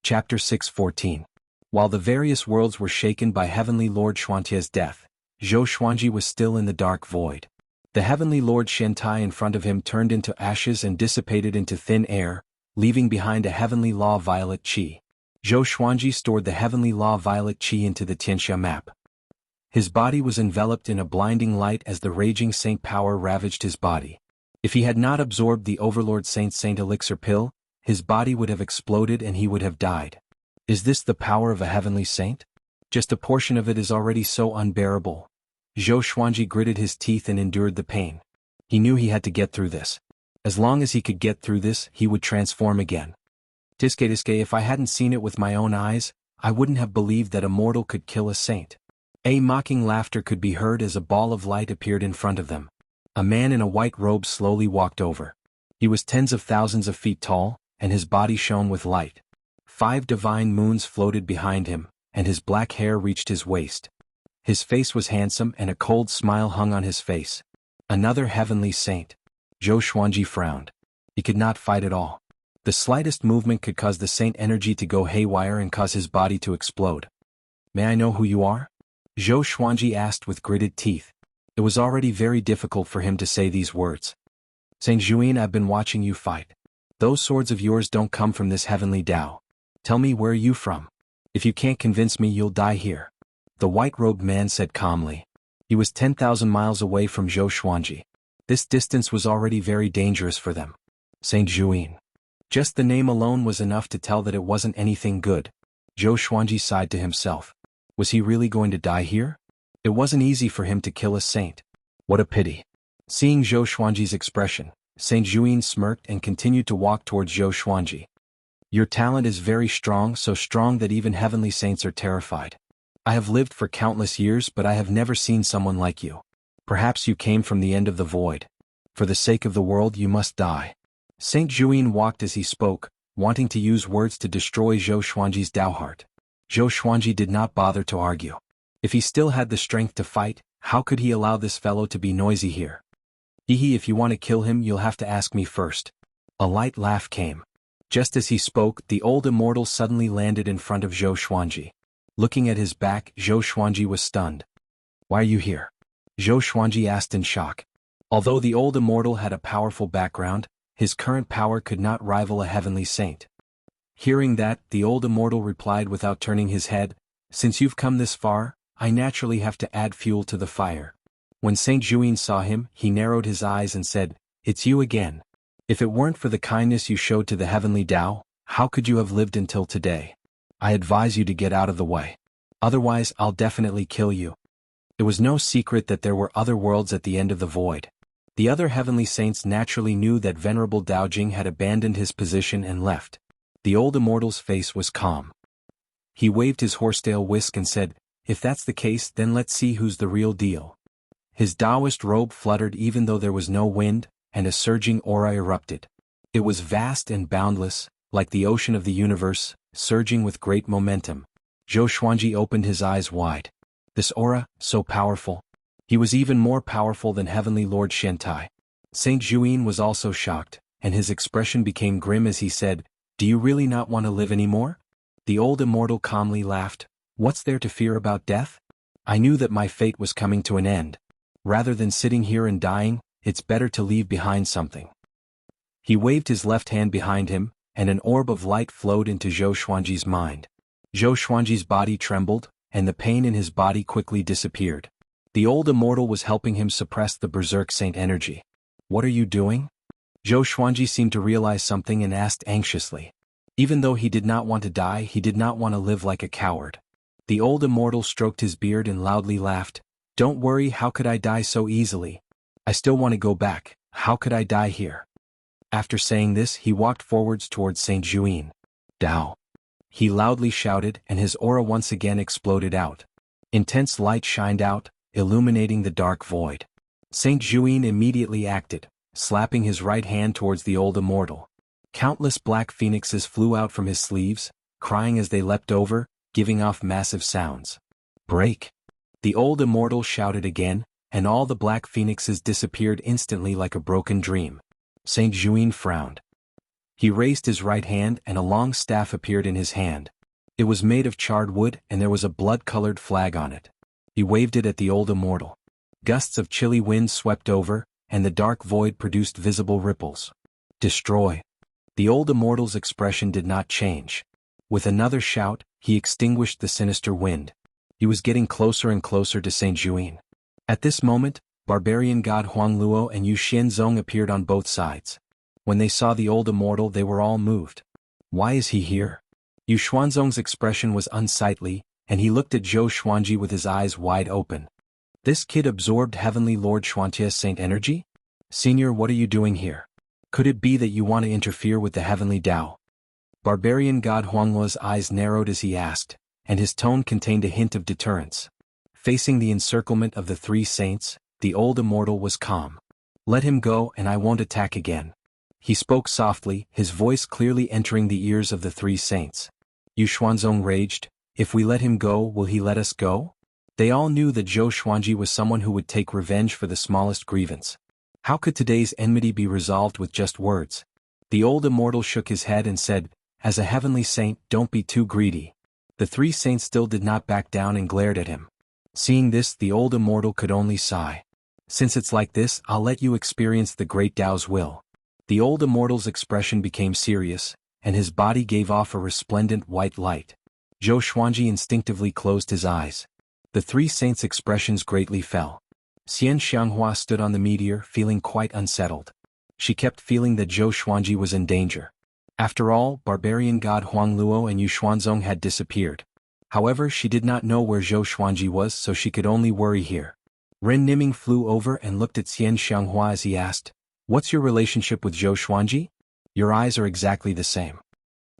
Chapter 6:14. While the various worlds were shaken by Heavenly Lord Xuantia's death, Zhou Xuanji was still in the dark void. The Heavenly Lord Shentai in front of him turned into ashes and dissipated into thin air, leaving behind a Heavenly Law Violet Qi. Zhou Xuanji stored the Heavenly Law Violet Qi into the Tianxia map. His body was enveloped in a blinding light as the raging saint power ravaged his body. If he had not absorbed the Overlord Saint Elixir pill, his body would have exploded and he would have died. Is this the power of a heavenly saint? Just a portion of it is already so unbearable. Zhou Xuanji gritted his teeth and endured the pain. He knew he had to get through this. As long as he could get through this, he would transform again. Diske, if I hadn't seen it with my own eyes, I wouldn't have believed that a mortal could kill a saint. A mocking laughter could be heard as a ball of light appeared in front of them. A man in a white robe slowly walked over. He was tens of thousands of feet tall, and his body shone with light. 5 divine moons floated behind him, and his black hair reached his waist. His face was handsome and a cold smile hung on his face. Another heavenly saint. Zhou Xuanji frowned. He could not fight at all. The slightest movement could cause the saint energy to go haywire and cause his body to explode. May I know who you are? Zhou Xuanji asked with gritted teeth. It was already very difficult for him to say these words. Saint Juin, I've been watching you fight. Those swords of yours don't come from this heavenly Tao. Tell me, where are you from? If you can't convince me, you'll die here. The white-robed man said calmly. He was 10,000 miles away from Zhou Xuanji. This distance was already very dangerous for them. Saint Juin. Just the name alone was enough to tell that it wasn't anything good. Zhou Xuanji sighed to himself. Was he really going to die here? It wasn't easy for him to kill a saint. What a pity. Seeing Zhou Xuanji's expression, Saint Juin smirked and continued to walk towards Zhou Xuanji. Your talent is very strong, so strong that even heavenly saints are terrified. I have lived for countless years, but I have never seen someone like you. Perhaps you came from the end of the void. For the sake of the world, you must die. Saint Juin walked as he spoke, wanting to use words to destroy Zhou Xuanji's Tao heart. Zhou Xuanji did not bother to argue. If he still had the strength to fight, how could he allow this fellow to be noisy here? If you want to kill him, you'll have to ask me first. A light laugh came. Just as he spoke, the old immortal suddenly landed in front of Zhou Xuanji. Looking at his back, Zhou Xuanji was stunned. Why are you here? Zhou Xuanji asked in shock. Although the old immortal had a powerful background, his current power could not rival a heavenly saint. Hearing that, the old immortal replied without turning his head, Since you've come this far, I naturally have to add fuel to the fire. When Saint Juin saw him, he narrowed his eyes and said, It's you again. If it weren't for the kindness you showed to the heavenly Tao, how could you have lived until today? I advise you to get out of the way. Otherwise, I'll definitely kill you. It was no secret that there were other worlds at the end of the void. The other heavenly saints naturally knew that Venerable Daojing had abandoned his position and left. The old immortal's face was calm. He waved his horsetail whisk and said, If that's the case, then let's see who's the real deal. His Taoist robe fluttered even though there was no wind, and a surging aura erupted. It was vast and boundless, like the ocean of the universe, surging with great momentum. Zhou Xuanji opened his eyes wide. This aura, so powerful. He was even more powerful than Heavenly Lord Shentai. Saint Juin was also shocked, and his expression became grim as he said, Do you really not want to live anymore? The old immortal calmly laughed. What's there to fear about death? I knew that my fate was coming to an end. Rather than sitting here and dying, it's better to leave behind something. He waved his left hand behind him, and an orb of light flowed into Zhou Xuanji's mind. Zhou Xuanji's body trembled, and the pain in his body quickly disappeared. The old immortal was helping him suppress the berserk saint energy. What are you doing? Zhou Xuanji seemed to realize something and asked anxiously. Even though he did not want to die, he did not want to live like a coward. The old immortal stroked his beard and loudly laughed. Don't worry, how could I die so easily? I still want to go back. How could I die here? After saying this, he walked forwards towards Saint Juin. Tao. He loudly shouted, and his aura once again exploded out. Intense light shined out, illuminating the dark void. Saint Juin immediately acted, slapping his right hand towards the old immortal. Countless black phoenixes flew out from his sleeves, crying as they leapt over, giving off massive sounds. Break! The old immortal shouted again, and all the black phoenixes disappeared instantly like a broken dream. Saint Juin frowned. He raised his right hand and a long staff appeared in his hand. It was made of charred wood and there was a blood-colored flag on it. He waved it at the old immortal. Gusts of chilly wind swept over, and the dark void produced visible ripples. Destroy. The old immortal's expression did not change. With another shout, he extinguished the sinister wind. He was getting closer and closer to Saint Juin. At this moment, barbarian god Huangluo and Yu Xianzong appeared on both sides. When they saw the old immortal they were all moved. Why is he here? Yu Xuanzong's expression was unsightly, and he looked at Zhou Xuanji with his eyes wide open. This kid absorbed Heavenly Lord Xuantie's saint energy? Senior, what are you doing here? Could it be that you want to interfere with the heavenly Tao? Barbarian god Huangluo's eyes narrowed as he asked, and his tone contained a hint of deterrence. Facing the encirclement of the three saints, the old immortal was calm. Let him go and I won't attack again. He spoke softly, his voice clearly entering the ears of the three saints. Yu Xuanzong raged, if we let him go, will he let us go? They all knew that Zhou Xuanji was someone who would take revenge for the smallest grievance. How could today's enmity be resolved with just words? The old immortal shook his head and said, as a heavenly saint, don't be too greedy. The three saints still did not back down and glared at him. Seeing this, the old immortal could only sigh. Since it's like this, I'll let you experience the great Tao's will. The old immortal's expression became serious, and his body gave off a resplendent white light. Zhou Xuanji instinctively closed his eyes. The three saints' expressions greatly fell. Xian Xianghua stood on the meteor, feeling quite unsettled. She kept feeling that Zhou Xuanji was in danger. After all, barbarian god Huangluo and Yu Xuanzong had disappeared. However, she did not know where Zhou Xuanji was, so she could only worry here. Ren Niming flew over and looked at Xian Xianghua as he asked, what's your relationship with Zhou Xuanji? Your eyes are exactly the same.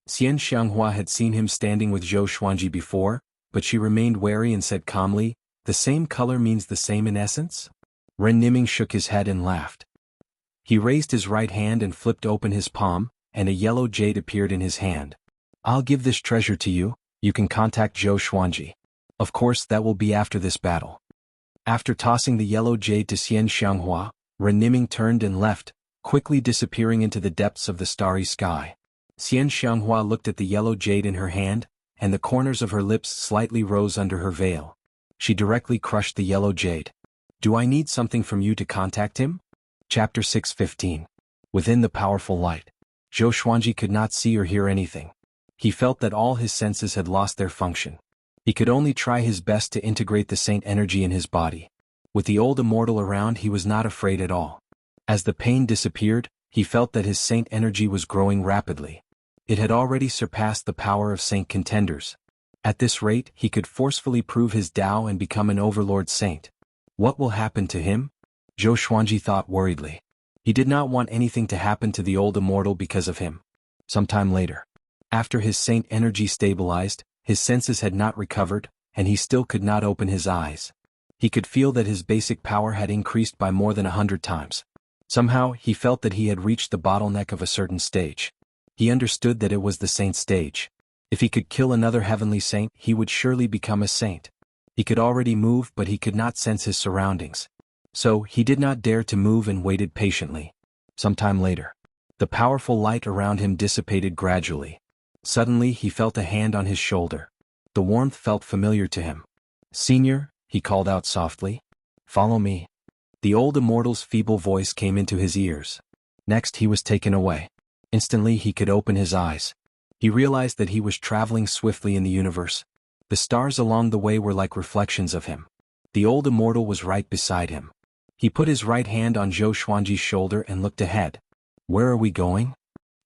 Xian Xianghua had seen him standing with Zhou Xuanji before, but she remained wary and said calmly, the same color means the same in essence? Ren Niming shook his head and laughed. He raised his right hand and flipped open his palm, and a yellow jade appeared in his hand. I'll give this treasure to you, you can contact Zhou Xuanji. Of course that will be after this battle. After tossing the yellow jade to Xian Xianghua, Ren Niming turned and left, quickly disappearing into the depths of the starry sky. Xian Xianghua looked at the yellow jade in her hand, and the corners of her lips slightly rose under her veil. She directly crushed the yellow jade. Do I need something from you to contact him? Chapter 6:15. Within the powerful light, Zhou Xuanji could not see or hear anything. He felt that all his senses had lost their function. He could only try his best to integrate the saint energy in his body. With the old immortal around, he was not afraid at all. As the pain disappeared, he felt that his saint energy was growing rapidly. It had already surpassed the power of saint contenders. At this rate, he could forcefully prove his Tao and become an overlord saint. What will happen to him? Zhou Xuanji thought worriedly. He did not want anything to happen to the old immortal because of him. Sometime later, after his saint energy stabilized, his senses had not recovered, and he still could not open his eyes. He could feel that his basic power had increased by more than 100 times. Somehow, he felt that he had reached the bottleneck of a certain stage. He understood that it was the saint stage. If he could kill another heavenly saint, he would surely become a saint. He could already move, but he could not sense his surroundings. So, he did not dare to move and waited patiently. Sometime later, the powerful light around him dissipated gradually. Suddenly, he felt a hand on his shoulder. The warmth felt familiar to him. Senior, he called out softly. Follow me. The old immortal's feeble voice came into his ears. Next, he was taken away. Instantly, he could open his eyes. He realized that he was traveling swiftly in the universe. The stars along the way were like reflections of him. The old immortal was right beside him. He put his right hand on Zhou Xuanji's shoulder and looked ahead. Where are we going?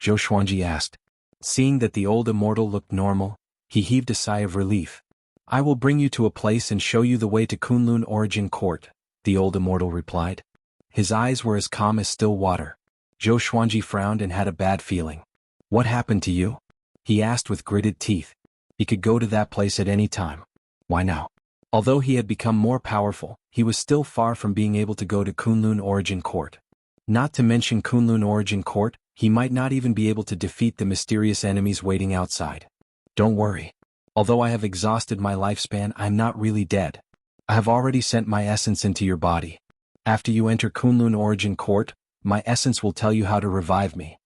Zhou Xuanji asked. Seeing that the old immortal looked normal, he heaved a sigh of relief. I will bring you to a place and show you the way to Kunlun Origin Court, the old immortal replied. His eyes were as calm as still water. Zhou Xuanji frowned and had a bad feeling. What happened to you? He asked with gritted teeth. He could go to that place at any time. Why now? Although he had become more powerful, he was still far from being able to go to Kunlun Origin Court. Not to mention Kunlun Origin Court, he might not even be able to defeat the mysterious enemies waiting outside. Don't worry. Although I have exhausted my lifespan, I'm not really dead. I have already sent my essence into your body. After you enter Kunlun Origin Court, my essence will tell you how to revive me.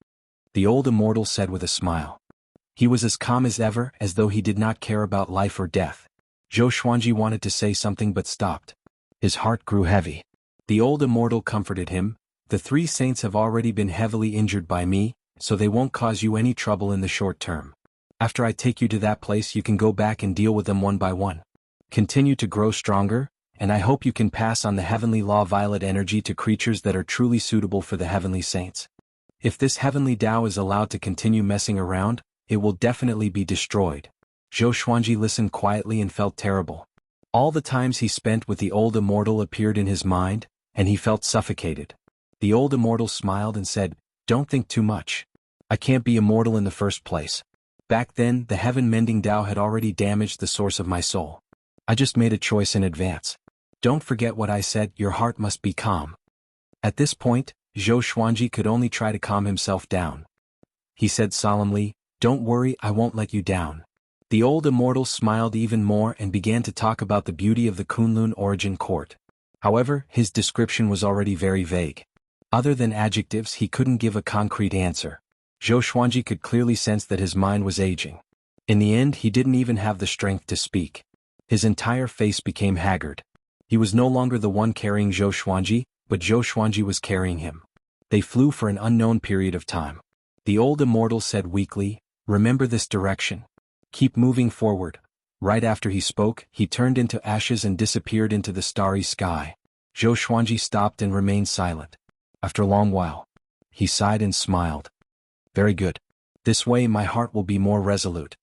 the old immortal said with a smile. He was as calm as ever, as though he did not care about life or death. Zhou Xuanji wanted to say something but stopped. His heart grew heavy. The old immortal comforted him. The three saints have already been heavily injured by me, so they won't cause you any trouble in the short term. After I take you to that place, you can go back and deal with them one by one. Continue to grow stronger, and I hope you can pass on the heavenly law violet energy to creatures that are truly suitable for the heavenly saints. If this heavenly Tao is allowed to continue messing around, it will definitely be destroyed. Zhou Xuanji listened quietly and felt terrible. All the times he spent with the old immortal appeared in his mind, and he felt suffocated. The old immortal smiled and said, "Don't think too much. I can't be immortal in the first place. Back then, the heaven-mending Tao had already damaged the source of my soul. I just made a choice in advance. Don't forget what I said, your heart must be calm." At this point, Zhou Xuanji could only try to calm himself down. He said solemnly, "Don't worry, I won't let you down." The old immortal smiled even more and began to talk about the beauty of the Kunlun origin court. However, his description was already very vague. Other than adjectives, he couldn't give a concrete answer. Zhou Xuanji could clearly sense that his mind was aging. In the end, he didn't even have the strength to speak. His entire face became haggard. He was no longer the one carrying Zhou Xuanji, but Zhou Xuanji was carrying him. They flew for an unknown period of time. The old immortal said weakly, "Remember this direction. Keep moving forward." Right after he spoke, he turned into ashes and disappeared into the starry sky. Zhou Xuanji stopped and remained silent. After a long while, he sighed and smiled. "Very good. This way my heart will be more resolute."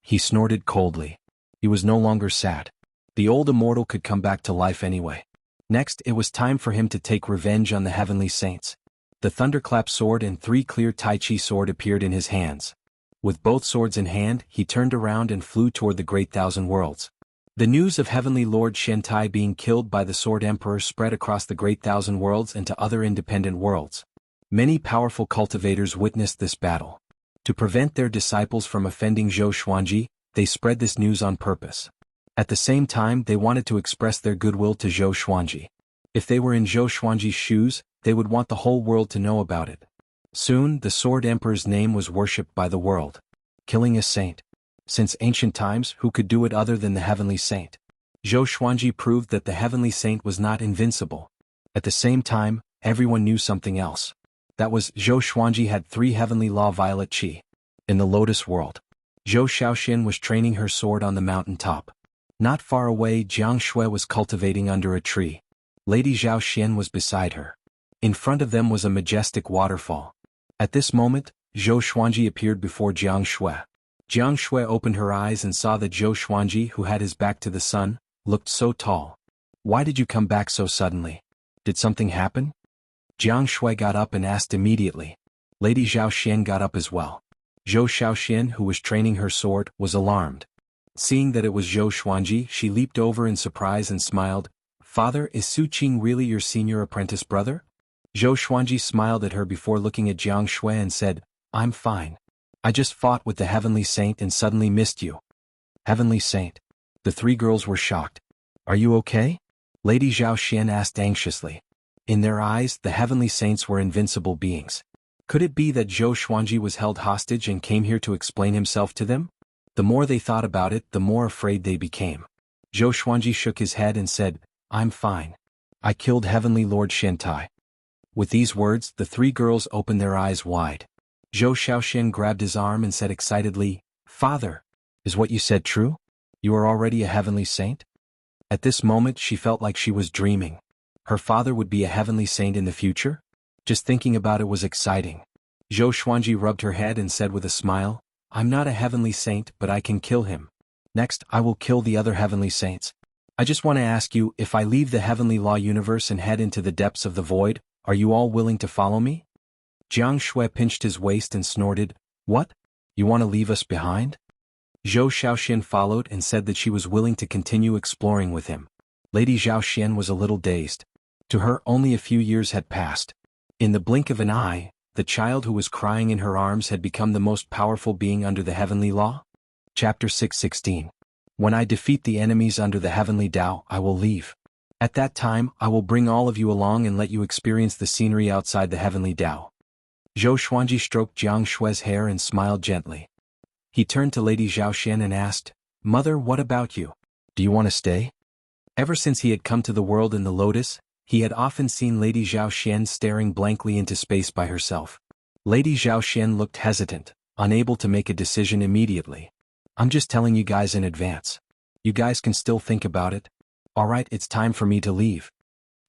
He snorted coldly. He was no longer sad. The old immortal could come back to life anyway. Next, it was time for him to take revenge on the heavenly saints. The thunderclap sword and 3 clear Tai Chi sword appeared in his hands. With both swords in hand, he turned around and flew toward the Great Thousand Worlds. The news of Heavenly Lord Shentai being killed by the Sword Emperor spread across the Great Thousand Worlds and to other independent worlds. Many powerful cultivators witnessed this battle. To prevent their disciples from offending Zhou Xuanji, they spread this news on purpose. At the same time, they wanted to express their goodwill to Zhou Xuanji. If they were in Zhou Xuanji's shoes, they would want the whole world to know about it. Soon, the Sword Emperor's name was worshipped by the world. Killing a saint. Since ancient times, who could do it other than the heavenly saint? Zhou Xuanji proved that the heavenly saint was not invincible. At the same time, everyone knew something else. That was, Zhou Xuanji had 3 heavenly law violet qi. In the Lotus world, Zhou Xiaoxian was training her sword on the mountain top. Not far away, Jiang Shui was cultivating under a tree. Lady Zhao Xian was beside her. In front of them was a majestic waterfall. At this moment, Zhou Xuanji appeared before Jiang Shui. Jiang Shui opened her eyes and saw that Zhou Xuanji, who had his back to the sun, looked so tall. "Why did you come back so suddenly? Did something happen?" Jiang Shui got up and asked immediately. Lady Zhao Xian got up as well. Zhou Xiaoxian, who was training her sword, was alarmed. Seeing that it was Zhou Xuanji, she leaped over in surprise and smiled. "Father, is Su Qing really your senior apprentice brother?" Zhou Xuanji smiled at her before looking at Jiang Shui and said, "I'm fine. I just fought with the heavenly saint and suddenly missed you." "Heavenly saint?" The 3 girls were shocked. "Are you okay?" Lady Zhao Xian asked anxiously. In their eyes, the heavenly saints were invincible beings. Could it be that Zhou Xuanji was held hostage and came here to explain himself to them? The more they thought about it, the more afraid they became. Zhou Xuanji shook his head and said, "I'm fine. I killed Heavenly Lord Shentai." With these words, the 3 girls opened their eyes wide. Zhou Xiaoxian grabbed his arm and said excitedly, "Father, is what you said true? You are already a heavenly saint?" At this moment, she felt like she was dreaming. Her father would be a heavenly saint in the future? Just thinking about it was exciting. Zhou Xuanji rubbed her head and said with a smile, "I'm not a heavenly saint, but I can kill him. Next, I will kill the other heavenly saints. I just want to ask you, if I leave the heavenly law universe and head into the depths of the void, are you all willing to follow me?" Jiang Shui pinched his waist and snorted, "What? You want to leave us behind?" Zhou Xiaoxian followed and said that she was willing to continue exploring with him. Lady Zhao Xian was a little dazed. To her, only a few years had passed. In the blink of an eye, the child who was crying in her arms had become the most powerful being under the heavenly law. Chapter 6:16. When I defeat the enemies under the heavenly Tao, I will leave. At that time, I will bring all of you along and let you experience the scenery outside the heavenly Tao. Zhou Xuanji stroked Jiang Shui's hair and smiled gently. He turned to Lady Zhao Xian and asked, "Mother, what about you? Do you want to stay?" Ever since he had come to the world in the lotus, he had often seen Lady Zhao Xian staring blankly into space by herself. Lady Zhao Xian looked hesitant, unable to make a decision immediately. "I'm just telling you guys in advance. You guys can still think about it. Alright, it's time for me to leave,"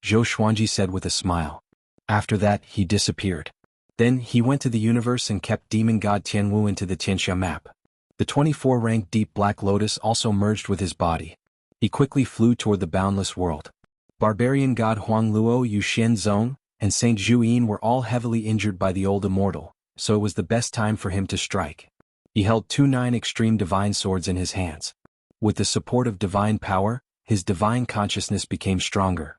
Zhou Xuanji said with a smile. After that, he disappeared. Then, he went to the universe and kept demon god Tianwu into the Tianxia map. The 24-rank deep black lotus also merged with his body. He quickly flew toward the boundless world. Barbarian god Huang Luo, Yu Xianzong, and Saint Zhu Yin were all heavily injured by the old immortal, so it was the best time for him to strike. He held 2 extreme divine swords in his hands. With the support of divine power, his divine consciousness became stronger.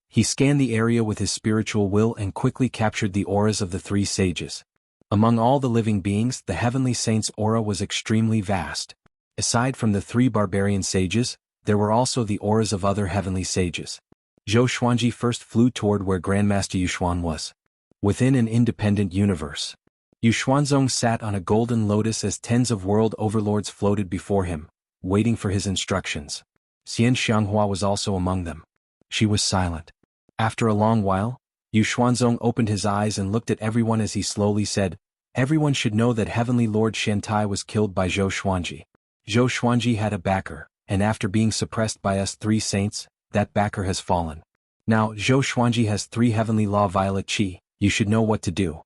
He scanned the area with his spiritual will and quickly captured the auras of the 3 sages. Among all the living beings, the heavenly saint's aura was extremely vast. Aside from the 3 barbarian sages, there were also the auras of other heavenly sages. Zhou Xuanji first flew toward where Grandmaster Yuxuan was. Within an independent universe, Yuxuanzong sat on a golden lotus as tens of world overlords floated before him, waiting for his instructions. Xian Xianghua was also among them. She was silent. After a long while, Yuxuanzong opened his eyes and looked at everyone as he slowly said, "Everyone should know that Heavenly Lord Shantai was killed by Zhou Xuanji. Zhou Xuanji had a backer, and after being suppressed by us 3 saints, that backer has fallen. Now, Zhou Xuanji has 3 heavenly law violet qi, you should know what to do."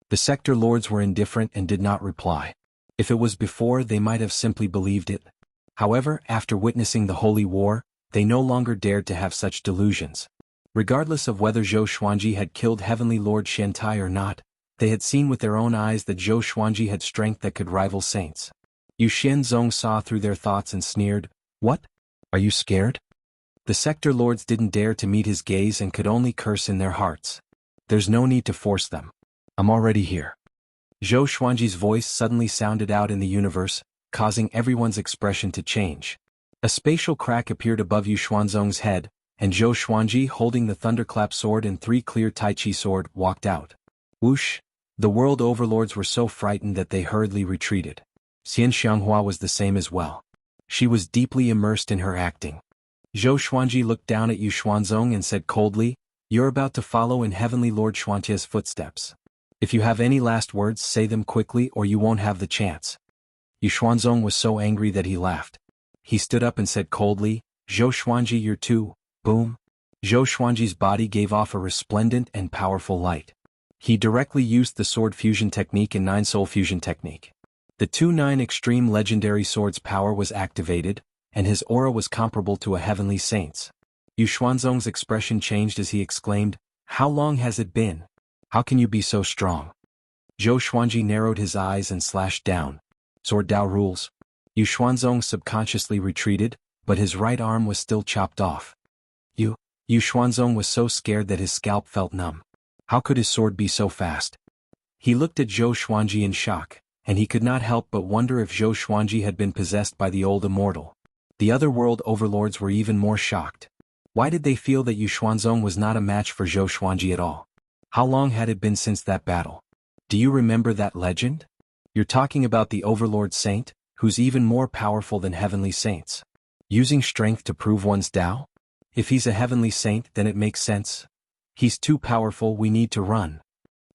The sector lords were indifferent and did not reply. If it was before, they might have simply believed it. However, after witnessing the holy war, they no longer dared to have such delusions. Regardless of whether Zhou Xuanji had killed Heavenly Lord Shantai or not, they had seen with their own eyes that Zhou Xuanji had strength that could rival saints. Yu Xianzong saw through their thoughts and sneered, "What? Are you scared?" The sector lords didn't dare to meet his gaze and could only curse in their hearts. "There's no need to force them. I'm already here." Zhou Xuanji's voice suddenly sounded out in the universe, causing everyone's expression to change. A spatial crack appeared above Yu Xuanzong's head, and Zhou Xuanji, holding the thunderclap sword and 3 clear Tai Chi sword, walked out. Whoosh! The world overlords were so frightened that they hurriedly retreated. Xian Xianghua was the same as well. She was deeply immersed in her acting. Zhou Xuanji looked down at Yu Xuanzong and said coldly, "You're about to follow in Heavenly Lord Xuantia's footsteps. If you have any last words, say them quickly or you won't have the chance." Yu Xuanzong was so angry that he laughed. He stood up and said coldly, "Zhou Xuanji, you're too." Boom! Zhou Xuanji's body gave off a resplendent and powerful light. He directly used the sword fusion technique and 9 soul fusion technique. The 2 extreme legendary sword's power was activated, and his aura was comparable to a heavenly saint's. Yu Xuanzong's expression changed as he exclaimed, "How long has it been? How can you be so strong?" Zhou Xuanji narrowed his eyes and slashed down. "Sword Dao rules." Yu Xuanzong subconsciously retreated, but his right arm was still chopped off. Yu Xuanzong was so scared that his scalp felt numb. How could his sword be so fast? He looked at Zhou Xuanji in shock, and he could not help but wonder if Zhou Xuanji had been possessed by the old immortal. The other world overlords were even more shocked. Why did they feel that Yu Xuanzong was not a match for Zhou Xuanji at all? How long had it been since that battle? Do you remember that legend? You're talking about the overlord saint, who's even more powerful than heavenly saints. Using strength to prove one's Tao? If he's a heavenly saint, then it makes sense. He's too powerful, we need to run.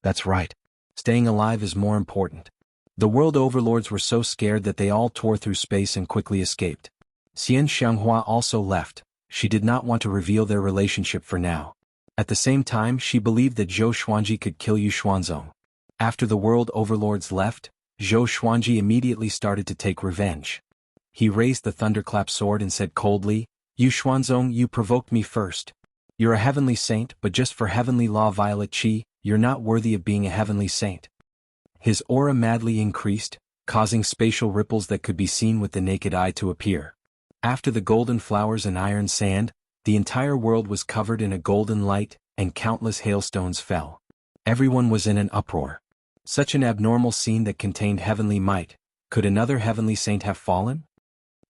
That's right. Staying alive is more important. The world overlords were so scared that they all tore through space and quickly escaped. Xian Xianghua also left. She did not want to reveal their relationship for now. At the same time, she believed that Zhou Xuanji could kill Yu Xuanzong. After the world overlords left, Zhou Xuanji immediately started to take revenge. He raised the thunderclap sword and said coldly, "Yu Xuanzong, you provoked me first. You're a heavenly saint, but just for heavenly law violet qi, you're not worthy of being a heavenly saint." His aura madly increased, causing spatial ripples that could be seen with the naked eye to appear. After the golden flowers and iron sand, the entire world was covered in a golden light, and countless hailstones fell. Everyone was in an uproar. Such an abnormal scene that contained heavenly might. Could another heavenly saint have fallen?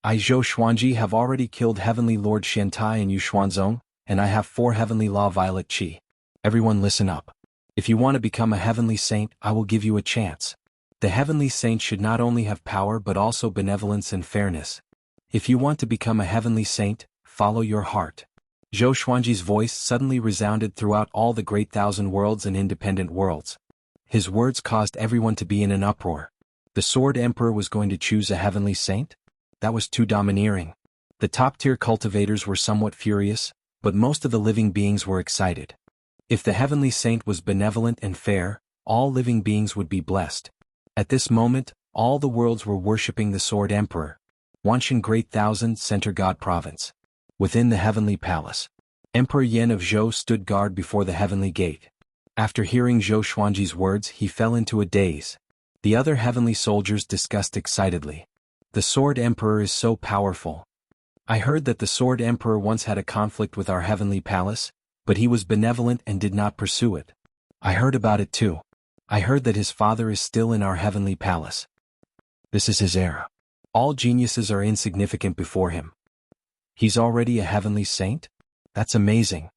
I, Zhou Xuanji, have already killed Heavenly Lord Shantai and Yu Xuanzong, and I have 4 heavenly law violet qi. Everyone listen up. If you want to become a heavenly saint, I will give you a chance. The heavenly saint should not only have power but also benevolence and fairness. If you want to become a heavenly saint, follow your heart. Zhou Xuanji's voice suddenly resounded throughout all the great thousand worlds and independent worlds. His words caused everyone to be in an uproar. The Sword Emperor was going to choose a heavenly saint? That was too domineering. The top-tier cultivators were somewhat furious, but most of the living beings were excited. If the heavenly saint was benevolent and fair, all living beings would be blessed. At this moment, all the worlds were worshipping the Sword Emperor. Wanshan Great Thousand Center God Province. Within the heavenly palace, Emperor Yan of Zhou stood guard before the heavenly gate. After hearing Zhou Xuanji's words, he fell into a daze. The other heavenly soldiers discussed excitedly. The Sword Emperor is so powerful. I heard that the Sword Emperor once had a conflict with our heavenly palace, but he was benevolent and did not pursue it. I heard about it too. I heard that his father is still in our heavenly palace. This is his era. All geniuses are insignificant before him. He's already a heavenly saint? That's amazing.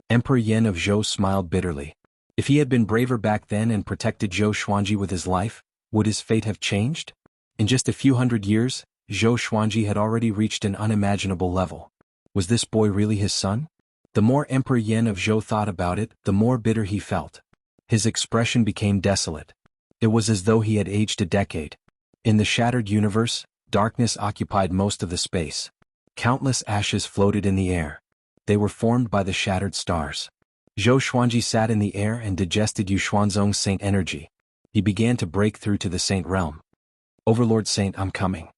Emperor Yan of Zhou smiled bitterly. If he had been braver back then and protected Zhou Xuanji with his life, would his fate have changed? In just a few hundred years, Zhou Xuanji had already reached an unimaginable level. Was this boy really his son? The more Emperor Yan of Zhou thought about it, the more bitter he felt. His expression became desolate. It was as though he had aged a decade. In the shattered universe, darkness occupied most of the space. Countless ashes floated in the air. They were formed by the shattered stars. Zhou Xuanji sat in the air and digested Yuxuanzong's saint energy. He began to break through to the saint realm. Overlord Saint, I'm coming.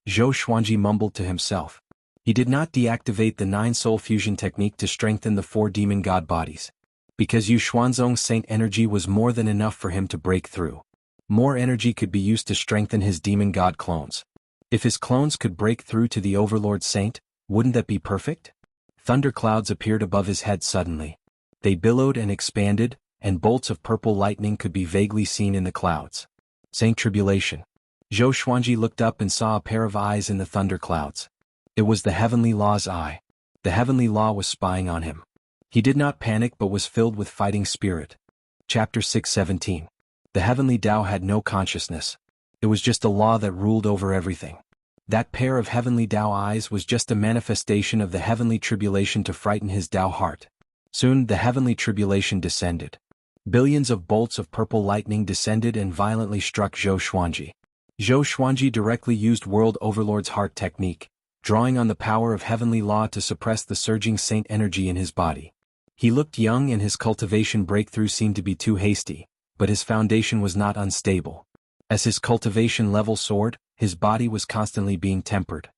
Zhou Xuanji mumbled to himself. He did not deactivate the 9-soul fusion technique to strengthen the 4 demon god bodies. Because Yuxuanzong's saint energy was more than enough for him to break through. More energy could be used to strengthen his demon god clones. If his clones could break through to the Overlord Saint, wouldn't that be perfect? Thunderclouds appeared above his head suddenly. They billowed and expanded, and bolts of purple lightning could be vaguely seen in the clouds. Saint Tribulation. Zhou Xuanji looked up and saw a pair of eyes in the thunderclouds. It was the Heavenly Law's eye. The Heavenly Law was spying on him. He did not panic but was filled with fighting spirit. Chapter 6:17. The Heavenly Tao had no consciousness. It was just a law that ruled over everything. That pair of Heavenly Tao eyes was just a manifestation of the Heavenly Tribulation to frighten his Tao heart. Soon the Heavenly Tribulation descended. Billions of bolts of purple lightning descended and violently struck Zhou Xuanji. Zhou Xuanji directly used World Overlord's heart technique, drawing on the power of Heavenly Law to suppress the surging saint energy in his body. He looked young and his cultivation breakthrough seemed to be too hasty, but his foundation was not unstable. As his cultivation level soared, his body was constantly being tempered.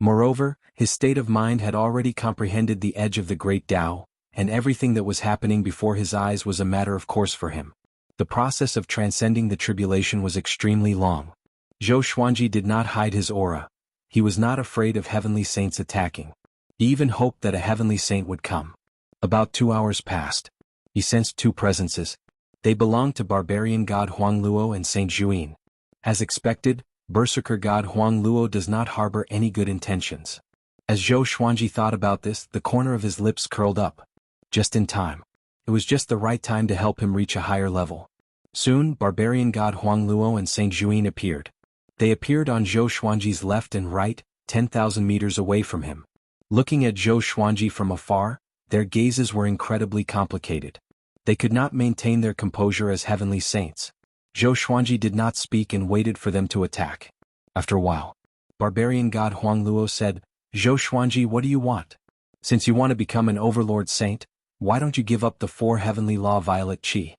Moreover, his state of mind had already comprehended the edge of the great Tao, and everything that was happening before his eyes was a matter of course for him. The process of transcending the tribulation was extremely long. Zhou Xuanji did not hide his aura. He was not afraid of heavenly saints attacking. He even hoped that a heavenly saint would come. About 2 hours passed. He sensed 2 presences. They belonged to barbarian god Huang Luo and Saint Juin. As expected, berserker god Huang Luo does not harbor any good intentions. As Zhou Xuanji thought about this, the corner of his lips curled up. Just in time. It was just the right time to help him reach a higher level. Soon, barbarian god Huang Luo and Saint Juin appeared. They appeared on Zhou Xuanji's left and right, 10,000 meters away from him. Looking at Zhou Xuanji from afar, their gazes were incredibly complicated. They could not maintain their composure as heavenly saints. Zhou Xuanji did not speak and waited for them to attack. After a while, barbarian god Huang Luo said, Zhou Xuanji, what do you want? Since you want to become an overlord saint, why don't you give up the 4 heavenly law violet qi?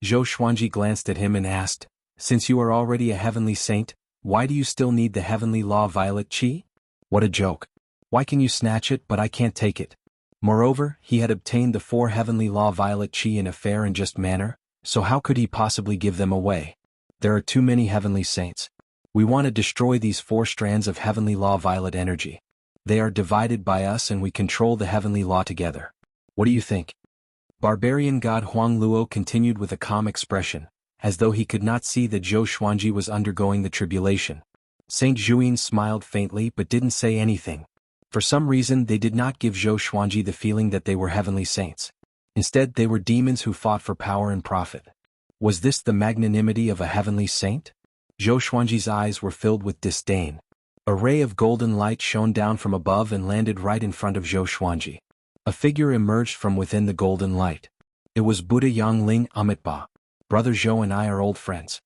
Zhou Xuanji glanced at him and asked, since you are already a heavenly saint, why do you still need the heavenly law violet qi? What a joke. Why can you snatch it but I can't take it? Moreover, he had obtained the 4 heavenly law violet qi in a fair and just manner, so how could he possibly give them away? There are too many heavenly saints. We want to destroy these 4 strands of heavenly law violet energy. They are divided by us and we control the heavenly law together. What do you think? Barbarian god Huang Luo continued with a calm expression, as though he could not see that Zhou Xuanji was undergoing the tribulation. Saint Juin smiled faintly but didn't say anything. For some reason they did not give Zhou Xuanji the feeling that they were heavenly saints. Instead, they were demons who fought for power and profit. Was this the magnanimity of a heavenly saint? Zhou Xuanji's eyes were filled with disdain. A ray of golden light shone down from above and landed right in front of Zhou Xuanji. A figure emerged from within the golden light. It was Buddha Yangling Amitba. Brother Zhou and I are old friends.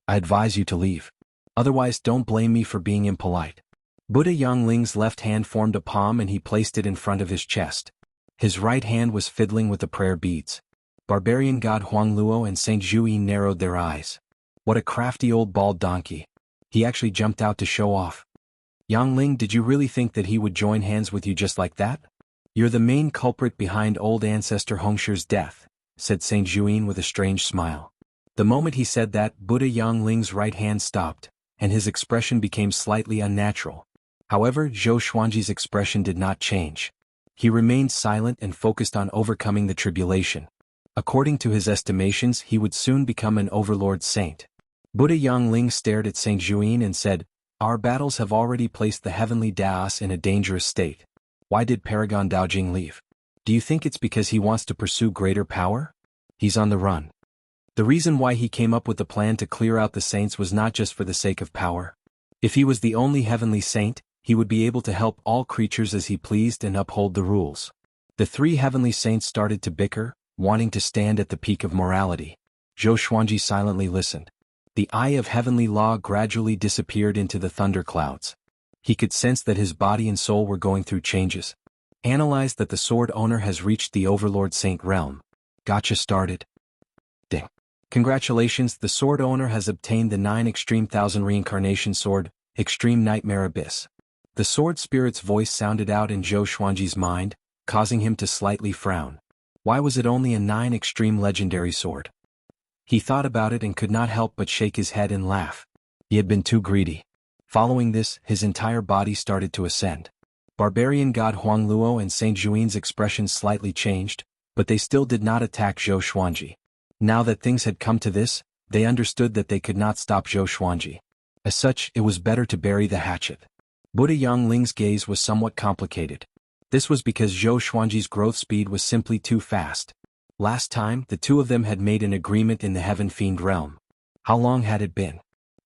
I advise you to leave. Otherwise, don't blame me for being impolite. Buddha Yangling's left hand formed a palm and he placed it in front of his chest. His right hand was fiddling with the prayer beads. Barbarian god Huang Luo and Saint Zhuyi narrowed their eyes. What a crafty old bald donkey. He actually jumped out to show off. Yangling, did you really think that he would join hands with you just like that? You're the main culprit behind old ancestor Hongshi's death, said Saint Zhuyin with a strange smile. The moment he said that, Buddha Yangling's right hand stopped, and his expression became slightly unnatural. However, Zhou Xuanji's expression did not change. He remained silent and focused on overcoming the tribulation. According to his estimations, he would soon become an overlord saint. Buddha Yangling stared at Saint Zhuyin and said, Our battles have already placed the heavenly Daos in a dangerous state. Why did Paragon Daojing leave? Do you think it's because he wants to pursue greater power? He's on the run. The reason why he came up with the plan to clear out the saints was not just for the sake of power. If he was the only heavenly saint, he would be able to help all creatures as he pleased and uphold the rules. The three heavenly saints started to bicker, wanting to stand at the peak of morality. Zhou Xuanji silently listened. The eye of heavenly law gradually disappeared into the thunderclouds. He could sense that his body and soul were going through changes. Analyzed that the sword owner has reached the Overlord Saint realm. Gotcha started. Ding. Congratulations, the sword owner has obtained the 9 Extreme 1000 Reincarnation Sword, Extreme Nightmare Abyss. The sword spirit's voice sounded out in Zhou Xuanji's mind, causing him to slightly frown. Why was it only a 9 Extreme Legendary Sword? He thought about it and could not help but shake his head and laugh. He had been too greedy. Following this, his entire body started to ascend. Barbarian god Huang Luo and Saint Zhuin's expression slightly changed, but they still did not attack Zhou Xuanji. Now that things had come to this, they understood that they could not stop Zhou Xuanji. As such, it was better to bury the hatchet. Buddha Yangling's gaze was somewhat complicated. This was because Zhou Xuanji's growth speed was simply too fast. Last time, the two of them had made an agreement in the Heaven Fiend realm. How long had it been?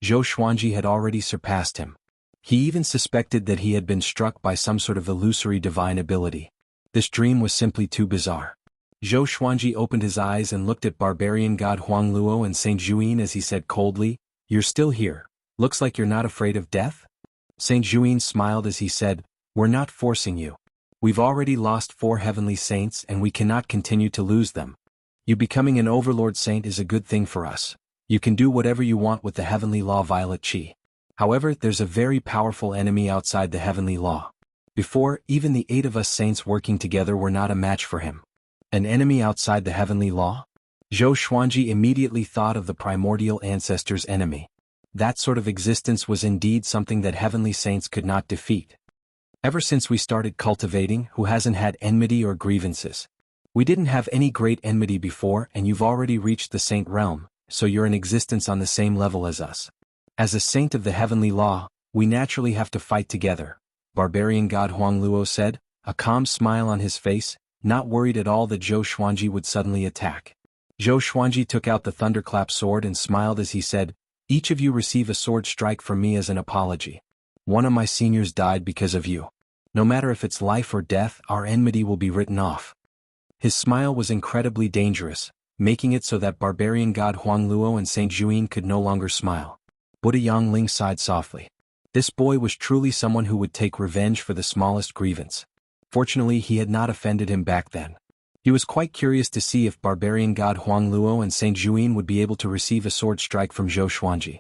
Zhou Xuanji had already surpassed him. He even suspected that he had been struck by some sort of illusory divine ability. This dream was simply too bizarre. Zhou Xuanji opened his eyes and looked at barbarian god Huang Luo and Saint Zhuyin as he said coldly, You're still here. Looks like you're not afraid of death? Saint Zhuyin smiled as he said, We're not forcing you. We've already lost 4 heavenly saints and we cannot continue to lose them. You becoming an overlord saint is a good thing for us. You can do whatever you want with the heavenly law violet chi. However, there's a very powerful enemy outside the heavenly law. Before, even the 8 of us saints working together were not a match for him. An enemy outside the heavenly law? Zhou Xuanji immediately thought of the primordial ancestor's enemy. That sort of existence was indeed something that heavenly saints could not defeat. Ever since we started cultivating, who hasn't had enmity or grievances? We didn't have any great enmity before and you've already reached the saint realm, so you're in existence on the same level as us. As a saint of the heavenly law, we naturally have to fight together, barbarian god Huang Luo said, a calm smile on his face, not worried at all that Zhou Xuanji would suddenly attack. Zhou Xuanji took out the thunderclap sword and smiled as he said, Each of you receive a sword strike from me as an apology. One of my seniors died because of you. No matter if it's life or death, our enmity will be written off. His smile was incredibly dangerous, making it so that barbarian god Huang Luo and Saint Zhuyin could no longer smile. Buddha Yangling sighed softly. This boy was truly someone who would take revenge for the smallest grievance. Fortunately, he had not offended him back then. He was quite curious to see if barbarian god Huang Luo and Saint Zhuyin would be able to receive a sword strike from Zhou Xuanji.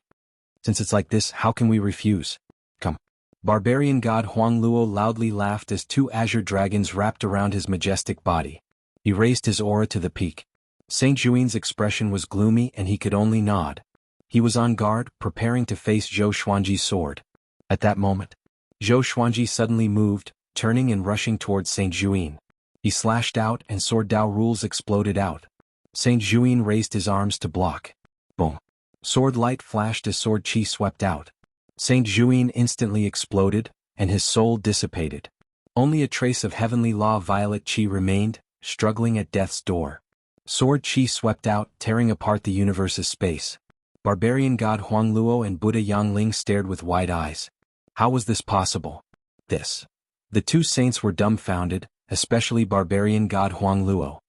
Since it's like this, how can we refuse? Come. Barbarian god Huang Luo loudly laughed as 2 azure dragons wrapped around his majestic body. He raised his aura to the peak. Saint Zhuin's expression was gloomy and he could only nod. He was on guard, preparing to face Zhou Xuanji's sword. At that moment, Zhou Xuanji suddenly moved, turning and rushing towards Saint Zhuyin. He slashed out and sword Dao rules exploded out. Saint Zhuyin raised his arms to block. Boom. Sword light flashed as sword chi swept out. Saint Zhuyin instantly exploded, and his soul dissipated. Only a trace of heavenly law violet chi remained, struggling at death's door. Sword Qi swept out, tearing apart the universe's space. Barbarian god Huangluo and Buddha Yangling stared with wide eyes. How was this possible? The two saints were dumbfounded, especially barbarian god Huangluo.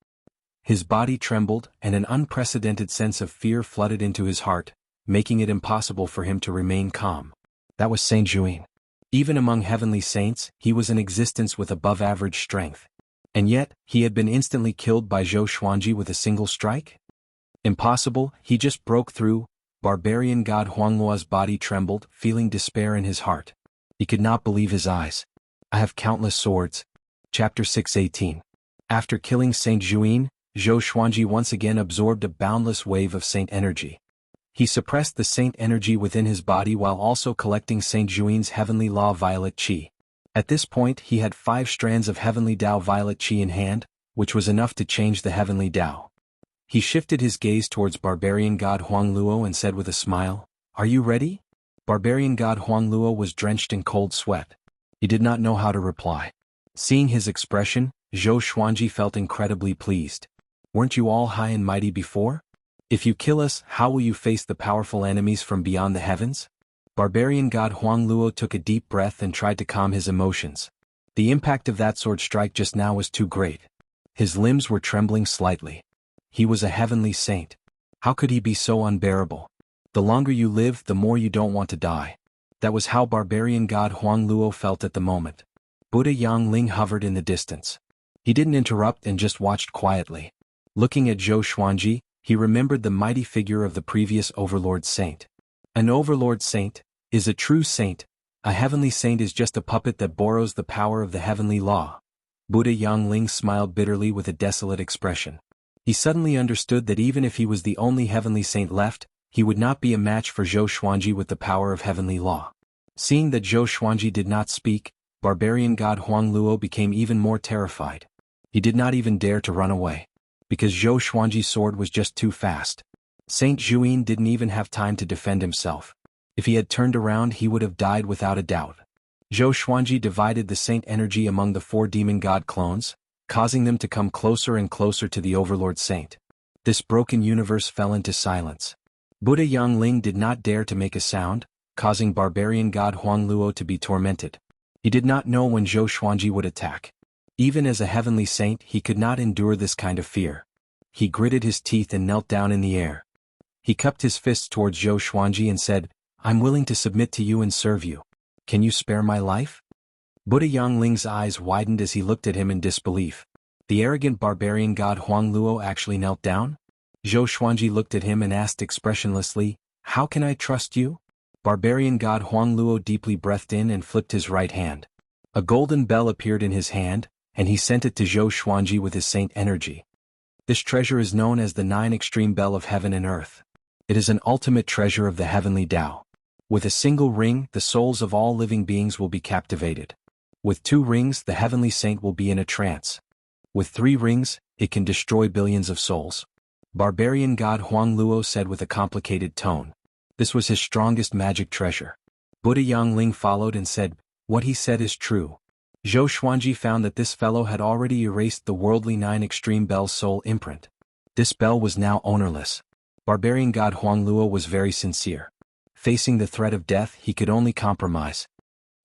His body trembled, and an unprecedented sense of fear flooded into his heart, making it impossible for him to remain calm. That was Saint Juin. Even among heavenly saints, he was an existence with above-average strength. And yet, he had been instantly killed by Zhou Xuanji with a single strike? Impossible, he just broke through. Barbarian god Huangluo's body trembled, feeling despair in his heart. He could not believe his eyes. I have countless swords. Chapter 6:18. After killing Saint Juin, Zhou Xuanji once again absorbed a boundless wave of saint energy. He suppressed the saint energy within his body while also collecting Saint Juin's heavenly law violet qi. At this point he had 5 strands of heavenly Tao violet qi in hand, which was enough to change the heavenly Tao. He shifted his gaze towards barbarian god Huangluo and said with a smile, "Are you ready?" Barbarian god Huangluo was drenched in cold sweat. He did not know how to reply. Seeing his expression, Zhou Xuanji felt incredibly pleased. Weren't you all high and mighty before? If you kill us, how will you face the powerful enemies from beyond the heavens? Barbarian god Huangluo took a deep breath and tried to calm his emotions. The impact of that sword strike just now was too great. His limbs were trembling slightly. He was a heavenly saint. How could he be so unbearable? The longer you live, the more you don't want to die. That was how barbarian god Huangluo felt at the moment. Buddha Yangling hovered in the distance. He didn't interrupt and just watched quietly. Looking at Zhou Xuanji, he remembered the mighty figure of the previous overlord saint. An overlord saint is a true saint. A heavenly saint is just a puppet that borrows the power of the heavenly law. Buddha Yangling smiled bitterly with a desolate expression. He suddenly understood that even if he was the only heavenly saint left, he would not be a match for Zhou Xuanji with the power of heavenly law. Seeing that Zhou Xuanji did not speak, barbarian god Huangluo became even more terrified. He did not even dare to run away. Because Zhou Xuanji's sword was just too fast. Saint Juin didn't even have time to defend himself. If he had turned around he would have died without a doubt. Zhou Xuanji divided the saint energy among the 4 demon god clones, causing them to come closer and closer to the overlord saint. This broken universe fell into silence. Buddha Yangling did not dare to make a sound, causing barbarian god Huangluo to be tormented. He did not know when Zhou Xuanji would attack. Even as a heavenly saint he could not endure this kind of fear. He gritted his teeth and knelt down in the air. He cupped his fists towards Zhou Xuanji and said, "I'm willing to submit to you and serve you. Can you spare my life?" Buddha Yangling's eyes widened as he looked at him in disbelief. The arrogant barbarian god Huangluo actually knelt down? Zhou Xuanji looked at him and asked expressionlessly, "How can I trust you?" Barbarian god Huangluo deeply breathed in and flipped his right hand. A golden bell appeared in his hand, and he sent it to Zhou Xuanji with his saint energy. This treasure is known as the 9 extreme bell of heaven and earth. It is an ultimate treasure of the heavenly Tao. With a single ring, the souls of all living beings will be captivated. With 2 rings, the heavenly saint will be in a trance. With 3 rings, it can destroy billions of souls. Barbarian god Huangluo said with a complicated tone. This was his strongest magic treasure. Buddha Yangling followed and said, "What he said is true." Zhou Xuanji found that this fellow had already erased the worldly 9 extreme bell's soul imprint. This bell was now ownerless. Barbarian god Huangluo was very sincere. Facing the threat of death, he could only compromise.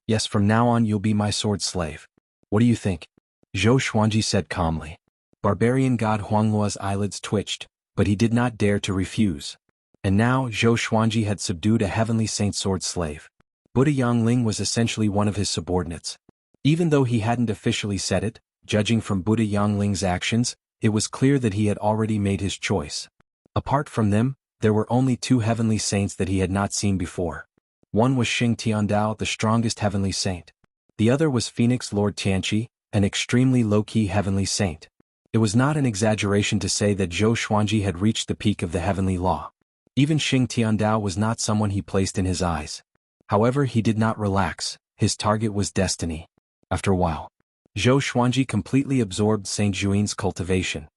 "Yes, from now on you'll be my sword slave. What do you think?" Zhou Xuanji said calmly. Barbarian god Huangluo's eyelids twitched, but he did not dare to refuse. And now Zhou Xuanji had subdued a heavenly saint sword slave. Buddha Yangling was essentially one of his subordinates. Even though he hadn't officially said it, judging from Buddha Yangling's actions, it was clear that he had already made his choice. Apart from them, there were only 2 heavenly saints that he had not seen before. One was Xing Tiandao, the strongest heavenly saint. The other was Phoenix Lord Tianqi, an extremely low-key heavenly saint. It was not an exaggeration to say that Zhou Xuanji had reached the peak of the heavenly law. Even Xing Tiandao was not someone he placed in his eyes. However, he did not relax. His target was destiny. After a while, Zhou Xuanji completely absorbed Saint Juin's cultivation.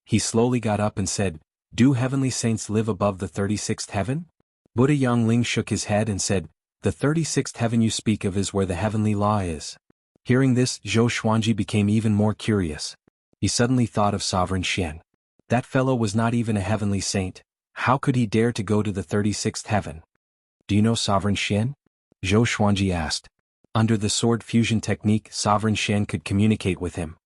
He slowly got up and said, "Do heavenly saints live above the 36th heaven?" Buddha Yangling shook his head and said, "The 36th heaven you speak of is where the heavenly law is." Hearing this, Zhou Xuanji became even more curious. He suddenly thought of Sovereign Xian. That fellow was not even a heavenly saint. How could he dare to go to the 36th heaven? Do you know Sovereign Xian? Zhou Xuanji asked. Under the sword fusion technique, Sovereign Xian could communicate with him.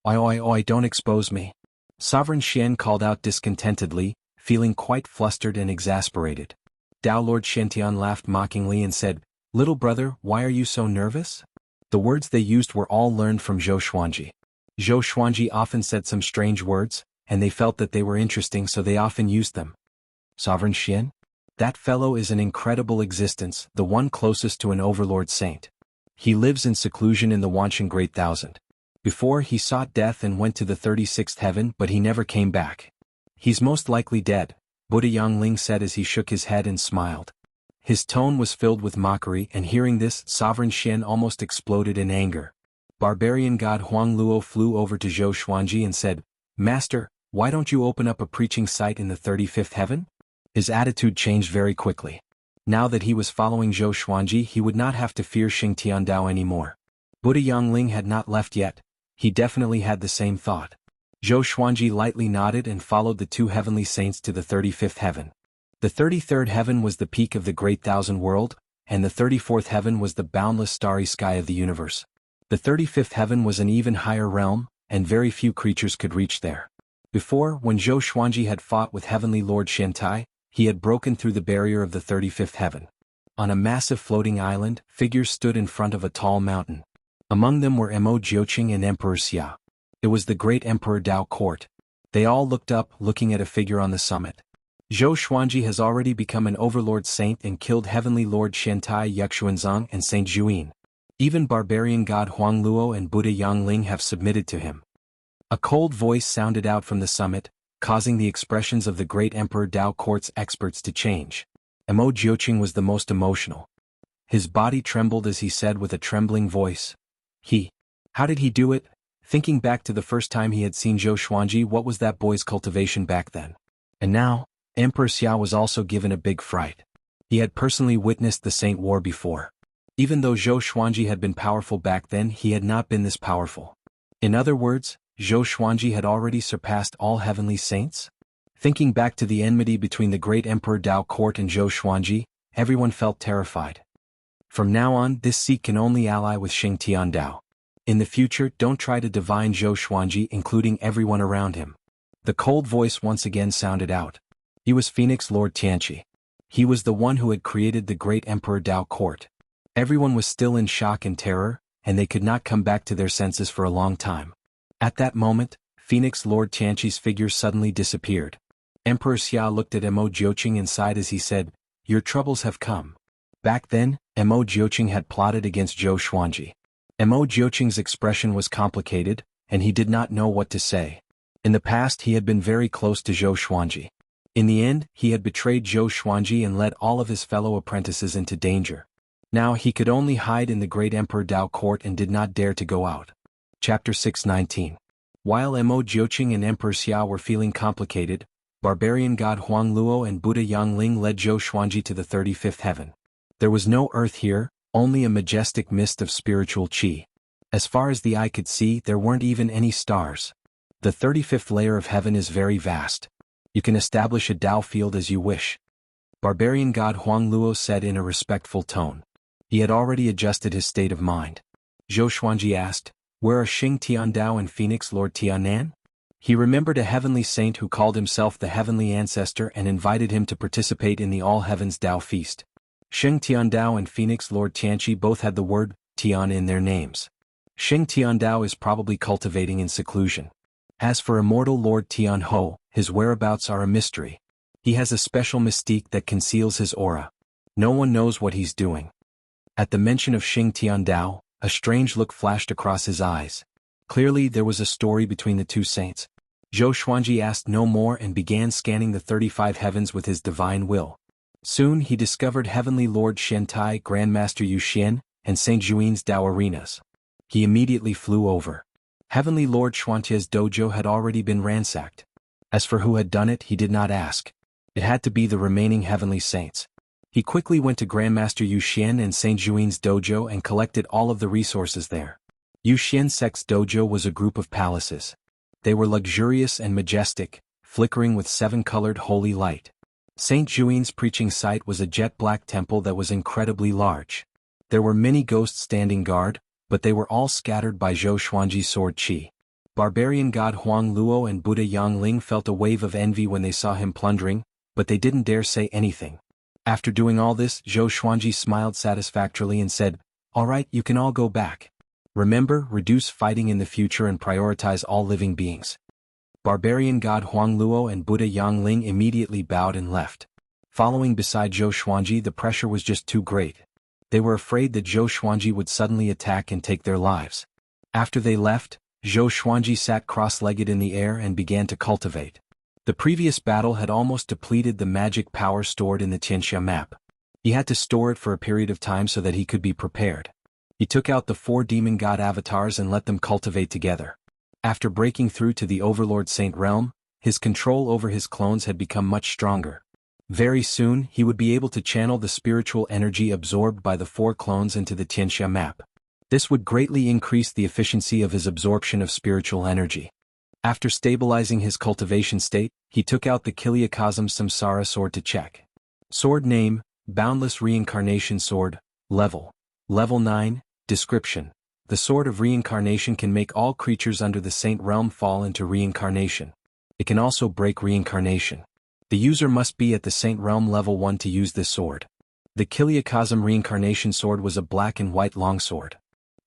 Oi, don't expose me. Sovereign Xian called out discontentedly, feeling quite flustered and exasperated. Dao Lord Shentian laughed mockingly and said, "Little brother, why are you so nervous?" The words they used were all learned from Zhou Xuanji. Zhou Xuanji often said some strange words, and they felt that they were interesting, so they often used them. Sovereign Xian? That fellow is an incredible existence, the one closest to an overlord saint. He lives in seclusion in the Wanshan Great Thousand. Before he sought death and went to the 36th heaven, but he never came back. He's most likely dead, Buddha Yangling said as he shook his head and smiled. His tone was filled with mockery, and hearing this, Sovereign Xian almost exploded in anger. Barbarian god Huang Luo flew over to Zhou Xuanji and said, "Master, why don't you open up a preaching site in the 35th heaven?" His attitude changed very quickly. Now that he was following Zhou Xuanji, he would not have to fear Xing Tiandao anymore. Buddha Yangling had not left yet. He definitely had the same thought. Zhou Xuanji lightly nodded and followed the two heavenly saints to the 35th heaven. The 33rd heaven was the peak of the Great Thousand World, and the 34th heaven was the boundless starry sky of the universe. The 35th heaven was an even higher realm, and very few creatures could reach there. Before, when Zhou Xuanji had fought with Heavenly Lord Shentai, he had broken through the barrier of the 35th heaven. On a massive floating island, figures stood in front of a tall mountain. Among them were Mo Jiuqing and Emperor Xia. It was the great Emperor Dao court. They all looked up, looking at a figure on the summit. Zhou Xuanji has already become an overlord saint and killed Heavenly Lord Shentai Yuxuanzang and Saint Juyin. Even barbarian god Huang Luo and Buddha Yangling have submitted to him. A cold voice sounded out from the summit, causing the expressions of the great Emperor Dao court's experts to change. Mo Jiuqing was the most emotional. His body trembled as he said with a trembling voice, How did he do it? Thinking back to the first time he had seen Zhou Xuanji, what was that boy's cultivation back then? And now, Emperor Xia was also given a big fright. He had personally witnessed the Saint War before. Even though Zhou Xuanji had been powerful back then, he had not been this powerful. In other words, Zhou Xuanji had already surpassed all heavenly saints? Thinking back to the enmity between the great Emperor Dao court and Zhou Xuanji, everyone felt terrified. From now on, this seat can only ally with Xing Tiandao. In the future, don't try to divine Zhou Xuanji, including everyone around him. The cold voice once again sounded out. He was Phoenix Lord Tianqi. He was the one who had created the great Emperor Dao court. Everyone was still in shock and terror, and they could not come back to their senses for a long time. At that moment, Phoenix Lord Tianqi's figure suddenly disappeared. Emperor Xia looked at Mo Jiuqing and sighed as he said, "Your troubles have come." Back then, Mo Jiuqing had plotted against Zhou Xuanji. Mo Jiuqing's expression was complicated, and he did not know what to say. In the past he had been very close to Zhou Xuanji. In the end, he had betrayed Zhou Xuanji and led all of his fellow apprentices into danger. Now he could only hide in the great Emperor Dao court and did not dare to go out. Chapter 619. While Mo Jiuqing and Emperor Xia were feeling complicated, barbarian god Huang Luo and Buddha Yangling led Zhou Xuanji to the 35th heaven. There was no earth here, only a majestic mist of spiritual qi. As far as the eye could see, there weren't even any stars. The 35th layer of heaven is very vast. You can establish a Dao field as you wish. Barbarian god Huang Luo said in a respectful tone. He had already adjusted his state of mind. Zhou Xuanji asked, "Where are Xing Tiandao and Phoenix Lord Tianan?" He remembered a heavenly saint who called himself the heavenly ancestor and invited him to participate in the All Heavens Dao feast. Xing Tiandao and Phoenix Lord Tianqi both had the word Tian in their names. Xing Tiandao is probably cultivating in seclusion. As for immortal Lord Tian Ho, his whereabouts are a mystery. He has a special mystique that conceals his aura. No one knows what he's doing. At the mention of Xing Tiandao, a strange look flashed across his eyes. Clearly there was a story between the two saints. Zhou Xuanji asked no more and began scanning the 35 heavens with his divine will. Soon he discovered Heavenly Lord Shentai, Grandmaster Yu Xian, and Saint Juin's Dao arenas. He immediately flew over. Heavenly Lord Xuantia's dojo had already been ransacked. As for who had done it, he did not ask. It had to be the remaining heavenly saints. He quickly went to Grandmaster Yu Xian and Saint Juin's dojo and collected all of the resources there. Yu Xian's sect's dojo was a group of palaces. They were luxurious and majestic, flickering with seven-colored holy light. Saint Juin's preaching site was a jet-black temple that was incredibly large. There were many ghosts standing guard, but they were all scattered by Zhou Xuanji's sword qi. Barbarian god Huang Luo and Buddha Yang Ling felt a wave of envy when they saw him plundering, but they didn't dare say anything. After doing all this, Zhou Xuanji smiled satisfactorily and said, "All right, you can all go back. Remember, reduce fighting in the future and prioritize all living beings." Barbarian god Huang Luo and Buddha Yang Ling immediately bowed and left. Following beside Zhou Xuanji, the pressure was just too great. They were afraid that Zhou Xuanji would suddenly attack and take their lives. After they left, Zhou Xuanji sat cross-legged in the air and began to cultivate. The previous battle had almost depleted the magic power stored in the Tianxia map. He had to store it for a period of time so that he could be prepared. He took out the 4 demon god avatars and let them cultivate together. After breaking through to the Overlord Saint realm, his control over his clones had become much stronger. Very soon, he would be able to channel the spiritual energy absorbed by the 4 clones into the Tianxia map. This would greatly increase the efficiency of his absorption of spiritual energy. After stabilizing his cultivation state, he took out the Kiliakosm Samsara sword to check. Sword name, Boundless Reincarnation Sword, Level 9, Description. The Sword of Reincarnation can make all creatures under the Saint Realm fall into reincarnation. It can also break reincarnation. The user must be at the Saint Realm level 1 to use this sword. The Kiliakosm Reincarnation Sword was a black and white longsword.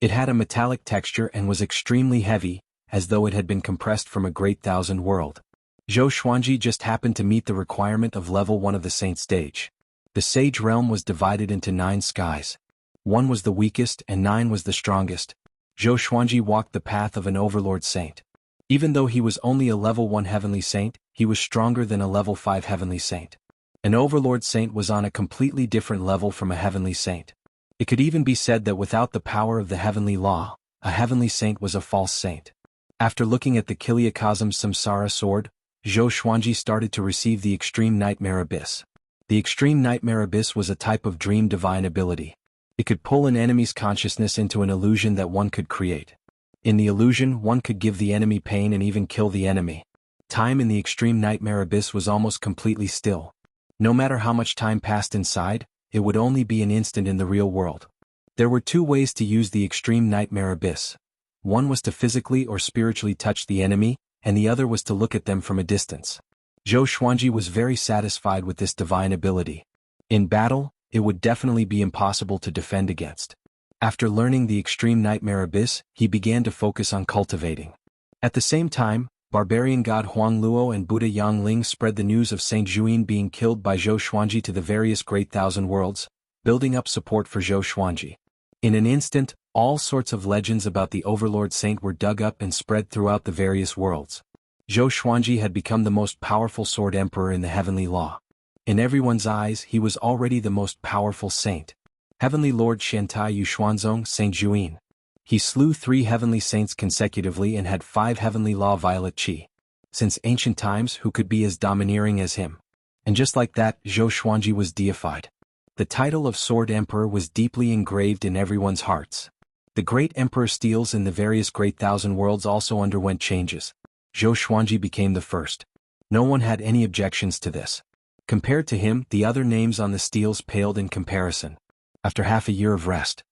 It had a metallic texture and was extremely heavy, as though it had been compressed from a great thousand world. Zhou Xuanji just happened to meet the requirement of level 1 of the Saint stage. The Sage Realm was divided into 9 skies. 1 was the weakest and 9 was the strongest. Zhou Xuanji walked the path of an Overlord Saint. Even though he was only a level 1 Heavenly Saint, he was stronger than a level 5 Heavenly Saint. An Overlord Saint was on a completely different level from a Heavenly Saint. It could even be said that without the power of the Heavenly Law, a Heavenly Saint was a false saint. After looking at the Kiliakosm Samsara sword, Zhou Xuanji started to receive the Extreme Nightmare Abyss. The Extreme Nightmare Abyss was a type of dream divine ability. It could pull an enemy's consciousness into an illusion that one could create. In the illusion, one could give the enemy pain and even kill the enemy. Time in the Extreme Nightmare Abyss was almost completely still. No matter how much time passed inside, it would only be an instant in the real world. There were 2 ways to use the Extreme Nightmare Abyss. One was to physically or spiritually touch the enemy, and the other was to look at them from a distance. Zhou Xuanji was very satisfied with this divine ability. In battle, it would definitely be impossible to defend against. After learning the Extreme Nightmare Abyss, he began to focus on cultivating. At the same time, Barbarian god Huang Luo and Buddha Yang Ling spread the news of Saint Juin being killed by Zhou Xuanji to the various Great Thousand Worlds, building up support for Zhou Xuanji. In an instant, all sorts of legends about the Overlord Saint were dug up and spread throughout the various worlds. Zhou Xuanji had become the most powerful sword emperor in the Heavenly Law. In everyone's eyes, he was already the most powerful saint. Heavenly Lord Shantai Yuxuanzong Saint Juin. He slew 3 heavenly saints consecutively and had 5 heavenly law violet qi. Since ancient times, who could be as domineering as him? And just like that, Zhou Xuanji was deified. The title of Sword Emperor was deeply engraved in everyone's hearts. The Great Emperor steels in the various Great Thousand Worlds also underwent changes. Zhou Xuanji became the first. No one had any objections to this. Compared to him, the other names on the steels paled in comparison. After half a year of rest,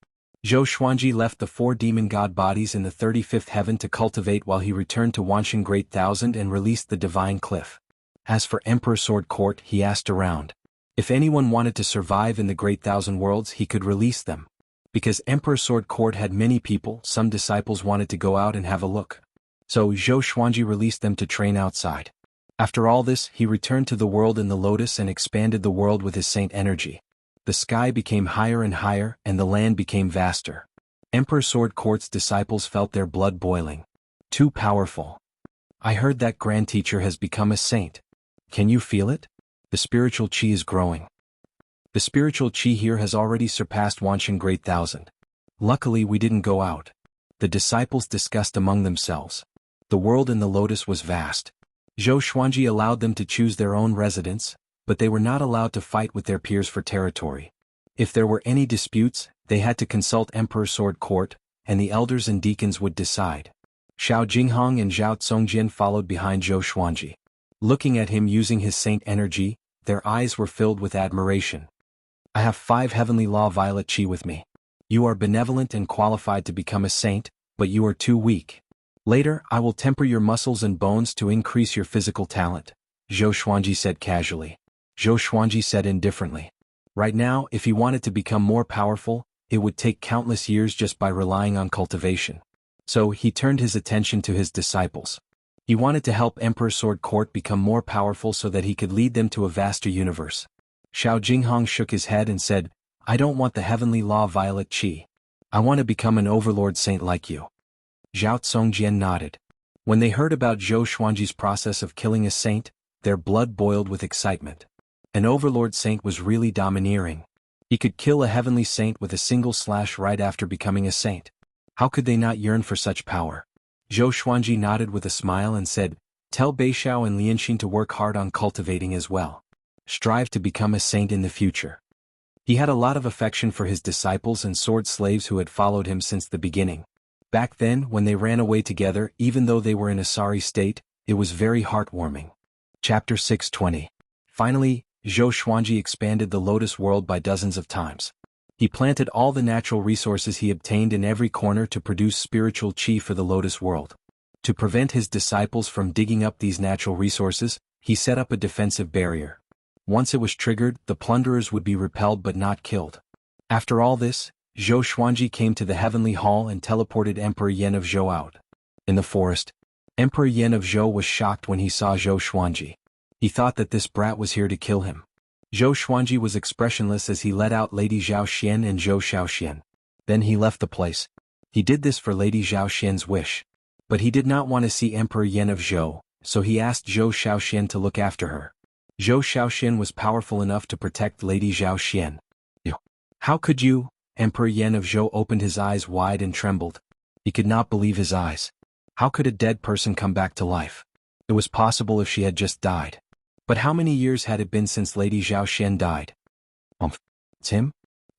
Zhou Xuanji left the 4 demon god bodies in the 35th heaven to cultivate while he returned to Wanshan Great Thousand and released the Divine Cliff. As for Emperor Sword Court, he asked around. If anyone wanted to survive in the Great Thousand Worlds, he could release them. Because Emperor Sword Court had many people, some disciples wanted to go out and have a look. So Zhou Xuanji released them to train outside. After all this, he returned to the world in the lotus and expanded the world with his saint energy. The sky became higher and higher, and the land became vaster. Emperor Sword Court's disciples felt their blood boiling. Too powerful. I heard that Grand Teacher has become a saint. Can you feel it? The spiritual qi is growing. The spiritual qi here has already surpassed Wanshan Great Thousand. Luckily we didn't go out. The disciples discussed among themselves. The world in the lotus was vast. Zhou Xuanji allowed them to choose their own residence, but they were not allowed to fight with their peers for territory. If there were any disputes, they had to consult Emperor Sword Court, and the elders and deacons would decide. Xiao Jinghong and Zhao Tsongjian followed behind Zhou Xuanji. Looking at him using his saint energy, their eyes were filled with admiration. I have 5 heavenly law violet qi with me. You are benevolent and qualified to become a saint, but you are too weak. Later, I will temper your muscles and bones to increase your physical talent, Zhou Xuanji said casually. Zhou Xuanji said indifferently. Right now, if he wanted to become more powerful, it would take countless years just by relying on cultivation. So he turned his attention to his disciples. He wanted to help Emperor Sword Court become more powerful so that he could lead them to a vaster universe. Xiao Jinghong shook his head and said, I don't want the heavenly law violet qi. I want to become an overlord saint like you. Zhao Tsongjian nodded. When they heard about Zhou Xuanji's process of killing a saint, their blood boiled with excitement. An overlord saint was really domineering. He could kill a heavenly saint with a single slash right after becoming a saint. How could they not yearn for such power? Zhou Xuanji nodded with a smile and said, Tell Beixiao and Lianxin to work hard on cultivating as well. Strive to become a saint in the future. He had a lot of affection for his disciples and sword slaves who had followed him since the beginning. Back then, when they ran away together, even though they were in a sorry state, it was very heartwarming. Chapter 620. Finally, Zhou Xuanji expanded the Lotus world by dozens of times. He planted all the natural resources he obtained in every corner to produce spiritual qi for the Lotus world. To prevent his disciples from digging up these natural resources, he set up a defensive barrier. Once it was triggered, the plunderers would be repelled but not killed. After all this, Zhou Xuanji came to the heavenly hall and teleported Emperor Yan of Zhou out. In the forest, Emperor Yan of Zhou was shocked when he saw Zhou Xuanji. He thought that this brat was here to kill him. Zhou Xuanji was expressionless as he let out Lady Zhao Xian and Zhou Xiaoxian. Then he left the place. He did this for Lady Zhao Xian's wish. But he did not want to see Emperor Yan of Zhou, so he asked Zhou Xiaoxian to look after her. Zhou Xiaoxian was powerful enough to protect Lady Zhao Xian. How could you? Emperor Yan of Zhou opened his eyes wide and trembled. He could not believe his eyes. How could a dead person come back to life? It was possible if she had just died. But how many years had it been since Lady Zhao Xian died? It's him?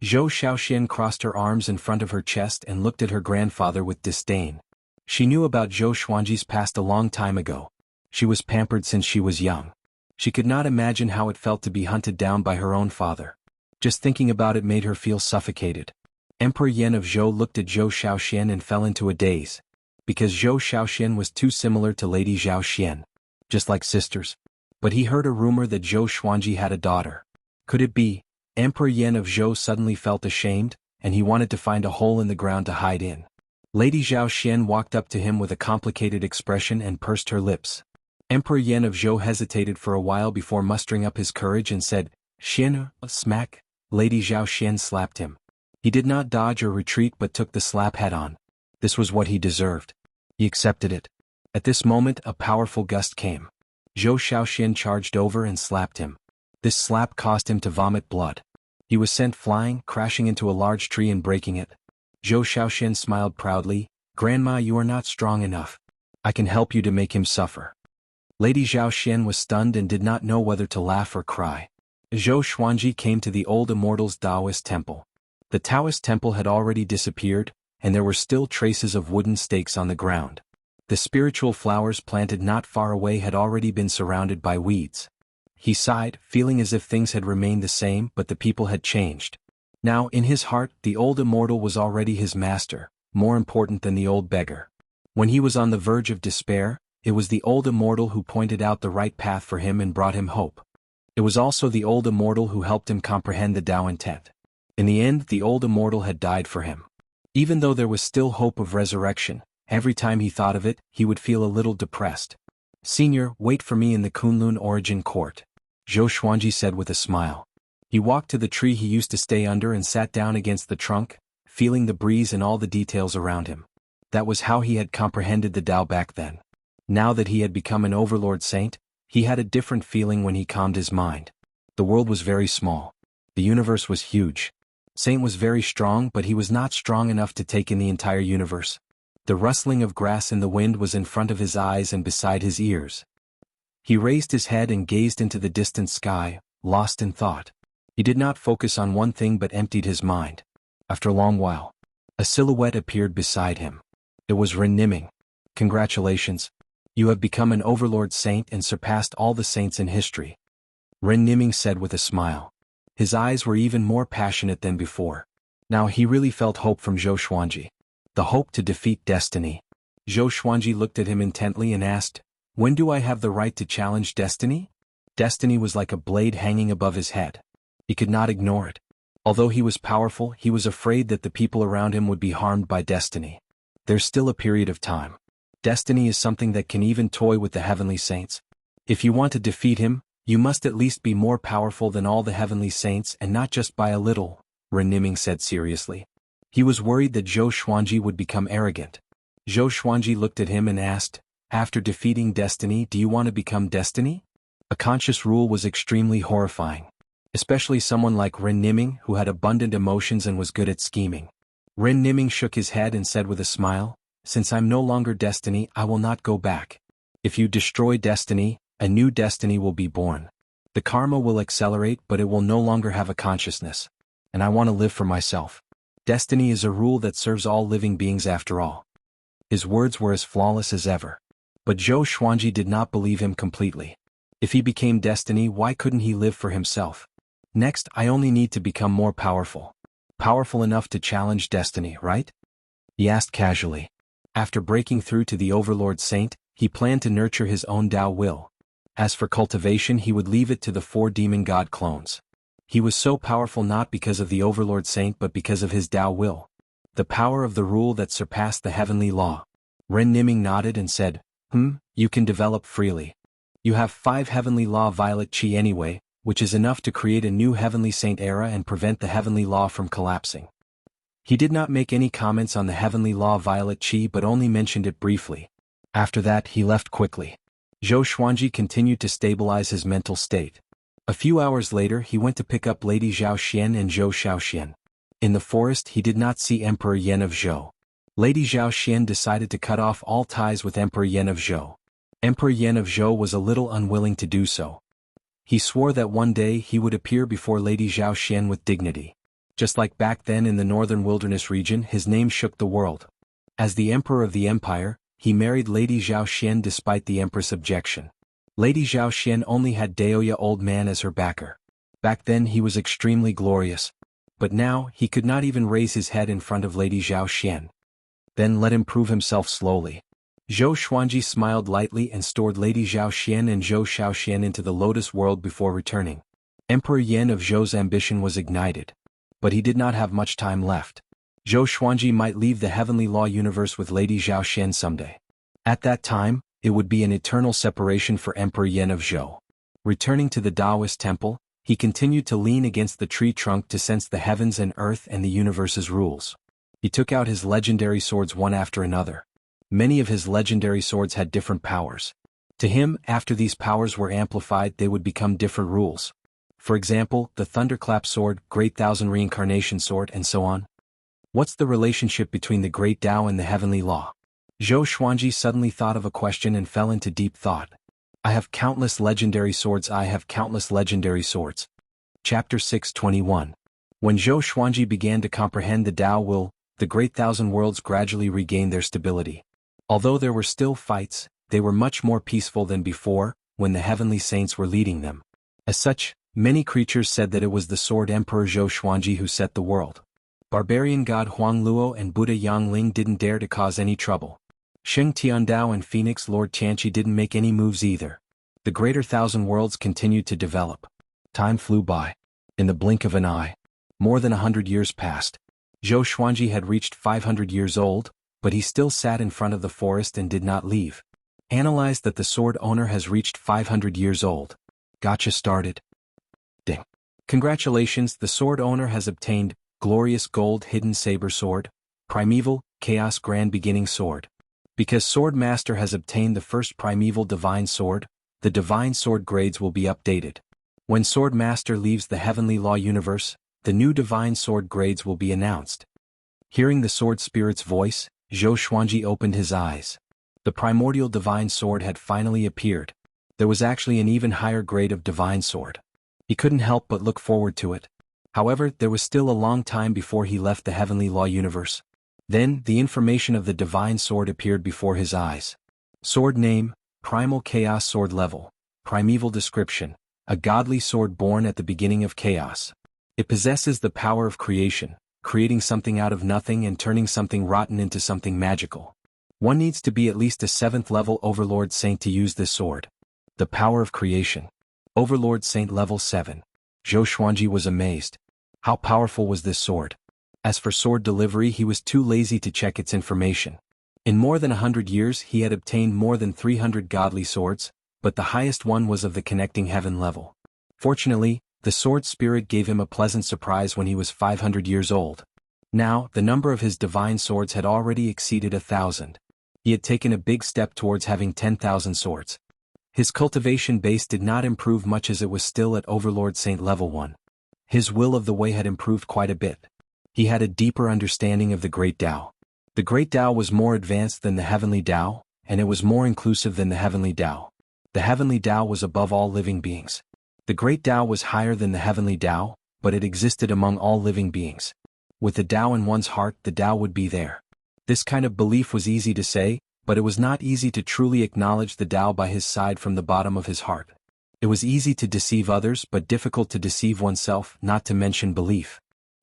Zhou Xiaoxian crossed her arms in front of her chest and looked at her grandfather with disdain. She knew about Zhou Xuanji's past a long time ago. She was pampered since she was young. She could not imagine how it felt to be hunted down by her own father. Just thinking about it made her feel suffocated. Emperor Yan of Zhou looked at Zhou Xiaoxian and fell into a daze. Because Zhou Xiaoxian was too similar to Lady Zhao Xian. Just like sisters. But he heard a rumor that Zhou Xuanji had a daughter. Could it be? Emperor Yan of Zhou suddenly felt ashamed, and he wanted to find a hole in the ground to hide in. Lady Zhao Xian walked up to him with a complicated expression and pursed her lips. Emperor Yan of Zhou hesitated for a while before mustering up his courage and said, Xian, smack. Lady Zhao Xian slapped him. He did not dodge or retreat but took the slap head-on. This was what he deserved. He accepted it. At this moment a powerful gust came. Zhou Xiaoxian charged over and slapped him. This slap caused him to vomit blood. He was sent flying, crashing into a large tree and breaking it. Zhou Xiaoxian smiled proudly, Grandma, you are not strong enough. I can help you to make him suffer. Lady Zhao Xian was stunned and did not know whether to laugh or cry. Zhou Xuanji came to the old immortal's Taoist temple. The Taoist temple had already disappeared, and there were still traces of wooden stakes on the ground. The spiritual flowers planted not far away had already been surrounded by weeds. He sighed, feeling as if things had remained the same but the people had changed. Now, in his heart, the old immortal was already his master, more important than the old beggar. When he was on the verge of despair, it was the old immortal who pointed out the right path for him and brought him hope. It was also the old immortal who helped him comprehend the Tao intent. In the end, the old immortal had died for him. Even though there was still hope of resurrection, every time he thought of it, he would feel a little depressed. Senior, wait for me in the Kunlun Origin Court, Zhou Xuanji said with a smile. He walked to the tree he used to stay under and sat down against the trunk, feeling the breeze and all the details around him. That was how he had comprehended the Tao back then. Now that he had become an overlord saint, he had a different feeling when he calmed his mind. The world was very small. The universe was huge. Saint was very strong, but he was not strong enough to take in the entire universe. The rustling of grass in the wind was in front of his eyes and beside his ears. He raised his head and gazed into the distant sky, lost in thought. He did not focus on one thing but emptied his mind. After a long while, a silhouette appeared beside him. It was Ren Niming. Congratulations. You have become an overlord saint and surpassed all the saints in history. Ren Niming said with a smile. His eyes were even more passionate than before. Now he really felt hope from Zhou Xuanji. The hope to defeat destiny. Zhou Xuanji looked at him intently and asked, "When do I have the right to challenge destiny?" Destiny was like a blade hanging above his head. He could not ignore it. Although he was powerful, he was afraid that the people around him would be harmed by destiny. There's still a period of time. Destiny is something that can even toy with the heavenly saints. If you want to defeat him, you must at least be more powerful than all the heavenly saints and not just by a little, Ren Niming said seriously. He was worried that Zhou Xuanji would become arrogant. Zhou Xuanji looked at him and asked, "After defeating destiny, do you want to become destiny?" A conscious rule was extremely horrifying. Especially someone like Ren Niming who had abundant emotions and was good at scheming. Ren Niming shook his head and said with a smile, "Since I'm no longer destiny, I will not go back. If you destroy destiny, a new destiny will be born. The karma will accelerate but it will no longer have a consciousness. And I want to live for myself. Destiny is a rule that serves all living beings after all." His words were as flawless as ever. But Zhou Xuanji did not believe him completely. If he became destiny, why couldn't he live for himself? Next, I only need to become more powerful. Powerful enough to challenge destiny, right? He asked casually. After breaking through to the Overlord Saint, he planned to nurture his own Tao will. As for cultivation, he would leave it to the 4 demon god clones. He was so powerful not because of the Overlord Saint but because of his Tao will. The power of the rule that surpassed the heavenly law. Ren Niming nodded and said, You can develop freely. You have 5 heavenly law violet chi anyway, which is enough to create a new heavenly saint era and prevent the heavenly law from collapsing." He did not make any comments on the heavenly law violet chi but only mentioned it briefly. After that he left quickly. Zhou Xuanji continued to stabilize his mental state. A few hours later he went to pick up Lady Zhao Xian and Zhou Shaoxian. In the forest he did not see Emperor Yan of Zhou. Lady Zhao Xian decided to cut off all ties with Emperor Yan of Zhou. Emperor Yan of Zhou was a little unwilling to do so. He swore that one day he would appear before Lady Zhao Xian with dignity. Just like back then in the northern wilderness region, his name shook the world. As the emperor of the empire, he married Lady Zhao Xian despite the empress' objection. Lady Zhao Xian only had Daoya old man as her backer. Back then he was extremely glorious. But now he could not even raise his head in front of Lady Zhao Xian. Then let him prove himself slowly. Zhou Xuanji smiled lightly and stored Lady Zhao Xian and Zhou Shaoxian into the Lotus World before returning. Emperor Yan of Zhou's ambition was ignited. But he did not have much time left. Zhou Xuanji might leave the heavenly law universe with Lady Zhao Xian someday. At that time, it would be an eternal separation for Emperor Yan of Zhou. Returning to the Taoist temple, he continued to lean against the tree trunk to sense the heavens and earth and the universe's rules. He took out his legendary swords one after another. Many of his legendary swords had different powers. To him, after these powers were amplified, they would become different rules. For example, the Thunderclap Sword, Great Thousand Reincarnation Sword, and so on. What's the relationship between the Great Tao and the Heavenly Law? Zhou Xuanji suddenly thought of a question and fell into deep thought. I have countless legendary swords. I have countless legendary swords. Chapter 621. When Zhou Xuanji began to comprehend the Tao will, the Great Thousand Worlds gradually regained their stability. Although there were still fights, they were much more peaceful than before, when the heavenly saints were leading them. As such, many creatures said that it was the Sword Emperor Zhou Xuanji who set the world. Barbarian god Huang Luo and Buddha Yang Ling didn't dare to cause any trouble. Sheng Tiandao and Phoenix Lord Tianqi didn't make any moves either. The Greater Thousand Worlds continued to develop. Time flew by. In the blink of an eye. More than 100 years passed. Zhou Xuanji had reached 500 years old, but he still sat in front of the forest and did not leave. Analyzed that the sword owner has reached 500 years old. Gotcha started. Ding. Congratulations, the sword owner has obtained Glorious Gold Hidden Saber Sword, Primeval, Chaos Grand Beginning Sword. Because Sword Master has obtained the first Primeval Divine Sword, the Divine Sword grades will be updated. When Sword Master leaves the Heavenly Law universe, the new Divine Sword grades will be announced. Hearing the Sword Spirit's voice, Zhou Xuanji opened his eyes. The primordial Divine Sword had finally appeared. There was actually an even higher grade of Divine Sword. He couldn't help but look forward to it. However, there was still a long time before he left the Heavenly Law universe. Then, the information of the divine sword appeared before his eyes. Sword name, Primal Chaos Sword Level, Primeval Description, a godly sword born at the beginning of chaos. It possesses the power of creation, creating something out of nothing and turning something rotten into something magical. One needs to be at least a 7th level Overlord Saint to use this sword. The power of creation. Overlord Saint level 7. Zhou Xuanji was amazed. How powerful was this sword? As for sword delivery, he was too lazy to check its information. In more than 100 years he had obtained more than 300 godly swords, but the highest one was of the connecting heaven level. Fortunately, the sword spirit gave him a pleasant surprise when he was 500 years old. Now, the number of his divine swords had already exceeded 1,000. He had taken a big step towards having 10,000 swords. His cultivation base did not improve much as it was still at Overlord Saint level 1. His will of the way had improved quite a bit. He had a deeper understanding of the Great Tao. The Great Tao was more advanced than the Heavenly Tao, and it was more inclusive than the Heavenly Tao. The Heavenly Tao was above all living beings. The Great Tao was higher than the Heavenly Tao, but it existed among all living beings. With the Tao in one's heart, the Tao would be there. This kind of belief was easy to say, but it was not easy to truly acknowledge the Tao by his side from the bottom of his heart. It was easy to deceive others but difficult to deceive oneself, not to mention belief.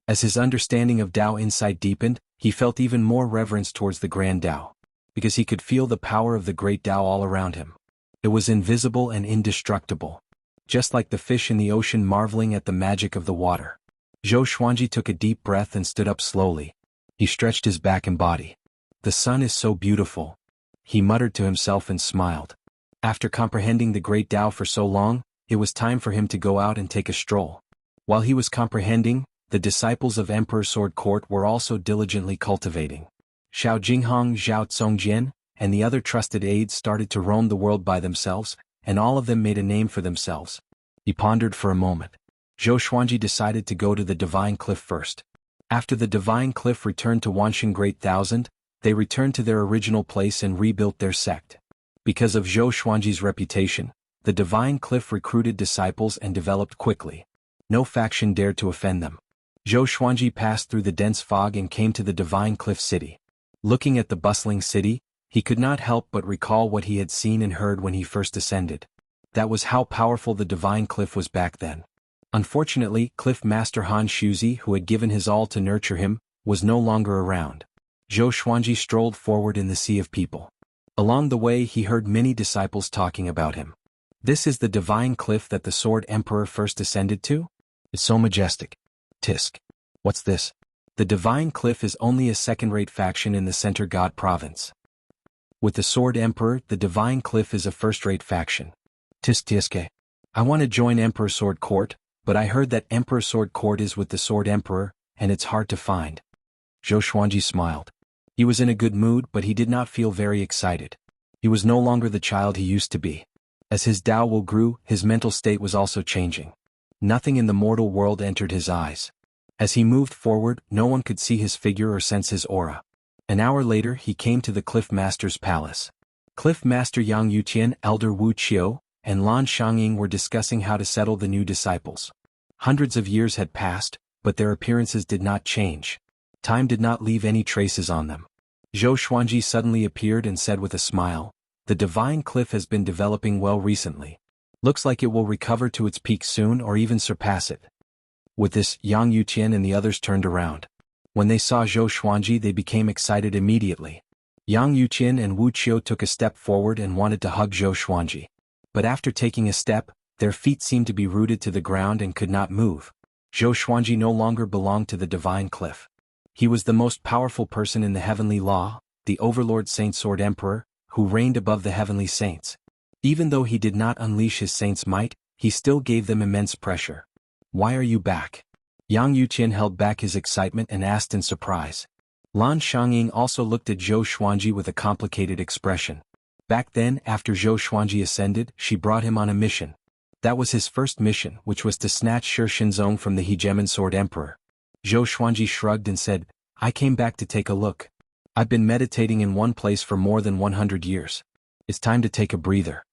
As his understanding of Tao insight deepened, he felt even more reverence towards the Grand Tao, because he could feel the power of the Great Tao all around him. It was invisible and indestructible. Just like the fish in the ocean marveling at the magic of the water. Zhou Xuanji took a deep breath and stood up slowly. He stretched his back and body. The sun is so beautiful. He muttered to himself and smiled. After comprehending the Great Tao for so long, it was time for him to go out and take a stroll. While he was comprehending, the disciples of Emperor Sword Court were also diligently cultivating. Xiao Jinghong, Zhao Tsongjian, and the other trusted aides started to roam the world by themselves, and all of them made a name for themselves. He pondered for a moment. Zhou Xuanji decided to go to the Divine Cliff first. After the Divine Cliff returned to Wanxing Great Thousand, they returned to their original place and rebuilt their sect. Because of Zhou Xuanji's reputation, the Divine Cliff recruited disciples and developed quickly. No faction dared to offend them. Zhou Xuanji passed through the dense fog and came to the Divine Cliff City. Looking at the bustling city, he could not help but recall what he had seen and heard when he first ascended. That was how powerful the Divine Cliff was back then. Unfortunately, Cliff Master Han Shuzi, who had given his all to nurture him, was no longer around. Zhou Xuanji strolled forward in the sea of people. Along the way he heard many disciples talking about him. This is the Divine Cliff that the Sword Emperor first ascended to? It's so majestic. Tisk. What's this? The Divine Cliff is only a second-rate faction in the Center God Province. With the Sword Emperor, the Divine Cliff is a first-rate faction. Tisk Tiske. I want to join Emperor Sword Court, but I heard that Emperor Sword Court is with the Sword Emperor, and it's hard to find. Zhou Xuanji smiled. He was in a good mood, but he did not feel very excited. He was no longer the child he used to be. As his Tao will grew, his mental state was also changing. Nothing in the mortal world entered his eyes. As he moved forward, no one could see his figure or sense his aura. An hour later he came to the Cliff Master's palace. Cliff Master Yang Yuqian, Elder Wu Qiu, and Lan Xiangying were discussing how to settle the new disciples. Hundreds of years had passed, but their appearances did not change. Time did not leave any traces on them. Zhou Xuanji suddenly appeared and said with a smile, "The Divine Cliff has been developing well recently. Looks like it will recover to its peak soon or even surpass it." With this, Yang Yuqian and the others turned around. When they saw Zhou Xuanji they became excited immediately. Yang Yuqian and Wu Qiu took a step forward and wanted to hug Zhou Xuanji. But after taking a step, their feet seemed to be rooted to the ground and could not move. Zhou Xuanji no longer belonged to the Divine Cliff. He was the most powerful person in the heavenly law, the Overlord Saint Sword Emperor, who reigned above the heavenly saints. Even though he did not unleash his saints' might, he still gave them immense pressure. "Why are you back?" Yang Yuqian held back his excitement and asked in surprise. Lan Xiangying also looked at Zhou Xuanji with a complicated expression. Back then, after Zhou Xuanji ascended, she brought him on a mission. That was his first mission, which was to snatch Shi Shinzong from the hegemon Sword Emperor. Zhou Xuanji shrugged and said, "I came back to take a look. I've been meditating in one place for more than 100 years. It's time to take a breather."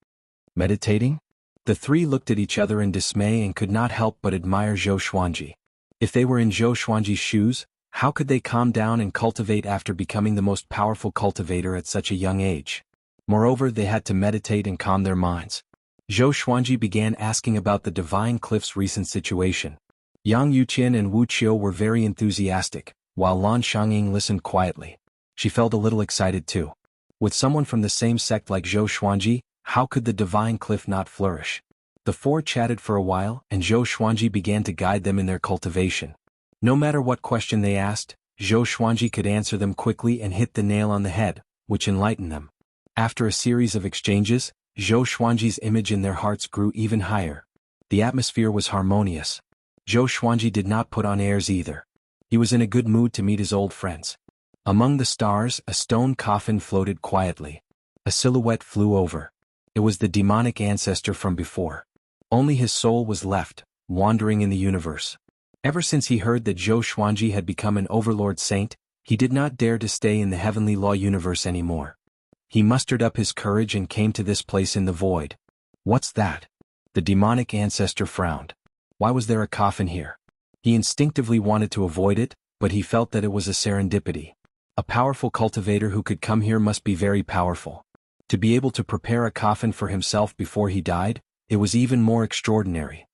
Meditating? The three looked at each other in dismay and could not help but admire Zhou Xuanji. If they were in Zhou Xuanji's shoes, How could they calm down and cultivate after becoming the most powerful cultivator at such a young age? Moreover, they had to meditate and calm their minds. Zhou Xuanji began asking about the Divine Cliff's recent situation. Yang Yuqian and Wu Qiu were very enthusiastic, while Lan Xiangying listened quietly. She felt a little excited too. With someone from the same sect like Zhou Xuanji, how could the Divine Cliff not flourish? The four chatted for a while, and Zhou Xuanji began to guide them in their cultivation. No matter what question they asked, Zhou Xuanji could answer them quickly and hit the nail on the head, which enlightened them. After a series of exchanges, Zhou Xuanji's image in their hearts grew even higher. The atmosphere was harmonious. Zhou Xuanji did not put on airs either. He was in a good mood to meet his old friends. Among the stars, a stone coffin floated quietly. A silhouette flew over. It was the demonic ancestor from before. Only his soul was left, wandering in the universe. Ever since he heard that Zhou Xuanji had become an overlord saint, he did not dare to stay in the heavenly law universe anymore. He mustered up his courage and came to this place in the void. What's that? The demonic ancestor frowned. Why was there a coffin here? He instinctively wanted to avoid it, but he felt that it was a serendipity. A powerful cultivator who could come here must be very powerful. To be able to prepare a coffin for himself before he died, it was even more extraordinary.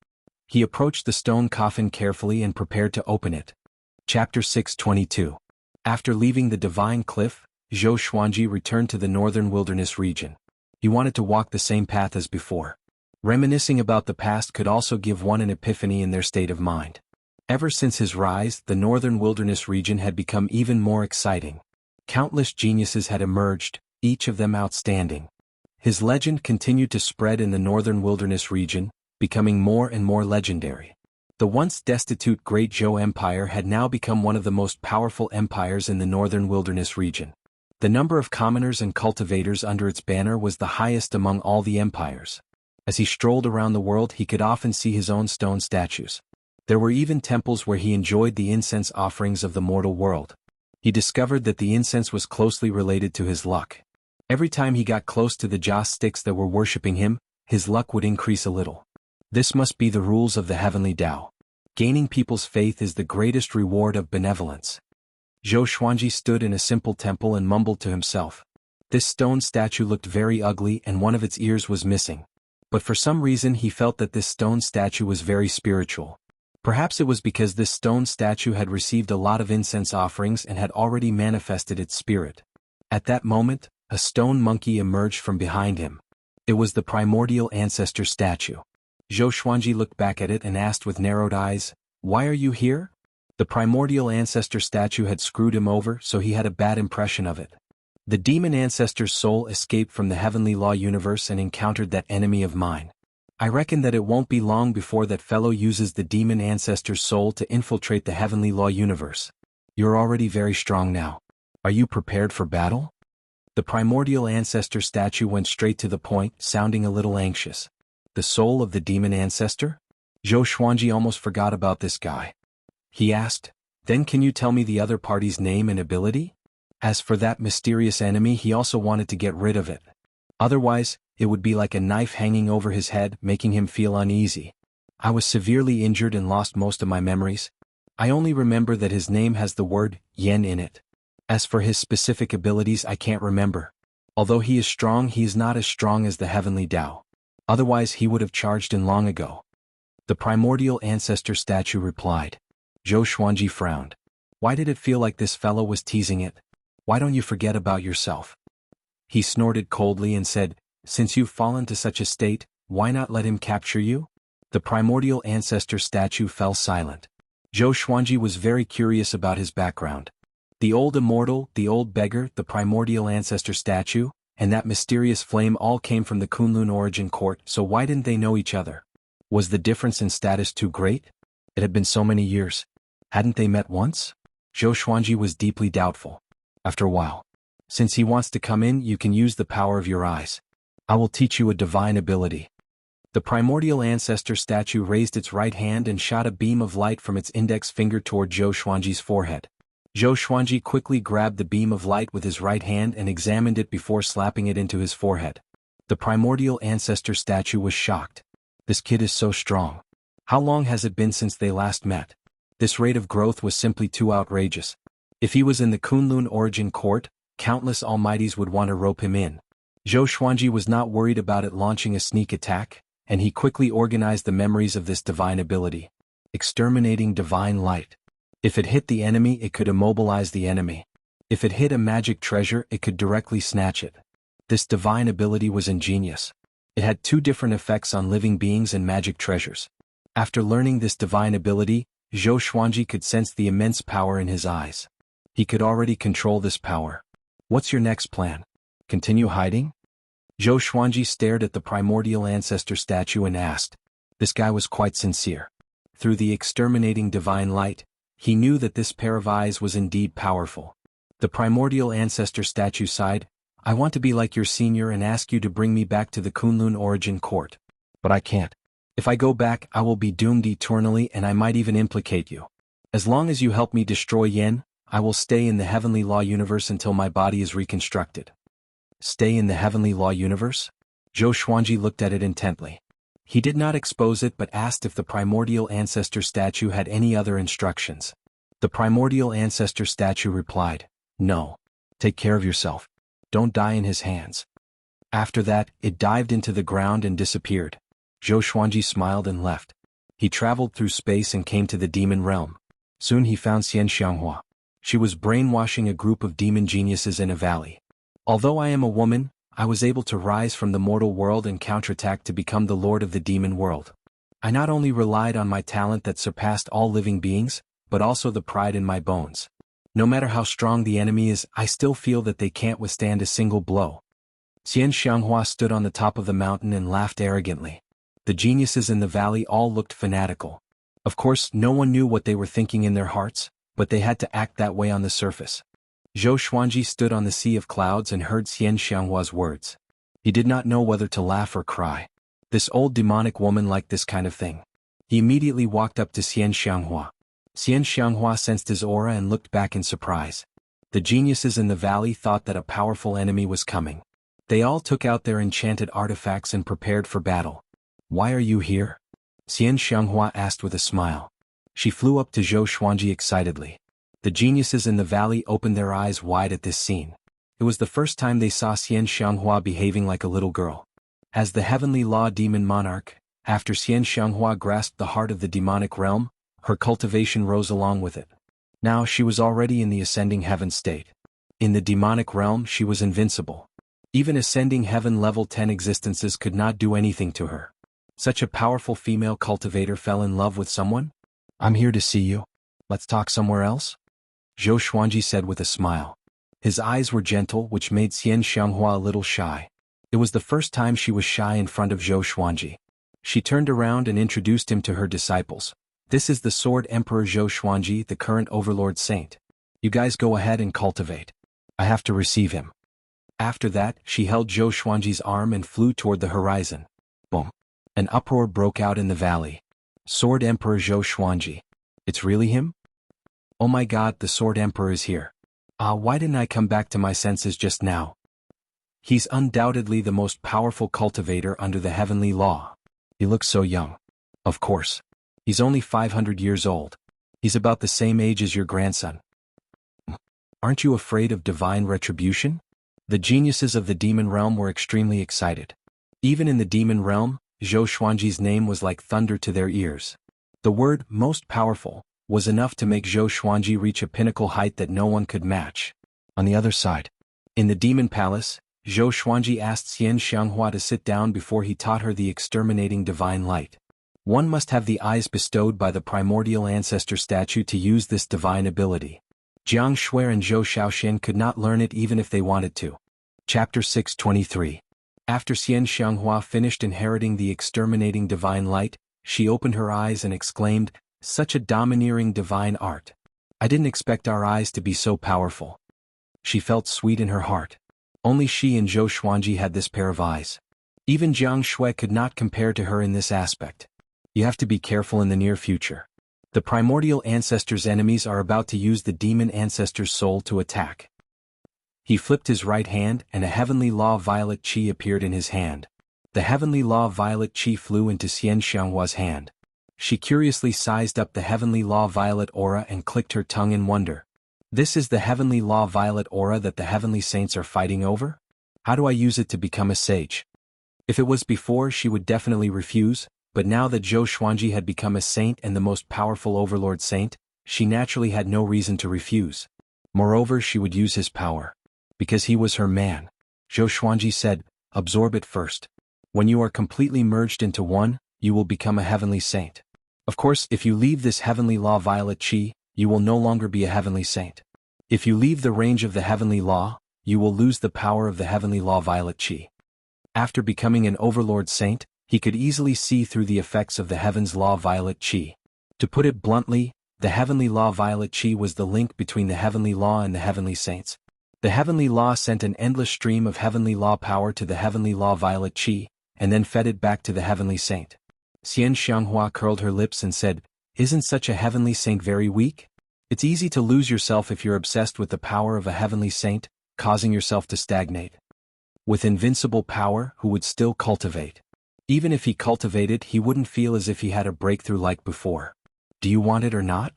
He approached the stone coffin carefully and prepared to open it. Chapter 622. After leaving the Divine Cliff, Zhou Xuanji returned to the northern wilderness region. He wanted to walk the same path as before. Reminiscing about the past could also give one an epiphany in their state of mind. Ever since his rise, the northern wilderness region had become even more exciting. Countless geniuses had emerged, each of them outstanding. His legend continued to spread in the northern wilderness region, becoming more and more legendary. The once destitute Great Zhou Empire had now become one of the most powerful empires in the northern wilderness region. The number of commoners and cultivators under its banner was the highest among all the empires. As he strolled around the world, he could often see his own stone statues. There were even temples where he enjoyed the incense offerings of the mortal world. He discovered that the incense was closely related to his luck. Every time he got close to the joss sticks that were worshipping him, his luck would increase a little. This must be the rules of the heavenly Tao. Gaining people's faith is the greatest reward of benevolence. Zhou Xuanji stood in a simple temple and mumbled to himself. This stone statue looked very ugly and one of its ears was missing. But for some reason he felt that this stone statue was very spiritual. Perhaps it was because this stone statue had received a lot of incense offerings and had already manifested its spirit. At that moment, a stone monkey emerged from behind him. It was the primordial ancestor statue. Zhou Xuanji looked back at it and asked with narrowed eyes, "Why are you here?" The primordial ancestor statue had screwed him over, so he had a bad impression of it. The demon ancestor's soul escaped from the heavenly law universe and encountered that enemy of mine. I reckon that it won't be long before that fellow uses the demon ancestor's soul to infiltrate the heavenly law universe. You're already very strong now. Are you prepared for battle? The primordial ancestor statue went straight to the point, sounding a little anxious. The soul of the demon ancestor? Zhou Xuanji almost forgot about this guy. He asked, "Then can you tell me the other party's name and ability?" As for that mysterious enemy, he also wanted to get rid of it. Otherwise, it would be like a knife hanging over his head, making him feel uneasy. I was severely injured and lost most of my memories. I only remember that his name has the word Yen in it. As for his specific abilities, I can't remember. Although he is strong, he is not as strong as the heavenly Tao. Otherwise he would have charged in long ago. The primordial ancestor statue replied. Zhou Xuanji frowned. Why did it feel like this fellow was teasing it? Why don't you forget about yourself? He snorted coldly and said, "Since you've fallen to such a state, why not let him capture you?" The primordial ancestor statue fell silent. Zhou Xuanji was very curious about his background. The old immortal, the old beggar, the primordial ancestor statue, and that mysterious flame all came from the Kunlun origin court, so why didn't they know each other? Was the difference in status too great? It had been so many years. Hadn't they met once? Zhou Xuanji was deeply doubtful. After a while. "Since he wants to come in, you can use the power of your eyes. I will teach you a divine ability." The primordial ancestor statue raised its right hand and shot a beam of light from its index finger toward Zhou Xuanji's forehead. Zhou Xuanji quickly grabbed the beam of light with his right hand and examined it before slapping it into his forehead. The primordial ancestor statue was shocked. This kid is so strong. How long has it been since they last met? This rate of growth was simply too outrageous. If he was in the Kunlun origin court, countless almighties would want to rope him in. Zhou Xuanji was not worried about it launching a sneak attack, and he quickly organized the memories of this divine ability. Exterminating divine light. If it hit the enemy, it could immobilize the enemy. If it hit a magic treasure, it could directly snatch it. This divine ability was ingenious. It had two different effects on living beings and magic treasures. After learning this divine ability, Zhou Xuanji could sense the immense power in his eyes. He could already control this power. What's your next plan? Continue hiding? Zhou Xuanji stared at the primordial ancestor statue and asked. This guy was quite sincere. Through the exterminating divine light, he knew that this pair of eyes was indeed powerful. The primordial ancestor statue sighed, I want to be like your senior and ask you to bring me back to the Kunlun origin court. But I can't. If I go back, I will be doomed eternally and I might even implicate you. As long as you help me destroy Yen, I will stay in the heavenly law universe until my body is reconstructed. Stay in the heavenly law universe? Zhou Xuanji looked at it intently. He did not expose it but asked if the primordial ancestor statue had any other instructions. The primordial ancestor statue replied, No. Take care of yourself. Don't die in his hands. After that, it dived into the ground and disappeared. Zhou Xuanji smiled and left. He traveled through space and came to the demon realm. Soon he found Xian Xianghua. She was brainwashing a group of demon geniuses in a valley. Although I am a woman, I was able to rise from the mortal world and counterattack to become the lord of the demon world. I not only relied on my talent that surpassed all living beings, but also the pride in my bones. No matter how strong the enemy is, I still feel that they can't withstand a single blow. Xian Xianghua stood on the top of the mountain and laughed arrogantly. The geniuses in the valley all looked fanatical. Of course, no one knew what they were thinking in their hearts, but they had to act that way on the surface. Zhou Xuanji stood on the sea of clouds and heard Xian Xianghua's words. He did not know whether to laugh or cry. This old demonic woman liked this kind of thing. He immediately walked up to Xian Xianghua. Xian Xianghua sensed his aura and looked back in surprise. The geniuses in the valley thought that a powerful enemy was coming. They all took out their enchanted artifacts and prepared for battle. Why are you here? Xian Xianghua asked with a smile. She flew up to Zhou Xuanji excitedly. The geniuses in the valley opened their eyes wide at this scene. It was the first time they saw Xian Xianghua behaving like a little girl. As the heavenly law demon monarch, after Xian Xianghua grasped the heart of the demonic realm, her cultivation rose along with it. Now she was already in the ascending heaven state. In the demonic realm she was invincible. Even ascending heaven level 10 existences could not do anything to her. Such a powerful female cultivator fell in love with someone? I'm here to see you. Let's talk somewhere else? Zhou Xuanji said with a smile. His eyes were gentle, which made Xian Xianghua a little shy. It was the first time she was shy in front of Zhou Xuanji. She turned around and introduced him to her disciples. This is the Sword Emperor Zhou Xuanji, the current Overlord Saint. You guys go ahead and cultivate. I have to receive him. After that, she held Zhou Xuanji's arm and flew toward the horizon. Boom. An uproar broke out in the valley. Sword Emperor Zhou Xuanji. It's really him? Oh my god, the Sword Emperor is here. Why didn't I come back to my senses just now? He's undoubtedly the most powerful cultivator under the heavenly law. He looks so young. Of course. He's only 500 years old. He's about the same age as your grandson. Aren't you afraid of divine retribution? The geniuses of the demon realm were extremely excited. Even in the demon realm, Zhou Xuanji's name was like thunder to their ears. The word, most powerful, was enough to make Zhou Xuanji reach a pinnacle height that no one could match. On the other side, in the demon palace, Zhou Xuanji asked Xian Xianghua to sit down before he taught her the exterminating divine light. One must have the eyes bestowed by the primordial ancestor statue to use this divine ability. Jiang Shuai and Zhou Shaoxian could not learn it even if they wanted to. Chapter 623. After Xian Xianghua finished inheriting the exterminating divine light, she opened her eyes and exclaimed, Such a domineering divine art. I didn't expect our eyes to be so powerful. She felt sweet in her heart. Only she and Zhou Xuanji had this pair of eyes. Even Jiang Shuai could not compare to her in this aspect. You have to be careful in the near future. The primordial ancestor's enemies are about to use the demon ancestor's soul to attack. He flipped his right hand and a heavenly law violet chi appeared in his hand. The heavenly law violet chi flew into Xian Xianghua's hand. She curiously sized up the heavenly law violet aura and clicked her tongue in wonder. This is the heavenly law violet aura that the heavenly saints are fighting over? How do I use it to become a sage? If it was before, she would definitely refuse, but now that Zhou Xuanji had become a saint and the most powerful overlord saint, she naturally had no reason to refuse. Moreover, she would use his power. Because he was her man. Zhou Xuanji said, absorb it first. When you are completely merged into one, you will become a heavenly saint. Of course, if you leave this heavenly law violet chi, you will no longer be a heavenly saint. If you leave the range of the heavenly law, you will lose the power of the heavenly law violet chi. After becoming an overlord saint, he could easily see through the effects of the heaven's law violet chi. To put it bluntly, the heavenly law violet chi was the link between the heavenly law and the heavenly saints. The heavenly law sent an endless stream of heavenly law power to the heavenly law violet chi, and then fed it back to the heavenly saint. Xian Xianghua curled her lips and said, isn't such a heavenly saint very weak? It's easy to lose yourself if you're obsessed with the power of a heavenly saint, causing yourself to stagnate. With invincible power, who would still cultivate? Even if he cultivated, he wouldn't feel as if he had a breakthrough like before. Do you want it or not?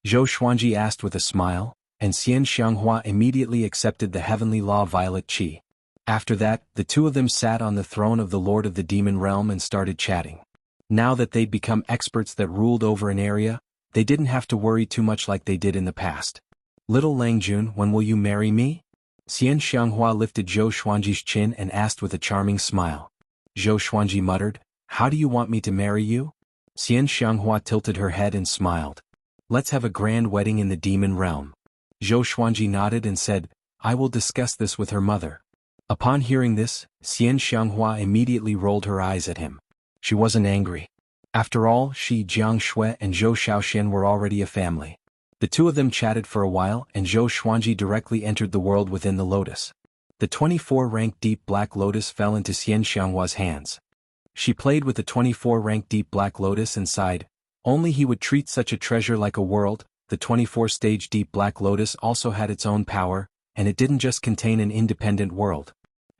Zhou Xuanji asked with a smile, and Xian Xianghua immediately accepted the heavenly law violet chi. After that, the two of them sat on the throne of the Lord of the Demon Realm and started chatting. Now that they'd become experts that ruled over an area, they didn't have to worry too much like they did in the past. Little Langjun, when will you marry me? Xian Xianghua lifted Zhou Xuanji's chin and asked with a charming smile. Zhou Xuanji muttered, how do you want me to marry you? Xian Xianghua tilted her head and smiled. Let's have a grand wedding in the demon realm. Zhou Xuanji nodded and said, I will discuss this with her mother. Upon hearing this, Xian Xianghua immediately rolled her eyes at him. She wasn't angry. After all, she, Jiang Shui, and Zhou Shaoxian were already a family. The two of them chatted for a while, and Zhou Xuanji directly entered the world within the lotus. The 24-rank deep black lotus fell into Xian Xianghua's hands. She played with the 24-rank deep black lotus and sighed, only he would treat such a treasure like a world. The 24-stage deep black lotus also had its own power, and it didn't just contain an independent world.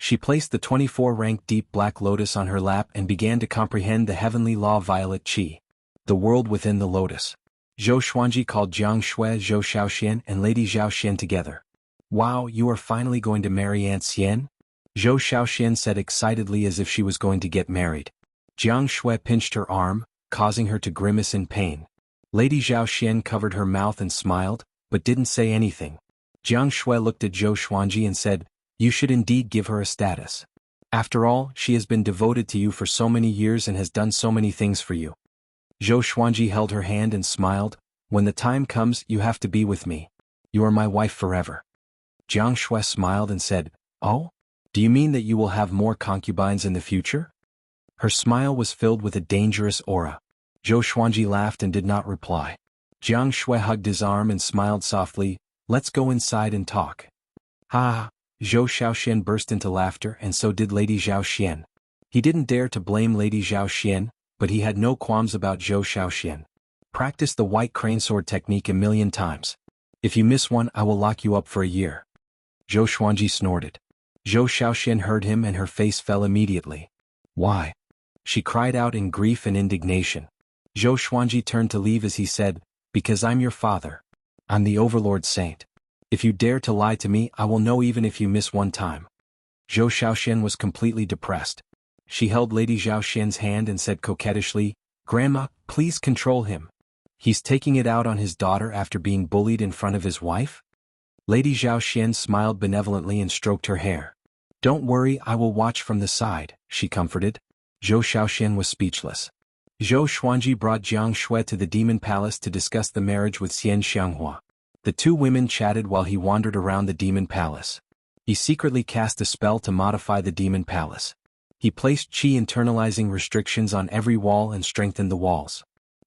She placed the 24-rank deep black lotus on her lap and began to comprehend the heavenly law violet chi. The world within the lotus. Zhou Xuanji called Jiang Shui, Zhou Shaoxian, and Lady Zhaoxian together. Wow, you are finally going to marry Aunt Xian? Zhou Shaoxian said excitedly as if she was going to get married. Jiang Shui pinched her arm, causing her to grimace in pain. Lady Zhaoxian covered her mouth and smiled, but didn't say anything. Jiang Shui looked at Zhou Xuanji and said, you should indeed give her a status. After all, she has been devoted to you for so many years and has done so many things for you. Zhou Xuanji held her hand and smiled, when the time comes, you have to be with me. You are my wife forever. Jiang Shui smiled and said, oh? Do you mean that you will have more concubines in the future? Her smile was filled with a dangerous aura. Zhou Xuanji laughed and did not reply. Jiang Shui hugged his arm and smiled softly, let's go inside and talk. Ha! Zhou Shaoxian burst into laughter and so did Lady Zhaoxian. He didn't dare to blame Lady Zhaoxian, but he had no qualms about Zhou Shaoxian. Practice the white crane sword technique a million times. If you miss one, I will lock you up for a year. Zhou Xuanji snorted. Zhou Shaoxian heard him and her face fell immediately. Why? She cried out in grief and indignation. Zhou Xuanji turned to leave as he said, because I'm your father. I'm the overlord saint. If you dare to lie to me, I will know even if you miss one time. Zhou Shaoxian was completely depressed. She held Lady Zhaoxian's hand and said coquettishly, Grandma, please control him. He's taking it out on his daughter after being bullied in front of his wife? Lady Zhaoxian smiled benevolently and stroked her hair. Don't worry, I will watch from the side, she comforted. Zhou Shaoxian was speechless. Zhou Xuanji brought Jiang Shui to the demon palace to discuss the marriage with Xian Xianghua. The two women chatted while he wandered around the demon palace. He secretly cast a spell to modify the demon palace. He placed chi internalizing restrictions on every wall and strengthened the walls.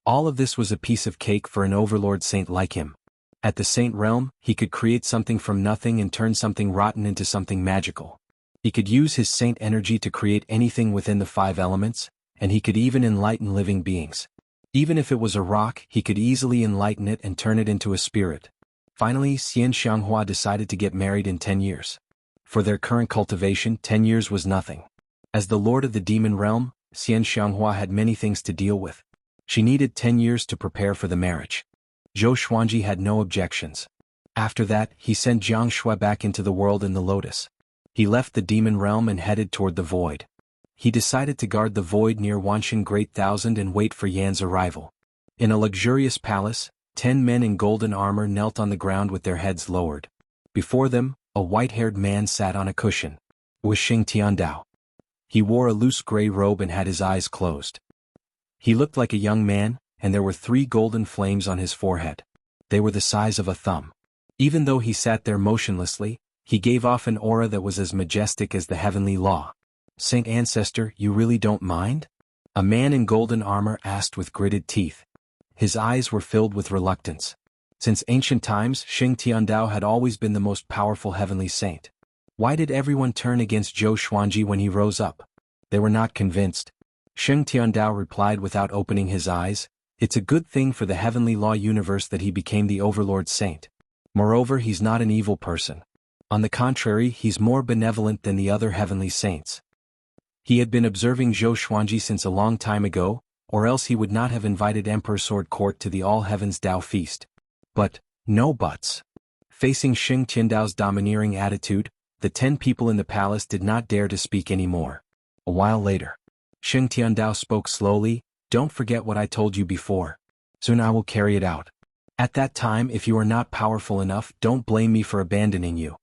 All of this was a piece of cake for an overlord saint like him. At the saint realm, he could create something from nothing and turn something rotten into something magical. He could use his saint energy to create anything within the 5 elements, and he could even enlighten living beings. Even if it was a rock, he could easily enlighten it and turn it into a spirit. Finally, Xian Xianghua decided to get married in 10 years. For their current cultivation, 10 years was nothing. As the lord of the demon realm, Xian Xianghua had many things to deal with. She needed 10 years to prepare for the marriage. Zhou Xuanji had no objections. After that, he sent Jiang Shui back into the world in the lotus. He left the demon realm and headed toward the void. He decided to guard the void near Wanshan Great Thousand and wait for Yan's arrival. In a luxurious palace, 10 men in golden armor knelt on the ground with their heads lowered. Before them, a white-haired man sat on a cushion. It was Xing Tiandao. He wore a loose gray robe and had his eyes closed. He looked like a young man, and there were 3 golden flames on his forehead. They were the size of a thumb. Even though he sat there motionlessly, he gave off an aura that was as majestic as the heavenly law. "Saint Ancestor, you really don't mind?" A man in golden armor asked with gritted teeth. His eyes were filled with reluctance. Since ancient times, Xing Tiandao had always been the most powerful heavenly saint. Why did everyone turn against Zhou Xuanji when he rose up? They were not convinced. Xing Tiandao replied without opening his eyes, "It's a good thing for the heavenly law universe that he became the overlord saint. Moreover, he's not an evil person. On the contrary, he's more benevolent than the other heavenly saints." He had been observing Zhou Xuanji since a long time ago, or else he would not have invited Emperor Sword Court to the All Heavens Tao feast. But, no buts. Facing Xing Tiandao's domineering attitude, the 10 people in the palace did not dare to speak anymore. A while later, Xing Tiandao spoke slowly, "Don't forget what I told you before. Soon I will carry it out. At that time, if you are not powerful enough, don't blame me for abandoning you."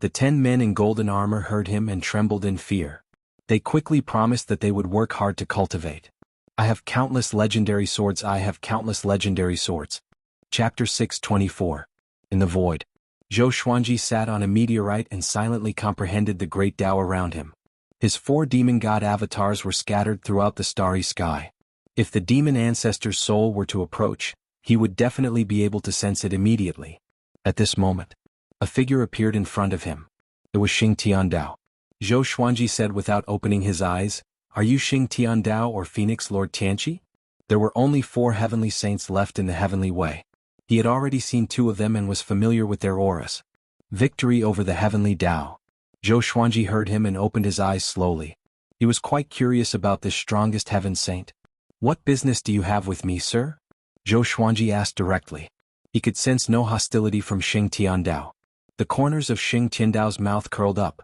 The 10 men in golden armor heard him and trembled in fear. They quickly promised that they would work hard to cultivate. "I have countless legendary swords. I have countless legendary swords." Chapter 624. In the void. Zhou Xuanji sat on a meteorite and silently comprehended the great Tao around him. His 4 demon god avatars were scattered throughout the starry sky. If the demon ancestor's soul were to approach, he would definitely be able to sense it immediately. At this moment, a figure appeared in front of him. It was Xing Tiandao. Zhou Xuanji said without opening his eyes, "Are you Xing Tiandao or Phoenix Lord Tianqi?" There were only 4 heavenly saints left in the heavenly way. He had already seen 2 of them and was familiar with their auras. Victory over the heavenly Tao. Zhou Xuanji heard him and opened his eyes slowly. He was quite curious about this strongest heaven saint. "What business do you have with me, sir?" Zhou Xuanji asked directly. He could sense no hostility from Xing Tiandao. The corners of Xing Tiandao's mouth curled up.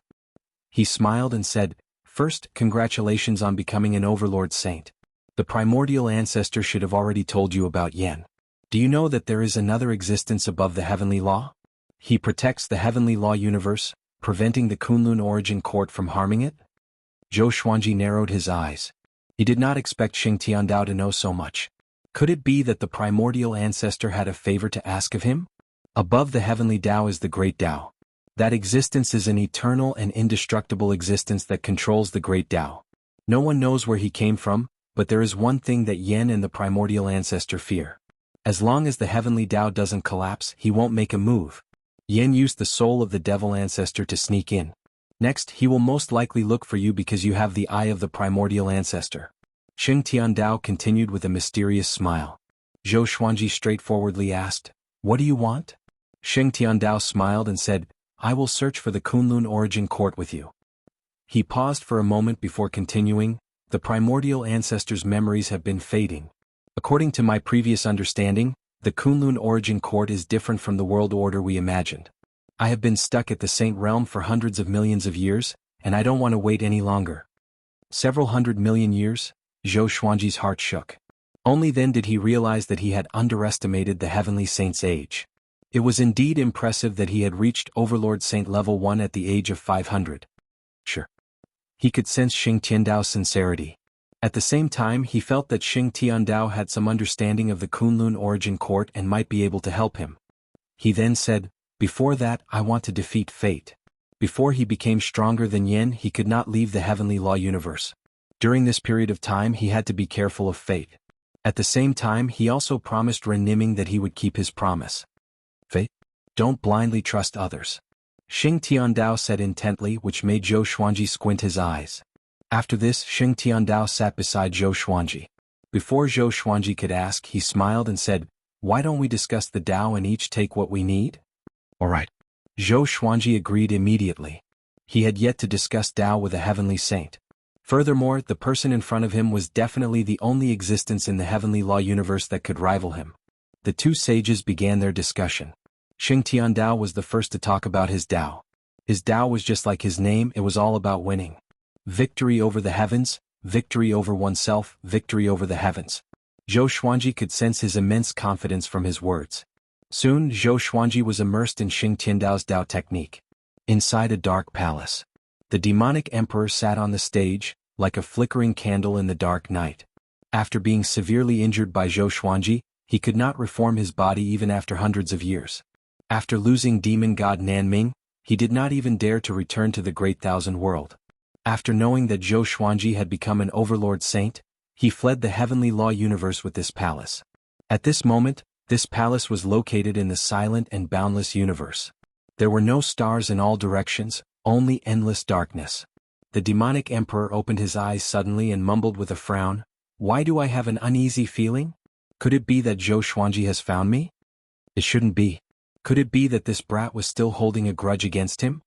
He smiled and said, "First, congratulations on becoming an overlord saint. The primordial ancestor should have already told you about Yan. Do you know that there is another existence above the heavenly law? He protects the heavenly law universe, preventing the Kunlun origin court from harming it?" Zhou Xuanji narrowed his eyes. He did not expect Xing Tiandao to know so much. Could it be that the primordial ancestor had a favor to ask of him? Above the heavenly Tao is the great Tao. That existence is an eternal and indestructible existence that controls the great Tao. No one knows where he came from, but there is one thing that Yan and the primordial ancestor fear. As long as the heavenly Tao doesn't collapse, he won't make a move. Yan used the soul of the devil ancestor to sneak in. Next, he will most likely look for you because you have the eye of the primordial ancestor. Xing Tiandao continued with a mysterious smile. Zhou Xuanji straightforwardly asked, "What do you want?" Xing Tiandao smiled and said, "I will search for the Kunlun origin court with you." He paused for a moment before continuing, "The primordial ancestor's memories have been fading. According to my previous understanding, the Kunlun origin court is different from the world order we imagined. I have been stuck at the Saint Realm for hundreds of millions of years, and I don't want to wait any longer." Several 100 million years? Zhou Xuanji's heart shook. Only then did he realize that he had underestimated the heavenly saint's age. It was indeed impressive that he had reached Overlord Saint level 1 at the age of 500. Sure. He could sense Xing Tiandao's sincerity. At the same time, he felt that Xing Tiandao had some understanding of the Kunlun origin court and might be able to help him. He then said, "Before that, I want to defeat fate." Before he became stronger than Yen, he could not leave the heavenly law universe. During this period of time, he had to be careful of fate. At the same time, he also promised Ren Niming that he would keep his promise. "Fate? Don't blindly trust others," Xing Tiandao said intently, which made Zhou Xuanji squint his eyes. After this, Xing Tiandao sat beside Zhou Xuanji. Before Zhou Xuanji could ask, he smiled and said, "Why don't we discuss the Tao and each take what we need?" "All right." Zhou Xuanji agreed immediately. He had yet to discuss Tao with a heavenly saint. Furthermore, the person in front of him was definitely the only existence in the heavenly law universe that could rival him. The two sages began their discussion. Xing Tiandao was the first to talk about his Dao. His Dao was just like his name, it was all about winning. Victory over the heavens, victory over oneself, victory over the heavens. Zhou Xuanji could sense his immense confidence from his words. Soon, Zhou Xuanji was immersed in Xing Tiandao's Dao technique. Inside a dark palace, the demonic emperor sat on the stage, like a flickering candle in the dark night. After being severely injured by Zhou Xuanji, he could not reform his body even after hundreds of years. After losing demon god Nanming, he did not even dare to return to the Great Thousand World. After knowing that Zhou Xuanji had become an overlord saint, he fled the heavenly law universe with this palace. At this moment, this palace was located in the silent and boundless universe. There were no stars in all directions, only endless darkness. The demonic emperor opened his eyes suddenly and mumbled with a frown, "Why do I have an uneasy feeling? Could it be that Zhou Xuanji has found me? It shouldn't be. Could it be that this brat was still holding a grudge against him?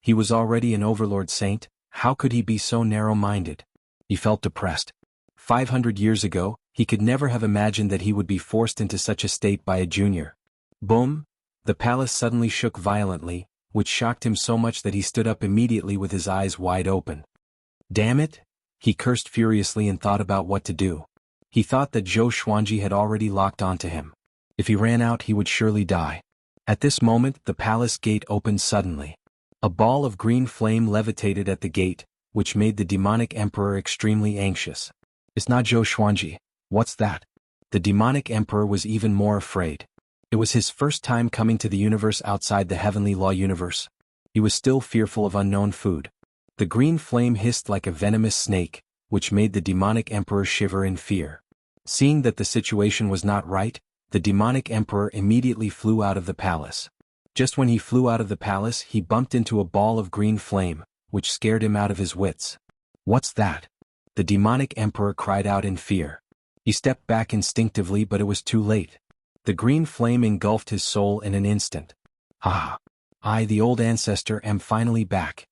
He was already an overlord saint, how could he be so narrow-minded?" He felt depressed. 500 years ago, he could never have imagined that he would be forced into such a state by a junior. Boom! The palace suddenly shook violently, which shocked him so much that he stood up immediately with his eyes wide open. Damn it! He cursed furiously and thought about what to do. He thought that Zhou Xuanji had already locked onto him. If he ran out he would surely die. At this moment the palace gate opened suddenly. A ball of green flame levitated at the gate, which made the demonic emperor extremely anxious. "It's not Zhou Xuanji. What's that?" The demonic emperor was even more afraid. It was his first time coming to the universe outside the heavenly law universe. He was still fearful of unknown food. The green flame hissed like a venomous snake, which made the demonic emperor shiver in fear. Seeing that the situation was not right, the demonic emperor immediately flew out of the palace. Just when he flew out of the palace, he bumped into a ball of green flame, which scared him out of his wits. "What's that?" The demonic emperor cried out in fear. He stepped back instinctively, but it was too late. The green flame engulfed his soul in an instant. "Ah! I, the old ancestor, am finally back."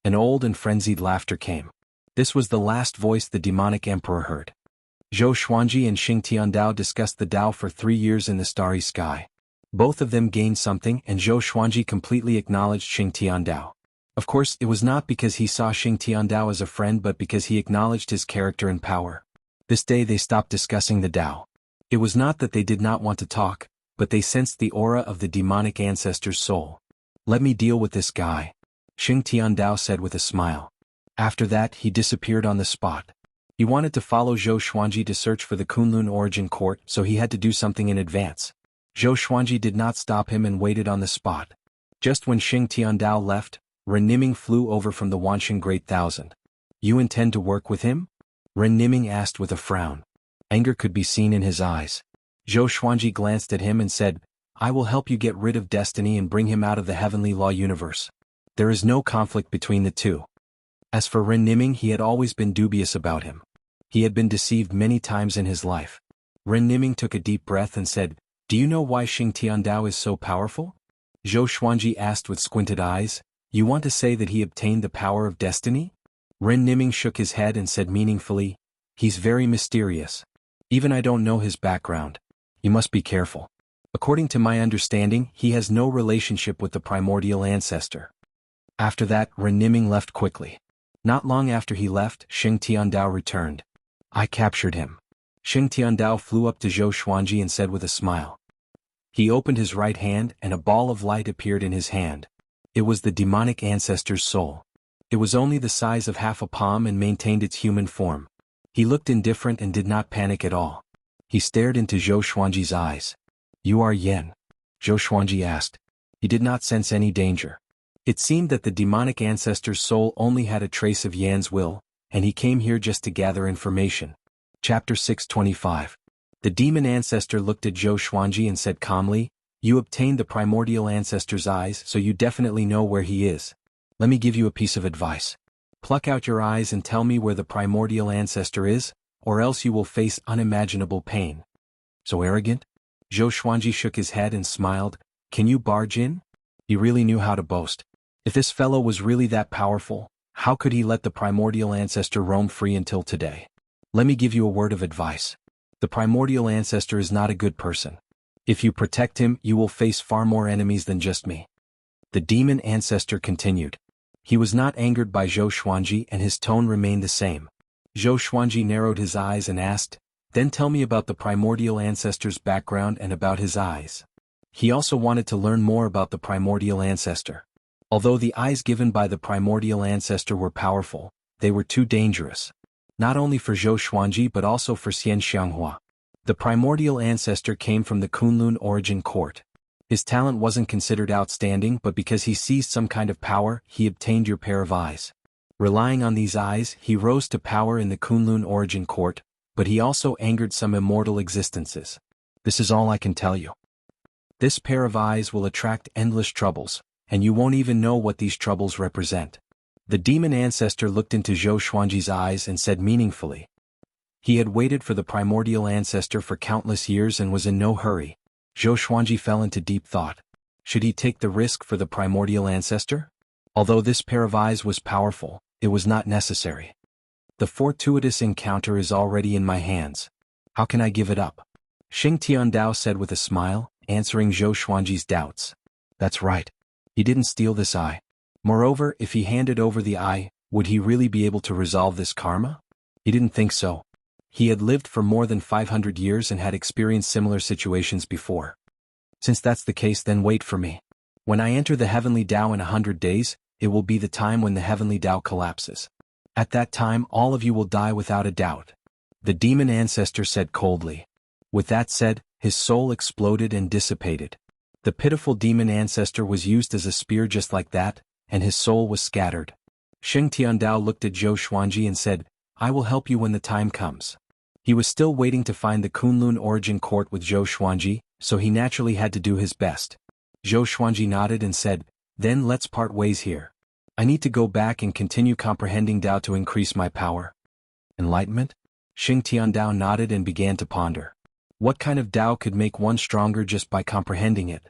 An old and frenzied laughter came. This was the last voice the demonic emperor heard. Zhou Xuanji and Xing Tiandao discussed the Dao for 3 years in the starry sky. Both of them gained something, and Zhou Xuanji completely acknowledged Xing Tiandao. Of course, it was not because he saw Xing Tiandao as a friend but because he acknowledged his character and power. This day they stopped discussing the Dao. It was not that they did not want to talk, but they sensed the aura of the demonic ancestor's soul. "Let me deal with this guy," Xing Tiandao said with a smile. After that he disappeared on the spot. He wanted to follow Zhou Xuanji to search for the Kunlun origin court, so he had to do something in advance. Zhou Xuanji did not stop him and waited on the spot. Just when Xing Tiandao left, Ren Niming flew over from the Wanxing Great Thousand. "You intend to work with him?" Ren Niming asked with a frown. Anger could be seen in his eyes. Zhou Xuanji glanced at him and said, "I will help you get rid of Destiny and bring him out of the heavenly law universe. There is no conflict between the two." As for Ren Niming, he had always been dubious about him. He had been deceived many times in his life. Ren Niming took a deep breath and said, "Do you know why Xing Tiandao is so powerful?" Zhou Xuanji asked with squinted eyes, "You want to say that he obtained the power of destiny?" Ren Niming shook his head and said meaningfully, "He's very mysterious. Even I don't know his background. You must be careful. According to my understanding, he has no relationship with the primordial ancestor." After that, Ren Niming left quickly. Not long after he left, Xing Tiandao returned. "I captured him." Xing Tiandao flew up to Zhou Xuanji and said with a smile. He opened his right hand and a ball of light appeared in his hand. It was the demonic ancestor's soul. It was only the size of half a palm and maintained its human form. He looked indifferent and did not panic at all. He stared into Zhou Xuanji's eyes. "You are Yan?" Zhou Xuanji asked. He did not sense any danger. It seemed that the demonic ancestor's soul only had a trace of Yan's will, and he came here just to gather information. Chapter 625. The demon ancestor looked at Zhou Xuanji and said calmly, "You obtained the primordial ancestor's eyes, so you definitely know where he is. Let me give you a piece of advice. Pluck out your eyes and tell me where the primordial ancestor is, or else you will face unimaginable pain." "So arrogant?" Zhou Xuanji shook his head and smiled. "Can you barge in?" He really knew how to boast. If this fellow was really that powerful, How could he let the primordial ancestor roam free until today? Let me give you a word of advice. The primordial ancestor is not a good person. If you protect him, you will face far more enemies than just me. The demon ancestor continued. He was not angered by Zhou Xuanji and his tone remained the same. Zhou Xuanji narrowed his eyes and asked, "Then tell me about the primordial ancestor's background and about his eyes." He also wanted to learn more about the primordial ancestor. Although the eyes given by the primordial ancestor were powerful, they were too dangerous. Not only for Zhou Xuanji but also for Xian Xianghua. The primordial ancestor came from the Kunlun origin court. His talent wasn't considered outstanding, but because he seized some kind of power, he obtained your pair of eyes. Relying on these eyes, he rose to power in the Kunlun origin court, but he also angered some immortal existences. This is all I can tell you. This pair of eyes will attract endless troubles, and you won't even know what these troubles represent. The demon ancestor looked into Zhou Xuanji's eyes and said meaningfully. He had waited for the primordial ancestor for countless years and was in no hurry. Zhou Xuanji fell into deep thought. Should he take the risk for the primordial ancestor? Although this pair of eyes was powerful, it was not necessary. The fortuitous encounter is already in my hands. How can I give it up? Xing Tiandao said with a smile, answering Zhou Xuanji's doubts. That's right. He didn't steal this eye. Moreover, if he handed over the eye, would he really be able to resolve this karma? He didn't think so. He had lived for more than 500 years and had experienced similar situations before. Since that's the case, then wait for me. When I enter the heavenly Tao in 100 days, it will be the time when the heavenly Tao collapses. At that time, all of you will die without a doubt. The demon ancestor said coldly. With that said, his soul exploded and dissipated. The pitiful demon ancestor was used as a spear just like that, and his soul was scattered. Xing Tiandao looked at Zhou Xuanji and said, I will help you when the time comes. He was still waiting to find the Kunlun origin court with Zhou Xuanji, so he naturally had to do his best. Zhou Xuanji nodded and said, Then let's part ways here. I need to go back and continue comprehending Tao to increase my power. Enlightenment? Xing Tiandao nodded and began to ponder. What kind of Tao could make one stronger just by comprehending it?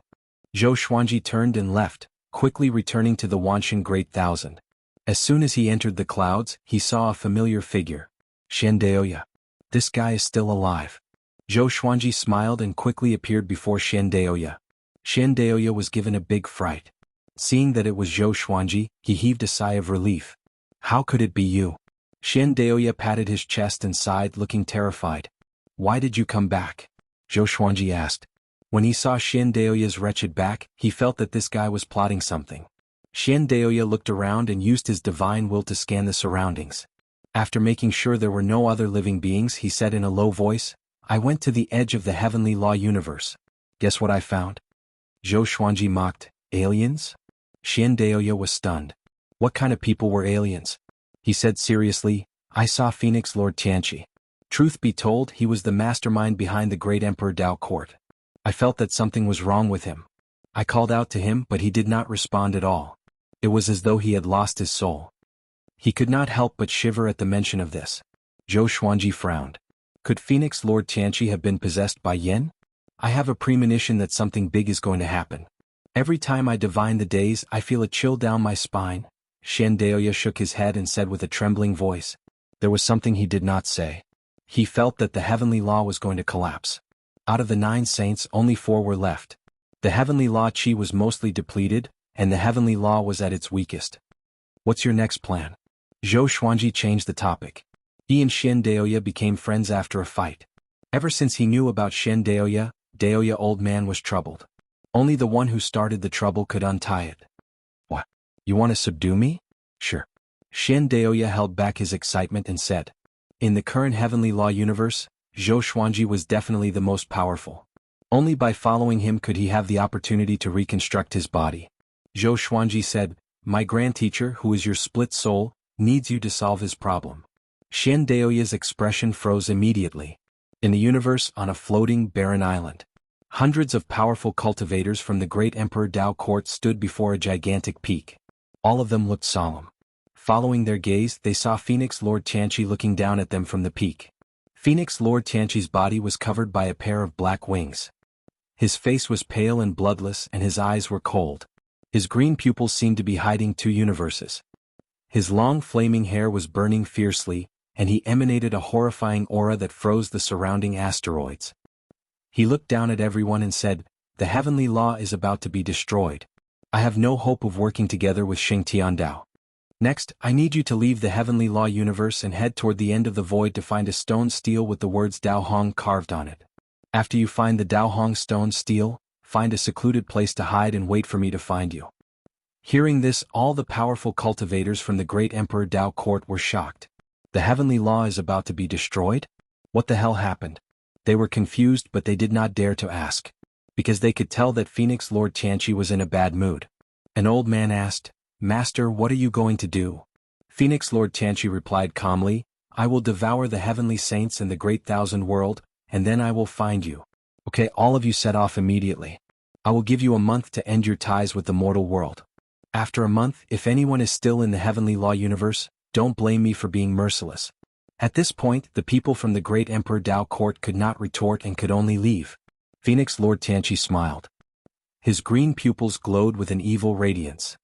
Zhou Xuanji turned and left, quickly returning to the Wanshan Great Thousand. As soon as he entered the clouds, he saw a familiar figure. Shendeoya. This guy is still alive. Zhou Xuanji smiled and quickly appeared before Shendeoya. Shendeoya was given a big fright. Seeing that it was Zhou Xuanji, he heaved a sigh of relief. How could it be you? Shendeoya patted his chest and sighed, looking terrified. Why did you come back? Zhou Xuanji asked. When he saw Shendeoya's wretched back, he felt that this guy was plotting something. Shendeoya looked around and used his divine will to scan the surroundings. After making sure there were no other living beings, he said in a low voice, I went to the edge of the heavenly law universe. Guess what I found? Zhou Xuanji mocked, aliens? Shendeoya was stunned. What kind of people were aliens? He said seriously, I saw Phoenix Lord Tianqi. Truth be told, he was the mastermind behind the great Emperor Tao court. I felt that something was wrong with him. I called out to him, but he did not respond at all. It was as though he had lost his soul. He could not help but shiver at the mention of this. Zhou Xuanji frowned. Could Phoenix Lord Tianqi have been possessed by Yin? I have a premonition that something big is going to happen. Every time I divine the days, I feel a chill down my spine. Shendeoya shook his head and said with a trembling voice. There was something he did not say. He felt that the heavenly law was going to collapse. Out of the 9 saints, only 4 were left. The heavenly law chi was mostly depleted, and the heavenly law was at its weakest. What's your next plan? Zhou Xuanji changed the topic. He and Shendeoya became friends after a fight. Ever since he knew about Shendeoya, Deoya old man was troubled. Only the one who started the trouble could untie it. What? You want to subdue me? Sure. Shendeoya held back his excitement and said. In the current heavenly law universe, Zhou Xuanji was definitely the most powerful. Only by following him could he have the opportunity to reconstruct his body. Zhou Xuanji said, My grand teacher, who is your split soul, needs you to solve his problem. Shendeoya's expression froze immediately. In the universe, on a floating, barren island, hundreds of powerful cultivators from the great Emperor Tao court stood before a gigantic peak. All of them looked solemn. Following their gaze, they saw Phoenix Lord Tianqi looking down at them from the peak. Phoenix Lord Tianqi's body was covered by a pair of black wings. His face was pale and bloodless, and his eyes were cold. His green pupils seemed to be hiding 2 universes. His long flaming hair was burning fiercely, and he emanated a horrifying aura that froze the surrounding asteroids. He looked down at everyone and said, "The heavenly law is about to be destroyed. I have no hope of working together with Xing Tiandao. Next, I need you to leave the heavenly law universe and head toward the end of the void to find a stone stele with the words Dao Hong carved on it. After you find the Dao Hong stone stele, find a secluded place to hide and wait for me to find you." Hearing this, all the powerful cultivators from the great Emperor Dao court were shocked. The heavenly law is about to be destroyed? What the hell happened? They were confused, but they did not dare to ask, because they could tell that Phoenix Lord Tianqi was in a bad mood. An old man asked, "Master, what are you going to do?" Phoenix Lord Tianqi replied calmly, "I will devour the heavenly saints and the great thousand world, and then I will find you. Okay, all of you set off immediately. I will give you a month to end your ties with the mortal world. After a month, if anyone is still in the heavenly law universe, don't blame me for being merciless." At this point, the people from the great Emperor Dao court could not retort and could only leave. Phoenix Lord Tianqi smiled. His green pupils glowed with an evil radiance.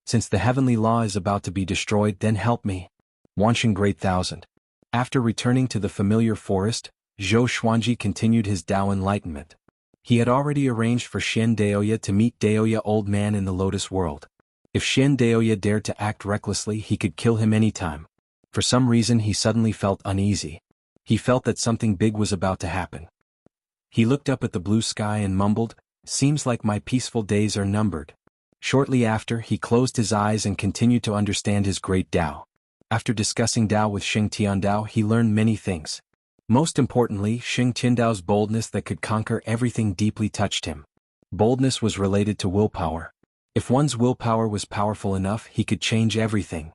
"Since the heavenly law is about to be destroyed, then help me. Wansheng Great Thousand." After returning to the familiar forest, Zhou Xuanji continued his Dao enlightenment. He had already arranged for Xian Daoya to meet Daoya Old Man in the Lotus World. If Xian Daoya dared to act recklessly, he could kill him anytime. For some reason he suddenly felt uneasy. He felt that something big was about to happen. He looked up at the blue sky and mumbled, "Seems like my peaceful days are numbered." Shortly after, he closed his eyes and continued to understand his great Dao. After discussing Dao with Xing Tiandao, he learned many things. Most importantly, Xing Tiandao's boldness that could conquer everything deeply touched him. Boldness was related to willpower. If one's willpower was powerful enough, he could change everything.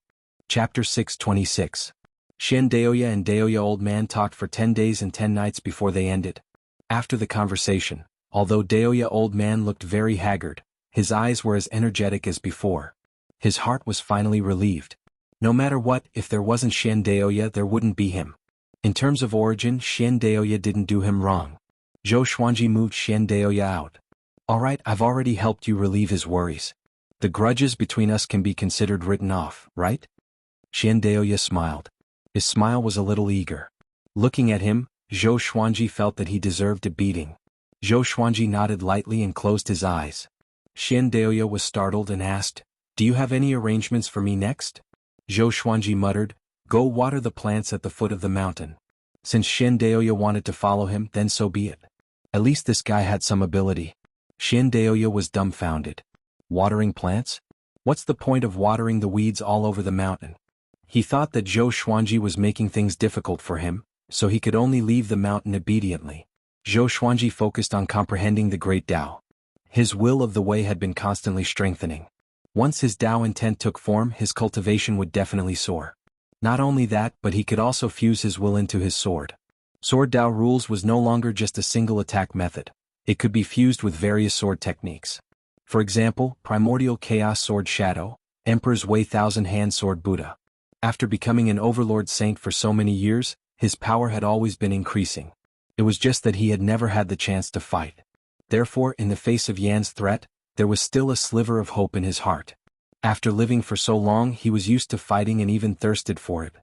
Chapter 626. Xian Daoya and Daoya Old Man talked for 10 days and 10 nights before they ended. After the conversation, although Daoya Old Man looked very haggard, his eyes were as energetic as before. His heart was finally relieved. No matter what, if there wasn't Xian Daoya, there wouldn't be him. In terms of origin, Xian Daoya didn't do him wrong. Zhou Xuanji moved Xian Daoya out. "Alright, I've already helped you relieve his worries. The grudges between us can be considered written off, right?" Xian Daoya smiled. His smile was a little eager. Looking at him, Zhou Xuanji felt that he deserved a beating. Zhou Xuanji nodded lightly and closed his eyes. Xian Daoya was startled and asked, "Do you have any arrangements for me next?" Zhou Xuanji muttered, "Go water the plants at the foot of the mountain." Since Xian Daoya wanted to follow him, then so be it. At least this guy had some ability. Xian Daoya was dumbfounded. Watering plants? What's the point of watering the weeds all over the mountain? He thought that Zhou Xuanji was making things difficult for him, so he could only leave the mountain obediently. Zhou Xuanji focused on comprehending the great Dao. His will of the way had been constantly strengthening. Once his Dao intent took form, his cultivation would definitely soar. Not only that, but he could also fuse his will into his sword. Sword Dao rules was no longer just a single attack method. It could be fused with various sword techniques. For example, Primordial Chaos Sword Shadow, Emperor's Way Thousand Hand Sword Buddha. After becoming an overlord saint for so many years, his power had always been increasing. It was just that he had never had the chance to fight. Therefore, in the face of Yan's threat, there was still a sliver of hope in his heart. After living for so long, he was used to fighting and even thirsted for it.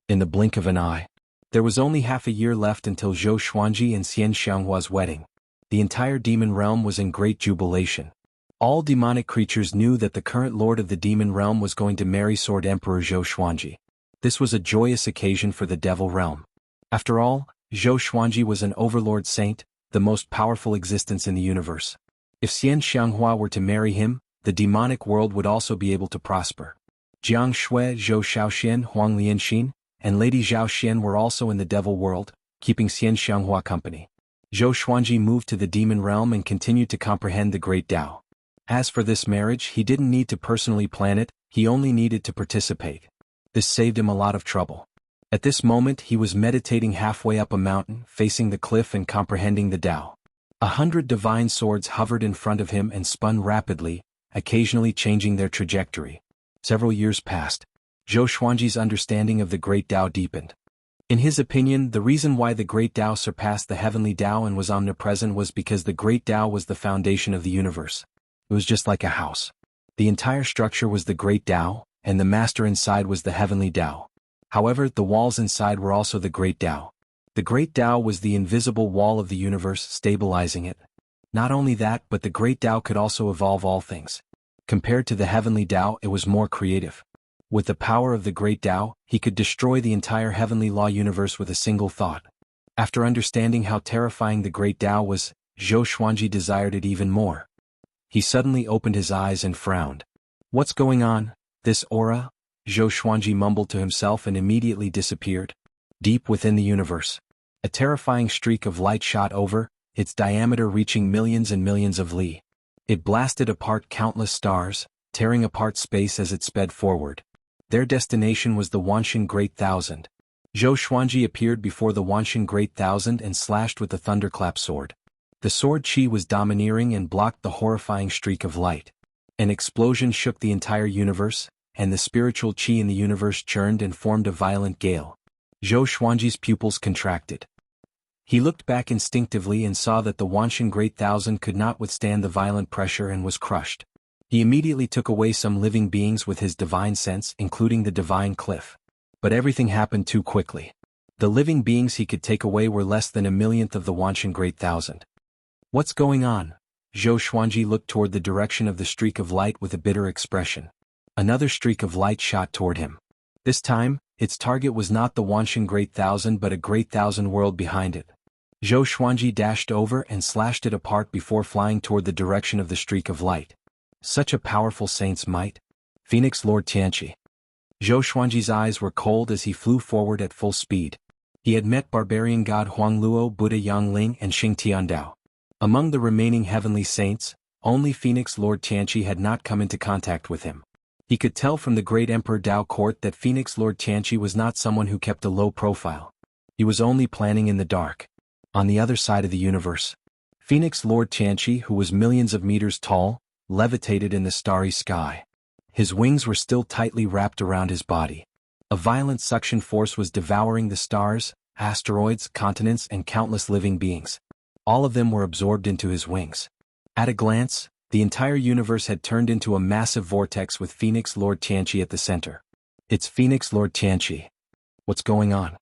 In the blink of an eye. There was only half a year left until Zhou Xuanji and Xian Xianghua's wedding. The entire demon realm was in great jubilation. All demonic creatures knew that the current lord of the demon realm was going to marry Sword Emperor Zhou Xuanji. This was a joyous occasion for the devil realm. After all, Zhou Xuanji was an overlord saint, the most powerful existence in the universe. If Xian Xianghua were to marry him, the demonic world would also be able to prosper. Jiang Shui, Zhou Shaoxian, Huang Lianxin, and Lady Zhao Xian were also in the devil world, keeping Xian Xianghua company. Zhou Xuanji moved to the demon realm and continued to comprehend the great Dao. As for this marriage, he didn't need to personally plan it, he only needed to participate. This saved him a lot of trouble. At this moment he was meditating halfway up a mountain, facing the cliff and comprehending the Dao. 100 divine swords hovered in front of him and spun rapidly, occasionally changing their trajectory. Several years passed. Zhou Xuanji's understanding of the great Dao deepened. In his opinion, the reason why the great Dao surpassed the heavenly Dao and was omnipresent was because the great Dao was the foundation of the universe. It was just like a house. The entire structure was the great Dao, and the master inside was the heavenly Tao. However, the walls inside were also the great Tao. The great Tao was the invisible wall of the universe stabilizing it. Not only that, but the great Tao could also evolve all things. Compared to the heavenly Tao, it was more creative. With the power of the great Tao, he could destroy the entire heavenly law universe with a single thought. After understanding how terrifying the great Tao was, Zhou Xuanji desired it even more. He suddenly opened his eyes and frowned. "What's going on? This aura?" Zhou Xuanji mumbled to himself and immediately disappeared. Deep within the universe, a terrifying streak of light shot over, its diameter reaching millions and millions of li. It blasted apart countless stars, tearing apart space as it sped forward. Their destination was the Wanshan Great Thousand. Zhou Xuanji appeared before the Wanshan Great Thousand and slashed with the thunderclap sword. The sword chi was domineering and blocked the horrifying streak of light. An explosion shook the entire universe, and the spiritual chi in the universe churned and formed a violent gale. Zhou Xuanji's pupils contracted. He looked back instinctively and saw that the Wanshan Great Thousand could not withstand the violent pressure and was crushed. He immediately took away some living beings with his divine sense, including the divine cliff. But everything happened too quickly. The living beings he could take away were less than a millionth of the Wanshan Great Thousand. "What's going on?" Zhou Xuanji looked toward the direction of the streak of light with a bitter expression. Another streak of light shot toward him. This time, its target was not the Wanshan Great Thousand but a Great Thousand world behind it. Zhou Xuanji dashed over and slashed it apart before flying toward the direction of the streak of light. Such a powerful saint's might. Phoenix Lord Tianqi. Zhou Xuanji's eyes were cold as he flew forward at full speed. He had met barbarian god Huangluo, Buddha Yangling and Xing Tiandao. Among the remaining heavenly saints, only Phoenix Lord Tianqi had not come into contact with him. He could tell from the great Emperor Dao court that Phoenix Lord Tianqi was not someone who kept a low profile. He was only planning in the dark. On the other side of the universe, Phoenix Lord Tianqi, who was millions of meters tall, levitated in the starry sky. His wings were still tightly wrapped around his body. A violent suction force was devouring the stars, asteroids, continents, and countless living beings. All of them were absorbed into his wings. At a glance, the entire universe had turned into a massive vortex with Phoenix Lord Tianqi at the center. "It's Phoenix Lord Tianqi. What's going on?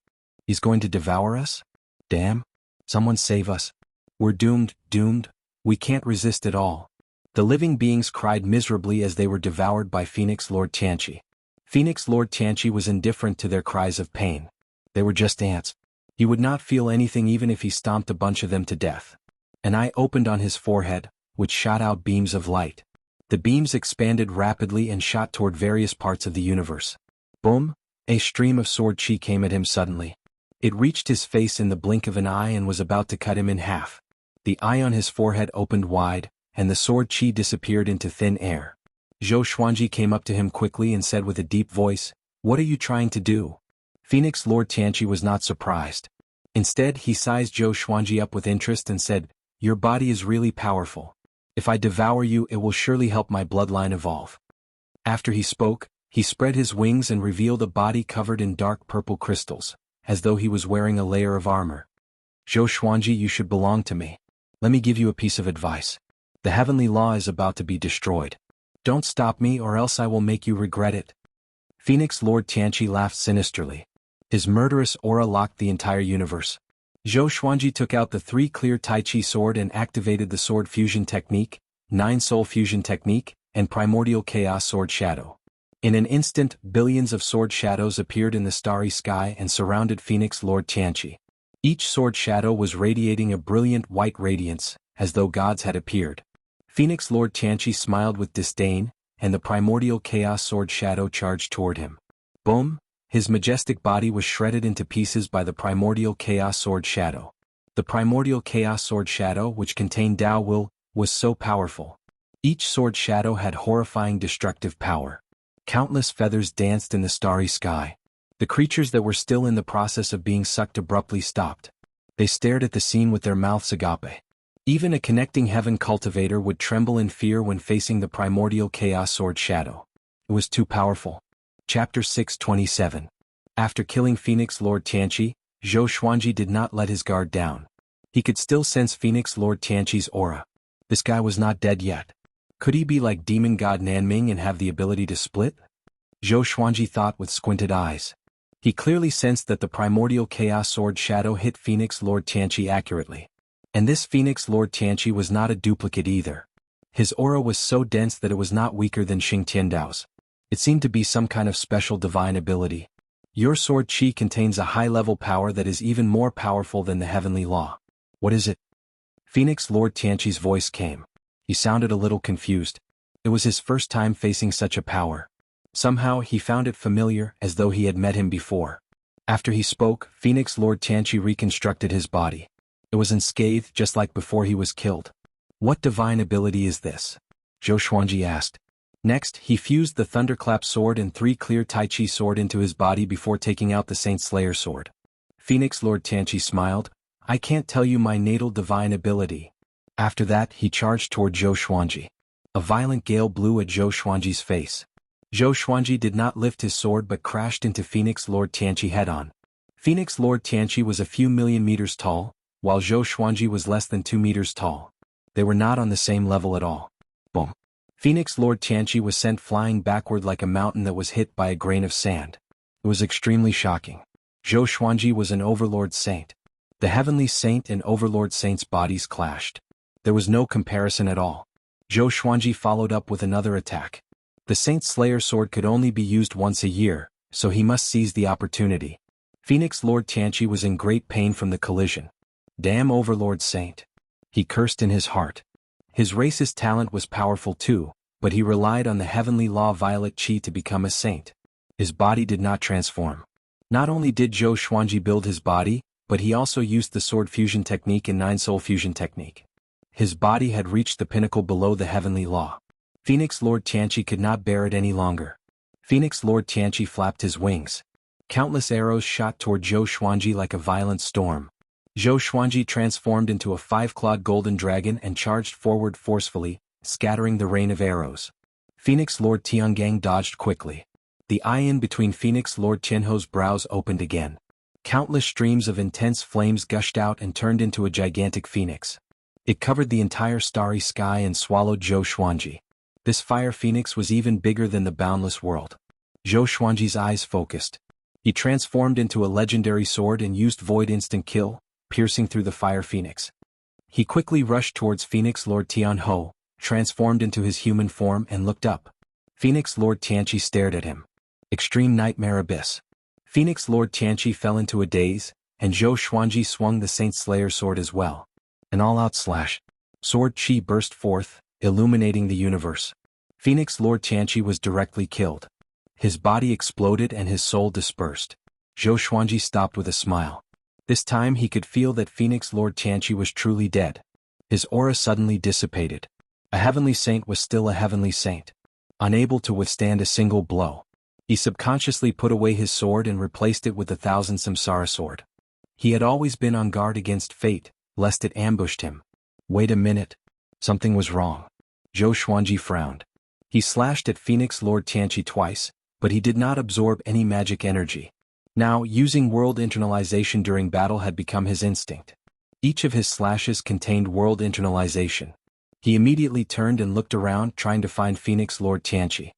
He's going to devour us? Damn! Someone save us. We're doomed, doomed. We can't resist at all." The living beings cried miserably as they were devoured by Phoenix Lord Tianqi. Phoenix Lord Tianqi was indifferent to their cries of pain. They were just ants. He would not feel anything even if he stomped a bunch of them to death. An eye opened on his forehead, which shot out beams of light. The beams expanded rapidly and shot toward various parts of the universe. Boom! A stream of sword chi came at him suddenly. It reached his face in the blink of an eye and was about to cut him in half. The eye on his forehead opened wide, and the sword chi disappeared into thin air. Zhou Xuanji came up to him quickly and said with a deep voice, "What are you trying to do?" Phoenix Lord Tianqi was not surprised. Instead, he sized Zhou Xuanji up with interest and said, "Your body is really powerful. If I devour you, it will surely help my bloodline evolve." After he spoke, he spread his wings and revealed a body covered in dark purple crystals, as though he was wearing a layer of armor. "Zhou Xuanji, you should belong to me. Let me give you a piece of advice. The heavenly law is about to be destroyed. Don't stop me or else I will make you regret it." Phoenix Lord Tianqi laughed sinisterly. His murderous aura locked the entire universe. Zhou Xuanji took out the 3 clear Tai Chi sword and activated the sword fusion technique, 9 soul fusion technique, and primordial chaos sword shadow. In an instant, billions of sword shadows appeared in the starry sky and surrounded Phoenix Lord Tianqi. Each sword shadow was radiating a brilliant white radiance, as though gods had appeared. Phoenix Lord Tianqi smiled with disdain, and the primordial chaos sword shadow charged toward him. Boom! His majestic body was shredded into pieces by the primordial chaos sword shadow. The primordial chaos sword shadow, which contained Tao Will, was so powerful. Each sword shadow had horrifying destructive power. Countless feathers danced in the starry sky. The creatures that were still in the process of being sucked abruptly stopped. They stared at the scene with their mouths agape. Even a connecting heaven cultivator would tremble in fear when facing the primordial chaos sword shadow. It was too powerful. Chapter 627. After killing Phoenix Lord Tianqi, Zhou Xuanji did not let his guard down. He could still sense Phoenix Lord Tianqi's aura. This guy was not dead yet. Could he be like demon god Nanming and have the ability to split? Zhou Xuanji thought with squinted eyes. He clearly sensed that the primordial chaos sword shadow hit Phoenix Lord Tianqi accurately. And this Phoenix Lord Tianqi was not a duplicate either. His aura was so dense that it was not weaker than Xing Tiandao's. It seemed to be some kind of special divine ability. Your sword qi contains a high-level power that is even more powerful than the heavenly law. What is it? Phoenix Lord Tianqi's voice came. He sounded a little confused. It was his first time facing such a power. Somehow he found it familiar, as though he had met him before. After he spoke, Phoenix Lord Tianqi reconstructed his body. It was unscathed just like before he was killed. What divine ability is this? Zhou Xuanji asked. Next, he fused the Thunderclap sword and 3 clear Tai Chi sword into his body before taking out the Saint Slayer sword. Phoenix Lord Tianqi smiled. I can't tell you my natal divine ability. After that, he charged toward Zhou Xuanji. A violent gale blew at Zhou Xuanji's face. Zhou Xuanji did not lift his sword but crashed into Phoenix Lord Tianqi head-on. Phoenix Lord Tianqi was a few million meters tall, while Zhou Xuanji was less than 2 meters tall. They were not on the same level at all. Boom. Phoenix Lord Tianqi was sent flying backward like a mountain that was hit by a grain of sand. It was extremely shocking. Zhou Xuanji was an Overlord Saint. The Heavenly Saint and Overlord Saint's bodies clashed. There was no comparison at all. Zhou Xuanji followed up with another attack. The Saint Slayer sword could only be used once a year, so he must seize the opportunity. Phoenix Lord Tianqi was in great pain from the collision. Damn Overlord Saint. He cursed in his heart. His racist talent was powerful too, but he relied on the heavenly law violet qi to become a saint. His body did not transform. Not only did Zhou Xuanji build his body, but he also used the sword fusion technique and 9-soul fusion technique. His body had reached the pinnacle below the heavenly law. Phoenix Lord Tianqi could not bear it any longer. Phoenix Lord Tianqi flapped his wings. Countless arrows shot toward Zhou Xuanji like a violent storm. Zhou Xuanji transformed into a 5-clawed golden dragon and charged forward forcefully, scattering the rain of arrows. Phoenix Lord Tiangang dodged quickly. The eye-in between Phoenix Lord Tianho's brows opened again. Countless streams of intense flames gushed out and turned into a gigantic phoenix. It covered the entire starry sky and swallowed Zhou Xuanji. This fire phoenix was even bigger than the boundless world. Zhou Xuanji's eyes focused. He transformed into a legendary sword and used Void Instant Kill, piercing through the fire phoenix. He quickly rushed towards Phoenix Lord Tianho, transformed into his human form and looked up. Phoenix Lord Tianqi stared at him. Extreme Nightmare Abyss. Phoenix Lord Tianqi fell into a daze, and Zhou Xuanji swung the Saint Slayer sword as well. An all-out slash. Sword qi burst forth, illuminating the universe. Phoenix Lord Tianqi was directly killed. His body exploded and his soul dispersed. Zhou Xuanji stopped with a smile. This time he could feel that Phoenix Lord Tianqi was truly dead. His aura suddenly dissipated. A heavenly saint was still a heavenly saint. Unable to withstand a single blow. He subconsciously put away his sword and replaced it with the 1000 Samsara sword. He had always been on guard against fate, lest it ambushed him. Wait a minute. Something was wrong. Zhou Xuanji frowned. He slashed at Phoenix Lord Tianqi twice, but he did not absorb any magic energy. Now, using world internalization during battle had become his instinct. Each of his slashes contained world internalization. He immediately turned and looked around, trying to find Phoenix Lord Tianqi.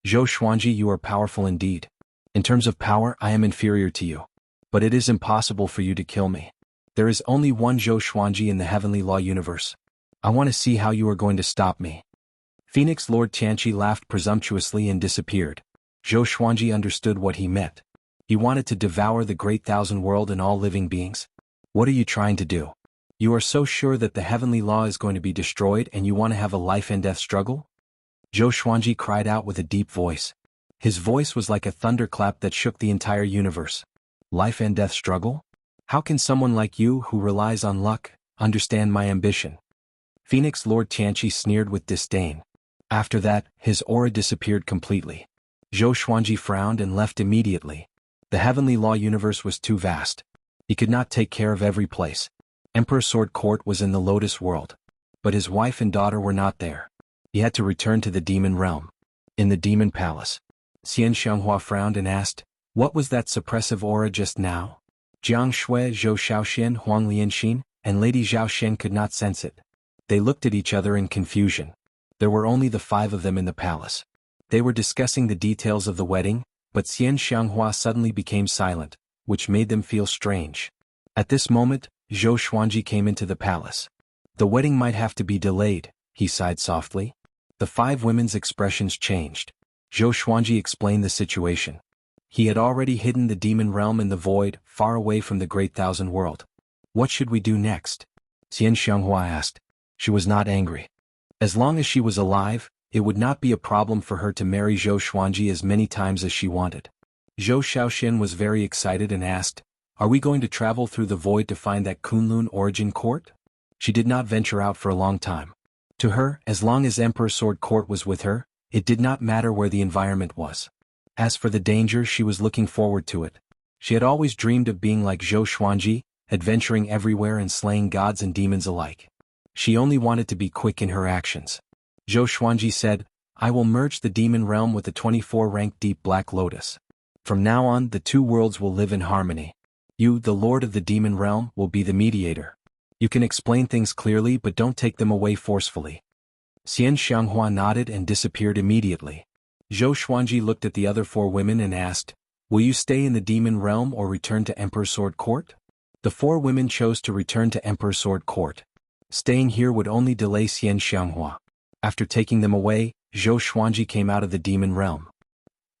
Zhou Xuanji, you are powerful indeed. In terms of power, I am inferior to you. But it is impossible for you to kill me. There is only one Zhou Xuanji in the heavenly law universe. I want to see how you are going to stop me. Phoenix Lord Tianqi laughed presumptuously and disappeared. Zhou Xuanji understood what he meant. He wanted to devour the great thousand world and all living beings. What are you trying to do? You are so sure that the heavenly law is going to be destroyed and you want to have a life and death struggle? Zhou Xuanji cried out with a deep voice. His voice was like a thunderclap that shook the entire universe. Life and death struggle? How can someone like you, who relies on luck, understand my ambition? Phoenix Lord Tianqi sneered with disdain. After that, his aura disappeared completely. Zhou Xuanji frowned and left immediately. The heavenly law universe was too vast. He could not take care of every place. Emperor Sword Court was in the Lotus World. But his wife and daughter were not there. He had to return to the demon realm. In the demon palace. Xian Xianghua frowned and asked, what was that suppressive aura just now? Jiang Shui, Zhou Shaoxian, Huang Lianxin, and Lady Zhao Shen could not sense it. They looked at each other in confusion. There were only the 5 of them in the palace. They were discussing the details of the wedding, but Xian Xianghua suddenly became silent, which made them feel strange. At this moment, Zhou Xuanji came into the palace. The wedding might have to be delayed, he sighed softly. The 5 women's expressions changed. Zhou Xuanji explained the situation. He had already hidden the demon realm in the void, far away from the great thousand world. What should we do next? Xian Xianghua asked. She was not angry. As long as she was alive, it would not be a problem for her to marry Zhou Xuanji as many times as she wanted. Zhou Shaoxian was very excited and asked, "Are we going to travel through the void to find that Kunlun origin court?" She did not venture out for a long time. To her, as long as Emperor Sword Court was with her, it did not matter where the environment was. As for the danger, she was looking forward to it. She had always dreamed of being like Zhou Xuanji, adventuring everywhere and slaying gods and demons alike. She only wanted to be quick in her actions. Zhou Xuanji said, "I will merge the demon realm with the 24-rank deep black lotus. From now on, the 2 worlds will live in harmony. You, the lord of the demon realm, will be the mediator. You can explain things clearly but don't take them away forcefully." Xian Xianghua nodded and disappeared immediately. Zhou Xuanji looked at the other 4 women and asked, "Will you stay in the demon realm or return to Emperor Sword Court?" The 4 women chose to return to Emperor Sword Court. Staying here would only delay Xian Xianghua. After taking them away, Zhou Xuanji came out of the demon realm.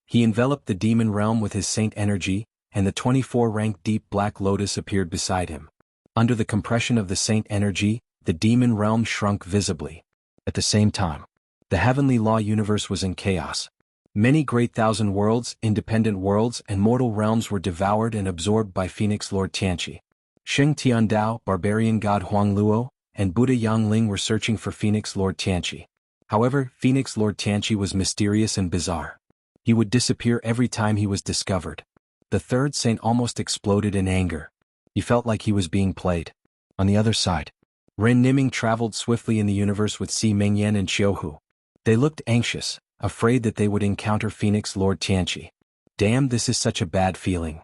He enveloped the demon realm with his saint energy, and the 24-rank deep black lotus appeared beside him. Under the compression of the saint energy, the demon realm shrunk visibly. At the same time, the heavenly law universe was in chaos. Many great thousand worlds, independent worlds, and mortal realms were devoured and absorbed by Phoenix Lord Tianqi. Sheng Tiandao, barbarian god Huang Luo, and Buddha Yangling were searching for Phoenix Lord Tianqi. However, Phoenix Lord Tianqi was mysterious and bizarre. He would disappear every time he was discovered. The 3rd saint almost exploded in anger. He felt like he was being played. On the other side, Ren Niming traveled swiftly in the universe with Si Mengyan and Qiuhu. They looked anxious, afraid that they would encounter Phoenix Lord Tianqi. Damn, this is such a bad feeling.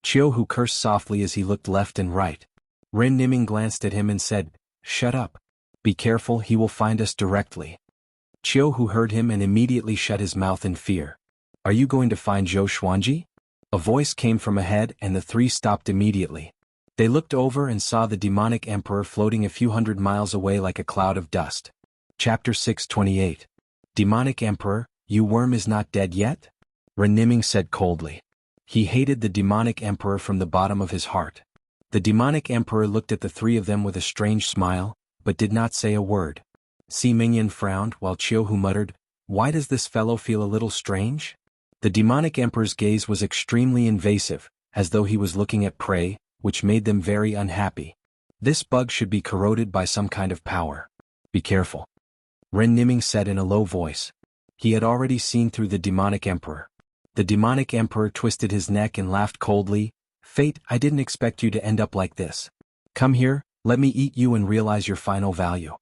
Qiuhu cursed softly as he looked left and right. Ren Niming glanced at him and said, "Shut up. Be careful, he will find us directly." Qiuhu heard him and immediately shut his mouth in fear. "Are you going to find Zhou Xuanji?" A voice came from ahead and the 3 stopped immediately. They looked over and saw the demonic emperor floating a few hundred miles away like a cloud of dust. Chapter 628. Demonic Emperor, you worm is not dead yet? Ren Niming said coldly. He hated the demonic emperor from the bottom of his heart. The demonic emperor looked at the 3 of them with a strange smile, but did not say a word. Si Mingyan frowned while Qiuhu muttered, "Why does this fellow feel a little strange?" The demonic emperor's gaze was extremely invasive, as though he was looking at prey, which made them very unhappy. This bug should be corroded by some kind of power. Be careful. Ren Niming said in a low voice. He had already seen through the demonic emperor. The demonic emperor twisted his neck and laughed coldly. "Fate, I didn't expect you to end up like this. Come here, let me eat you and realize your final value."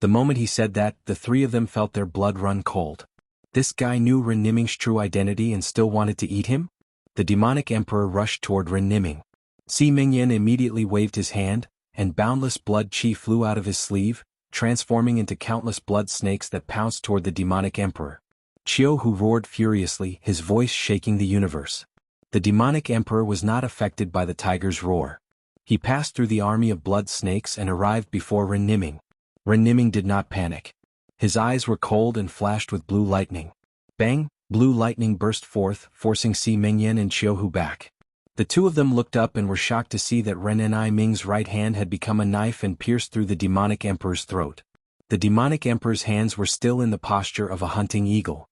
The moment he said that, the 3 of them felt their blood run cold. This guy knew Ren Niming's true identity and still wanted to eat him? The demonic emperor rushed toward Ren Niming. Si Mingyan immediately waved his hand, and boundless blood chi flew out of his sleeve, transforming into countless blood snakes that pounced toward the demonic emperor. Qiuhu roared furiously, his voice shaking the universe. The demonic emperor was not affected by the tiger's roar. He passed through the army of blood snakes and arrived before Ren Niming. Ren Niming did not panic. His eyes were cold and flashed with blue lightning. Bang! Blue lightning burst forth, forcing Si Mingyan and Qiuhu back. The 2 of them looked up and were shocked to see that Ren Niming's right hand had become a knife and pierced through the demonic emperor's throat. The demonic emperor's hands were still in the posture of a hunting eagle.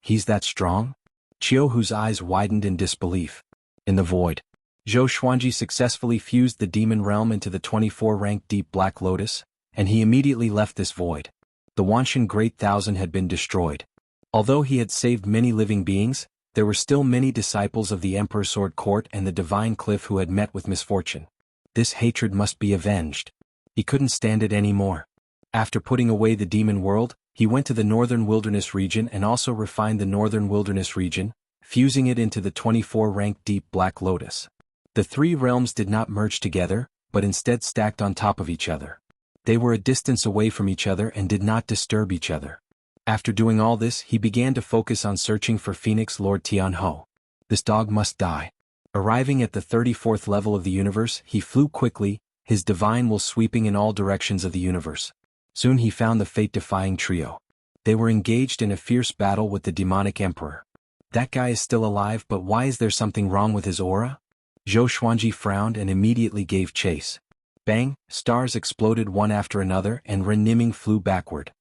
He's that strong? Qiuhu's eyes widened in disbelief. In the void, Zhou Xuanji successfully fused the demon realm into the 24-rank deep black lotus, and he immediately left this void. The Wanshan Great Thousand had been destroyed. Although he had saved many living beings, there were still many disciples of the Emperor Sword Court and the Divine Cliff who had met with misfortune. This hatred must be avenged. He couldn't stand it anymore. After putting away the demon world, he went to the Northern Wilderness region and also refined the Northern Wilderness region, fusing it into the 24-rank deep black lotus. The 3 realms did not merge together, but instead stacked on top of each other. They were a distance away from each other and did not disturb each other. After doing all this, he began to focus on searching for Phoenix Lord Tianho. This dog must die. Arriving at the 34th level of the universe, he flew quickly, his divine will sweeping in all directions of the universe. Soon he found the fate-defying trio. They were engaged in a fierce battle with the demonic emperor. That guy is still alive, but why is there something wrong with his aura? Zhou Xuanji frowned and immediately gave chase. Bang, stars exploded one after another and Ren Niming flew backward.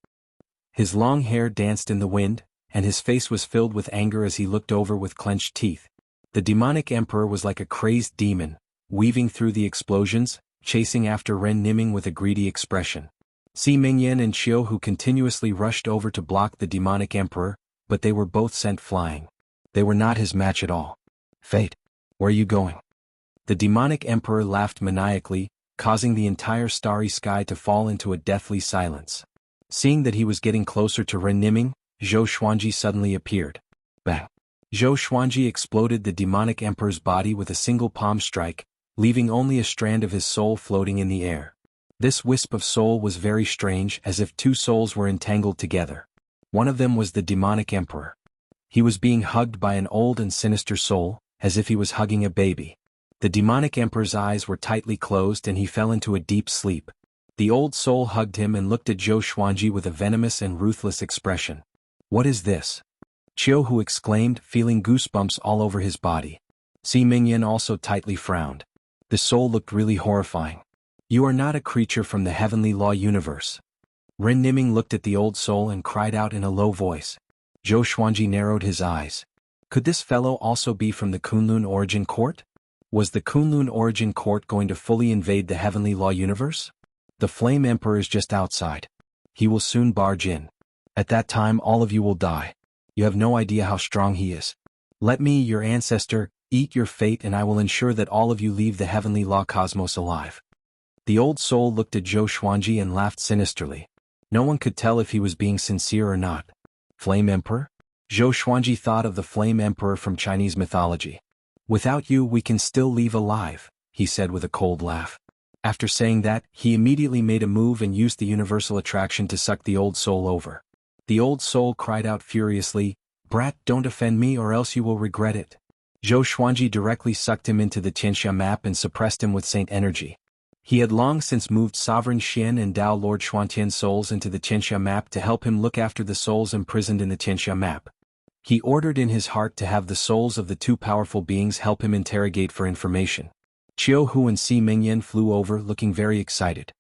His long hair danced in the wind, and his face was filled with anger as he looked over with clenched teeth. The demonic emperor was like a crazed demon, weaving through the explosions, chasing after Ren Niming with a greedy expression. Si Mingyan and Qiu Hu continuously rushed over to block the demonic emperor, but they were both sent flying. They were not his match at all. Fate, where are you going? The demonic emperor laughed maniacally, causing the entire starry sky to fall into a deathly silence. Seeing that he was getting closer to Ren Niming, Zhou Xuanji suddenly appeared. Bang! Zhou Xuanji exploded the demonic emperor's body with a single palm strike, leaving only a strand of his soul floating in the air. This wisp of soul was very strange, as if two souls were entangled together. One of them was the demonic emperor. He was being hugged by an old and sinister soul, as if he was hugging a baby. The demonic emperor's eyes were tightly closed and he fell into a deep sleep. The old soul hugged him and looked at Zhou Xuanji with a venomous and ruthless expression. What is this? Qiu Hu exclaimed, feeling goosebumps all over his body. Si Mingyan also tightly frowned. The soul looked really horrifying. You are not a creature from the heavenly law universe. Ren Niming looked at the old soul and cried out in a low voice. Zhou Xuanji narrowed his eyes. Could this fellow also be from the Kunlun Origin Court? Was the Kunlun Origin Court going to fully invade the heavenly law universe? The Flame Emperor is just outside. He will soon barge in. At that time all of you will die. You have no idea how strong he is. Let me, your ancestor, eat your fate and I will ensure that all of you leave the heavenly law cosmos alive. The old soul looked at Zhou Xuanji and laughed sinisterly. No one could tell if he was being sincere or not. Flame Emperor? Zhou Xuanji thought of the Flame Emperor from Chinese mythology. Without you we can still leave alive, he said with a cold laugh. After saying that, he immediately made a move and used the universal attraction to suck the old soul over. The old soul cried out furiously, "Brat, don't offend me or else you will regret it." Zhou Xuanji directly sucked him into the Tianxia map and suppressed him with Saint energy. He had long since moved Sovereign Xian and Dao Lord Xuantian's souls into the Tianxia map to help him look after the souls imprisoned in the Tianxia map. He ordered in his heart to have the souls of the two powerful beings help him interrogate for information. Qiu Hu and Si Mingyan flew over looking very excited.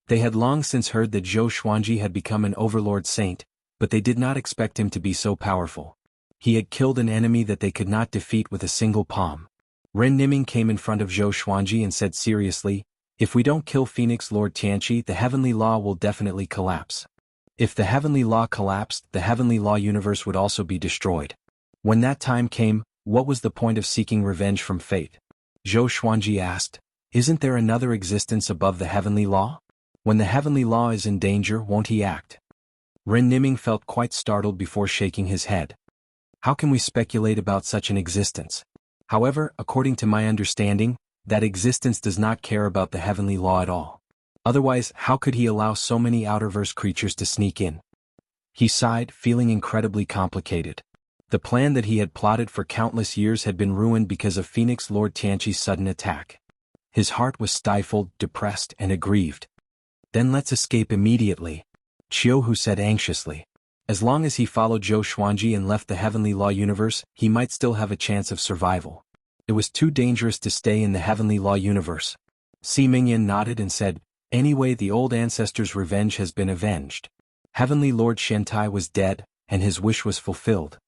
They had long since heard that Zhou Xuanji had become an overlord saint, but they did not expect him to be so powerful. He had killed an enemy that they could not defeat with a single palm. Ren Niming came in front of Zhou Xuanji and said seriously, "If we don't kill Phoenix Lord Tianqi, the heavenly law will definitely collapse. If the heavenly law collapsed, the heavenly law universe would also be destroyed. When that time came, what was the point of seeking revenge from fate?" Zhou Xuanji asked, "Isn't there another existence above the heavenly law? When the heavenly law is in danger, won't he act?" Ren Niming felt quite startled before shaking his head. How can we speculate about such an existence? However, according to my understanding, that existence does not care about the heavenly law at all. Otherwise, how could he allow so many outerverse creatures to sneak in? He sighed, feeling incredibly complicated. The plan that he had plotted for countless years had been ruined because of Phoenix Lord Tianqi's sudden attack. His heart was stifled, depressed, and aggrieved. "Then let's escape immediately," Qiu Hu said anxiously. As long as he followed Zhou Xuanji and left the heavenly law universe, he might still have a chance of survival. It was too dangerous to stay in the heavenly law universe. Si Mingyan nodded and said, "Anyway, the old ancestor's revenge has been avenged. Heavenly Lord Shentai was dead, and his wish was fulfilled.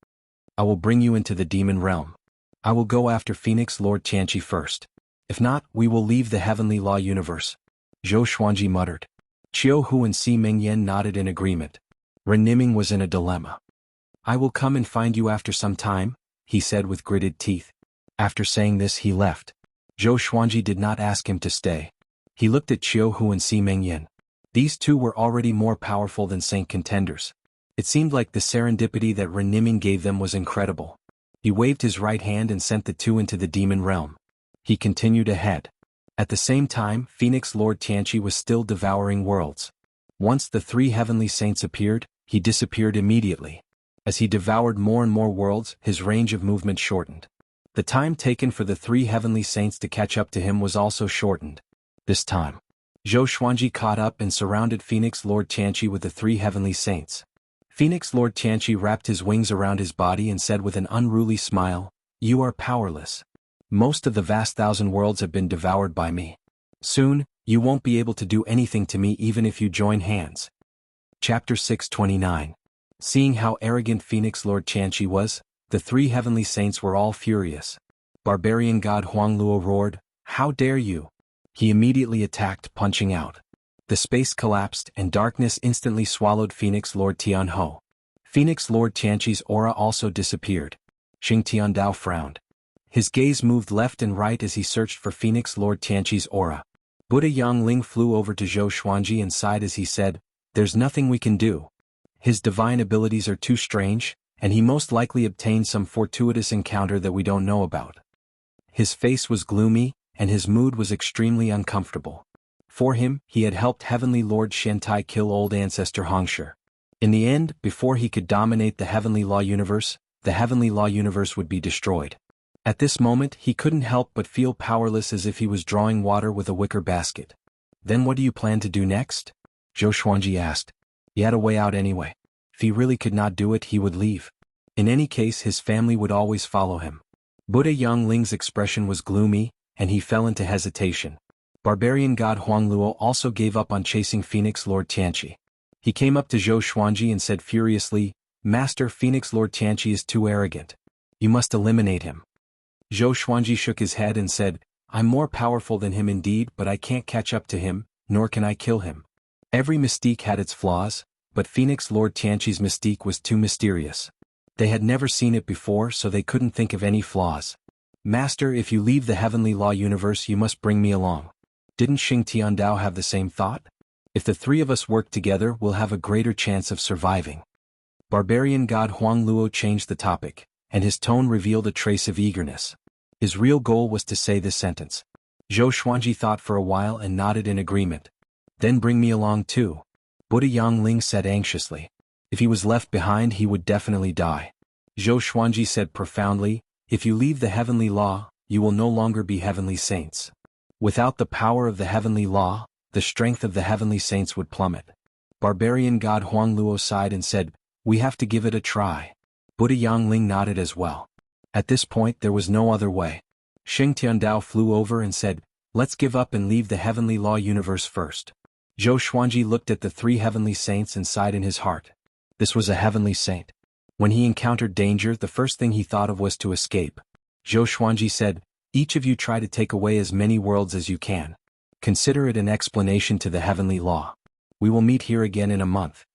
I will bring you into the demon realm. I will go after Phoenix Lord Tianqi first. If not, we will leave the heavenly law universe," Zhou Xuanji muttered. Qiu Hu and Si Mingyan nodded in agreement. Ren Niming was in a dilemma. "I will come and find you after some time," he said with gritted teeth. After saying this, he left. Zhou Xuanji did not ask him to stay. He looked at Qiu Hu and Si Mingyan. These two were already more powerful than Saint contenders. It seemed like the serendipity that Ren Niming gave them was incredible. He waved his right hand and sent the two into the demon realm. He continued ahead. At the same time, Phoenix Lord Tianqi was still devouring worlds. Once the three heavenly saints appeared, he disappeared immediately. As he devoured more and more worlds, his range of movement shortened. The time taken for the three heavenly saints to catch up to him was also shortened. This time, Zhou Xuanji caught up and surrounded Phoenix Lord Tianqi with the three heavenly saints. Phoenix Lord Tianqi wrapped his wings around his body and said with an unruly smile, "You are powerless. Most of the vast thousand worlds have been devoured by me. Soon, you won't be able to do anything to me even if you join hands." Chapter 629. Seeing how arrogant Phoenix Lord Tianqi was, the three heavenly saints were all furious. Barbarian god Huangluo roared, "How dare you!" He immediately attacked, punching out. The space collapsed and darkness instantly swallowed Phoenix Lord Tianho. Phoenix Lord Tianqi's aura also disappeared. Xing Tiandao frowned. His gaze moved left and right as he searched for Phoenix Lord Tianqi's aura. Buddha Yangling flew over to Zhou Xuanji and sighed as he said, "There's nothing we can do. His divine abilities are too strange, and he most likely obtained some fortuitous encounter that we don't know about." His face was gloomy, and his mood was extremely uncomfortable. For him, he had helped Heavenly Lord Shentai kill old ancestor Hongshi. In the end, before he could dominate the Heavenly Law Universe, the Heavenly Law Universe would be destroyed. At this moment, he couldn't help but feel powerless as if he was drawing water with a wicker basket. "Then what do you plan to do next?" Zhou Xuanji asked. He had a way out anyway. If he really could not do it, he would leave. In any case, his family would always follow him. Buddha Yangling's expression was gloomy, and he fell into hesitation. Barbarian god Huangluo also gave up on chasing Phoenix Lord Tianqi. He came up to Zhou Xuanji and said furiously, "Master, Phoenix Lord Tianqi is too arrogant. You must eliminate him." Zhou Xuanji shook his head and said, "I'm more powerful than him indeed, but I can't catch up to him, nor can I kill him." Every mystique had its flaws, but Phoenix Lord Tianqi's mystique was too mysterious. They had never seen it before, so they couldn't think of any flaws. "Master, if you leave the Heavenly Law Universe, you must bring me along." Didn't Xing Tiandao have the same thought? "If the three of us work together, we'll have a greater chance of surviving." Barbarian god Huangluo changed the topic, and his tone revealed a trace of eagerness. His real goal was to say this sentence. Zhou Xuanji thought for a while and nodded in agreement. "Then bring me along too," Buddha Yangling said anxiously. If he was left behind, he would definitely die. Zhou Xuanji said profoundly, "If you leave the Heavenly Law, you will no longer be Heavenly Saints. Without the power of the Heavenly Law, the strength of the Heavenly Saints would plummet." Barbarian god Huangluo sighed and said, "We have to give it a try." Buddha Yangling nodded as well. At this point there was no other way. Xing Tiandao flew over and said, "Let's give up and leave the Heavenly Law Universe first." Zhou Xuanji looked at the three Heavenly Saints and sighed in his heart. This was a Heavenly Saint. When he encountered danger, the first thing he thought of was to escape. Zhou Xuanji said, "Each of you try to take away as many worlds as you can. Consider it an explanation to the Heavenly Law. We will meet here again in a month."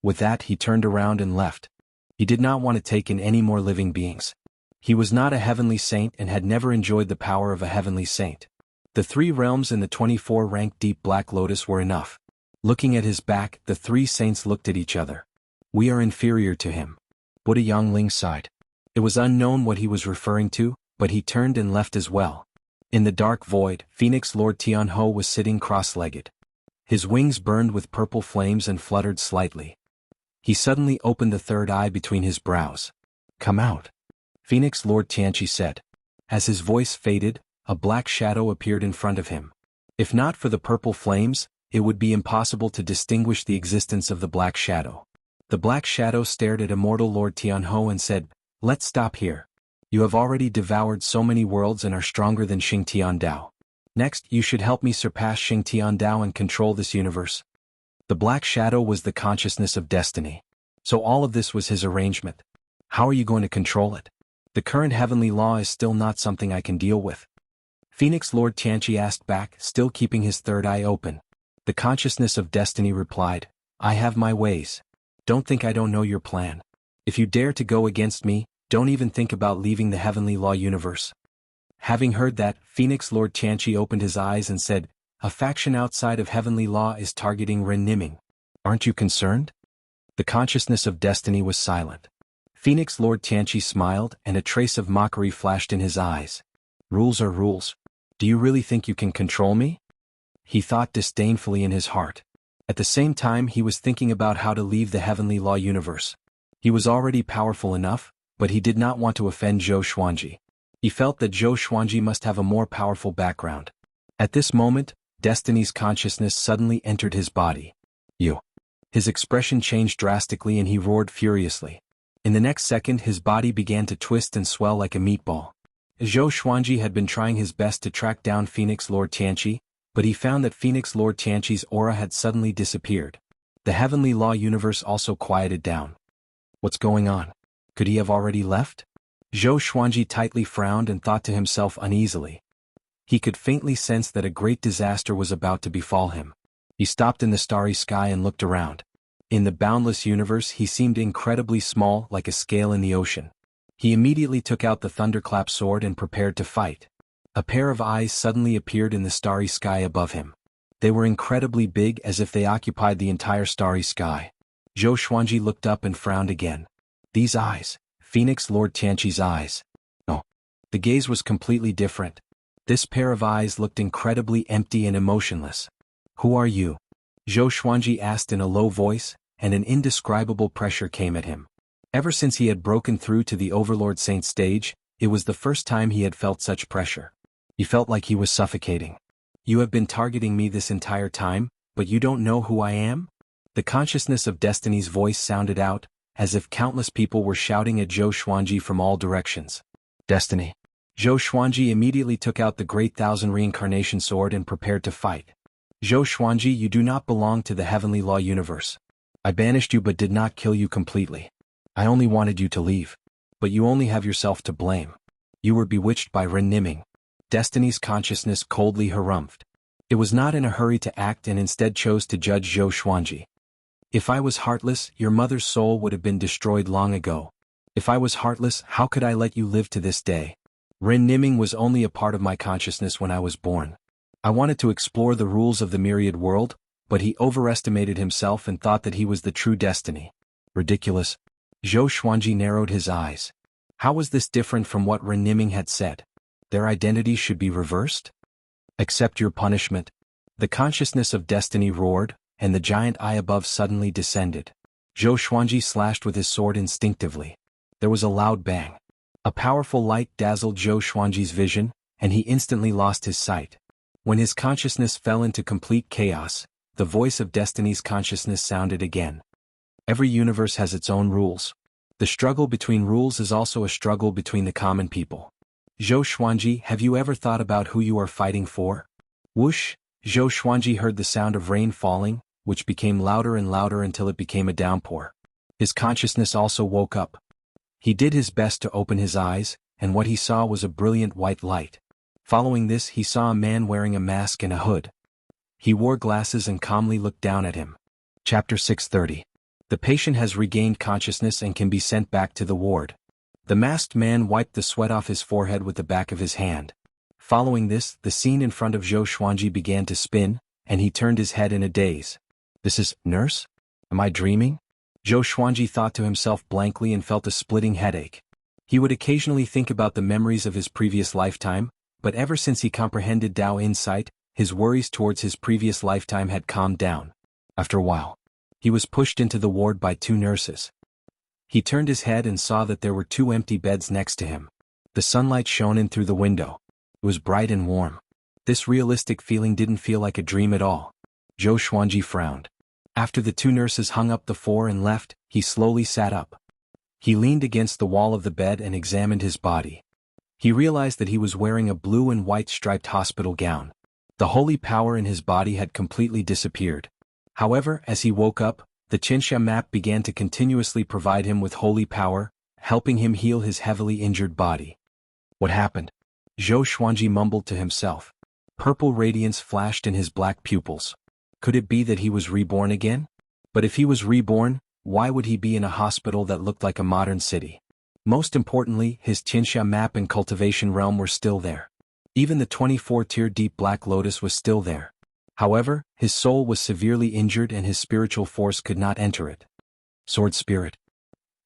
With that, he turned around and left. He did not want to take in any more living beings. He was not a Heavenly Saint and had never enjoyed the power of a Heavenly Saint. The 3 realms and the 24-rank deep black lotus were enough. Looking at his back, the 3 saints looked at each other. "We are inferior to him." Buddha Yangling sighed. It was unknown what he was referring to, but he turned and left as well. In the dark void, Phoenix Lord Tianho was sitting cross-legged. His wings burned with purple flames and fluttered slightly. He suddenly opened the third eye between his brows. "Come out," Phoenix Lord Tianqi said. As his voice faded, a black shadow appeared in front of him. If not for the purple flames, it would be impossible to distinguish the existence of the black shadow. The black shadow stared at immortal Lord Tianho and said, "Let's stop here. You have already devoured so many worlds and are stronger than Xing Tiandao. Next, you should help me surpass Xing Tiandao and control this universe." The black shadow was the consciousness of destiny. So all of this was his arrangement. How are you going to control it? The current heavenly law is still not something I can deal with. Phoenix Lord Tianqi asked back, still keeping his third eye open. The consciousness of destiny replied, "I have my ways. Don't think I don't know your plan. If you dare to go against me, don't even think about leaving the Heavenly Law Universe." Having heard that, Phoenix Lord Tianqi opened his eyes and said, "A faction outside of Heavenly Law is targeting Ren Niming. Aren't you concerned?" The consciousness of destiny was silent. Phoenix Lord Tianqi smiled, and a trace of mockery flashed in his eyes. "Rules are rules. Do you really think you can control me?" He thought disdainfully in his heart. At the same time he was thinking about how to leave the heavenly law universe. He was already powerful enough, but he did not want to offend Zhou Xuanji. He felt that Zhou Xuanji must have a more powerful background. At this moment, Destiny's consciousness suddenly entered his body. You. His expression changed drastically and he roared furiously. In the next second his body began to twist and swell like a meatball. Zhou Xuanji had been trying his best to track down Phoenix Lord Tianqi, but he found that Phoenix Lord Tianqi's aura had suddenly disappeared. The heavenly law universe also quieted down. What's going on? Could he have already left? Zhou Xuanji tightly frowned and thought to himself uneasily. He could faintly sense that a great disaster was about to befall him. He stopped in the starry sky and looked around. In the boundless universe he seemed incredibly small, like a scale in the ocean. He immediately took out the thunderclap sword and prepared to fight. A pair of eyes suddenly appeared in the starry sky above him. They were incredibly big, as if they occupied the entire starry sky. Zhou Xuanji looked up and frowned again. These eyes, Phoenix Lord Tianqi's eyes. No. The gaze was completely different. This pair of eyes looked incredibly empty and emotionless. Who are you? Zhou Xuanji asked in a low voice, and an indescribable pressure came at him. Ever since he had broken through to the Overlord Saint stage, it was the first time he had felt such pressure. He felt like he was suffocating. You have been targeting me this entire time, but you don't know who I am? The consciousness of Destiny's voice sounded out, as if countless people were shouting at Zhou Xuanji from all directions. Destiny. Zhou Xuanji immediately took out the Great Thousand Reincarnation Sword and prepared to fight. Zhou Xuanji, you do not belong to the heavenly law universe. I banished you but did not kill you completely. I only wanted you to leave. But you only have yourself to blame. You were bewitched by Ren Niming. Destiny's consciousness coldly harumphed. It was not in a hurry to act and instead chose to judge Zhou Xuanji. If I was heartless, your mother's soul would have been destroyed long ago. If I was heartless, how could I let you live to this day? Ren Niming was only a part of my consciousness when I was born. I wanted to explore the rules of the myriad world, but he overestimated himself and thought that he was the true Destiny. Ridiculous. Zhou Xuanji narrowed his eyes. How was this different from what Ren Niming had said? Their identity should be reversed? Accept your punishment. The consciousness of Destiny roared, and the giant eye above suddenly descended. Zhou Xuanji slashed with his sword instinctively. There was a loud bang. A powerful light dazzled Zhou Xuanji's vision, and he instantly lost his sight. When his consciousness fell into complete chaos, the voice of Destiny's consciousness sounded again. Every universe has its own rules. The struggle between rules is also a struggle between the common people. Zhou Xuanji, have you ever thought about who you are fighting for? Whoosh! Zhou Xuanji heard the sound of rain falling, which became louder and louder until it became a downpour. His consciousness also woke up. He did his best to open his eyes, and what he saw was a brilliant white light. Following this he saw a man wearing a mask and a hood. He wore glasses and calmly looked down at him. Chapter 630. The patient has regained consciousness and can be sent back to the ward. The masked man wiped the sweat off his forehead with the back of his hand. Following this, the scene in front of Zhou Xuanji began to spin, and he turned his head in a daze. This is, nurse? Am I dreaming? Zhou Xuanji thought to himself blankly and felt a splitting headache. He would occasionally think about the memories of his previous lifetime, but ever since he comprehended Dao insight, his worries towards his previous lifetime had calmed down. After a while, he was pushed into the ward by two nurses. He turned his head and saw that there were two empty beds next to him. The sunlight shone in through the window. It was bright and warm. This realistic feeling didn't feel like a dream at all. Zhou Xuanji frowned. After the two nurses hung up the four and left, he slowly sat up. He leaned against the wall of the bed and examined his body. He realized that he was wearing a blue and white striped hospital gown. The holy power in his body had completely disappeared. However, as he woke up, the Qinsha map began to continuously provide him with holy power, helping him heal his heavily injured body. What happened? Zhou Xuanji mumbled to himself. Purple radiance flashed in his black pupils. Could it be that he was reborn again? But if he was reborn, why would he be in a hospital that looked like a modern city? Most importantly, his Qinsha map and cultivation realm were still there. Even the 24-tier deep black lotus was still there. However, his soul was severely injured and his spiritual force could not enter it. Sword Spirit.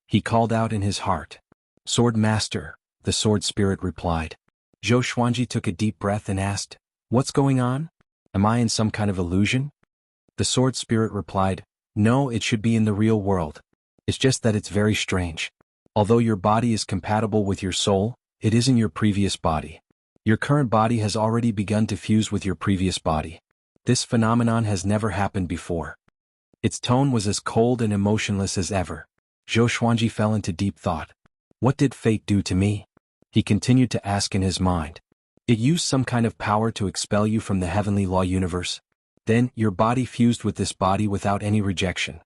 He called out in his heart. Sword Master, the Sword Spirit replied. Zhou Xuanji took a deep breath and asked, "What's going on? Am I in some kind of illusion?" The sword spirit replied, "No, it should be in the real world. It's just that it's very strange. Although your body is compatible with your soul, it isn't your previous body. Your current body has already begun to fuse with your previous body. This phenomenon has never happened before." Its tone was as cold and emotionless as ever. Zhou Xuanji fell into deep thought. What did fate do to me? He continued to ask in his mind. It used some kind of power to expel you from the heavenly law universe. Then, your body fused with this body without any rejection.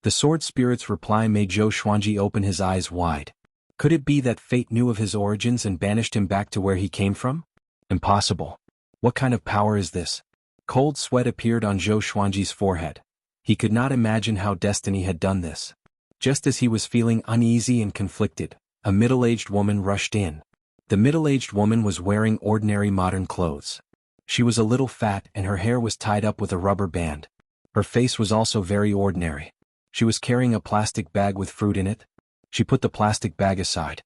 The sword spirit's reply made Zhou Xuanji open his eyes wide. Could it be that fate knew of his origins and banished him back to where he came from? Impossible. What kind of power is this? Cold sweat appeared on Zhou Xuanji's forehead. He could not imagine how destiny had done this. Just as he was feeling uneasy and conflicted, a middle-aged woman rushed in. The middle-aged woman was wearing ordinary modern clothes. She was a little fat and her hair was tied up with a rubber band. Her face was also very ordinary. She was carrying a plastic bag with fruit in it. She put the plastic bag aside.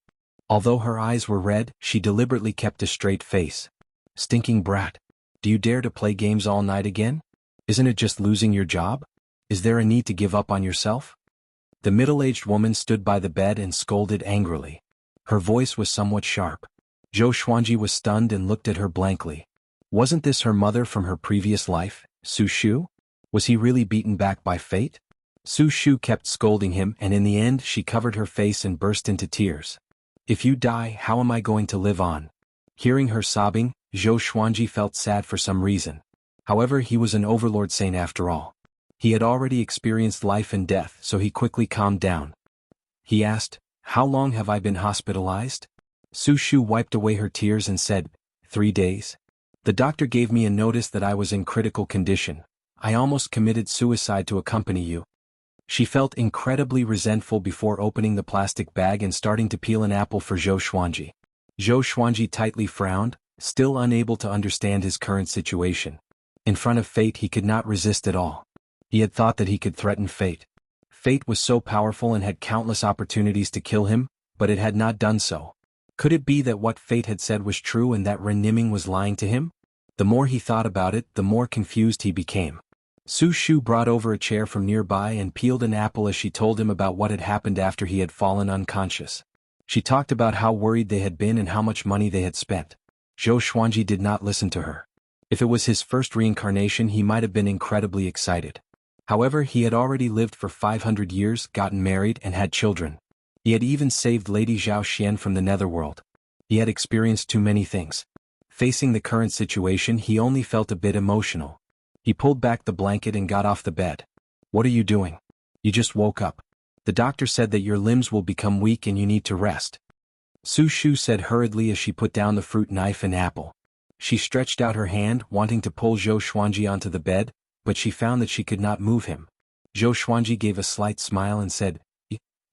Although her eyes were red, she deliberately kept a straight face. Stinking brat. Do you dare to play games all night again? Isn't it just losing your job? Is there a need to give up on yourself? The middle-aged woman stood by the bed and scolded angrily. Her voice was somewhat sharp. Zhou Xuanji was stunned and looked at her blankly. Wasn't this her mother from her previous life, Su Shu? Was he really beaten back by fate? Su Shu kept scolding him and in the end she covered her face and burst into tears. If you die, how am I going to live on? Hearing her sobbing, Zhou Xuanji felt sad for some reason. However, he was an overlord saint after all. He had already experienced life and death, so he quickly calmed down. He asked, "How long have I been hospitalized?" Su Shu wiped away her tears and said, 3 days. The doctor gave me a notice that I was in critical condition. I almost committed suicide to accompany you. She felt incredibly resentful before opening the plastic bag and starting to peel an apple for Zhou Xuanji. Zhou Xuanji tightly frowned, still unable to understand his current situation. In front of fate he could not resist at all. He had thought that he could threaten fate. Fate was so powerful and had countless opportunities to kill him, but it had not done so. Could it be that what fate had said was true and that Ren Niming was lying to him? The more he thought about it, the more confused he became. Su Shu brought over a chair from nearby and peeled an apple as she told him about what had happened after he had fallen unconscious. She talked about how worried they had been and how much money they had spent. Zhou Xuanji did not listen to her. If it was his first reincarnation, he might have been incredibly excited. However, he had already lived for 500 years, gotten married, and had children. He had even saved Lady Zhao Xian from the netherworld. He had experienced too many things. Facing the current situation, he only felt a bit emotional. He pulled back the blanket and got off the bed. What are you doing? You just woke up. The doctor said that your limbs will become weak and you need to rest. Su Shu said hurriedly as she put down the fruit knife and apple. She stretched out her hand, wanting to pull Zhou Xuanji onto the bed, but she found that she could not move him. Zhou Xuanji gave a slight smile and said,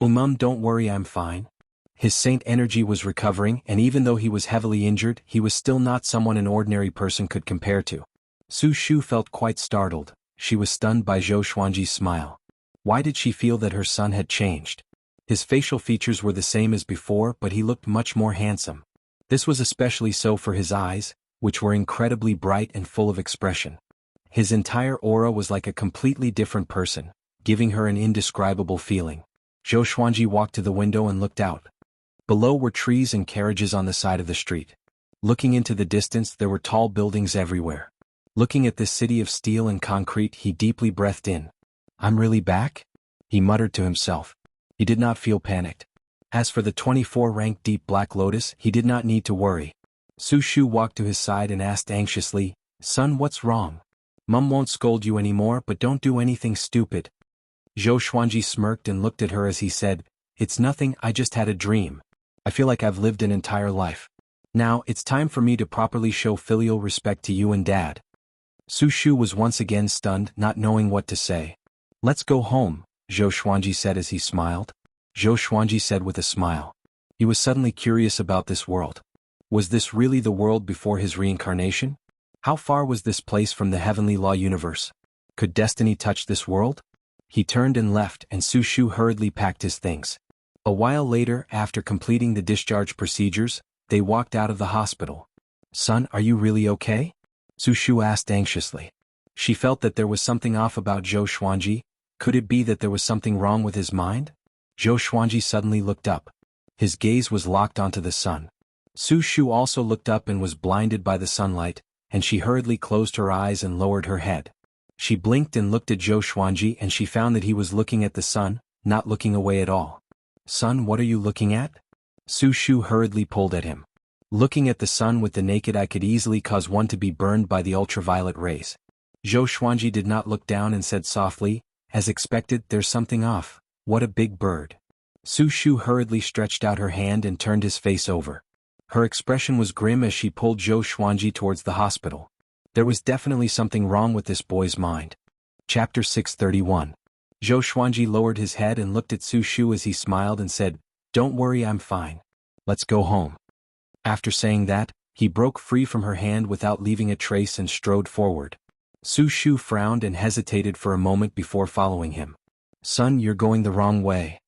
Mum, don't worry, I'm fine. His saint energy was recovering, and even though he was heavily injured, he was still not someone an ordinary person could compare to. Su Shu felt quite startled. She was stunned by Zhou Xuanji's smile. Why did she feel that her son had changed? His facial features were the same as before, but he looked much more handsome. This was especially so for his eyes, which were incredibly bright and full of expression. His entire aura was like a completely different person, giving her an indescribable feeling. Zhou Xuanji walked to the window and looked out. Below were trees and carriages on the side of the street. Looking into the distance, there were tall buildings everywhere. Looking at this city of steel and concrete, he deeply breathed in. I'm really back? He muttered to himself. He did not feel panicked. As for the 24-rank deep black lotus, he did not need to worry. Su Shu walked to his side and asked anxiously, Son, what's wrong? Mum won't scold you anymore, but don't do anything stupid. Zhou Xuanji smirked and looked at her as he said, It's nothing, I just had a dream. I feel like I've lived an entire life. Now, it's time for me to properly show filial respect to you and Dad. Su Shu was once again stunned, not knowing what to say. Let's go home, Zhou Xuanji said as he smiled. Zhou Xuanji said with a smile. He was suddenly curious about this world. Was this really the world before his reincarnation? How far was this place from the heavenly law universe? Could destiny touch this world? He turned and left, and Su Shu hurriedly packed his things. A while later, after completing the discharge procedures, they walked out of the hospital. Son, are you really okay? Su Shu asked anxiously. She felt that there was something off about Zhou Xuanji. Could it be that there was something wrong with his mind? Zhou Xuanji suddenly looked up. His gaze was locked onto the sun. Su Shu also looked up and was blinded by the sunlight, and she hurriedly closed her eyes and lowered her head. She blinked and looked at Zhou Xuanji and she found that he was looking at the sun, not looking away at all. "Sun, what are you looking at?" Su Shu hurriedly pulled at him. "Looking at the sun with the naked eye could easily cause one to be burned by the ultraviolet rays." Zhou Xuanji did not look down and said softly, "As expected, there's something off. What a big bird." Su Shu hurriedly stretched out her hand and turned his face over. Her expression was grim as she pulled Zhou Xuanji towards the hospital. There was definitely something wrong with this boy's mind. Chapter 631. Zhou Xuanji lowered his head and looked at Su Shu as he smiled and said, "Don't worry, I'm fine. Let's go home." After saying that, he broke free from her hand without leaving a trace and strode forward. Su Shu frowned and hesitated for a moment before following him. "Son, you're going the wrong way."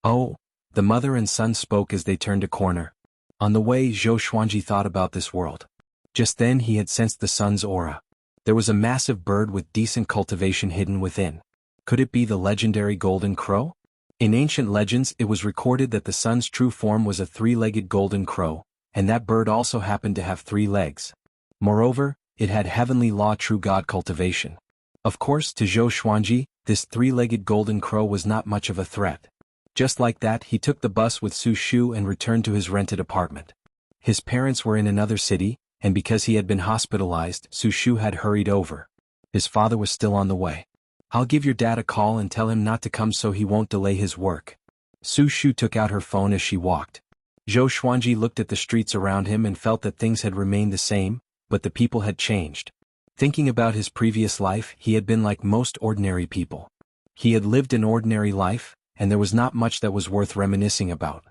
"Oh," the mother and son spoke as they turned a corner. On the way, Zhou Xuanji thought about this world. Just then he had sensed the sun's aura. There was a massive bird with decent cultivation hidden within. Could it be the legendary golden crow? In ancient legends it was recorded that the sun's true form was a three-legged golden crow, and that bird also happened to have 3 legs. Moreover, it had heavenly law true god cultivation. Of course, to Zhou Xuanji, this 3-legged golden crow was not much of a threat. Just like that, he took the bus with Su Shu and returned to his rented apartment. His parents were in another city, and because he had been hospitalized, Su Shu had hurried over. His father was still on the way. "I'll give your dad a call and tell him not to come so he won't delay his work." Su Shu took out her phone as she walked. Zhou Xuanji looked at the streets around him and felt that things had remained the same, but the people had changed. Thinking about his previous life, he had been like most ordinary people. He had lived an ordinary life, and there was not much that was worth reminiscing about.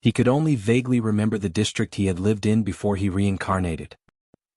He could only vaguely remember the district he had lived in before he reincarnated.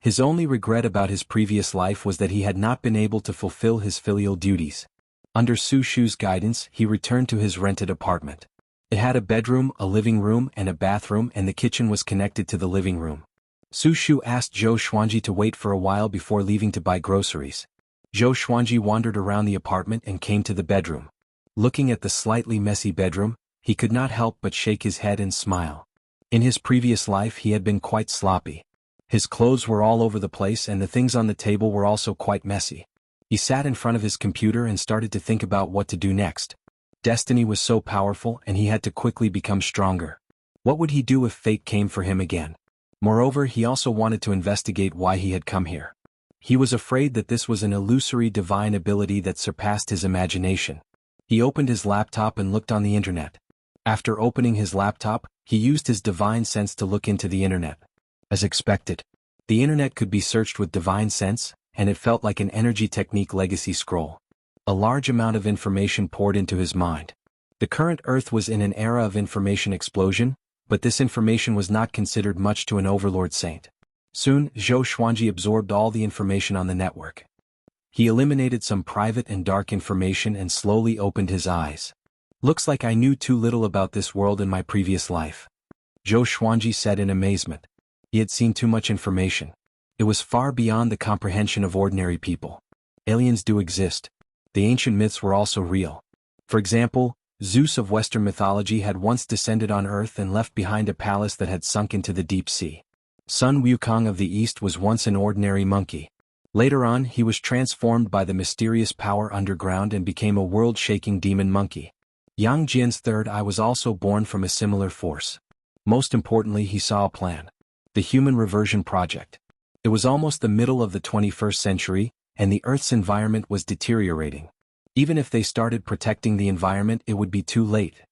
His only regret about his previous life was that he had not been able to fulfill his filial duties. Under Su Shu's guidance, he returned to his rented apartment. It had a bedroom, a living room, and a bathroom, and the kitchen was connected to the living room. Su Shu asked Zhou Xuanji to wait for a while before leaving to buy groceries. Zhou Xuanji wandered around the apartment and came to the bedroom. Looking at the slightly messy bedroom, he could not help but shake his head and smile. In his previous life he had been quite sloppy. His clothes were all over the place and the things on the table were also quite messy. He sat in front of his computer and started to think about what to do next. Destiny was so powerful and he had to quickly become stronger. What would he do if fate came for him again? Moreover, he also wanted to investigate why he had come here. He was afraid that this was an illusory divine ability that surpassed his imagination. He opened his laptop and looked on the internet. After opening his laptop, he used his divine sense to look into the internet. As expected, the internet could be searched with divine sense, and it felt like an energy technique legacy scroll. A large amount of information poured into his mind. The current Earth was in an era of information explosion, but this information was not considered much to an overlord saint. Soon, Zhou Xuanji absorbed all the information on the network. He eliminated some private and dark information and slowly opened his eyes. "Looks like I knew too little about this world in my previous life," Zhou Xuanji said in amazement. He had seen too much information. It was far beyond the comprehension of ordinary people. Aliens do exist. The ancient myths were also real. For example, Zeus of Western mythology had once descended on Earth and left behind a palace that had sunk into the deep sea. Sun Wukong of the East was once an ordinary monkey. Later on, he was transformed by the mysterious power underground and became a world-shaking demon monkey. Yang Jian's third eye was also born from a similar force. Most importantly, he saw a plan. The Human Reversion Project. It was almost the middle of the 21st century, and the Earth's environment was deteriorating. Even if they started protecting the environment, it would be too late.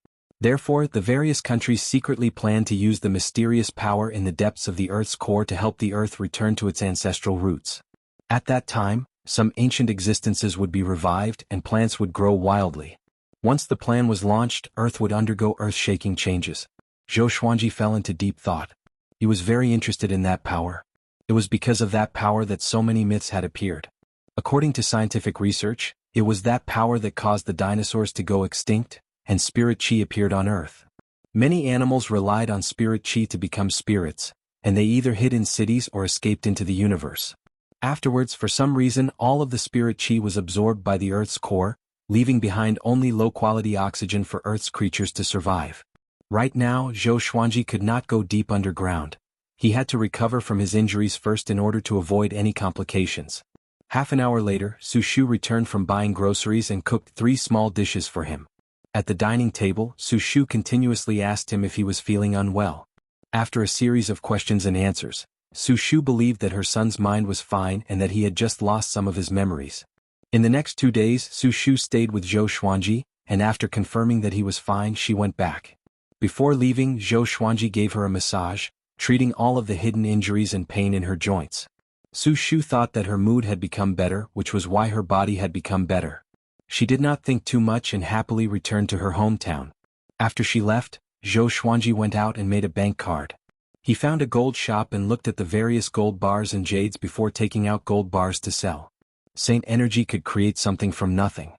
Therefore, the various countries secretly planned to use the mysterious power in the depths of the Earth's core to help the Earth return to its ancestral roots. At that time, some ancient existences would be revived and plants would grow wildly. Once the plan was launched, Earth would undergo earth-shaking changes. Zhou Xuanji fell into deep thought. He was very interested in that power. It was because of that power that so many myths had appeared. According to scientific research, it was that power that caused the dinosaurs to go extinct, and spirit chi appeared on Earth. Many animals relied on spirit chi to become spirits, and they either hid in cities or escaped into the universe. Afterwards, for some reason, all of the spirit chi was absorbed by the Earth's core, leaving behind only low-quality oxygen for Earth's creatures to survive. Right now, Zhou Xuanji could not go deep underground. He had to recover from his injuries first in order to avoid any complications. Half an hour later, Su Shu returned from buying groceries and cooked 3 small dishes for him. At the dining table, Su Shu continuously asked him if he was feeling unwell. After a series of questions and answers, Su Shu believed that her son's mind was fine and that he had just lost some of his memories. In the next 2 days, Su Shu stayed with Zhou Xuanji, and after confirming that he was fine, she went back. Before leaving, Zhou Xuanji gave her a massage, treating all of the hidden injuries and pain in her joints. Su Shu thought that her mood had become better, which was why her body had become better. She did not think too much and happily returned to her hometown. After she left, Zhou Xuanji went out and made a bank card. He found a gold shop and looked at the various gold bars and jades before taking out gold bars to sell. Saint Energy could create something from nothing.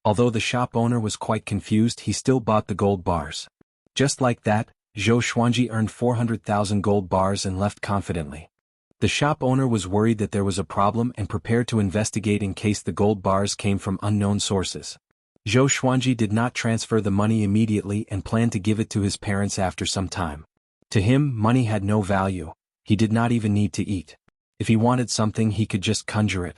Although the shop owner was quite confused, he still bought the gold bars. Just like that, Zhou Xuanji earned 400,000 gold bars and left confidently. The shop owner was worried that there was a problem and prepared to investigate in case the gold bars came from unknown sources. Zhou Xuanji did not transfer the money immediately and planned to give it to his parents after some time. To him, money had no value. He did not even need to eat. If he wanted something, he could just conjure it.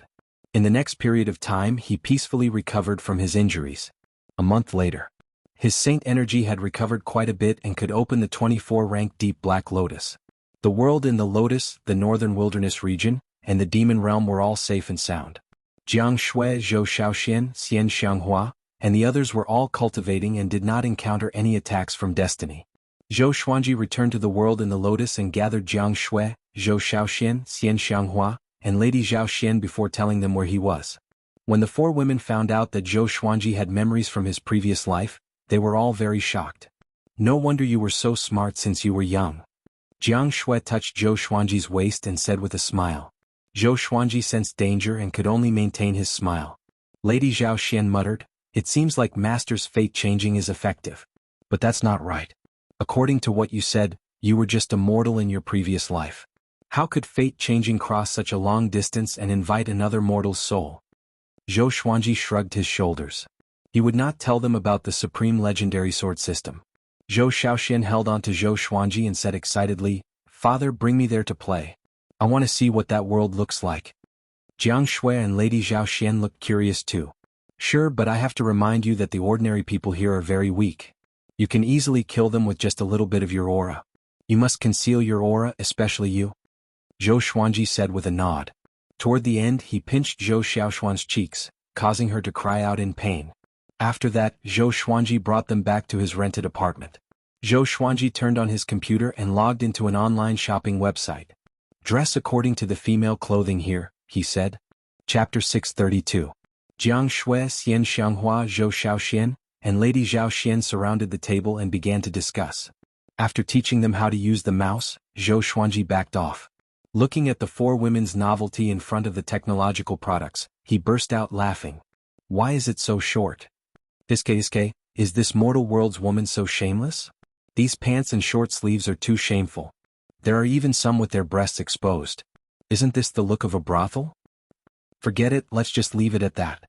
In the next period of time, he peacefully recovered from his injuries. A month later, his Saint Energy had recovered quite a bit and could open the 24-rank Deep Black Lotus. The world in the Lotus, the Northern Wilderness region, and the Demon Realm were all safe and sound. Jiang Shui, Zhou Shaoxian, Xian Xianghua, and the others were all cultivating and did not encounter any attacks from destiny. Zhou Xuanji returned to the world in the Lotus and gathered Jiang Shui, Zhou Shaoxian, Xian Xianghua, and Lady Zhao Xian before telling them where he was. When the 4 women found out that Zhou Xuanji had memories from his previous life, they were all very shocked. No wonder you were so smart since you were young. Jiang Shui touched Zhou Xuanji's waist and said with a smile. Zhou Xuanji sensed danger and could only maintain his smile. Lady Zhao Xian muttered, "It seems like Master's fate changing is effective. But that's not right. According to what you said, you were just a mortal in your previous life. How could fate changing cross such a long distance and invite another mortal's soul?" Zhou Xuanji shrugged his shoulders. He would not tell them about the supreme legendary sword system. Zhou Shaoxian held on to Zhou Xuanji and said excitedly, "Father, bring me there to play. I want to see what that world looks like." Jiang Shui and Lady Zhao Xian looked curious too. "Sure, but I have to remind you that the ordinary people here are very weak. You can easily kill them with just a little bit of your aura. You must conceal your aura, especially you," Zhou Xuanji said with a nod. Toward the end, he pinched Zhou Xiaoxuan's cheeks, causing her to cry out in pain. After that, Zhou Xuanji brought them back to his rented apartment. Zhou Xuanji turned on his computer and logged into an online shopping website. "Dress according to the female clothing here," he said. Chapter 632. Jiang Shui, Xian Xianghua, Zhou Shaoxian, and Lady Zhao Xian surrounded the table and began to discuss. After teaching them how to use the mouse, Zhou Xuanji backed off. Looking at the 4 women's novelty in front of the technological products, he burst out laughing. "Why is it so short? Iske, is this mortal world's woman so shameless? These pants and short sleeves are too shameful. There are even some with their breasts exposed. Isn't this the look of a brothel? Forget it, let's just leave it at that."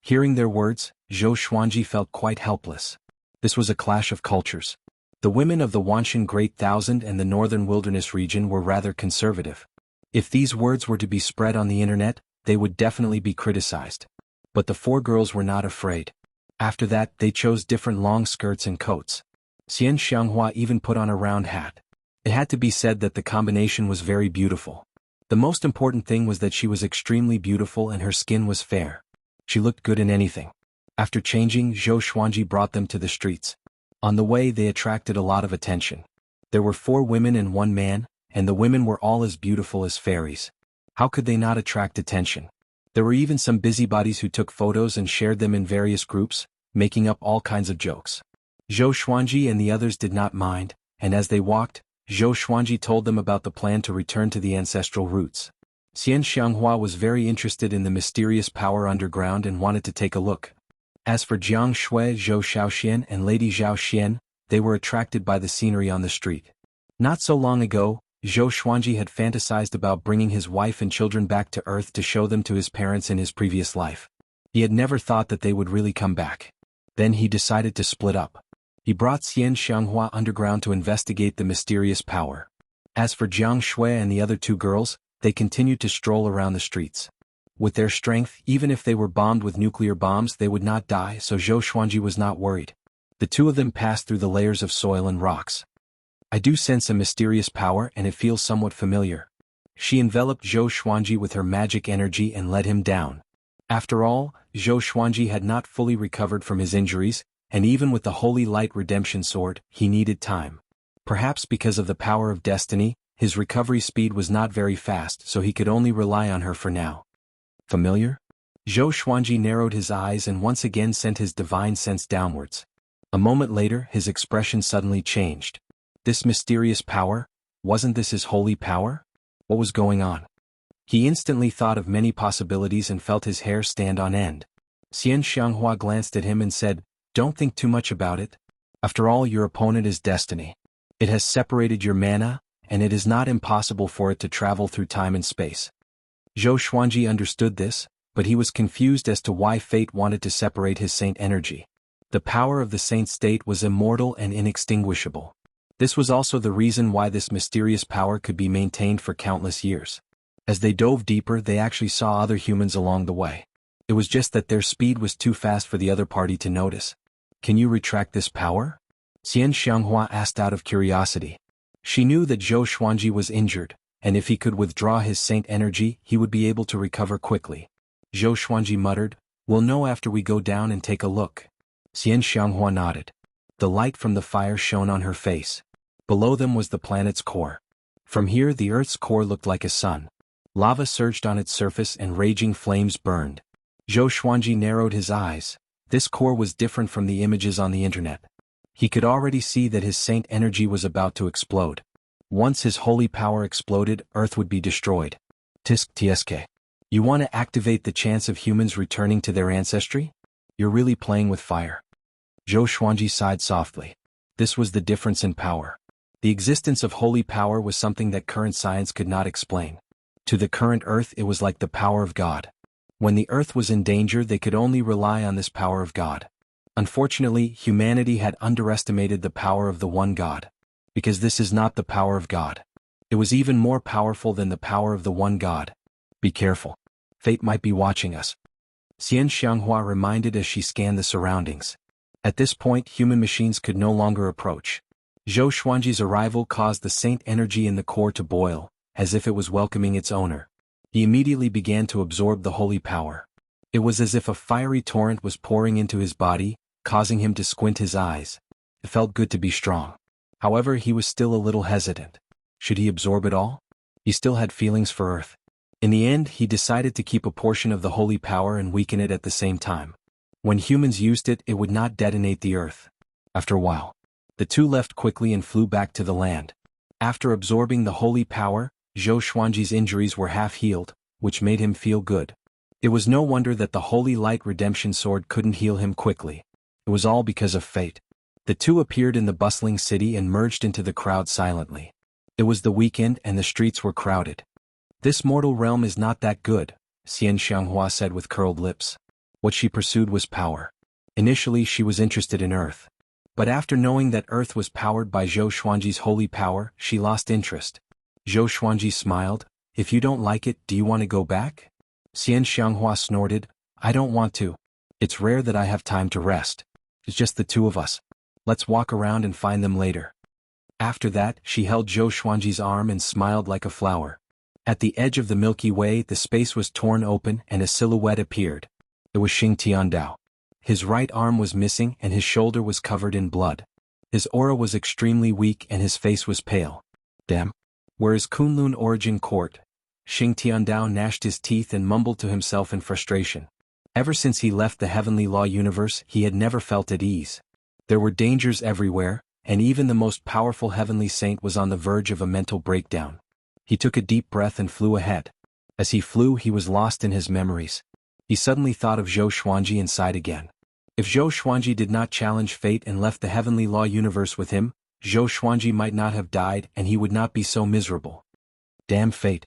Hearing their words, Zhou Xuanji felt quite helpless. This was a clash of cultures. The women of the Wanshan Great Thousand and the Northern Wilderness region were rather conservative. If these words were to be spread on the internet, they would definitely be criticized. But the 4 girls were not afraid. After that, they chose different long skirts and coats. Xian Xianghua even put on a round hat. It had to be said that the combination was very beautiful. The most important thing was that she was extremely beautiful and her skin was fair. She looked good in anything. After changing, Zhou Xuanji brought them to the streets. On the way, they attracted a lot of attention. There were 4 women and 1 man, and the women were all as beautiful as fairies. How could they not attract attention? There were even some busybodies who took photos and shared them in various groups, making up all kinds of jokes. Zhou Xuanji and the others did not mind, and as they walked, Zhou Xuanji told them about the plan to return to the ancestral roots. Xian Xianghua was very interested in the mysterious power underground and wanted to take a look. As for Jiang Shui, Zhou Shaoxian, and Lady Zhao Xian, they were attracted by the scenery on the street. Not so long ago, Zhou Xuanji had fantasized about bringing his wife and children back to Earth to show them to his parents in his previous life. He had never thought that they would really come back. Then he decided to split up. He brought Xian Xianghua underground to investigate the mysterious power. As for Jiang Shui and the other two girls, they continued to stroll around the streets. With their strength, even if they were bombed with nuclear bombs, they would not die, so Zhou Xuanji was not worried. The two of them passed through the layers of soil and rocks. I do sense a mysterious power and it feels somewhat familiar. She enveloped Zhou Xuanji with her magic energy and led him down. After all, Zhou Xuanji had not fully recovered from his injuries, and even with the Holy Light Redemption Sword, he needed time. Perhaps because of the power of destiny, his recovery speed was not very fast, so he could only rely on her for now. Familiar? Zhou Xuanji narrowed his eyes and once again sent his divine sense downwards. A moment later, his expression suddenly changed. This mysterious power, wasn't this his holy power? What was going on? He instantly thought of many possibilities and felt his hair stand on end. Xian Xianghua glanced at him and said, "Don't think too much about it. After all, your opponent is destiny. It has separated your mana, and it is not impossible for it to travel through time and space." Zhou Xuanji understood this, but he was confused as to why fate wanted to separate his saint energy. The power of the saint state was immortal and inextinguishable. This was also the reason why this mysterious power could be maintained for countless years. As they dove deeper, they actually saw other humans along the way. It was just that their speed was too fast for the other party to notice. "Can you retract this power?" Xian Xianghua asked out of curiosity. She knew that Zhou Xuanji was injured, and if he could withdraw his saint energy, he would be able to recover quickly. Zhou Xuanji muttered, "We'll know after we go down and take a look." Xian Xianghua nodded. The light from the fire shone on her face. Below them was the planet's core. From here, the Earth's core looked like a sun. Lava surged on its surface and raging flames burned. Zhou Xuanji narrowed his eyes. This core was different from the images on the internet. He could already see that his saint energy was about to explode. Once his holy power exploded, Earth would be destroyed. Tisk tsk. You want to activate the chance of humans returning to their ancestry? You're really playing with fire. Zhou Xuanji sighed softly. This was the difference in power. The existence of holy power was something that current science could not explain. To the current Earth, it was like the power of God. When the Earth was in danger, they could only rely on this power of God. Unfortunately, humanity had underestimated the power of the one God. Because this is not the power of God. It was even more powerful than the power of the one God. Be careful. Fate might be watching us. Xian Xianghua reminded as she scanned the surroundings. At this point, human machines could no longer approach. Zhou Xuanji's arrival caused the saint energy in the core to boil, as if it was welcoming its owner. He immediately began to absorb the holy power. It was as if a fiery torrent was pouring into his body, causing him to squint his eyes. It felt good to be strong. However, he was still a little hesitant. Should he absorb it all? He still had feelings for Earth. In the end, he decided to keep a portion of the holy power and weaken it at the same time. When humans used it, it would not detonate the Earth. After a while, the two left quickly and flew back to the land. After absorbing the holy power, Zhou Xuanji's injuries were half healed, which made him feel good. It was no wonder that the Holy Light Redemption Sword couldn't heal him quickly. It was all because of fate. The two appeared in the bustling city and merged into the crowd silently. It was the weekend and the streets were crowded. "This mortal realm is not that good," Xian Xianghua said with curled lips. What she pursued was power. Initially, she was interested in Earth. But after knowing that Earth was powered by Zhou Xuanji's holy power, she lost interest. Zhou Xuanji smiled. "If you don't like it, do you want to go back?" Xian Xianghua snorted. "I don't want to. It's rare that I have time to rest. It's just the two of us. Let's walk around and find them later." After that, she held Zhou Xuanji's arm and smiled like a flower. At the edge of the Milky Way, the space was torn open and a silhouette appeared. It was Xing Tiandao. His right arm was missing and his shoulder was covered in blood. His aura was extremely weak and his face was pale. "Damn. Where is Kunlun Origin Court?" Xing Tiandao gnashed his teeth and mumbled to himself in frustration. Ever since he left the Heavenly Law universe, he had never felt at ease. There were dangers everywhere, and even the most powerful heavenly saint was on the verge of a mental breakdown. He took a deep breath and flew ahead. As he flew, he was lost in his memories. He suddenly thought of Zhou Xuanji and sighed again. If Zhou Xuanji did not challenge fate and left the Heavenly Law universe with him, Zhou Xuanji might not have died and he would not be so miserable. Damn fate.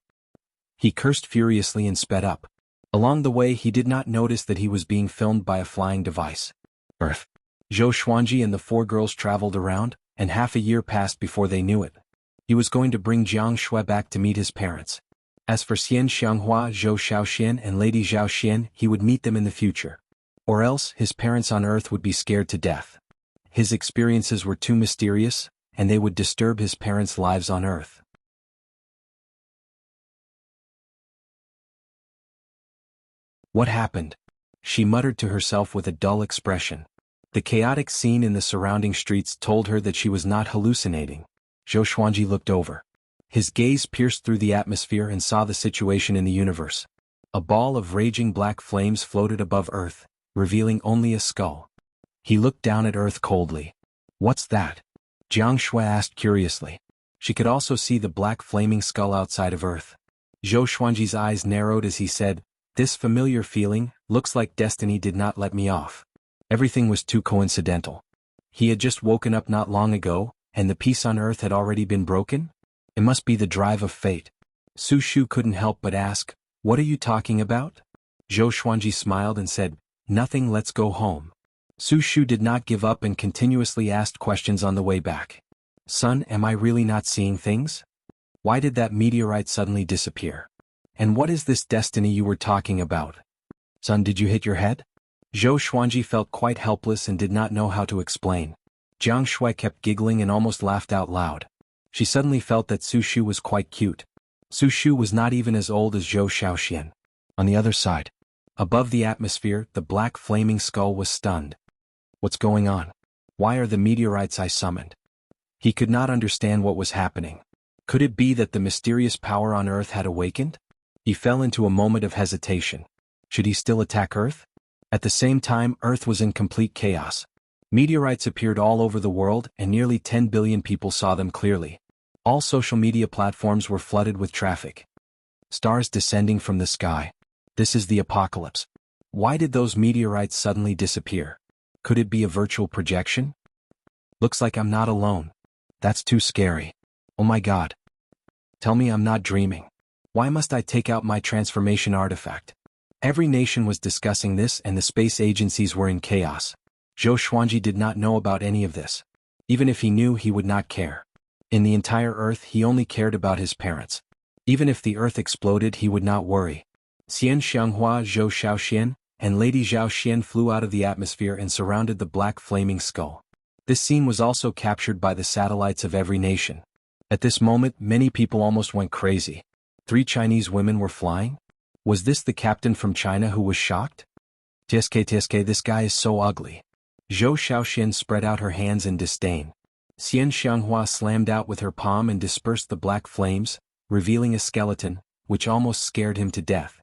He cursed furiously and sped up. Along the way he did not notice that he was being filmed by a flying device. Earth. Zhou Xuanji and the 4 girls traveled around, and half a year passed before they knew it. He was going to bring Jiang Shui back to meet his parents. As for Xian Xianghua, Zhou Shaoxian and Lady Zhao Xian, he would meet them in the future. Or else, his parents on Earth would be scared to death. His experiences were too mysterious, and they would disturb his parents' lives on Earth. What happened? She muttered to herself with a dull expression. The chaotic scene in the surrounding streets told her that she was not hallucinating. Zhou Xuanji looked over. His gaze pierced through the atmosphere and saw the situation in the universe. A ball of raging black flames floated above Earth, revealing only a skull. He looked down at Earth coldly. What's that? Jiang Shui asked curiously. She could also see the black flaming skull outside of Earth. Zhou Xuanji's eyes narrowed as he said, "This familiar feeling, looks like destiny did not let me off. Everything was too coincidental. He had just woken up not long ago, and the peace on Earth had already been broken? It must be the drive of fate." Su Shu couldn't help but ask, "What are you talking about?" Zhou Xuanji smiled and said, "Nothing, let's go home." Su Shu did not give up and continuously asked questions on the way back. "Son, am I really not seeing things? Why did that meteorite suddenly disappear? And what is this destiny you were talking about? Son, did you hit your head?" Zhou Xuanji felt quite helpless and did not know how to explain. Jiang Shui kept giggling and almost laughed out loud. She suddenly felt that Su Shu was quite cute. Su Shu was not even as old as Zhou Shaoxian. On the other side, above the atmosphere, the black flaming skull was stunned. What's going on? Why are the meteorites I summoned? He could not understand what was happening. Could it be that the mysterious power on Earth had awakened? He fell into a moment of hesitation. Should he still attack Earth? At the same time, Earth was in complete chaos. Meteorites appeared all over the world and nearly 10 billion people saw them clearly. All social media platforms were flooded with traffic. Stars descending from the sky. This is the apocalypse. Why did those meteorites suddenly disappear? Could it be a virtual projection? Looks like I'm not alone. That's too scary. Oh my God. Tell me I'm not dreaming. Why must I take out my transformation artifact? Every nation was discussing this and the space agencies were in chaos. Zhou Xuanji did not know about any of this. Even if he knew, he would not care. In the entire Earth, he only cared about his parents. Even if the Earth exploded, he would not worry. Xian Xianghua, Zhou Shaoxian, and Lady Zhao Xian flew out of the atmosphere and surrounded the black flaming skull. This scene was also captured by the satellites of every nation. At this moment, many people almost went crazy. 3 Chinese women were flying? Was this the captain from China who was shocked? Tsk, this guy is so ugly. Zhou Shaoxian spread out her hands in disdain. Xian Xianghua slammed out with her palm and dispersed the black flames, revealing a skeleton, which almost scared him to death.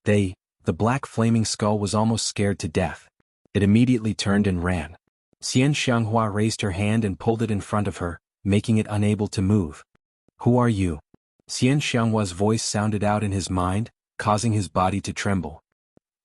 The black flaming skull was almost scared to death. It immediately turned and ran. Xian Xianghua raised her hand and pulled it in front of her, making it unable to move. "Who are you?" Xian Xianghua's voice sounded out in his mind, causing his body to tremble.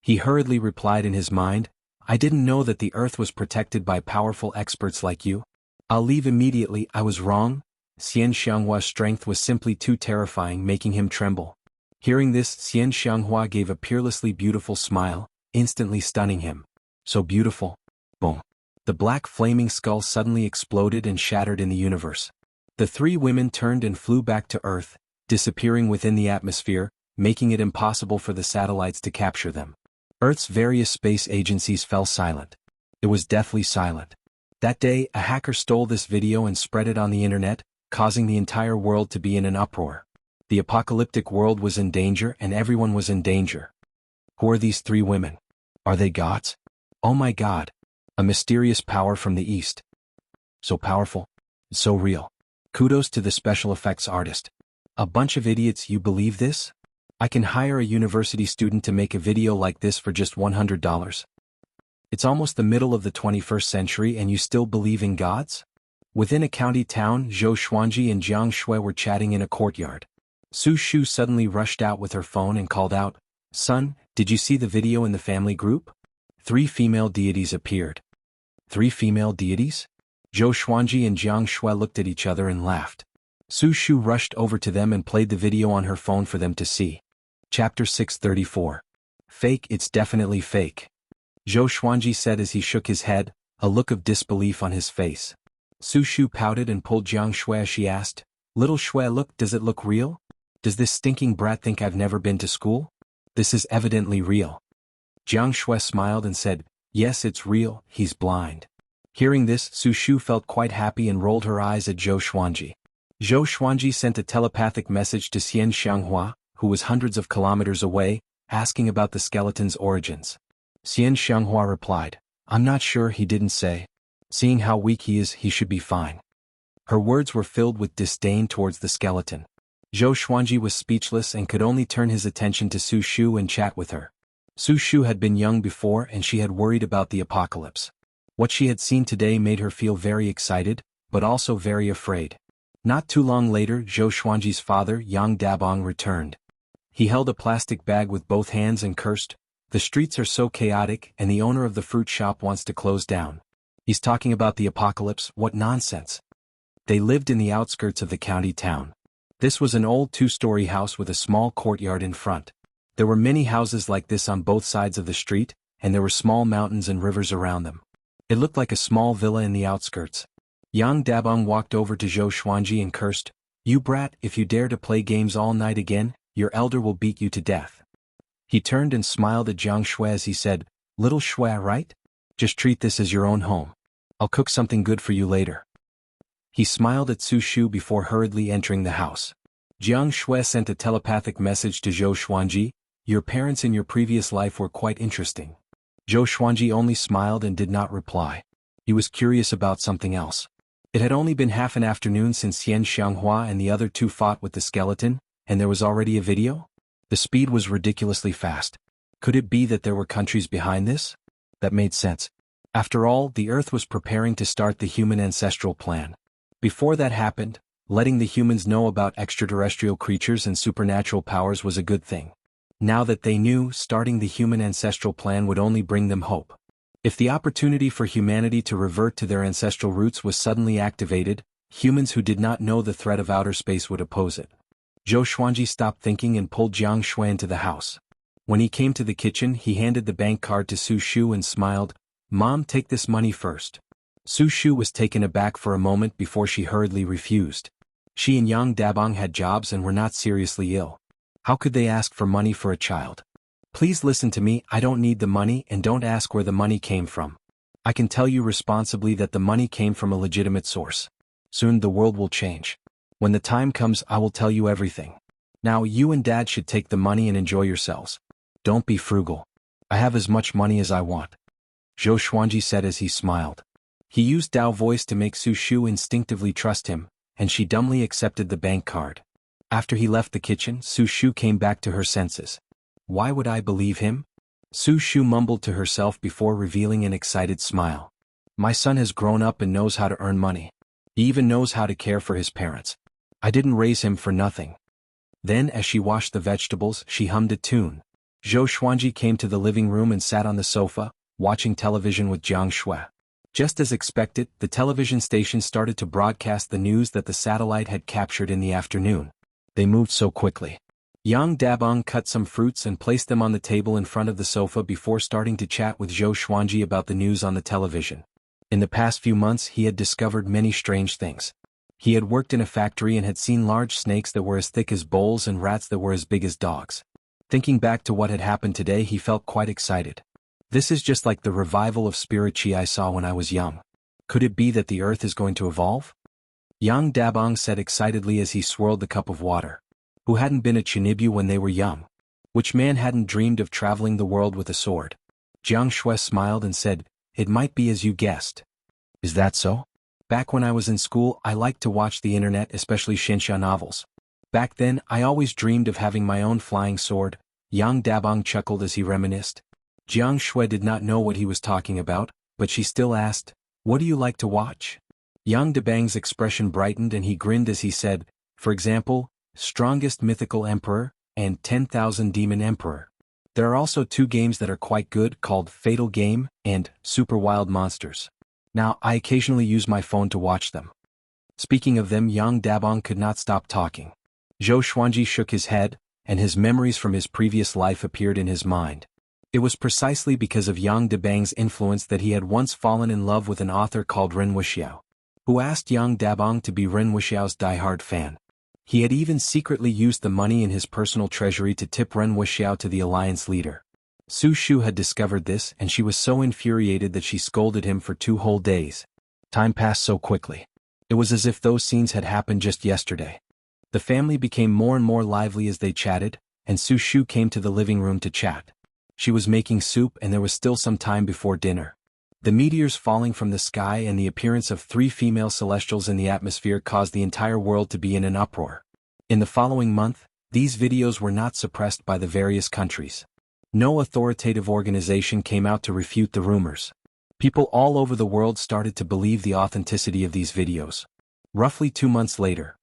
He hurriedly replied in his mind, "I didn't know that the Earth was protected by powerful experts like you. I'll leave immediately, I was wrong." Xian Xianghua's strength was simply too terrifying, making him tremble. Hearing this, Xian Xianghua gave a peerlessly beautiful smile, instantly stunning him. So beautiful. Boom. The black flaming skull suddenly exploded and shattered in the universe. The 3 women turned and flew back to Earth, disappearing within the atmosphere, making it impossible for the satellites to capture them. Earth's various space agencies fell silent. It was deathly silent. That day, a hacker stole this video and spread it on the internet, causing the entire world to be in an uproar. The apocalyptic world was in danger and everyone was in danger. Who are these 3 women? Are they gods? Oh my God. A mysterious power from the East. So powerful. So real. Kudos to the special effects artist. A bunch of idiots, you believe this? I can hire a university student to make a video like this for just $100. It's almost the middle of the 21st century and you still believe in gods? Within a county town, Zhou Xuanji and Jiang Shui were chatting in a courtyard. Su Shu suddenly rushed out with her phone and called out, "Son, did you see the video in the family group?" 3 female deities appeared. 3 female deities? Zhou Xuanji and Jiang Shui looked at each other and laughed. Su Shu rushed over to them and played the video on her phone for them to see. Chapter 634. Fake, it's definitely fake. Zhou Xuanji said as he shook his head, a look of disbelief on his face. Su Shu pouted and pulled Jiang Shui as she asked, "Little Shui, look, does it look real? Does this stinking brat think I've never been to school? This is evidently real." Jiang Shui smiled and said, "Yes, it's real, he's blind." Hearing this, Su Shu felt quite happy and rolled her eyes at Zhou Xuanji. Zhou Xuanji sent a telepathic message to Xian Xianghua, who was hundreds of kilometers away, asking about the skeleton's origins. Xian Xianghua replied, "I'm not sure, he didn't say. Seeing how weak he is, he should be fine." Her words were filled with disdain towards the skeleton. Zhou Xuanji was speechless and could only turn his attention to Su Shu and chat with her. Su Shu had been young before and she had worried about the apocalypse. What she had seen today made her feel very excited, but also very afraid. Not too long later, Zhou Xuanji's father, Yang Dabong, returned. He held a plastic bag with both hands and cursed, "The streets are so chaotic and the owner of the fruit shop wants to close down. He's talking about the apocalypse, what nonsense." They lived in the outskirts of the county town. This was an old two-story house with a small courtyard in front. There were many houses like this on both sides of the street, and there were small mountains and rivers around them. It looked like a small villa in the outskirts. Yang Dabong walked over to Zhou Xuanji and cursed, "You brat, if you dare to play games all night again, your elder will beat you to death." He turned and smiled at Jiang Shui as he said, "Little Shui, right? Just treat this as your own home. I'll cook something good for you later." He smiled at Su Shu before hurriedly entering the house. Jiang Shui sent a telepathic message to Zhou Xuanji, "Your parents in your previous life were quite interesting." Zhou Xuanji only smiled and did not reply. He was curious about something else. It had only been half an afternoon since Xian Xianghua and the other two fought with the skeleton, and there was already a video? The speed was ridiculously fast. Could it be that there were countries behind this? That made sense. After all, the Earth was preparing to start the human ancestral plan. Before that happened, letting the humans know about extraterrestrial creatures and supernatural powers was a good thing. Now that they knew, starting the human ancestral plan would only bring them hope. If the opportunity for humanity to revert to their ancestral roots was suddenly activated, humans who did not know the threat of outer space would oppose it. Zhou Xuanji stopped thinking and pulled Jiang Shui into the house. When he came to the kitchen, he handed the bank card to Su Shu and smiled, "Mom, take this money first." Su Shu was taken aback for a moment before she hurriedly refused. She and Yang Dabong had jobs and were not seriously ill. How could they ask for money for a child? "Please listen to me, I don't need the money and don't ask where the money came from. I can tell you responsibly that the money came from a legitimate source. Soon the world will change. When the time comes, I will tell you everything. Now you and Dad should take the money and enjoy yourselves. Don't be frugal. I have as much money as I want." Zhou Xuanji said as he smiled. He used Dao voice to make Su Shu instinctively trust him, and she dumbly accepted the bank card. After he left the kitchen, Su Shu came back to her senses. "Why would I believe him?" Su Shu mumbled to herself before revealing an excited smile. "My son has grown up and knows how to earn money. He even knows how to care for his parents. I didn't raise him for nothing." Then as she washed the vegetables, she hummed a tune. Zhou Xuanji came to the living room and sat on the sofa, watching television with Jiang Shui. Just as expected, the television station started to broadcast the news that the satellite had captured in the afternoon. They moved so quickly. Yang Dabong cut some fruits and placed them on the table in front of the sofa before starting to chat with Zhou Xuanji about the news on the television. In the past few months he had discovered many strange things. He had worked in a factory and had seen large snakes that were as thick as bowls and rats that were as big as dogs. Thinking back to what had happened today, he felt quite excited. This is just like the revival of spirit chi I saw when I was young. Could it be that the Earth is going to evolve? Yang Dabong said excitedly as he swirled the cup of water. Who hadn't been a Chinibyu when they were young? Which man hadn't dreamed of traveling the world with a sword? Jiang Shui smiled and said, "It might be as you guessed." "Is that so?" "Back when I was in school, I liked to watch the internet, especially Xianxia novels. Back then, I always dreamed of having my own flying sword." Yang Dabong chuckled as he reminisced. Jiang Shui did not know what he was talking about, but she still asked, "What do you like to watch?" Yang Dabang's expression brightened and he grinned as he said, "For example, Strongest Mythical Emperor, and 10,000 Demon Emperor. There are also two games that are quite good called Fatal Game and Super Wild Monsters." Now, I occasionally use my phone to watch them. Speaking of them, Yang Dabong could not stop talking. Zhou Xuanji shook his head, and his memories from his previous life appeared in his mind. It was precisely because of Yang Dabang's influence that he had once fallen in love with an author called Ren Wuxiao, who asked Yang Dabong to be Ren Wuxiao's diehard fan. He had even secretly used the money in his personal treasury to tip Ren Wuxiao to the alliance leader. Su Shu had discovered this, and she was so infuriated that she scolded him for 2 whole days. Time passed so quickly. It was as if those scenes had happened just yesterday. The family became more and more lively as they chatted, and Su Shu came to the living room to chat. She was making soup, and there was still some time before dinner. The meteors falling from the sky and the appearance of 3 female celestials in the atmosphere caused the entire world to be in an uproar. In the following month, these videos were not suppressed by the various countries. No authoritative organization came out to refute the rumors. People all over the world started to believe the authenticity of these videos. Roughly 2 months later,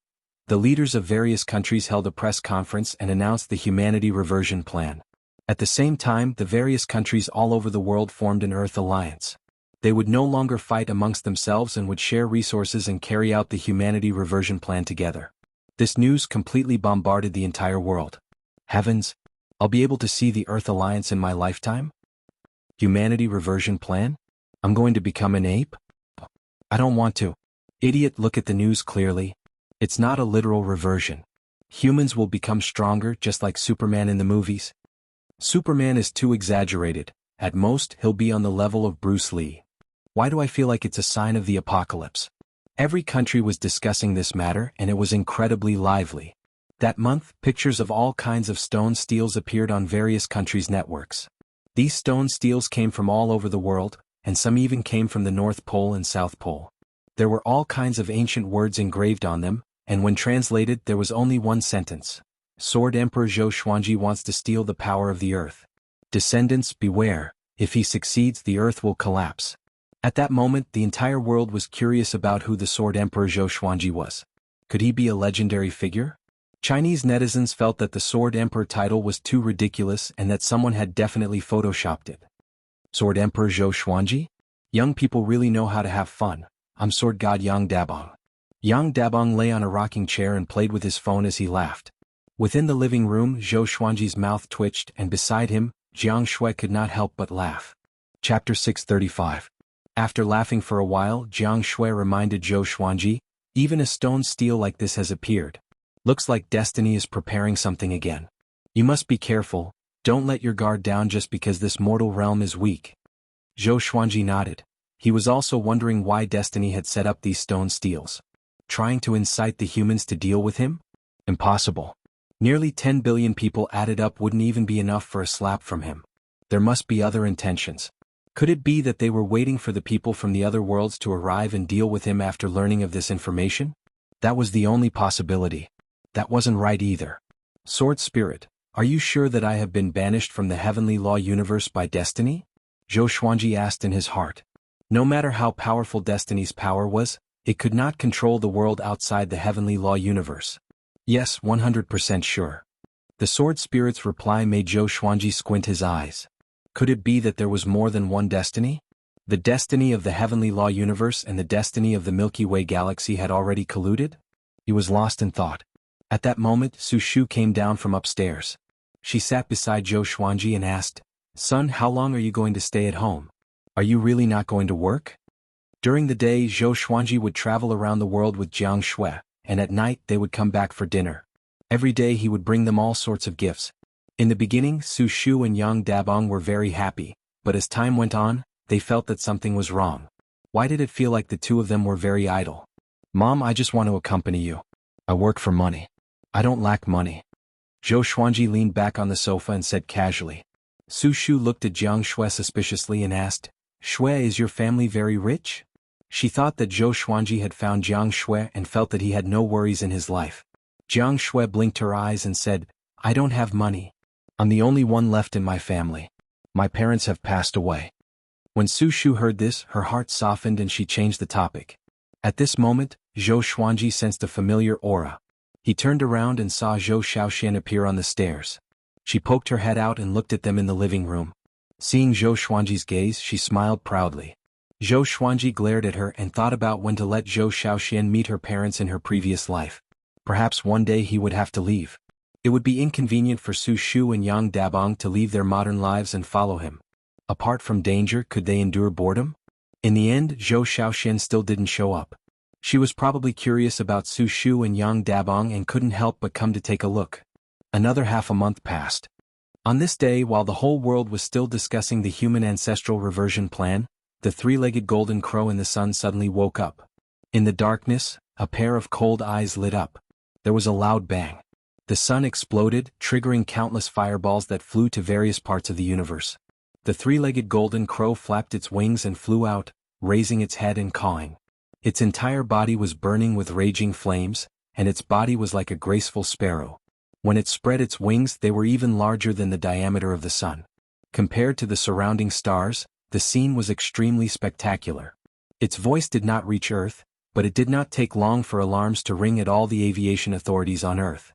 the leaders of various countries held a press conference and announced the Humanity Reversion Plan. At the same time, the various countries all over the world formed an Earth Alliance. They would no longer fight amongst themselves and would share resources and carry out the Humanity Reversion Plan together. This news completely bombarded the entire world. Heavens! I'll be able to see the Earth Alliance in my lifetime? Humanity Reversion Plan? I'm going to become an ape? I don't want to. Idiot, look at the news clearly. It's not a literal reversion. Humans will become stronger just like Superman in the movies. Superman is too exaggerated. At most, he'll be on the level of Bruce Lee. Why do I feel like it's a sign of the apocalypse? Every country was discussing this matter, and it was incredibly lively. That month, pictures of all kinds of stone steels appeared on various countries' networks. These stone steels came from all over the world, and some even came from the North Pole and South Pole. There were all kinds of ancient words engraved on them, and when translated there was only one sentence. Sword Emperor Zhou Xuanji wants to steal the power of the earth. Descendants, beware, if he succeeds the earth will collapse. At that moment the entire world was curious about who the Sword Emperor Zhou Xuanji was. Could he be a legendary figure? Chinese netizens felt that the Sword Emperor title was too ridiculous and that someone had definitely photoshopped it. Sword Emperor Zhou Xuanji? Young people really know how to have fun. I'm Sword God Yang Dabong. Yang Dabong lay on a rocking chair and played with his phone as he laughed. Within the living room, Zhou Xuanji's mouth twitched, and beside him, Jiang Shui could not help but laugh. Chapter 635. After laughing for a while, Jiang Shui reminded Zhou Xuanji, even a stone steel like this has appeared. Looks like destiny is preparing something again. You must be careful, don't let your guard down just because this mortal realm is weak. Zhou Xuanji nodded. He was also wondering why destiny had set up these stone steels. Trying to incite the humans to deal with him? Impossible. Nearly 10 billion people added up wouldn't even be enough for a slap from him. There must be other intentions. Could it be that they were waiting for the people from the other worlds to arrive and deal with him after learning of this information? That was the only possibility. That wasn't right either. Sword Spirit, are you sure that I have been banished from the heavenly law universe by destiny? Zhou Xuanji asked in his heart. No matter how powerful destiny's power was, it could not control the world outside the heavenly law universe. Yes, 100% sure. The Sword Spirit's reply made Zhou Xuanji squint his eyes. Could it be that there was more than one destiny? The destiny of the heavenly law universe and the destiny of the Milky Way galaxy had already colluded? He was lost in thought. At that moment, Su Shu came down from upstairs. She sat beside Zhou Xuanji and asked, "Son, how long are you going to stay at home? Are you really not going to work?" During the day, Zhou Xuanji would travel around the world with Jiang Shui, and at night they would come back for dinner. Every day he would bring them all sorts of gifts. In the beginning, Su Shu and Yang Dabong were very happy, but as time went on, they felt that something was wrong. Why did it feel like the two of them were very idle? Mom, I just want to accompany you. I work for money. I don't lack money. Zhou Xuanji leaned back on the sofa and said casually. Su Shu looked at Jiang Shui suspiciously and asked, Shui, is your family very rich? She thought that Zhou Xuanji had found Jiang Shui and felt that he had no worries in his life. Jiang Shui blinked her eyes and said, I don't have money. I'm the only one left in my family. My parents have passed away. When Su Shu heard this, her heart softened and she changed the topic. At this moment, Zhou Xuanji sensed a familiar aura. He turned around and saw Zhou Xiaoxian appear on the stairs. She poked her head out and looked at them in the living room. Seeing Zhou Xuanji's gaze, she smiled proudly. Zhou Xuanji glared at her and thought about when to let Zhou Shaoxian meet her parents in her previous life. Perhaps one day he would have to leave. It would be inconvenient for Su Shu and Yang Dabong to leave their modern lives and follow him. Apart from danger, could they endure boredom? In the end, Zhou Shaoxian still didn't show up. She was probably curious about Su Shu and Yang Dabong and couldn't help but come to take a look. Another half a month passed. On this day, while the whole world was still discussing the human ancestral reversion plan, the three-legged golden crow in the sun suddenly woke up. In the darkness, a pair of cold eyes lit up. There was a loud bang. The sun exploded, triggering countless fireballs that flew to various parts of the universe. The three-legged golden crow flapped its wings and flew out, raising its head and cawing. Its entire body was burning with raging flames, and its body was like a graceful sparrow. When it spread its wings, they were even larger than the diameter of the sun. Compared to the surrounding stars, the scene was extremely spectacular. Its voice did not reach Earth, but it did not take long for alarms to ring at all the aviation authorities on Earth.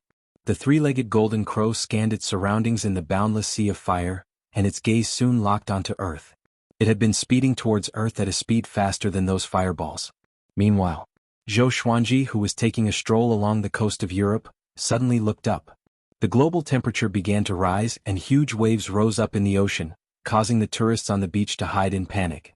The three-legged golden crow scanned its surroundings in the boundless sea of fire, and its gaze soon locked onto Earth. It had been speeding towards Earth at a speed faster than those fireballs. Meanwhile, Zhou Xuanji, who was taking a stroll along the coast of Europe, suddenly looked up. The global temperature began to rise and huge waves rose up in the ocean, causing the tourists on the beach to hide in panic.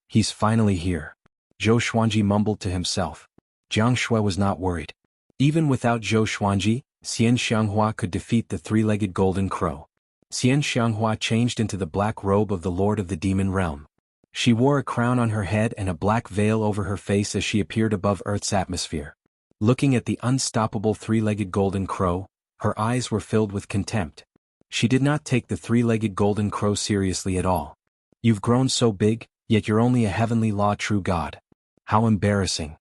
He's finally here. Zhou Xuanji mumbled to himself. Jiang Shui was not worried. Even without Zhou Xuanji, Xian Xianghua could defeat the three-legged golden crow. Xian Xianghua changed into the black robe of the Lord of the Demon Realm. She wore a crown on her head and a black veil over her face as she appeared above Earth's atmosphere. Looking at the unstoppable three-legged golden crow, her eyes were filled with contempt. She did not take the three-legged golden crow seriously at all. You've grown so big, yet you're only a heavenly law true god. How embarrassing.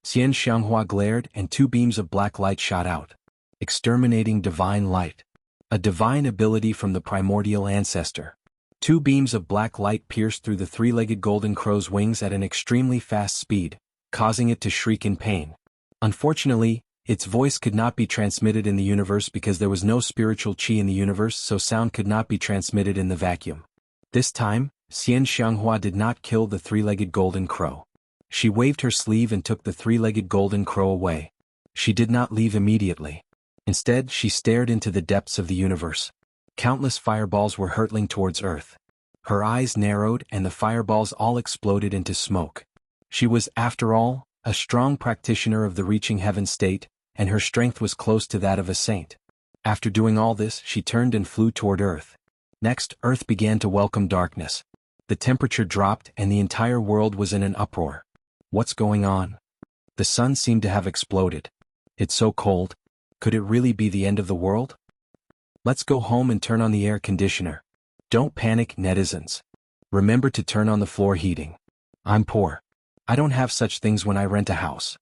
Xian Xianghua glared and two beams of black light shot out. Exterminating divine light. A divine ability from the primordial ancestor. Two beams of black light pierced through the three-legged golden crow's wings at an extremely fast speed, causing it to shriek in pain. Unfortunately, its voice could not be transmitted in the universe because there was no spiritual qi in the universe, so sound could not be transmitted in the vacuum. This time, Xian Xianghua did not kill the three-legged golden crow. She waved her sleeve and took the three-legged golden crow away. She did not leave immediately. Instead, she stared into the depths of the universe. Countless fireballs were hurtling towards Earth. Her eyes narrowed and the fireballs all exploded into smoke. She was, after all, a strong practitioner of the reaching heaven state, and her strength was close to that of a saint. After doing all this, she turned and flew toward Earth. Next, Earth began to welcome darkness. The temperature dropped and the entire world was in an uproar. What's going on? The sun seemed to have exploded. It's so cold. Could it really be the end of the world? Let's go home and turn on the air conditioner. Don't panic, netizens. Remember to turn on the floor heating. I'm poor. I don't have such things when I rent a house.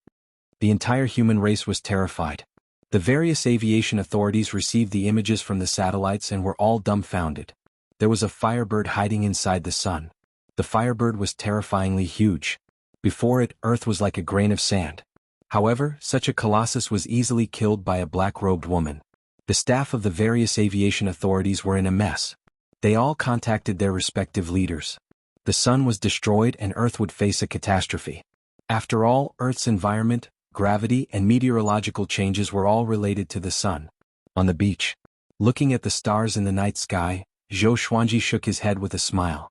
The entire human race was terrified. The various aviation authorities received the images from the satellites and were all dumbfounded. There was a firebird hiding inside the sun. The firebird was terrifyingly huge. Before it, Earth was like a grain of sand. However, such a colossus was easily killed by a black-robed woman. The staff of the various aviation authorities were in a mess. They all contacted their respective leaders. The sun was destroyed and Earth would face a catastrophe. After all, Earth's environment, gravity, and meteorological changes were all related to the sun. On the beach, looking at the stars in the night sky, Zhou Xuanji shook his head with a smile.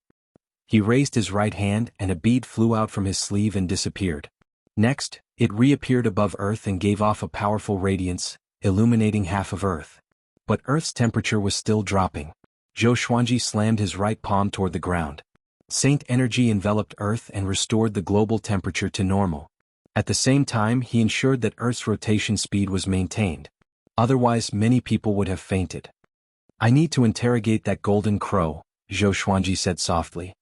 He raised his right hand and a bead flew out from his sleeve and disappeared. Next, it reappeared above Earth and gave off a powerful radiance, illuminating half of Earth. But Earth's temperature was still dropping. Zhou Xuanji slammed his right palm toward the ground. Saint energy enveloped Earth and restored the global temperature to normal. At the same time, he ensured that Earth's rotation speed was maintained. Otherwise, many people would have fainted. I need to interrogate that golden crow, Zhou Xuanji said softly.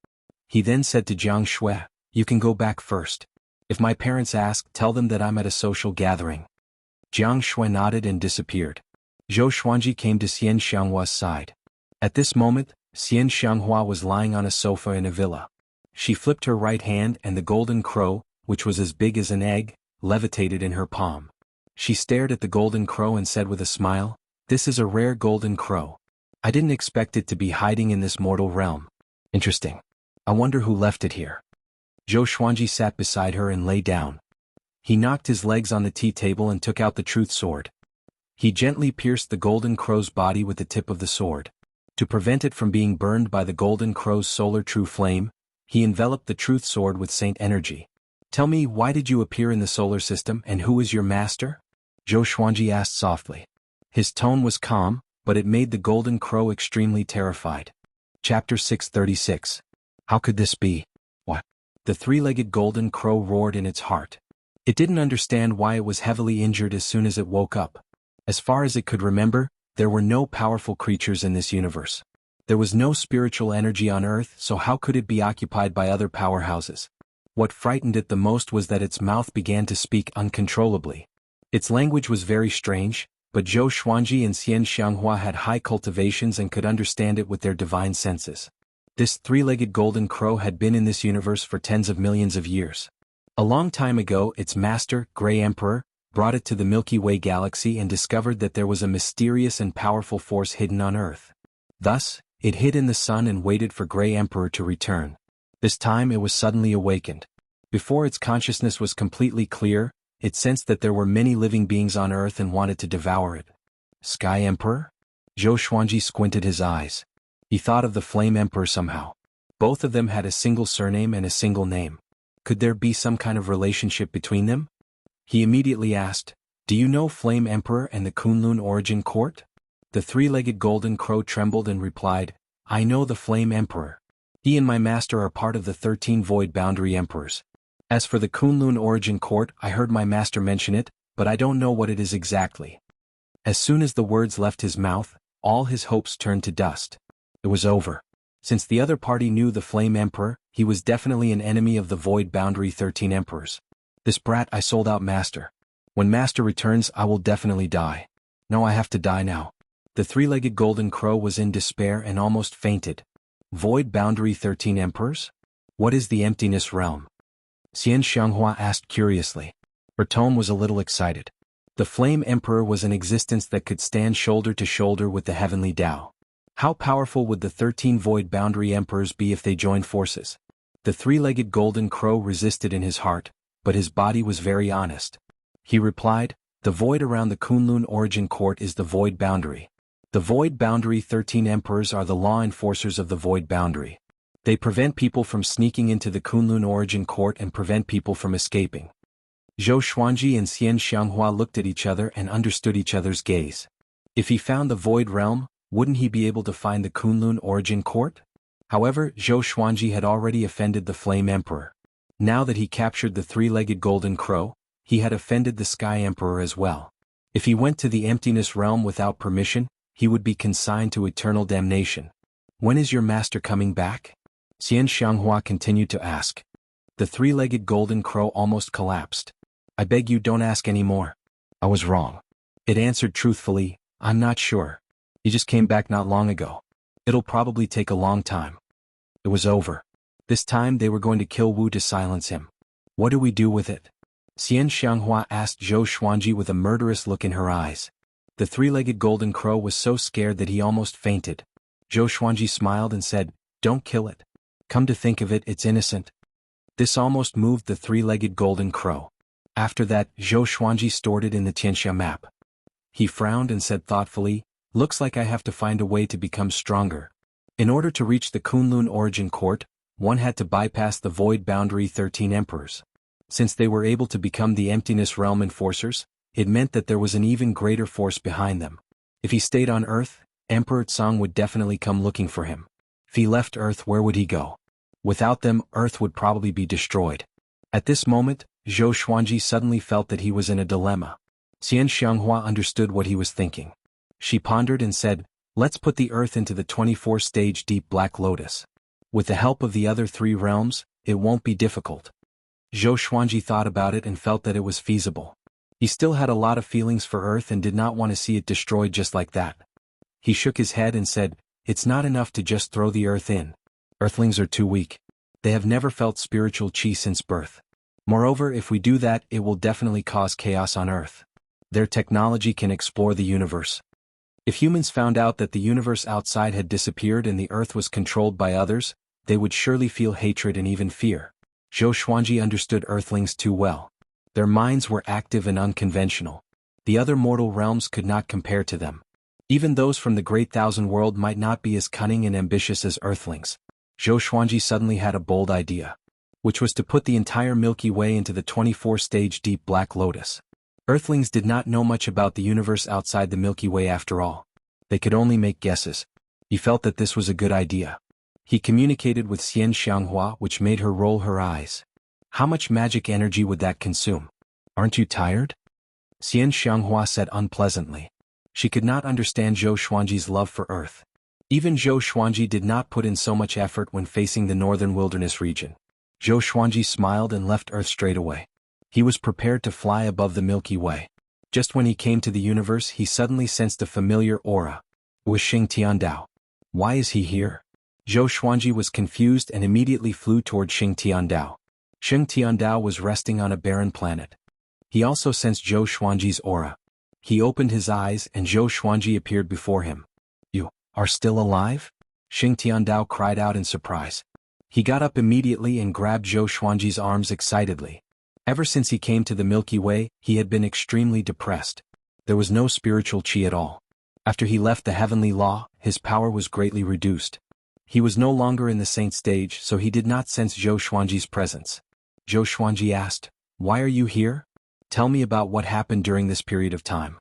He then said to Jiang Shui, you can go back first. If my parents ask, tell them that I'm at a social gathering. Jiang Shui nodded and disappeared. Zhou Xuanji came to Xian Xianghua's side. At this moment, Xian Xianghua was lying on a sofa in a villa. She flipped her right hand and the golden crow, which was as big as an egg, levitated in her palm. She stared at the golden crow and said with a smile, this is a rare golden crow. I didn't expect it to be hiding in this mortal realm. Interesting. I wonder who left it here. Zhou Xuanji sat beside her and lay down. He knocked his legs on the tea table and took out the truth sword. He gently pierced the golden crow's body with the tip of the sword. To prevent it from being burned by the golden crow's solar true flame, he enveloped the truth sword with saint energy. Tell me, why did you appear in the solar system and who is your master? Zhou Xuanji asked softly. His tone was calm, but it made the golden crow extremely terrified. Chapter 636. How could this be? What? The three-legged golden crow roared in its heart. It didn't understand why it was heavily injured as soon as it woke up. As far as it could remember, there were no powerful creatures in this universe. There was no spiritual energy on Earth, so how could it be occupied by other powerhouses? What frightened it the most was that its mouth began to speak uncontrollably. Its language was very strange, but Zhou Xuanji and Xian Xianghua had high cultivations and could understand it with their divine senses. This three-legged golden crow had been in this universe for tens of millions of years. A long time ago, its master, Grey Emperor, brought it to the Milky Way galaxy and discovered that there was a mysterious and powerful force hidden on Earth. Thus, it hid in the sun and waited for Grey Emperor to return. This time it was suddenly awakened. Before its consciousness was completely clear, it sensed that there were many living beings on Earth and wanted to devour it. Sky Emperor? Zhou Xuanji squinted his eyes. He thought of the Flame Emperor somehow. Both of them had a single surname and a single name. Could there be some kind of relationship between them? He immediately asked, "Do you know Flame Emperor and the Kunlun Origin Court?" The three-legged golden crow trembled and replied, "I know the Flame Emperor. He and my master are part of the 13 Void Boundary Emperors. As for the Kunlun Origin Court, I heard my master mention it, but I don't know what it is exactly." As soon as the words left his mouth, all his hopes turned to dust. It was over. Since the other party knew the Flame Emperor, he was definitely an enemy of the Void Boundary 13 Emperors. This brat I sold out master. When master returns, I will definitely die. No, I have to die now. The three-legged golden crow was in despair and almost fainted. Void Boundary 13 Emperors? What is the Emptiness Realm? Xian Xianghua asked curiously. Her tone was a little excited. The Flame Emperor was an existence that could stand shoulder to shoulder with the heavenly Tao. How powerful would the 13 Void Boundary Emperors be if they joined forces? The three-legged golden crow resisted in his heart, but his body was very honest. He replied, "The void around the Kunlun Origin Court is the Void Boundary. The Void Boundary 13 Emperors are the law enforcers of the Void Boundary. They prevent people from sneaking into the Kunlun Origin Court and prevent people from escaping." Zhou Xuanji and Xian Xianghua looked at each other and understood each other's gaze. If he found the Void Realm, wouldn't he be able to find the Kunlun Origin Court? However, Zhou Xuanji had already offended the Flame Emperor. Now that he captured the three-legged golden crow, he had offended the Sky Emperor as well. If he went to the Emptiness Realm without permission, he would be consigned to eternal damnation. "When is your master coming back?" Xian Xianghua continued to ask. The three-legged golden crow almost collapsed. "I beg you, don't ask any more. I was wrong." It answered truthfully, "I'm not sure. He just came back not long ago. It'll probably take a long time." It was over. This time they were going to kill Wu to silence him. "What do we do with it?" Xian Xianghua asked Zhou Xuanji with a murderous look in her eyes. The three-legged golden crow was so scared that he almost fainted. Zhou Xuanji smiled and said, "Don't kill it. Come to think of it, it's innocent." This almost moved the three-legged golden crow. After that, Zhou Xuanji stored it in the Tianxia map. He frowned and said thoughtfully, "Looks like I have to find a way to become stronger. In order to reach the Kunlun Origin Court, one had to bypass the Void Boundary 13 Emperors. Since they were able to become the Emptiness Realm enforcers, it meant that there was an even greater force behind them. If he stayed on Earth, Emperor Tsang would definitely come looking for him. If he left Earth, where would he go? Without them, Earth would probably be destroyed. At this moment, Zhou Xuanji suddenly felt that he was in a dilemma. Xian Xianghua understood what he was thinking. She pondered and said, "Let's put the Earth into the 24-stage Deep Black Lotus. With the help of the other 3 realms, it won't be difficult." Zhou Xuanji thought about it and felt that it was feasible. He still had a lot of feelings for Earth and did not want to see it destroyed just like that. He shook his head and said, "It's not enough to just throw the Earth in. Earthlings are too weak. They have never felt spiritual chi since birth. Moreover, if we do that, it will definitely cause chaos on Earth. Their technology can explore the universe. If humans found out that the universe outside had disappeared and the Earth was controlled by others, they would surely feel hatred and even fear. Zhou Xuanji understood Earthlings too well. Their minds were active and unconventional. The other mortal realms could not compare to them. Even those from the Great Thousand World might not be as cunning and ambitious as Earthlings. Zhou Xuanji suddenly had a bold idea, which was to put the entire Milky Way into the 24-stage deep black lotus. Earthlings did not know much about the universe outside the Milky Way after all. They could only make guesses. He felt that this was a good idea. He communicated with Xian Xianghua, which made her roll her eyes. How much magic energy would that consume? Aren't you tired? Xian Xianghua said unpleasantly. She could not understand Zhou Xuanji's love for Earth. Even Zhou Xuanji did not put in so much effort when facing the northern wilderness region. Zhou Xuanji smiled and left Earth straight away. He was prepared to fly above the Milky Way. Just when he came to the universe, he suddenly sensed a familiar aura. It was Xing Tiandao. Why is he here? Zhou Xuanji was confused and immediately flew toward Xing Tiandao. Xing Tiandao was resting on a barren planet. He also sensed Zhou Xuanji's aura. He opened his eyes and Zhou Xuanji appeared before him. You are still alive? Xing Tiandao cried out in surprise. He got up immediately and grabbed Zhou Xuanji's arms excitedly. Ever since he came to the Milky Way, he had been extremely depressed. There was no spiritual chi at all. After he left the heavenly law, his power was greatly reduced. He was no longer in the saint stage, so he did not sense Zhou Xuanji's presence. Zhou Xuanji asked, "Why are you here? Tell me about what happened during this period of time."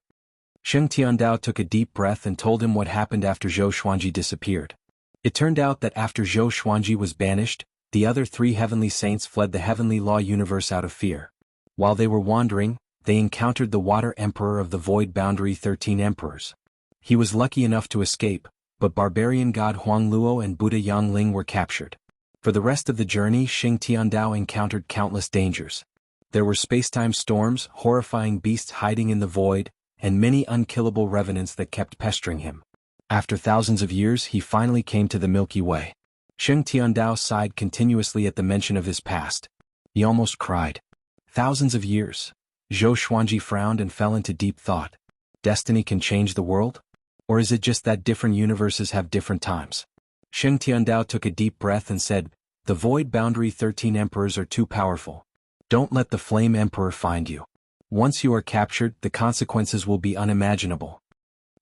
Xing Tiandao took a deep breath and told him what happened after Zhou Xuanji disappeared. It turned out that after Zhou Xuanji was banished, the other 3 heavenly saints fled the heavenly law universe out of fear. While they were wandering, they encountered the Water Emperor of the Void Boundary 13 Emperors. He was lucky enough to escape, but barbarian god Huang Luo and Buddha Yang Ling were captured. For the rest of the journey, Xing Tiandao encountered countless dangers. There were space-time storms, horrifying beasts hiding in the void, and many unkillable revenants that kept pestering him. After thousands of years, he finally came to the Milky Way. Xing Tiandao sighed continuously at the mention of his past. He almost cried. Thousands of years. Zhou Xuanji frowned and fell into deep thought. Destiny can change the world? Or is it just that different universes have different times? Xing Tiandao took a deep breath and said, "The Void Boundary 13 Emperors are too powerful. Don't let the Flame Emperor find you. Once you are captured, the consequences will be unimaginable."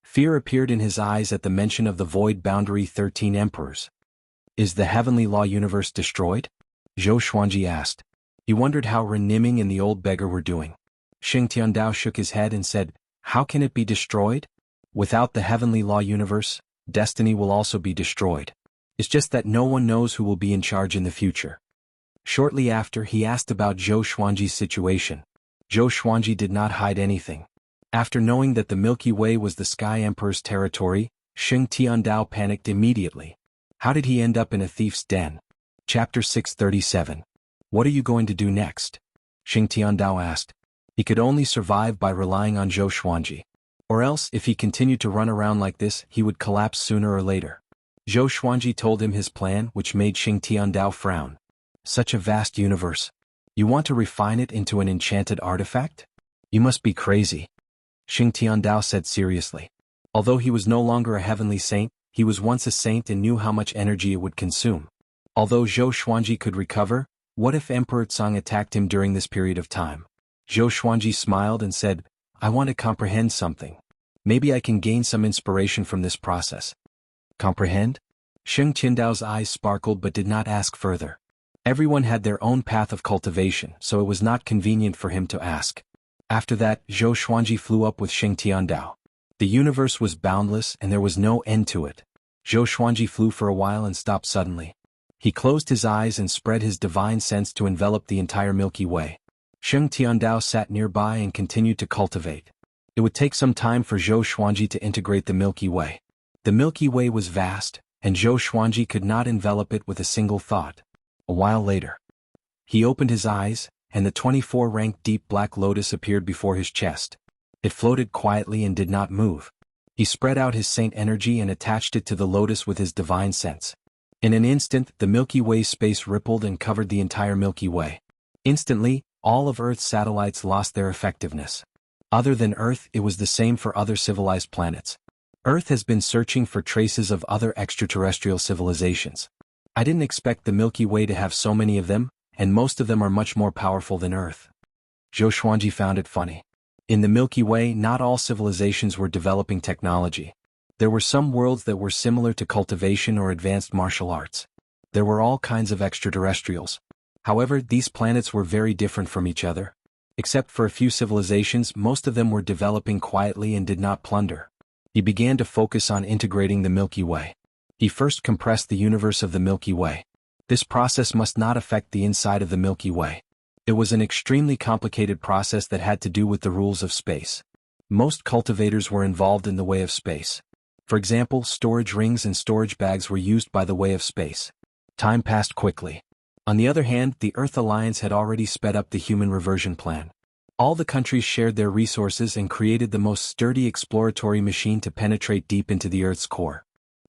Fear appeared in his eyes at the mention of the Void Boundary 13 Emperors. Is the heavenly law universe destroyed? Zhou Xuanji asked. He wondered how Ren Niming and the old beggar were doing. Xing Tiandao shook his head and said, "How can it be destroyed? Without the heavenly law universe, destiny will also be destroyed. It's just that no one knows who will be in charge in the future." Shortly after, he asked about Zhou Xuanji's situation. Zhou Xuanji did not hide anything. After knowing that the Milky Way was the Sky Emperor's territory, Xing Tiandao panicked immediately. How did he end up in a thief's den? Chapter 637. What are you going to do next? Xing Tiandao asked. He could only survive by relying on Zhou Xuanji. Or else, if he continued to run around like this, he would collapse sooner or later. Zhou Xuanji told him his plan, which made Xing Tiandao frown. Such a vast universe. You want to refine it into an enchanted artifact? You must be crazy. Xing Tiandao said seriously. Although he was no longer a heavenly saint, he was once a saint and knew how much energy it would consume. Although Zhou Xuanji could recover, what if Emperor Tsang attacked him during this period of time? Zhou Xuanji smiled and said, "I want to comprehend something. Maybe I can gain some inspiration from this process." Comprehend? Xing Tiandao's eyes sparkled but did not ask further. Everyone had their own path of cultivation, so it was not convenient for him to ask. After that, Zhou Xuanji flew up with Xing Tiandao. The universe was boundless and there was no end to it. Zhou Xuanji flew for a while and stopped suddenly. He closed his eyes and spread his divine sense to envelop the entire Milky Way. Xing Tiandao sat nearby and continued to cultivate. It would take some time for Zhou Xuanji to integrate the Milky Way. The Milky Way was vast, and Zhou Xuanji could not envelop it with a single thought. A while later, he opened his eyes, and the 24-ranked deep black lotus appeared before his chest. It floated quietly and did not move. He spread out his saint energy and attached it to the lotus with his divine sense. In an instant, the Milky Way space rippled and covered the entire Milky Way. Instantly, all of Earth's satellites lost their effectiveness. Other than Earth, it was the same for other civilized planets. Earth has been searching for traces of other extraterrestrial civilizations. I didn't expect the Milky Way to have so many of them, and most of them are much more powerful than Earth. Zhou Xuanji found it funny. In the Milky Way, not all civilizations were developing technology. There were some worlds that were similar to cultivation or advanced martial arts. There were all kinds of extraterrestrials. However, these planets were very different from each other. Except for a few civilizations, most of them were developing quietly and did not plunder. He began to focus on integrating the Milky Way. He first compressed the universe of the Milky Way. This process must not affect the inside of the Milky Way. It was an extremely complicated process that had to do with the rules of space. Most cultivators were involved in the way of space. For example, storage rings and storage bags were used by the way of space. Time passed quickly. On the other hand, the Earth Alliance had already sped up the human reversion plan. All the countries shared their resources and created the most sturdy exploratory machine to penetrate deep into the Earth's core.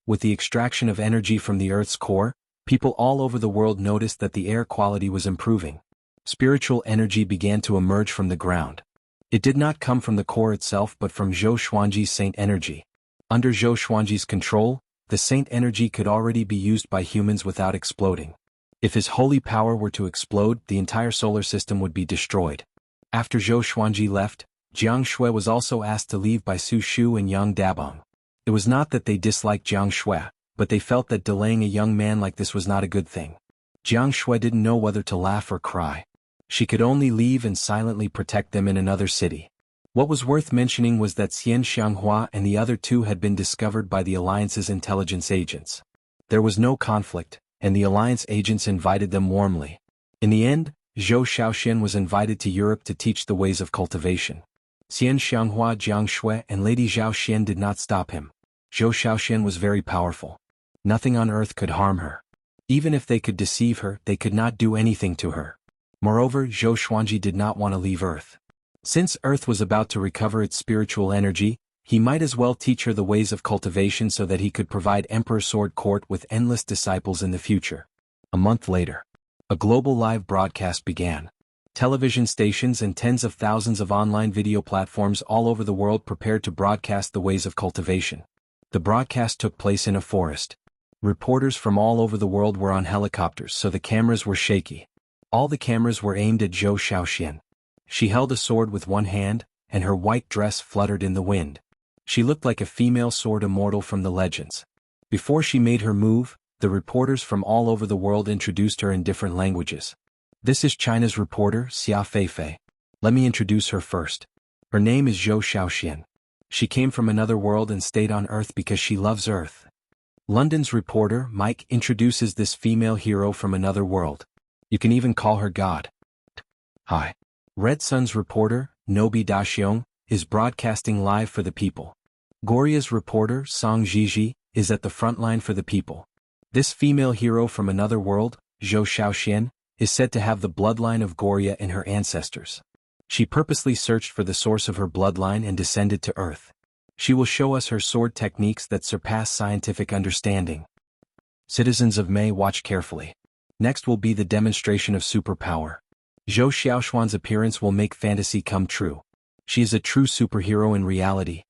With the extraction of energy from the Earth's core, people all over the world noticed that the air quality was improving. Spiritual energy began to emerge from the ground. It did not come from the core itself but from Zhou Xuanji's saint energy. Under Zhou Xuanji's control, the saint energy could already be used by humans without exploding. If his holy power were to explode, the entire solar system would be destroyed. After Zhou Xuanji left, Jiang Shui was also asked to leave by Su Shu and Yang Dabong. It was not that they disliked Jiang Shui, but they felt that delaying a young man like this was not a good thing. Jiang Shui didn't know whether to laugh or cry. She could only leave and silently protect them in another city. What was worth mentioning was that Xian Xianghua and the other two had been discovered by the Alliance's intelligence agents. There was no conflict, and the Alliance agents invited them warmly. In the end, Zhou Xiaoxian was invited to Europe to teach the ways of cultivation. Xian Xianghua, Jiang Shui, and Lady Zhao Xian did not stop him. Zhou Xiaoxian was very powerful. Nothing on earth could harm her. Even if they could deceive her, they could not do anything to her. Moreover, Zhou Xuanji did not want to leave Earth. Since Earth was about to recover its spiritual energy, he might as well teach her the ways of cultivation so that he could provide Emperor Sword Court with endless disciples in the future. A month later, a global live broadcast began. Television stations and tens of thousands of online video platforms all over the world prepared to broadcast the ways of cultivation. The broadcast took place in a forest. Reporters from all over the world were on helicopters, so the cameras were shaky. All the cameras were aimed at Zhou Xiaoxian. She held a sword with one hand, and her white dress fluttered in the wind. She looked like a female sword immortal from the legends. Before she made her move, the reporters from all over the world introduced her in different languages. This is China's reporter, Xia Feifei. Let me introduce her first. Her name is Zhou Xiaoxian. She came from another world and stayed on Earth because she loves Earth. London's reporter, Mike, introduces this female hero from another world. You can even call her God. Hi. Red Sun's reporter, Nobi Daxiong, is broadcasting live for the people. Goria's reporter, Song Jiji, is at the front line for the people. This female hero from another world, Zhou Xiaoxian, is said to have the bloodline of Goria in her ancestors. She purposely searched for the source of her bloodline and descended to Earth. She will show us her sword techniques that surpass scientific understanding. Citizens of May, watch carefully. Next will be the demonstration of superpower. Zhou Xiaoxuan's appearance will make fantasy come true. She is a true superhero in reality.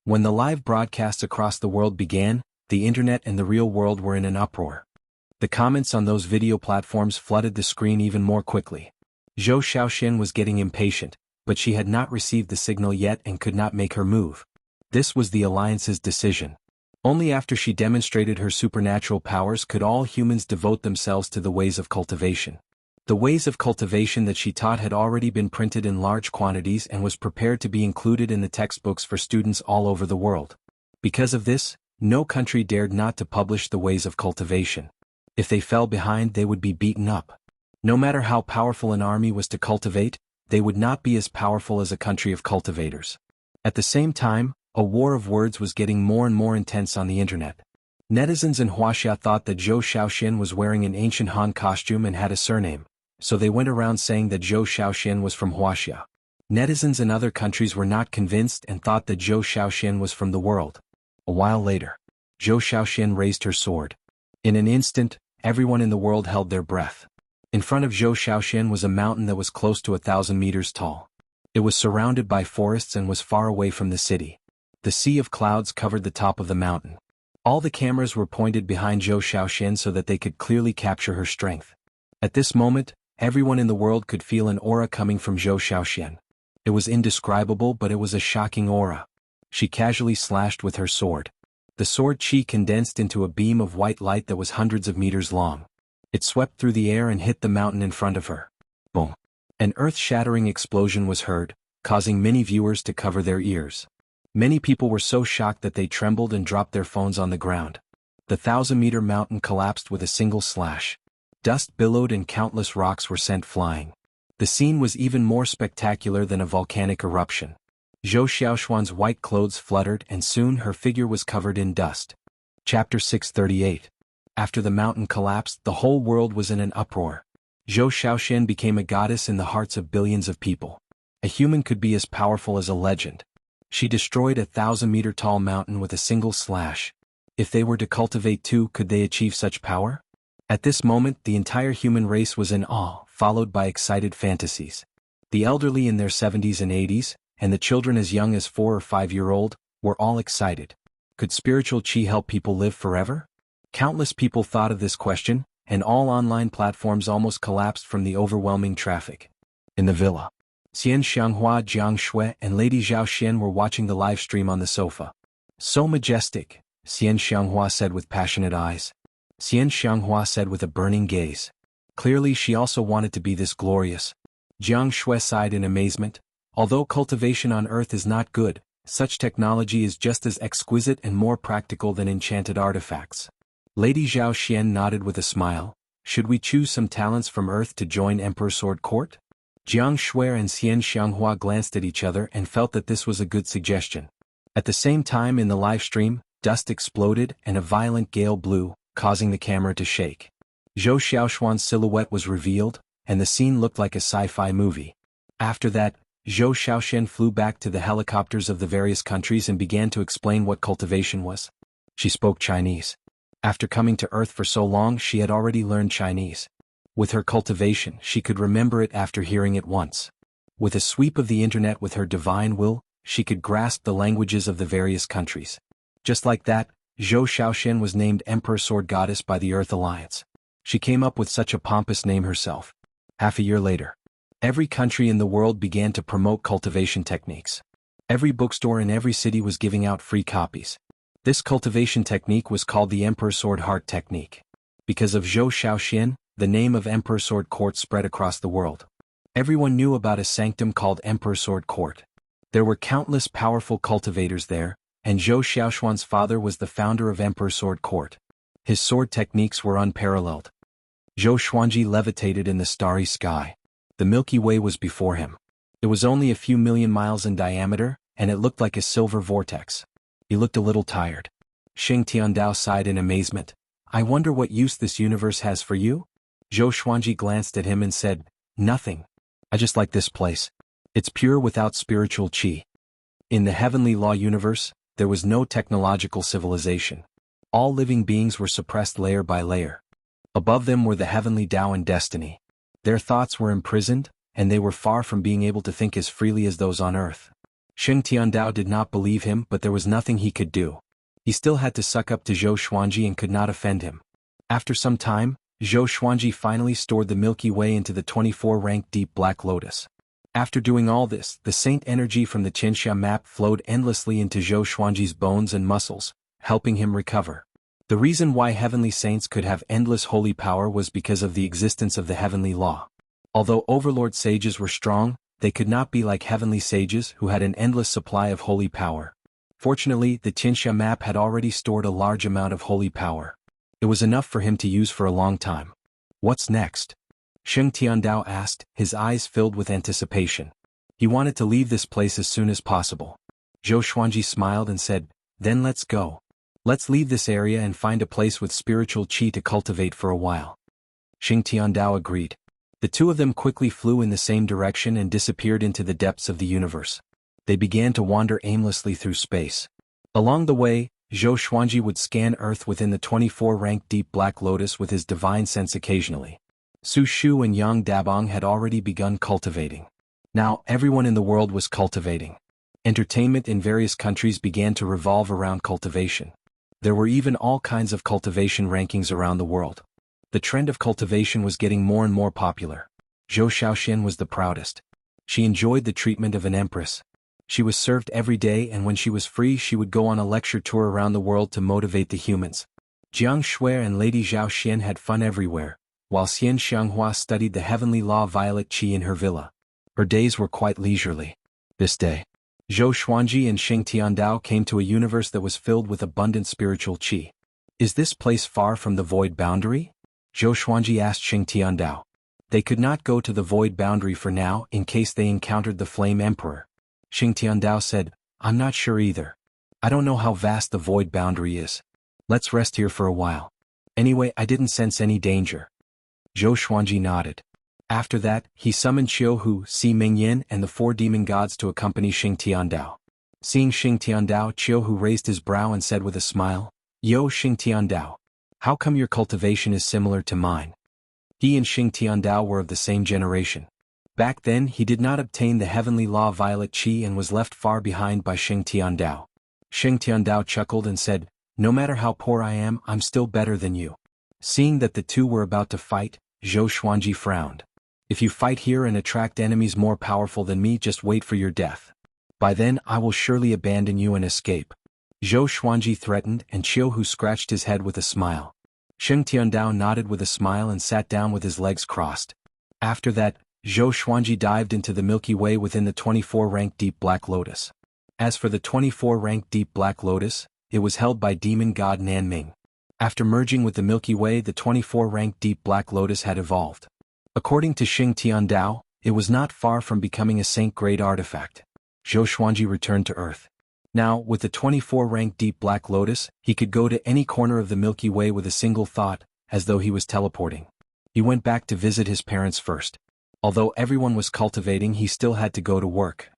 When the live broadcasts across the world began, the internet and the real world were in an uproar. The comments on those video platforms flooded the screen even more quickly. Zhou Xiaoxian was getting impatient, but she had not received the signal yet and could not make her move. This was the Alliance's decision. Only after she demonstrated her supernatural powers could all humans devote themselves to the ways of cultivation. The ways of cultivation that she taught had already been printed in large quantities and was prepared to be included in the textbooks for students all over the world. Because of this, no country dared not to publish the ways of cultivation. If they fell behind, they would be beaten up. No matter how powerful an army was to cultivate, they would not be as powerful as a country of cultivators. At the same time, a war of words was getting more and more intense on the internet. Netizens in Huaxia thought that Zhou Xiaoxian was wearing an ancient Han costume and had a surname, so they went around saying that Zhou Xiaoxian was from Huaxia. Netizens in other countries were not convinced and thought that Zhou Xiaoxian was from the world. A while later, Zhou Xiaoxian raised her sword. In an instant, everyone in the world held their breath. In front of Zhou Xiaoxian was a mountain that was close to 1,000 meters tall. It was surrounded by forests and was far away from the city. The sea of clouds covered the top of the mountain. All the cameras were pointed behind Zhou Xiaoxian so that they could clearly capture her strength. At this moment, everyone in the world could feel an aura coming from Zhou Xiaoxian. It was indescribable, but it was a shocking aura. She casually slashed with her sword. The sword chi condensed into a beam of white light that was hundreds of meters long. It swept through the air and hit the mountain in front of her. Boom! An earth-shattering explosion was heard, causing many viewers to cover their ears. Many people were so shocked that they trembled and dropped their phones on the ground. The 1,000-meter mountain collapsed with a single slash. Dust billowed and countless rocks were sent flying. The scene was even more spectacular than a volcanic eruption. Zhou Xiaoxuan's white clothes fluttered and soon her figure was covered in dust. Chapter 638. After the mountain collapsed, the whole world was in an uproar. Zhou Xiaoxian became a goddess in the hearts of billions of people. A human could be as powerful as a legend. She destroyed a 1,000-meter-tall mountain with a single slash. If they were to cultivate too, could they achieve such power? At this moment, the entire human race was in awe, followed by excited fantasies. The elderly in their 70s and 80s, and the children as young as 4 or 5-year-old, were all excited. Could spiritual qi help people live forever? Countless people thought of this question, and all online platforms almost collapsed from the overwhelming traffic. In the villa, Xian Xianghua, Jiang Shui, and Lady Zhao Xian were watching the live stream on the sofa. So majestic, Xian Xianghua said with passionate eyes. Xian Xianghua said with a burning gaze. Clearly she also wanted to be this glorious. Jiang Shui sighed in amazement. Although cultivation on Earth is not good, such technology is just as exquisite and more practical than enchanted artifacts. Lady Zhao Xian nodded with a smile. Should we choose some talents from Earth to join Emperor Sword Court? Jiang Shui and Xian Xianghua glanced at each other and felt that this was a good suggestion. At the same time in the live stream, dust exploded and a violent gale blew, causing the camera to shake. Zhou Xiaoxuan's silhouette was revealed, and the scene looked like a sci-fi movie. After that, Zhou Xiaoxian flew back to the helicopters of the various countries and began to explain what cultivation was. She spoke Chinese. After coming to Earth for so long, she had already learned Chinese. With her cultivation, she could remember it after hearing it once. With a sweep of the internet with her divine will, she could grasp the languages of the various countries. Just like that, Zhou Xiaoxian was named Emperor Sword Goddess by the Earth Alliance. She came up with such a pompous name herself. Half a year later, every country in the world began to promote cultivation techniques. Every bookstore in every city was giving out free copies. This cultivation technique was called the Emperor Sword Heart Technique. Because of Zhou Xiaoxian, the name of Emperor Sword Court spread across the world. Everyone knew about a sanctum called Emperor Sword Court. There were countless powerful cultivators there, and Zhou Xiaoxuan's father was the founder of Emperor Sword Court. His sword techniques were unparalleled. Zhou Xuanji levitated in the starry sky. The Milky Way was before him. It was only a few million miles in diameter, and it looked like a silver vortex. He looked a little tired. Xing Tiandao sighed in amazement. I wonder what use this universe has for you? Zhou Xuanji glanced at him and said, Nothing. I just like this place. It's pure without spiritual qi. In the heavenly law universe, there was no technological civilization. All living beings were suppressed layer by layer. Above them were the heavenly Tao and destiny. Their thoughts were imprisoned, and they were far from being able to think as freely as those on Earth. Xing Tiandao did not believe him, but there was nothing he could do. He still had to suck up to Zhou Xuanji and could not offend him. After some time, Zhou Xuanji finally stored the Milky Way into the 24-rank deep black lotus. After doing all this, the saint energy from the Qianxia map flowed endlessly into Zhou Xuanji's bones and muscles, helping him recover. The reason why heavenly saints could have endless holy power was because of the existence of the heavenly law. Although overlord sages were strong, they could not be like heavenly sages who had an endless supply of holy power. Fortunately, the Qianxia map had already stored a large amount of holy power. It was enough for him to use for a long time. What's next? Xing Tiandao asked, his eyes filled with anticipation. He wanted to leave this place as soon as possible. Zhou Xuanji smiled and said, Then let's go. Let's leave this area and find a place with spiritual qi to cultivate for a while. Xing Tiandao agreed. The two of them quickly flew in the same direction and disappeared into the depths of the universe. They began to wander aimlessly through space. Along the way, Zhou Xuanji would scan Earth within the 24-rank deep black lotus with his divine sense occasionally. Su Shu and Yang Dabong had already begun cultivating. Now, everyone in the world was cultivating. Entertainment in various countries began to revolve around cultivation. There were even all kinds of cultivation rankings around the world. The trend of cultivation was getting more and more popular. Zhou Shaoxian was the proudest. She enjoyed the treatment of an empress. She was served every day, and when she was free she would go on a lecture tour around the world to motivate the humans. Jiang Shui and Lady Zhao Xian had fun everywhere, while Xian Xianghua studied the heavenly law violet qi in her villa. Her days were quite leisurely. This day, Zhou Xuanji and Xing Tiandao came to a universe that was filled with abundant spiritual qi. Is this place far from the void boundary? Zhou Xuanji asked Xing Tiandao. They could not go to the void boundary for now in case they encountered the Flame Emperor. Xing Tiandao said, I'm not sure either. I don't know how vast the void boundary is. Let's rest here for a while. Anyway, I didn't sense any danger. Zhou Xuanji nodded. After that, he summoned Qiuhu, Si Mingyan and the 4 demon gods to accompany Xing Tiandao. Seeing Xing Tiandao, Qiuhu raised his brow and said with a smile, Yo Xing Tiandao, how come your cultivation is similar to mine? He and Xing Tiandao were of the same generation. Back then he did not obtain the heavenly law violet qi and was left far behind by Xing Tiandao. Xing Tiandao chuckled and said, No matter how poor I am, I'm still better than you. Seeing that the two were about to fight, Zhou Xuanji frowned. If you fight here and attract enemies more powerful than me, just wait for your death. By then I will surely abandon you and escape. Zhou Xuanji threatened, and Qiuhu scratched his head with a smile. Xing Tiandao nodded with a smile and sat down with his legs crossed. After that, Zhou Xuanji dived into the Milky Way within the 24-rank Deep Black Lotus. As for the 24-rank Deep Black Lotus, it was held by demon god Nanming. After merging with the Milky Way, the 24-rank Deep Black Lotus had evolved. According to Xing Tiandao, it was not far from becoming a saint-grade artifact. Zhou Xuanji returned to Earth. Now, with the 24-rank Deep Black Lotus, he could go to any corner of the Milky Way with a single thought, as though he was teleporting. He went back to visit his parents first. Although everyone was cultivating, he still had to go to work.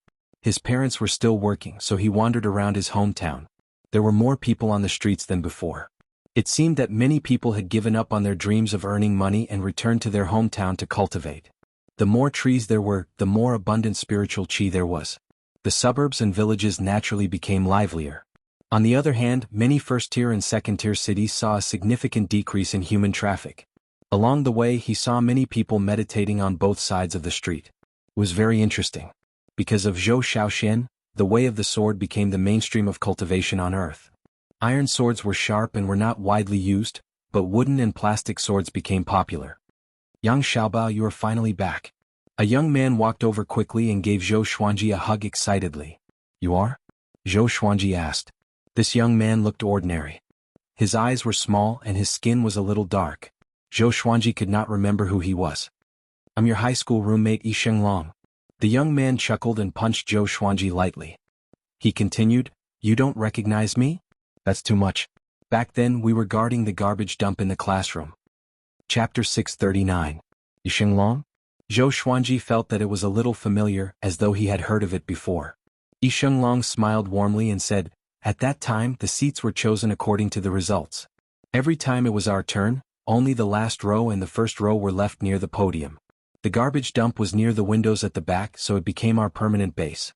His parents were still working, so he wandered around his hometown. There were more people on the streets than before. It seemed that many people had given up on their dreams of earning money and returned to their hometown to cultivate. The more trees there were, the more abundant spiritual qi there was. The suburbs and villages naturally became livelier. On the other hand, many first-tier and second-tier cities saw a significant decrease in human traffic. Along the way he saw many people meditating on both sides of the street. It was very interesting. Because of Zhou Shaoxian, the way of the sword became the mainstream of cultivation on Earth. Iron swords were sharp and were not widely used, but wooden and plastic swords became popular. Yang Xiaobao, you are finally back. A young man walked over quickly and gave Zhou Xuanji a hug excitedly. You are? Zhou Xuanji asked. This young man looked ordinary. His eyes were small and his skin was a little dark. Zhou Xuanji could not remember who he was. I'm your high school roommate Yi Shenglong. The young man chuckled and punched Zhou Xuanji lightly. He continued, You don't recognize me? That's too much. Back then we were guarding the garbage dump in the classroom. Chapter 639. Yi Shenglong? Zhou Xuanji felt that it was a little familiar, as though he had heard of it before. Yi Shenglong smiled warmly and said, At that time the seats were chosen according to the results. Every time it was our turn, only the last row and the first row were left near the podium. The garbage dump was near the windows at the back, so it became our permanent base.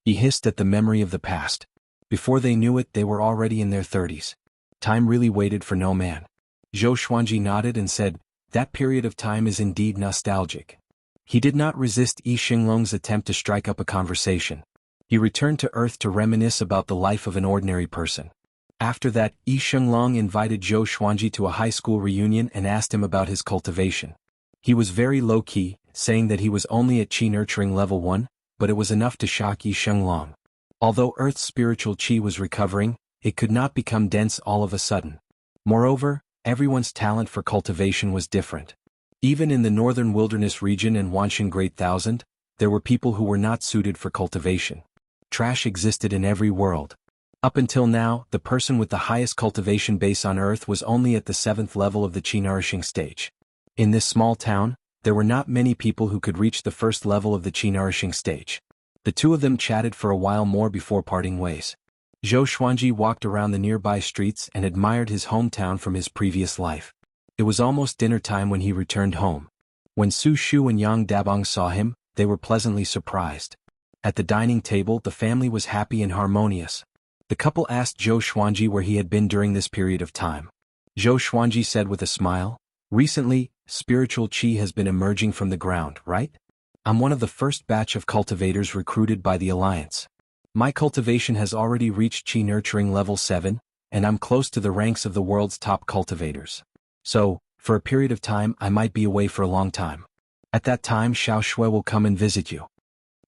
He hissed at the memory of the past. Before they knew it, they were already in their 30s. Time really waited for no man. Zhou Xuanji nodded and said, That period of time is indeed nostalgic. He did not resist Yi Shenglong's attempt to strike up a conversation. He returned to Earth to reminisce about the life of an ordinary person. After that, Yi Shenglong invited Zhou Xuanji to a high school reunion and asked him about his cultivation. He was very low-key, saying that he was only at Qi Nurturing level 1, but it was enough to shock Yi Shenglong. Although Earth's spiritual qi was recovering, it could not become dense all of a sudden. Moreover, everyone's talent for cultivation was different. Even in the northern wilderness region and Wanshan Great Thousand, there were people who were not suited for cultivation. Trash existed in every world. Up until now, the person with the highest cultivation base on Earth was only at the 7th level of the Qi Nourishing stage. In this small town, there were not many people who could reach the first level of the Qi Nourishing stage. The two of them chatted for a while more before parting ways. Zhou Xuanji walked around the nearby streets and admired his hometown from his previous life. It was almost dinner time when he returned home. When Su Shu and Yang Dabong saw him, they were pleasantly surprised. At the dining table, the family was happy and harmonious. The couple asked Zhou Xuanji where he had been during this period of time. Zhou Xuanji said with a smile, Recently, spiritual qi has been emerging from the ground, right? I'm one of the first batch of cultivators recruited by the Alliance. My cultivation has already reached qi nurturing level 7, and I'm close to the ranks of the world's top cultivators. So, for a period of time I might be away for a long time. At that time Xiao Shui will come and visit you.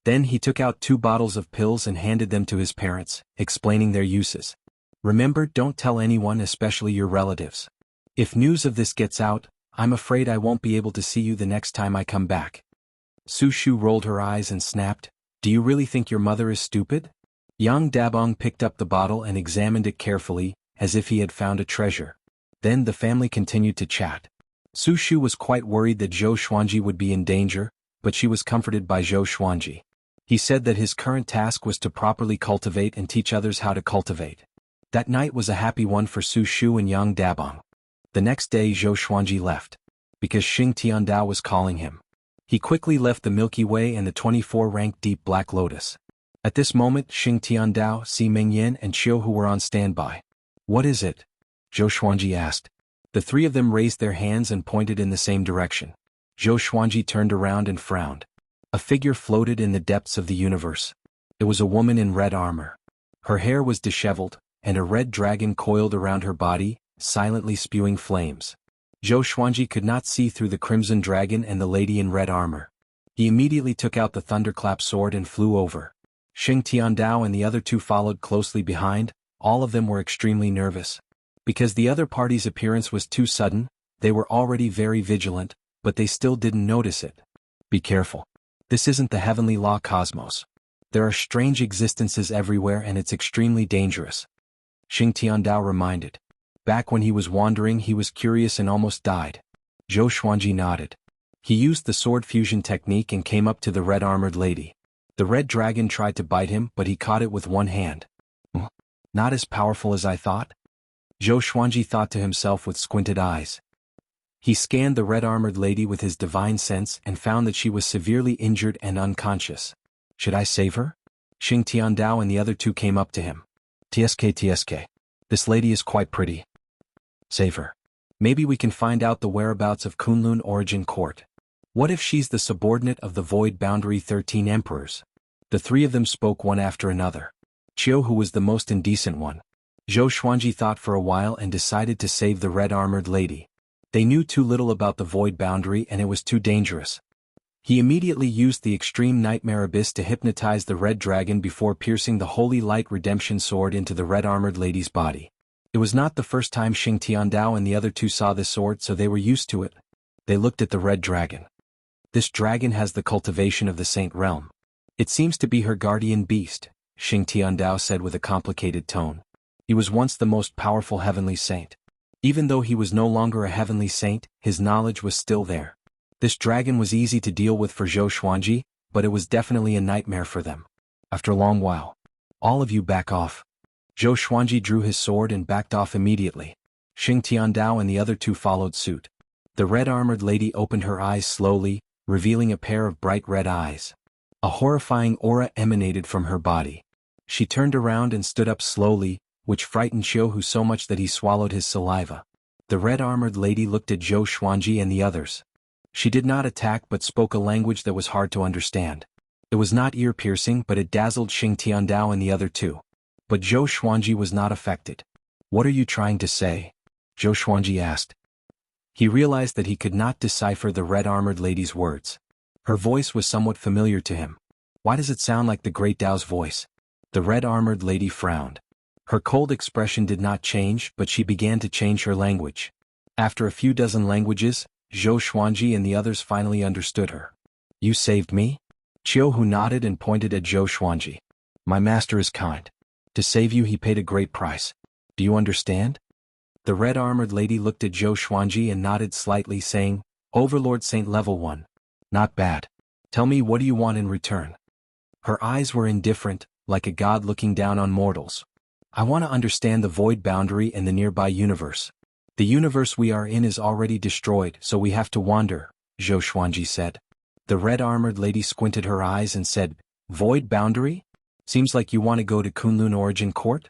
Then he took out 2 bottles of pills and handed them to his parents, explaining their uses. Remember, don't tell anyone, especially your relatives. If news of this gets out, I'm afraid I won't be able to see you the next time I come back. Su Shu rolled her eyes and snapped, "Do you really think your mother is stupid?" Yang Dabong picked up the bottle and examined it carefully, as if he had found a treasure. Then the family continued to chat. Su Shu was quite worried that Zhou Xuanji would be in danger, but she was comforted by Zhou Xuanji. He said that his current task was to properly cultivate and teach others how to cultivate. That night was a happy one for Su Shu and Yang Dabong. The next day Zhou Xuanji left, because Xing Tiandao was calling him. He quickly left the Milky Way and the 24-rank Deep Black Lotus. At this moment Xing Tiandao, Si Mengyan and Qiu Hu were on standby. "What is it?" Zhou Xuanji asked. The 3 of them raised their hands and pointed in the same direction. Zhou Xuanji turned around and frowned. A figure floated in the depths of the universe. It was a woman in red armor. Her hair was disheveled, and a red dragon coiled around her body, silently spewing flames. Zhou Xuanji could not see through the crimson dragon and the lady in red armor. He immediately took out the thunderclap sword and flew over. Xing Tiandao and the other 2 followed closely behind. All of them were extremely nervous. Because the other party's appearance was too sudden, they were already very vigilant, but they still didn't notice it. Be careful. This isn't the heavenly law cosmos. There are strange existences everywhere and it's extremely dangerous. Xing Tiandao reminded. Back when he was wandering he was curious and almost died. Zhou Xuanji nodded. He used the sword fusion technique and came up to the red-armored lady. The red dragon tried to bite him but he caught it with one hand. Not as powerful as I thought? Zhou Xuanji thought to himself with squinted eyes. He scanned the red-armored lady with his divine sense and found that she was severely injured and unconscious. Should I save her? Xing Tiandao and the other 2 came up to him. TSK. This lady is quite pretty. Save her. Maybe we can find out the whereabouts of Kunlun Origin Court. What if she's the subordinate of the Void Boundary 13 Emperors? The 3 of them spoke one after another. Qiu Hu was the most indecent one. Zhou Xuanji thought for a while and decided to save the red-armored lady. They knew too little about the Void Boundary and it was too dangerous. He immediately used the Extreme Nightmare Abyss to hypnotize the red dragon before piercing the Holy Light Redemption Sword into the red-armored lady's body. It was not the first time Xing Tiandao and the other 2 saw this sword, so they were used to it. They looked at the red dragon. This dragon has the cultivation of the Saint Realm. It seems to be her guardian beast, Xing Tiandao said with a complicated tone. He was once the most powerful heavenly saint. Even though he was no longer a heavenly saint, his knowledge was still there. This dragon was easy to deal with for Zhou Xuanji, but it was definitely a nightmare for them. After a long while, "All of you back off." Zhou Xuanji drew his sword and backed off immediately. Xing Tiandao and the other 2 followed suit. The red-armored lady opened her eyes slowly, revealing a pair of bright red eyes. A horrifying aura emanated from her body. She turned around and stood up slowly, which frightened Qiu Hu so much that he swallowed his saliva. The red-armored lady looked at Zhou Xuanji and the others. She did not attack but spoke a language that was hard to understand. It was not ear-piercing but it dazzled Xing Tiandao and the other 2. But Zhou Xuanji was not affected. "What are you trying to say?" Zhou Xuanji asked. He realized that he could not decipher the red-armored lady's words. Her voice was somewhat familiar to him. Why does it sound like the Great Tao's voice? The red-armored lady frowned. Her cold expression did not change, but she began to change her language. After a few dozen languages, Zhou Xuanji and the others finally understood her. "You saved me?" Qiu Hu nodded and pointed at Zhou Xuanji. "My master is kind. To save you he paid a great price. Do you understand?" The red-armored lady looked at Zhou Xuanji and nodded slightly, saying, "Overlord Saint Level 1. Not bad. Tell me, what do you want in return?" Her eyes were indifferent, like a god looking down on mortals. "I want to understand the Void Boundary and the nearby universe. The universe we are in is already destroyed, so we have to wander," Zhou Xuanji said. The red-armored lady squinted her eyes and said, "Void Boundary? Seems like you want to go to Kunlun Origin Court?"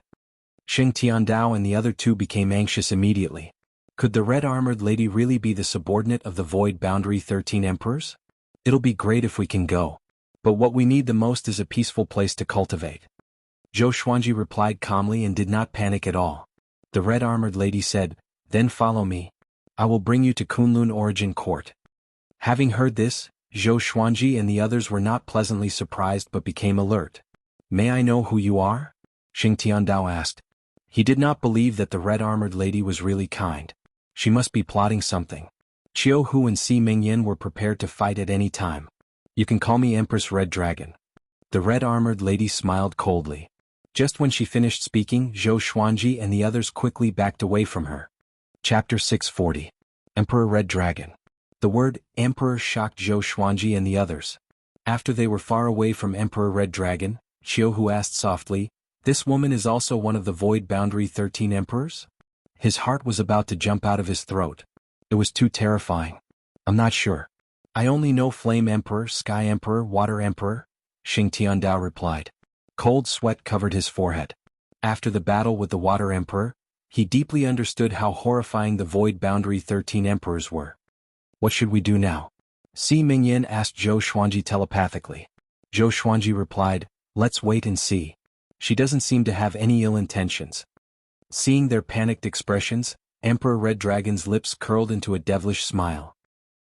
Xing Tiandao and the other 2 became anxious immediately. Could the red-armored lady really be the subordinate of the Void Boundary 13 Emperors? It'll be great if we can go. But what we need the most is a peaceful place to cultivate. Zhou Xuanji replied calmly and did not panic at all. The red-armored lady said, "Then follow me. I will bring you to Kunlun Origin Court." Having heard this, Zhou Xuanji and the others were not pleasantly surprised but became alert. "May I know who you are?" Xing Tiandao asked. He did not believe that the red-armored lady was really kind. She must be plotting something. Qiu Hu and Si Mingyan were prepared to fight at any time. "You can call me Empress Red Dragon." The red-armored lady smiled coldly. Just when she finished speaking, Zhou Xuanji and the others quickly backed away from her. Chapter 640. Emperor Red Dragon. The word Emperor shocked Zhou Xuanji and the others. After they were far away from Emperor Red Dragon, Qiu Hu asked softly, "This woman is also one of the Void Boundary 13 Emperors?" His heart was about to jump out of his throat. It was too terrifying. "I'm not sure. I only know Flame Emperor, Sky Emperor, Water Emperor," Xing Tiandao replied. Cold sweat covered his forehead. After the battle with the Water Emperor, he deeply understood how horrifying the Void Boundary 13 Emperors were. "What should we do now?" Si Mingyan asked Zhou Xuanji telepathically. Zhou Xuanji replied, "Let's wait and see. She doesn't seem to have any ill intentions." Seeing their panicked expressions, Emperor Red Dragon's lips curled into a devilish smile.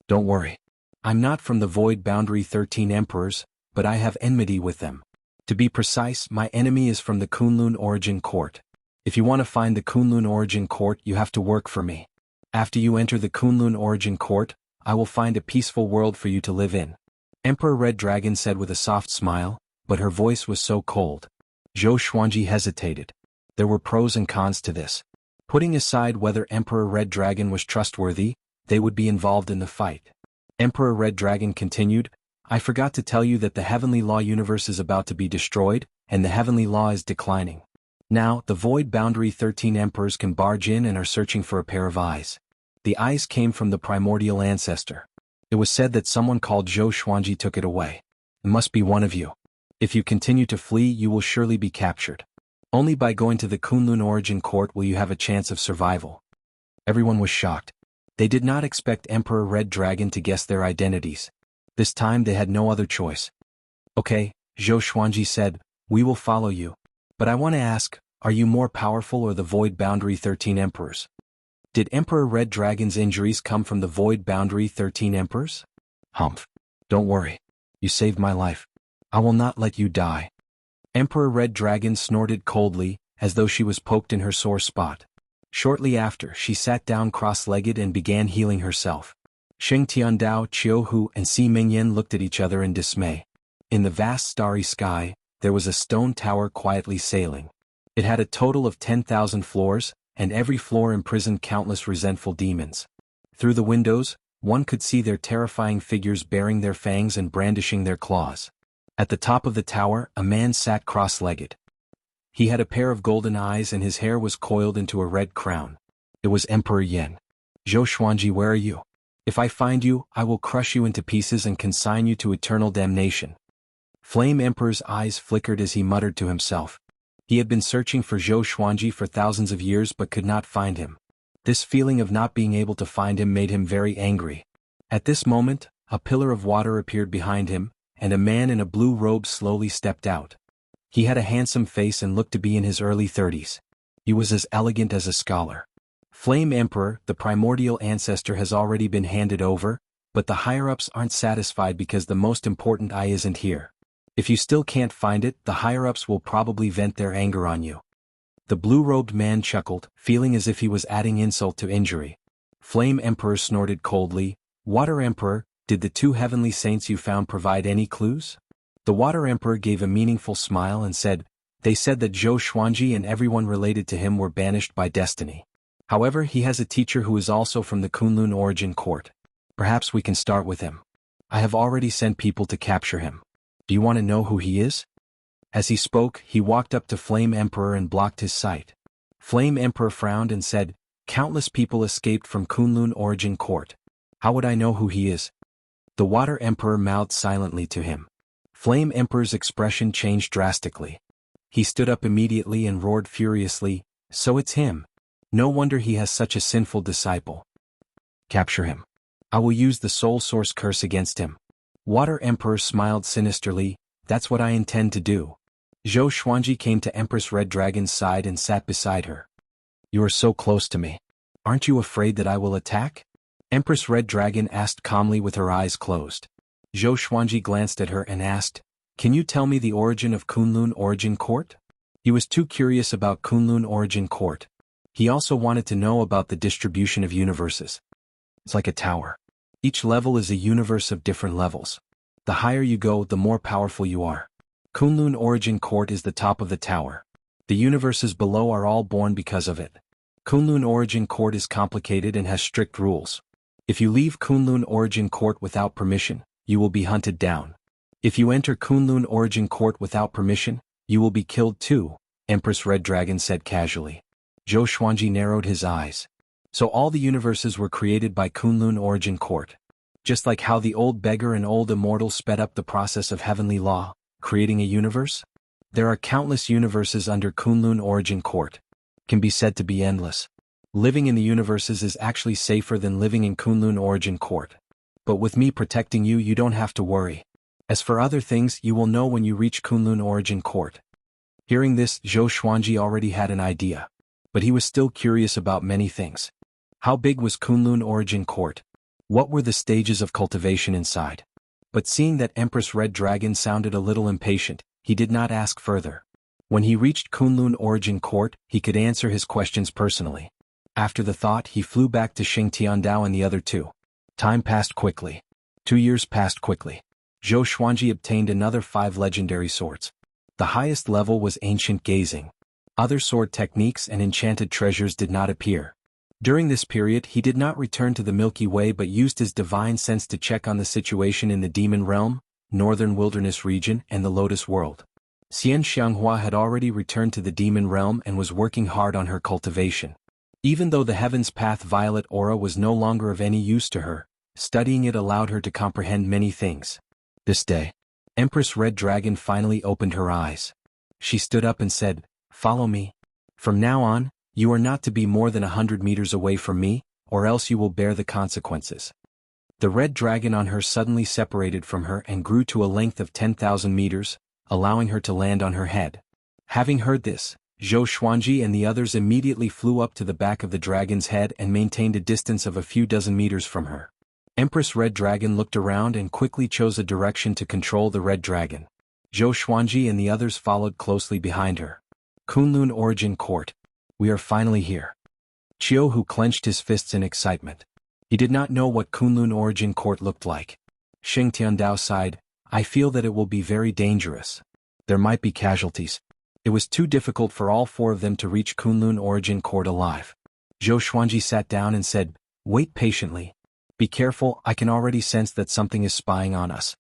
"Don't worry. I'm not from the Void Boundary 13 Emperors, but I have enmity with them. To be precise, my enemy is from the Kunlun Origin Court. If you want to find the Kunlun Origin Court, you have to work for me. After you enter the Kunlun Origin Court, I will find a peaceful world for you to live in." Emperor Red Dragon said with a soft smile, but her voice was so cold. Zhou Xuanji hesitated. There were pros and cons to this. Putting aside whether Emperor Red Dragon was trustworthy, they would be involved in the fight. Emperor Red Dragon continued, "I forgot to tell you that the Heavenly Law universe is about to be destroyed, and the Heavenly Law is declining. Now, the Void Boundary 13 Emperors can barge in and are searching for a pair of eyes. The eyes came from the primordial ancestor. It was said that someone called Zhou Xuanji took it away. It must be one of you. If you continue to flee, you will surely be captured. Only by going to the Kunlun Origin Court will you have a chance of survival." Everyone was shocked. They did not expect Emperor Red Dragon to guess their identities. This time they had no other choice. "Okay," Zhou Xuanji said, "we will follow you. But I want to ask, are you more powerful or the Void Boundary 13 Emperors? Did Emperor Red Dragon's injuries come from the Void Boundary 13 Emperors?" "Humph. Don't worry. You saved my life. I will not let you die." Emperor Red Dragon snorted coldly, as though she was poked in her sore spot. Shortly after, she sat down cross-legged and began healing herself. Xing Tiandao, Qiu Hu, and Si Mingyan looked at each other in dismay. In the vast starry sky, there was a stone tower quietly sailing. It had a total of 10,000 floors, and every floor imprisoned countless resentful demons. Through the windows, one could see their terrifying figures baring their fangs and brandishing their claws. At the top of the tower, a man sat cross-legged. He had a pair of golden eyes and his hair was coiled into a red crown. It was Emperor Yan. "Zhou Xuanji, where are you? If I find you, I will crush you into pieces and consign you to eternal damnation." Flame Emperor's eyes flickered as he muttered to himself. He had been searching for Zhou Xuanji for thousands of years but could not find him. This feeling of not being able to find him made him very angry. At this moment, a pillar of water appeared behind him, and a man in a blue robe slowly stepped out. He had a handsome face and looked to be in his early 30s. He was as elegant as a scholar. "Flame Emperor, the primordial ancestor has already been handed over, but the higher-ups aren't satisfied because the most important eye isn't here. If you still can't find it, the higher-ups will probably vent their anger on you." The blue-robed man chuckled, feeling as if he was adding insult to injury. Flame Emperor snorted coldly, "Water Emperor, did the two heavenly saints you found provide any clues?" The Water Emperor gave a meaningful smile and said, "They said that Zhou Xuanji and everyone related to him were banished by destiny. However, he has a teacher who is also from the Kunlun Origin Court. Perhaps we can start with him. I have already sent people to capture him. Do you want to know who he is?" As he spoke, he walked up to Flame Emperor and blocked his sight. Flame Emperor frowned and said, "Countless people escaped from Kunlun Origin Court. How would I know who he is?" The Water Emperor mouthed silently to him. Flame Emperor's expression changed drastically. He stood up immediately and roared furiously, "So it's him. No wonder he has such a sinful disciple. Capture him. I will use the soul source curse against him. Water Emperor smiled sinisterly. That's what I intend to do. Zhou Xuanji came to Empress Red Dragon's side and sat beside her. You are so close to me. Aren't you afraid that I will attack? Empress Red Dragon asked calmly with her eyes closed. Zhou Xuanji glanced at her and asked, Can you tell me the origin of Kunlun Origin Court? He was too curious about Kunlun Origin Court. He also wanted to know about the distribution of universes. It's like a tower. Each level is a universe of different levels. The higher you go, the more powerful you are. Kunlun Origin Court is the top of the tower. The universes below are all born because of it. Kunlun Origin Court is complicated and has strict rules. If you leave Kunlun Origin Court without permission, you will be hunted down. If you enter Kunlun Origin Court without permission, you will be killed too, Empress Red Dragon said casually. Zhou Xuanji narrowed his eyes. So all the universes were created by Kunlun Origin Court. Just like how the old beggar and old immortal sped up the process of heavenly law, creating a universe? There are countless universes under Kunlun Origin Court. Can be said to be endless. Living in the universes is actually safer than living in Kunlun Origin Court. But with me protecting you, you don't have to worry. As for other things, you will know when you reach Kunlun Origin Court. Hearing this, Zhou Xuanji already had an idea. But he was still curious about many things. How big was Kunlun Origin Court? What were the stages of cultivation inside? But seeing that Empress Red Dragon sounded a little impatient, he did not ask further. When he reached Kunlun Origin Court, he could answer his questions personally. After the thought, he flew back to Xing Tiandao and the other two. Time passed quickly. 2 years passed quickly. Zhou Xuanji obtained another 5 legendary swords. The highest level was Ancient Gazing. Other sword techniques and enchanted treasures did not appear. During this period, he did not return to the Milky Way but used his divine sense to check on the situation in the Demon Realm, Northern Wilderness region, and the Lotus World. Xian Xianghua had already returned to the Demon Realm and was working hard on her cultivation. Even though the Heaven's Path Violet Aura was no longer of any use to her, studying it allowed her to comprehend many things. This day, Empress Red Dragon finally opened her eyes. She stood up and said, Follow me. From now on, you are not to be more than 100 meters away from me, or else you will bear the consequences. The red dragon on her suddenly separated from her and grew to a length of 10,000 meters, allowing her to land on her head. Having heard this, Zhou Xuanji and the others immediately flew up to the back of the dragon's head and maintained a distance of a few dozen meters from her. Empress Red Dragon looked around and quickly chose a direction to control the red dragon. Zhou Xuanji and the others followed closely behind her. Kunlun Origin Court. We are finally here. Qiu Hu clenched his fists in excitement. He did not know what Kunlun Origin Court looked like. Xing Tiandao sighed, I feel that it will be very dangerous. There might be casualties. It was too difficult for all 4 of them to reach Kunlun Origin Court alive. Zhou Xuanji sat down and said, Wait patiently. Be careful, I can already sense that something is spying on us.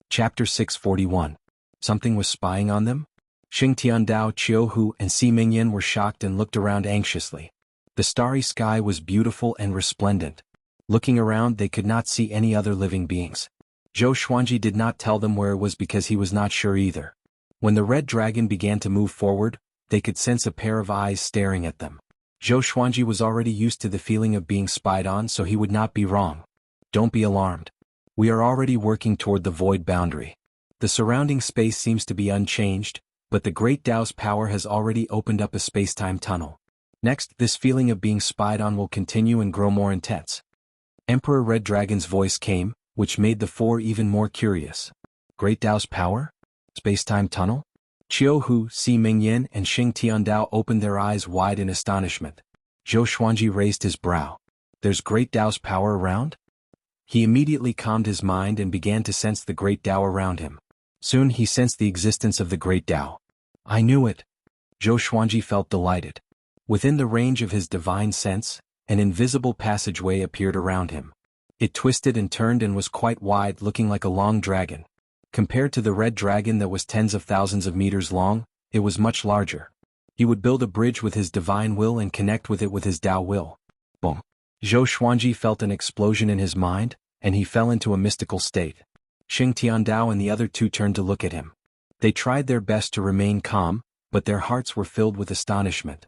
Chapter 641. Something was spying on them? Xing Tiandao, Qiu Hu, and Si Mingyan were shocked and looked around anxiously. The starry sky was beautiful and resplendent. Looking around, they could not see any other living beings. Zhou Xuanji did not tell them where it was because he was not sure either. When the red dragon began to move forward, they could sense a pair of eyes staring at them. Zhou Xuanji was already used to the feeling of being spied on, so he would not be wrong. Don't be alarmed. We are already working toward the void boundary. The surrounding space seems to be unchanged, but the Great Tao's power has already opened up a space-time tunnel. Next, this feeling of being spied on will continue and grow more intense. Emperor Red Dragon's voice came, which made the 4 even more curious. Great Tao's power? Space-time tunnel? Qiu Hu, Si Mingyan, and Xing Tiandao opened their eyes wide in astonishment. Zhou Xuanji raised his brow. There's Great Tao's power around? He immediately calmed his mind and began to sense the Great Tao around him. Soon he sensed the existence of the Great Tao. I knew it. Zhou Xuanji felt delighted. Within the range of his divine sense, an invisible passageway appeared around him. It twisted and turned and was quite wide, looking like a long dragon. Compared to the red dragon that was tens of thousands of meters long, it was much larger. He would build a bridge with his divine will and connect with it with his Tao will. Boom. Zhou Xuanji felt an explosion in his mind, and he fell into a mystical state. Xing Tiandao and the other 2 turned to look at him. They tried their best to remain calm, but their hearts were filled with astonishment.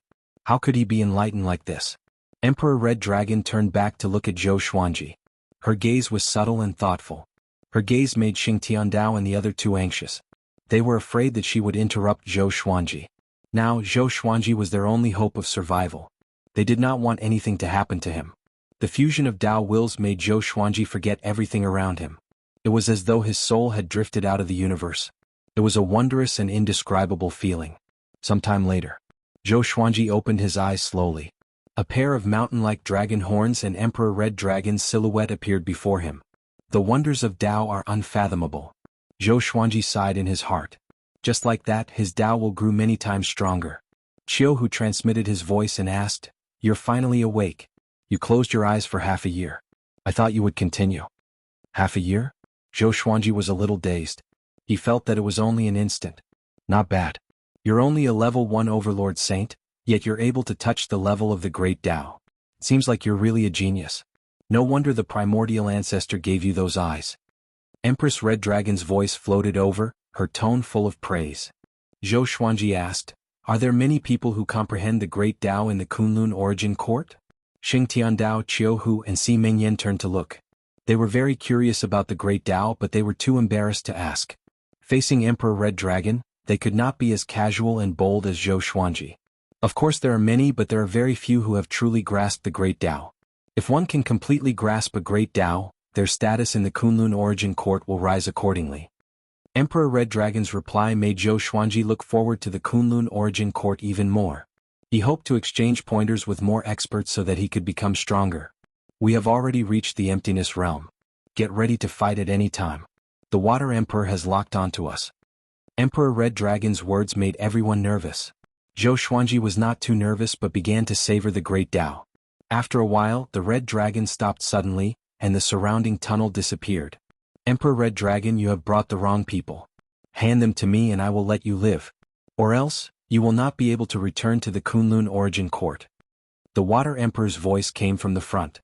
How could he be enlightened like this? Emperor Red Dragon turned back to look at Zhou Xuanji. Her gaze was subtle and thoughtful. Her gaze made Xing Tiandao and the other two anxious. They were afraid that she would interrupt Zhou Xuanji. Now, Zhou Xuanji was their only hope of survival. They did not want anything to happen to him. The fusion of Dao wills made Zhou Xuanji forget everything around him. It was as though his soul had drifted out of the universe. It was a wondrous and indescribable feeling. Sometime later, Zhou Xuanji opened his eyes slowly. A pair of mountain-like dragon horns and Emperor Red Dragon's silhouette appeared before him. The wonders of Dao are unfathomable. Zhou Xuanji sighed in his heart. Just like that, his Dao will grew many times stronger. Qiu Hu transmitted his voice and asked, "You're finally awake. You closed your eyes for half a year. I thought you would continue." Half a year? Zhou Xuanji was a little dazed. He felt that it was only an instant. Not bad. You're only a level 1 Overlord Saint, yet you're able to touch the level of the Great Tao. Seems like you're really a genius. No wonder the primordial ancestor gave you those eyes. Empress Red Dragon's voice floated over, her tone full of praise. Zhou Xuanji asked, "Are there many people who comprehend the Great Tao in the Kunlun Origin Court?" Xing Tiandao, Qiu Hu and Si Mingyan turned to look. They were very curious about the Great Tao, but they were too embarrassed to ask. Facing Emperor Red Dragon, they could not be as casual and bold as Zhou Xuanji. Of course there are many, but there are very few who have truly grasped the Great Tao. If one can completely grasp a Great Tao, their status in the Kunlun Origin Court will rise accordingly. Emperor Red Dragon's reply made Zhou Xuanji look forward to the Kunlun Origin Court even more. He hoped to exchange pointers with more experts so that he could become stronger. We have already reached the emptiness realm. Get ready to fight at any time. The Water Emperor has locked onto us. Emperor Red Dragon's words made everyone nervous. Zhou Xuanji was not too nervous but began to savor the Great Tao. After a while, the Red Dragon stopped suddenly, and the surrounding tunnel disappeared. Emperor Red Dragon, you have brought the wrong people. Hand them to me and I will let you live. Or else, you will not be able to return to the Kunlun Origin Court. The Water Emperor's voice came from the front.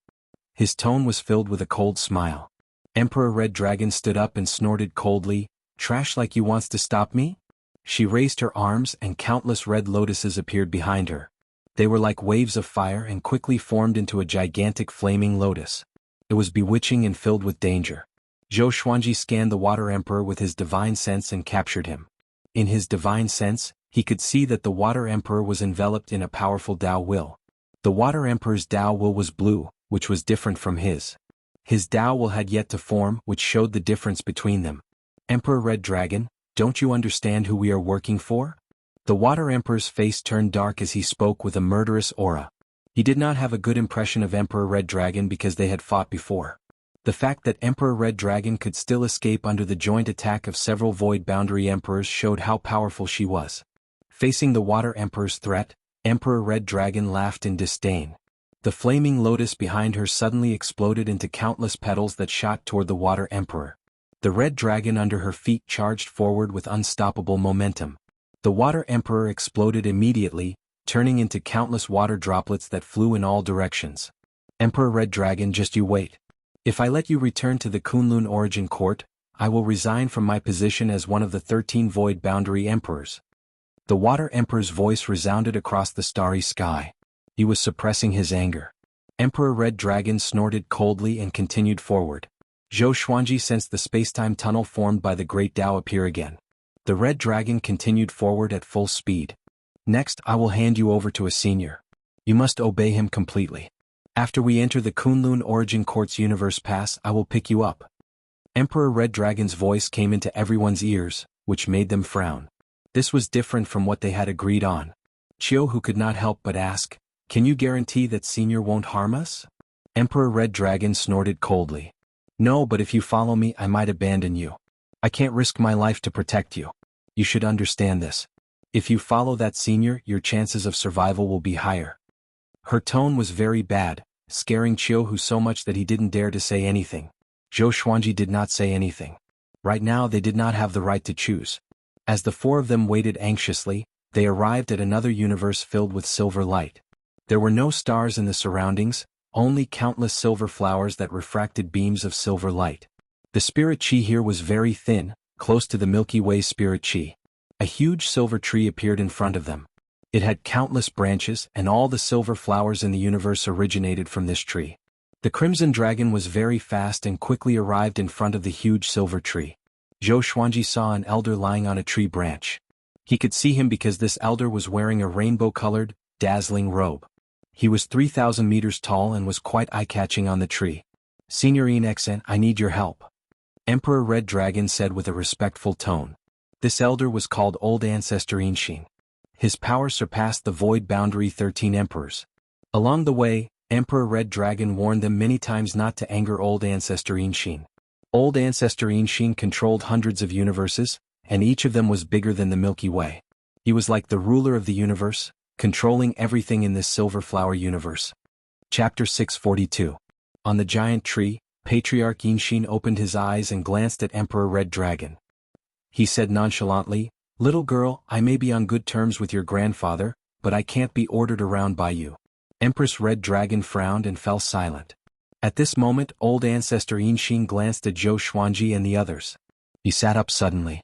His tone was filled with a cold smile. Emperor Red Dragon stood up and snorted coldly, "Trash like you wants to stop me?" She raised her arms and countless red lotuses appeared behind her. They were like waves of fire and quickly formed into a gigantic flaming lotus. It was bewitching and filled with danger. Zhou Xuanji scanned the Water Emperor with his divine sense and captured him. In his divine sense, he could see that the Water Emperor was enveloped in a powerful Dao will. The Water Emperor's Dao will was blue, which was different from his. His Dao will had yet to form, which showed the difference between them. Emperor Red Dragon, don't you understand who we are working for? The Water Emperor's face turned dark as he spoke with a murderous aura. He did not have a good impression of Emperor Red Dragon because they had fought before. The fact that Emperor Red Dragon could still escape under the joint attack of several Void Boundary Emperors showed how powerful she was. Facing the Water Emperor's threat, Emperor Red Dragon laughed in disdain. The flaming lotus behind her suddenly exploded into countless petals that shot toward the Water Emperor. The Red Dragon under her feet charged forward with unstoppable momentum. The Water Emperor exploded immediately, turning into countless water droplets that flew in all directions. Emperor Red Dragon, just you wait. If I let you return to the Kunlun Origin Court, I will resign from my position as one of the 13 Void Boundary Emperors. The Water Emperor's voice resounded across the starry sky. He was suppressing his anger. Emperor Red Dragon snorted coldly and continued forward. Zhou Xuanji sensed the spacetime tunnel formed by the Great Tao appear again. The Red Dragon continued forward at full speed. Next, I will hand you over to a senior. You must obey him completely. After we enter the Kunlun Origin Court's Universe Pass, I will pick you up. Emperor Red Dragon's voice came into everyone's ears, which made them frown. This was different from what they had agreed on. Qiu Hu could not help but ask, "Can you guarantee that senior won't harm us?" Emperor Red Dragon snorted coldly. "No, but if you follow me, I might abandon you. I can't risk my life to protect you. You should understand this. If you follow that senior, your chances of survival will be higher." Her tone was very bad, scaring Qiu Hu so much that he didn't dare to say anything. Zhou Xuanji did not say anything. Right now they did not have the right to choose. As the four of them waited anxiously, they arrived at another universe filled with silver light. There were no stars in the surroundings, only countless silver flowers that refracted beams of silver light. The spirit chi here was very thin, close to the Milky Way spirit chi. A huge silver tree appeared in front of them. It had countless branches, and all the silver flowers in the universe originated from this tree. The crimson dragon was very fast and quickly arrived in front of the huge silver tree. Zhou Xuanji saw an elder lying on a tree branch. He could see him because this elder was wearing a rainbow-colored, dazzling robe. He was 3,000 meters tall and was quite eye-catching on the tree. "Signorine Xen, I need your help," Emperor Red Dragon said with a respectful tone. This elder was called Old Ancestor Inshin. His power surpassed the void boundary 13 emperors. Along the way, Emperor Red Dragon warned them many times not to anger Old Ancestor Inshin. Old Ancestor Inshin controlled hundreds of universes, and each of them was bigger than the Milky Way. He was like the ruler of the universe, controlling everything in this silver flower universe. Chapter 642. On the giant tree, Patriarch Inshin opened his eyes and glanced at Emperor Red Dragon. He said nonchalantly, "Little girl, I may be on good terms with your grandfather, but I can't be ordered around by you." Empress Red Dragon frowned and fell silent. At this moment, Old Ancestor Inshin glanced at Zhou Xuanji and the others. He sat up suddenly.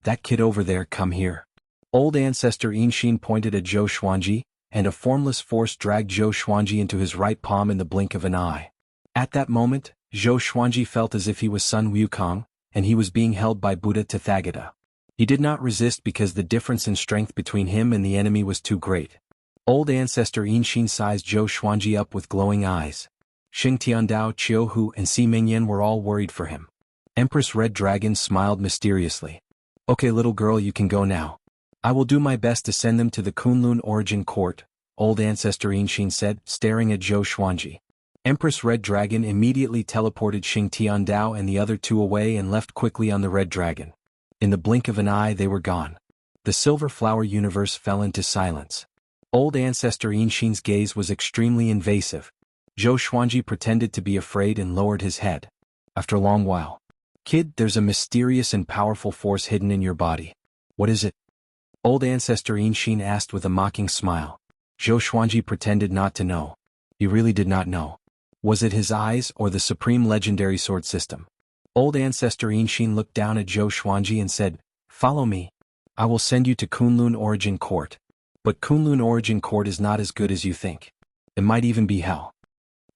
"That kid over there, come here." Old Ancestor Inshin pointed at Zhou Xuanji, and a formless force dragged Zhou Xuanji into his right palm in the blink of an eye. At that moment, Zhou Xuanji felt as if he was Sun Wukong, and he was being held by Buddha Tathagata. He did not resist because the difference in strength between him and the enemy was too great. Old Ancestor Inshin sized Zhou Xuanji up with glowing eyes. Xing Tiandao, Qiu Hu, and Si Mingyan were all worried for him. Empress Red Dragon smiled mysteriously. "Okay, little girl, you can go now. I will do my best to send them to the Kunlun Origin Court," Old Ancestor Inshin said, staring at Zhou Xuanji. Empress Red Dragon immediately teleported Xing Tiandao and the other two away and left quickly on the Red Dragon. In the blink of an eye they were gone. The silver flower universe fell into silence. Old Ancestor Inshin's gaze was extremely invasive. Zhou Xuanji pretended to be afraid and lowered his head. After a long while, "Kid, there's a mysterious and powerful force hidden in your body. What is it?" Old Ancestor Inshin asked with a mocking smile. Zhou Xuanji pretended not to know. He really did not know. Was it his eyes or the supreme legendary sword system? Old Ancestor Inshin looked down at Zhou Xuanji and said, "Follow me. I will send you to Kunlun Origin Court. But Kunlun Origin Court is not as good as you think. It might even be hell."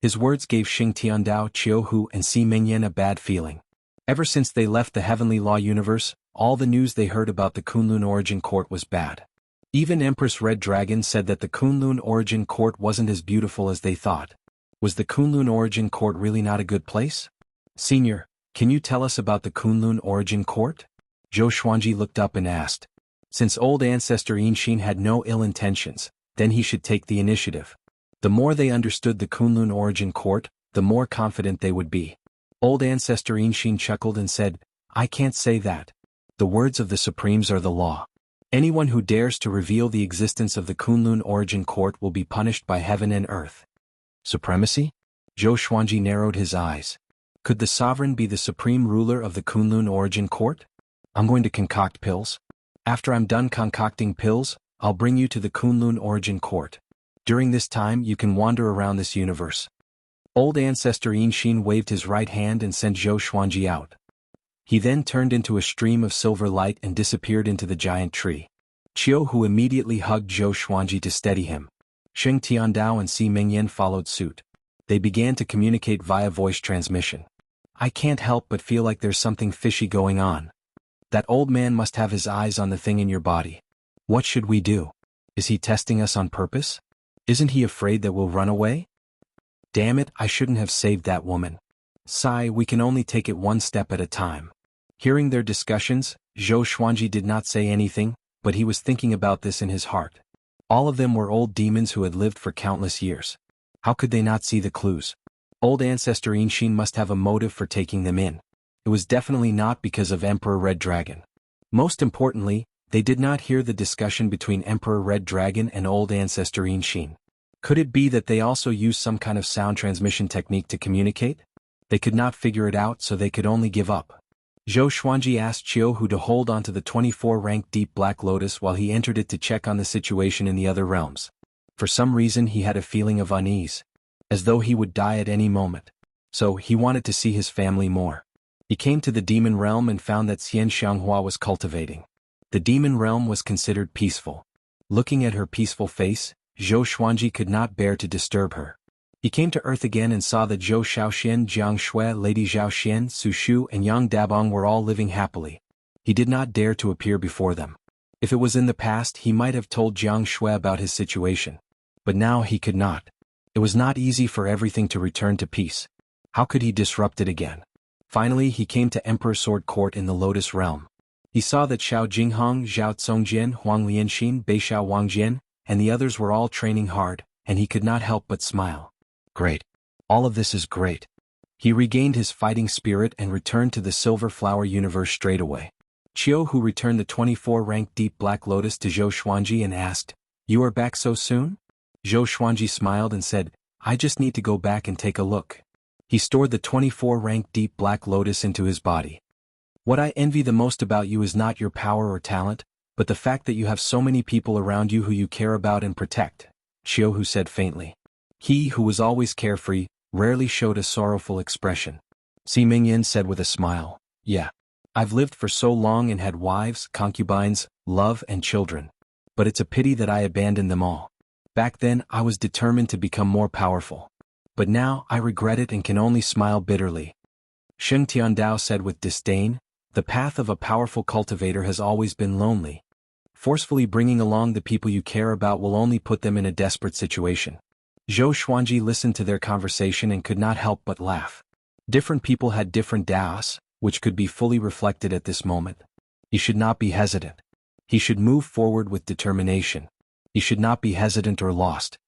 His words gave Xing Tiandao, Qiu Hu, and Si Mingyan a bad feeling. Ever since they left the Heavenly Law universe, all the news they heard about the Kunlun Origin Court was bad. Even Empress Red Dragon said that the Kunlun Origin Court wasn't as beautiful as they thought. Was the Kunlun Origin Court really not a good place? "Senior, can you tell us about the Kunlun Origin Court?" Zhou Xuanji looked up and asked. Since Old Ancestor Inshin had no ill intentions, then he should take the initiative. The more they understood the Kunlun Origin Court, the more confident they would be. Old Ancestor Inshin chuckled and said, "I can't say that. The words of the Supremes are the law. Anyone who dares to reveal the existence of the Kunlun Origin Court will be punished by heaven and earth." Supremacy? Zhou Xuanji narrowed his eyes. Could the sovereign be the supreme ruler of the Kunlun Origin Court? "I'm going to concoct pills. After I'm done concocting pills, I'll bring you to the Kunlun Origin Court. During this time you can wander around this universe." Old Ancestor Inshin waved his right hand and sent Zhou Xuanji out. He then turned into a stream of silver light and disappeared into the giant tree. Qiu Hu immediately hugged Zhou Xuanji to steady him. Xing Tiandao and Si Mingyan followed suit. They began to communicate via voice transmission. "I can't help but feel like there's something fishy going on. That old man must have his eyes on the thing in your body. What should we do? Is he testing us on purpose? Isn't he afraid that we'll run away? Damn it, I shouldn't have saved that woman. Sigh, we can only take it one step at a time." Hearing their discussions, Zhou Xuanji did not say anything, but he was thinking about this in his heart. All of them were old demons who had lived for countless years. How could they not see the clues? Old Ancestor Inshin must have a motive for taking them in. It was definitely not because of Emperor Red Dragon. Most importantly, they did not hear the discussion between Emperor Red Dragon and Old Ancestor Inshin. Could it be that they also used some kind of sound transmission technique to communicate? They could not figure it out, so they could only give up. Zhou Xuanji asked Qiu Hu to hold onto the 24-rank Deep Black Lotus while he entered it to check on the situation in the other realms. For some reason he had a feeling of unease, as though he would die at any moment. So he wanted to see his family more. He came to the demon realm and found that Xian Xianghua was cultivating. The demon realm was considered peaceful. Looking at her peaceful face, Zhou Xuanji could not bear to disturb her. He came to earth again and saw that Zhou Shaoxian, Jiang Shui, Lady Zhaoxian, Su Shu and Yang Dabong were all living happily. He did not dare to appear before them. If it was in the past he might have told Jiang Shui about his situation. But now he could not. It was not easy for everything to return to peace. How could he disrupt it again? Finally he came to Emperor Sword Court in the Lotus Realm. He saw that Xiao Jinghong, Zhao Tsongjian, Huang Lianxin, Beixiao Wangjian, and the others were all training hard, and he could not help but smile. Great. All of this is great. He regained his fighting spirit and returned to the Silver Flower universe straight away. Qiu Hu returned the 24-rank Deep Black Lotus to Zhou Xuanji and asked, "You are back so soon?" Zhou Xuanji smiled and said, "I just need to go back and take a look." He stored the 24-rank Deep Black Lotus into his body. "What I envy the most about you is not your power or talent, but the fact that you have so many people around you who you care about and protect," Qiu Hu said faintly. He, who was always carefree, rarely showed a sorrowful expression. Si Mingyan said with a smile, "Yeah. I've lived for so long and had wives, concubines, love and children. But it's a pity that I abandoned them all. Back then I was determined to become more powerful. But now I regret it and can only smile bitterly." Sheng Tiandao said with disdain, "The path of a powerful cultivator has always been lonely. Forcefully bringing along the people you care about will only put them in a desperate situation." Zhou Xuanji listened to their conversation and could not help but laugh. Different people had different daos, which could be fully reflected at this moment. He should not be hesitant. He should move forward with determination. He should not be hesitant or lost.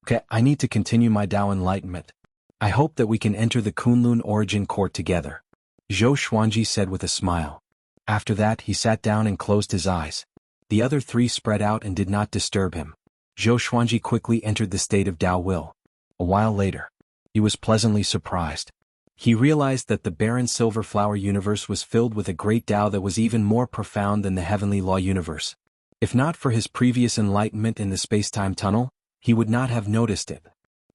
"Okay, I need to continue my Dao enlightenment. I hope that we can enter the Kunlun origin court together," Zhou Xuanji said with a smile. After that he sat down and closed his eyes. The other three spread out and did not disturb him. Zhou Xuanji quickly entered the state of Dao Will. A while later, he was pleasantly surprised. He realized that the barren Silver Flower universe was filled with a great Dao that was even more profound than the heavenly law universe. If not for his previous enlightenment in the space-time tunnel, he would not have noticed it.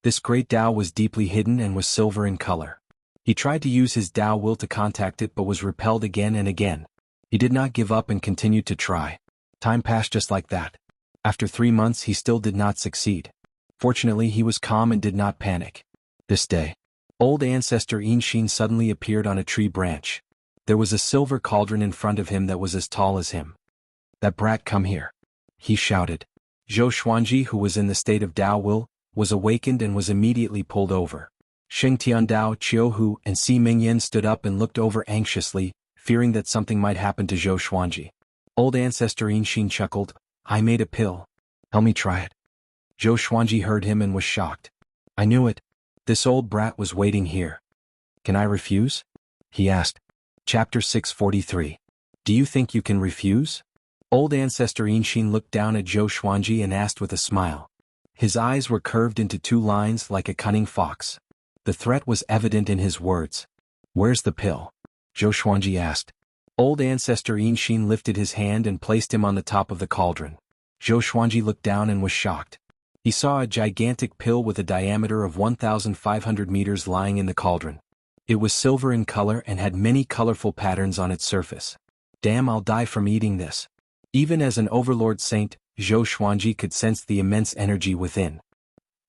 This great Dao was deeply hidden and was silver in color. He tried to use his Dao will to contact it but was repelled again and again. He did not give up and continued to try. Time passed just like that. After 3 months he still did not succeed. Fortunately he was calm and did not panic. This day, old ancestor Inshin suddenly appeared on a tree branch. There was a silver cauldron in front of him that was as tall as him. "That brat, come here," he shouted. Zhou Xuanji, who was in the state of Dao Will, was awakened and was immediately pulled over. Sheng Tiandao, Qiu Hu and Si Mingyan stood up and looked over anxiously, fearing that something might happen to Zhou Xuanji. Old ancestor Inshin chuckled, "I made a pill. Help me try it." Zhou Xuanji heard him and was shocked. "I knew it. This old brat was waiting here. Can I refuse?" he asked. Chapter 643. Do you think you can refuse? Old ancestor Inshin looked down at Zhou Xuanji and asked with a smile. His eyes were curved into 2 lines like a cunning fox. The threat was evident in his words. "Where's the pill?" Zhou Xuanji asked. Old ancestor Inshin lifted his hand and placed him on the top of the cauldron. Zhou Xuanji looked down and was shocked. He saw a gigantic pill with a diameter of 1,500 meters lying in the cauldron. It was silver in color and had many colorful patterns on its surface. "Damn, I'll die from eating this." Even as an overlord saint, Zhou Xuanji could sense the immense energy within.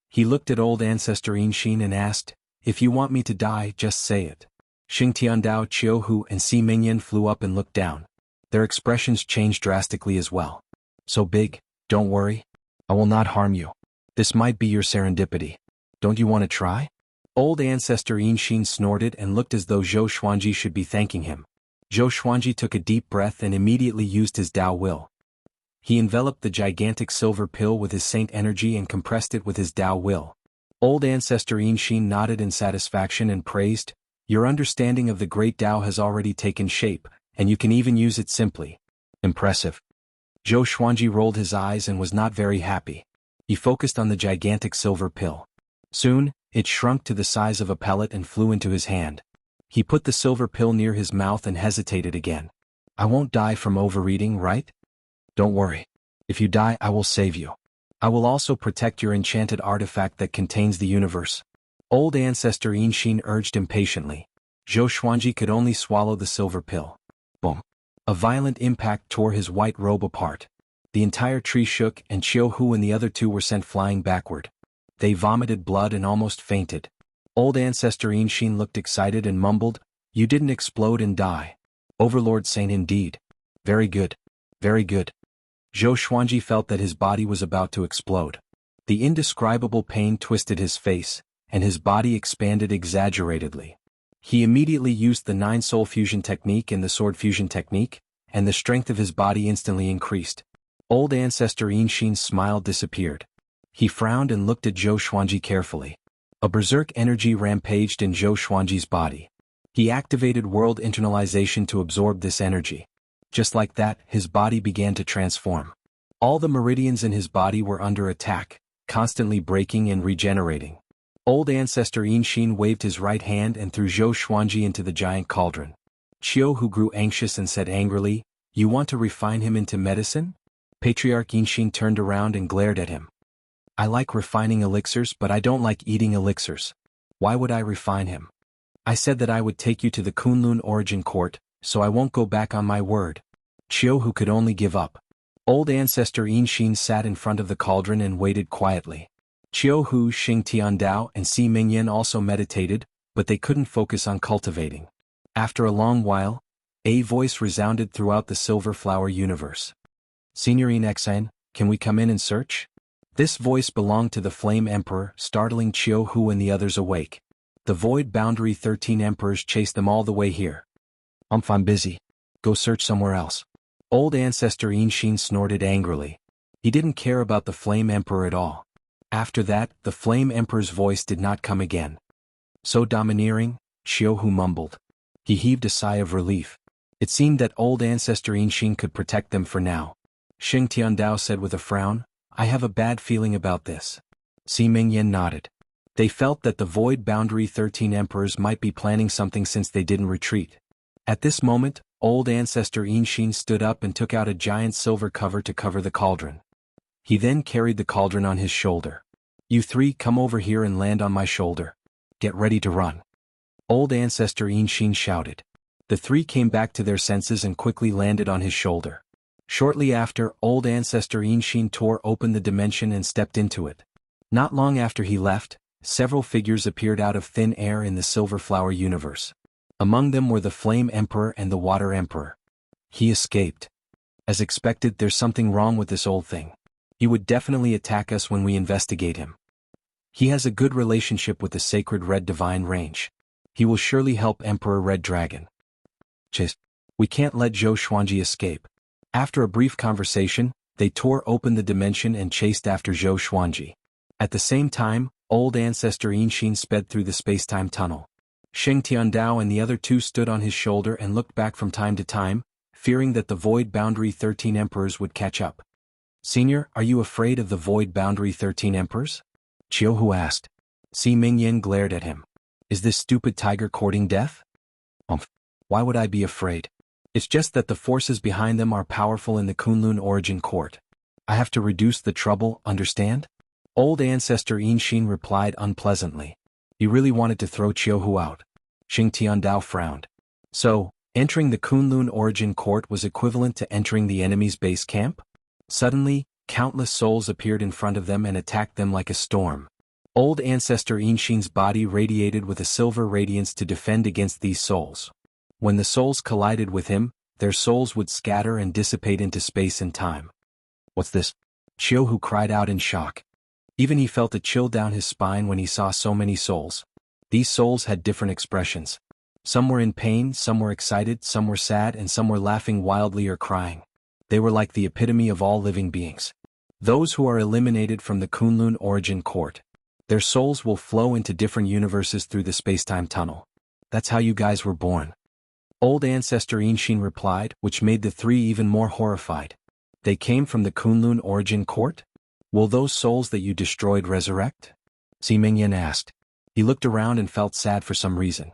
He looked at old ancestor Inshin and asked, "If you want me to die, just say it." Xing Tiandao, Qiu Hu and Si Mingyan flew up and looked down. Their expressions changed drastically as well. "So big, don't worry. I will not harm you. This might be your serendipity. Don't you want to try?" Old ancestor Inshin snorted and looked as though Zhou Xuanji should be thanking him. Zhou Xuanji took a deep breath and immediately used his Dao will. He enveloped the gigantic silver pill with his saint energy and compressed it with his Dao will. Old ancestor Inshin nodded in satisfaction and praised, "Your understanding of the great Dao has already taken shape, and you can even use it simply. Impressive." Zhou Xuanji rolled his eyes and was not very happy. He focused on the gigantic silver pill. Soon, it shrunk to the size of a pellet and flew into his hand. He put the silver pill near his mouth and hesitated again. "I won't die from overeating, right?" "Don't worry. If you die, I will save you. I will also protect your enchanted artifact that contains the universe." Old ancestor Inshin urged impatiently. Zhou Xuanji could only swallow the silver pill. Boom. A violent impact tore his white robe apart. The entire tree shook and Chiu Hu and the other two were sent flying backward. They vomited blood and almost fainted. Old Ancestor Inshin looked excited and mumbled, "You didn't explode and die. Overlord Saint indeed. Very good. Very good." Zhou Xuanji felt that his body was about to explode. The indescribable pain twisted his face, and his body expanded exaggeratedly. He immediately used the 9-soul fusion technique and the sword fusion technique, and the strength of his body instantly increased. Old Ancestor Inshin's smile disappeared. He frowned and looked at Zhou Xuanji carefully. A berserk energy rampaged in Zhou Xuanji's body. He activated world internalization to absorb this energy. Just like that, his body began to transform. All the meridians in his body were under attack, constantly breaking and regenerating. Old Ancestor Inshin waved his right hand and threw Zhou Xuanji into the giant cauldron. Chiu Hu grew anxious and said angrily, "You want to refine him into medicine?" Patriarch Inshin turned around and glared at him. "I like refining elixirs, but I don't like eating elixirs. Why would I refine him? I said that I would take you to the Kunlun Origin Court, so I won't go back on my word." Chiu Hu could only give up. Old Ancestor Inshin sat in front of the cauldron and waited quietly. Chiu Hu, Xing Tiandao, and Si Mingyan also meditated, but they couldn't focus on cultivating. After a long while, a voice resounded throughout the Silver Flower universe. "Signorine Xan, can we come in and search?" This voice belonged to the Flame Emperor, startling Chiu Hu and the others awake. The Void Boundary 13 Emperors chased them all the way here. I'm busy. Go search somewhere else." Old Ancestor Inshin snorted angrily. He didn't care about the Flame Emperor at all. After that, the Flame Emperor's voice did not come again. "So domineering," Chiu Hu mumbled. He heaved a sigh of relief. It seemed that Old Ancestor Inshin could protect them for now. Xing Tiandao said with a frown, "I have a bad feeling about this." Si Mingyan nodded. They felt that the Void Boundary 13 Emperors might be planning something since they didn't retreat. At this moment, Old Ancestor Inshin stood up and took out a giant silver cover to cover the cauldron. He then carried the cauldron on his shoulder. "You three come over here and land on my shoulder. Get ready to run." Old Ancestor Inshin shouted. The three came back to their senses and quickly landed on his shoulder. Shortly after, Old Ancestor Inshin tore open the dimension and stepped into it. Not long after he left, several figures appeared out of thin air in the Silver Flower universe. Among them were the Flame Emperor and the Water Emperor. He escaped. As expected, there's something wrong with this old thing. He would definitely attack us when we investigate him. He has a good relationship with the Sacred Red Divine Range. He will surely help Emperor Red Dragon. Chase. We can't let Zhou Xuanji escape. After a brief conversation, they tore open the dimension and chased after Zhou Xuanji. At the same time, Old Ancestor Inshin sped through the space-time tunnel. Xing Tiandao and the other two stood on his shoulder and looked back from time to time, fearing that the Void Boundary 13 Emperors would catch up. "Senior, are you afraid of the Void Boundary 13 Emperors?" Chiu Hu asked. Si Mingyan glared at him. "Is this stupid tiger courting death?" Why would I be afraid? It's just that the forces behind them are powerful in the Kunlun Origin Court. I have to reduce the trouble, understand? Old Ancestor Inshin replied unpleasantly. He really wanted to throw Chiu Hu out. Xing Tiandao frowned. So, entering the Kunlun Origin Court was equivalent to entering the enemy's base camp? Suddenly, countless souls appeared in front of them and attacked them like a storm. Old Ancestor Inshin's body radiated with a silver radiance to defend against these souls. When the souls collided with him, their souls would scatter and dissipate into space and time. "What's this?" Chiu Hu cried out in shock. Even he felt a chill down his spine when he saw so many souls. These souls had different expressions. Some were in pain, some were excited, some were sad, and some were laughing wildly or crying. They were like the epitome of all living beings. Those who are eliminated from the Kunlun Origin Court. Their souls will flow into different universes through the space-time tunnel. That's how you guys were born. Old Ancestor Inshin replied, which made the three even more horrified. They came from the Kunlun Origin Court? Will those souls that you destroyed resurrect? Si Mingyan asked. He looked around and felt sad for some reason.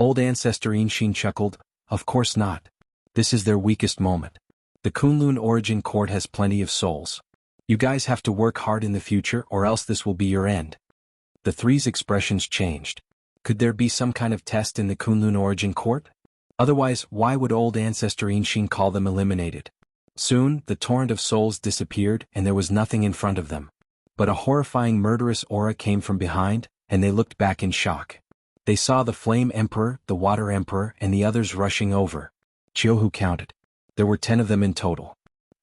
Old Ancestor Inshin chuckled, "Of course not. This is their weakest moment. The Kunlun Origin Court has plenty of souls. You guys have to work hard in the future or else this will be your end." The three's expressions changed. Could there be some kind of test in the Kunlun Origin Court? Otherwise, why would Old Ancestor Inshin call them eliminated? Soon, the torrent of souls disappeared and there was nothing in front of them. But a horrifying murderous aura came from behind, and they looked back in shock. They saw the Flame Emperor, the Water Emperor, and the others rushing over. Chiohu counted. There were 10 of them in total.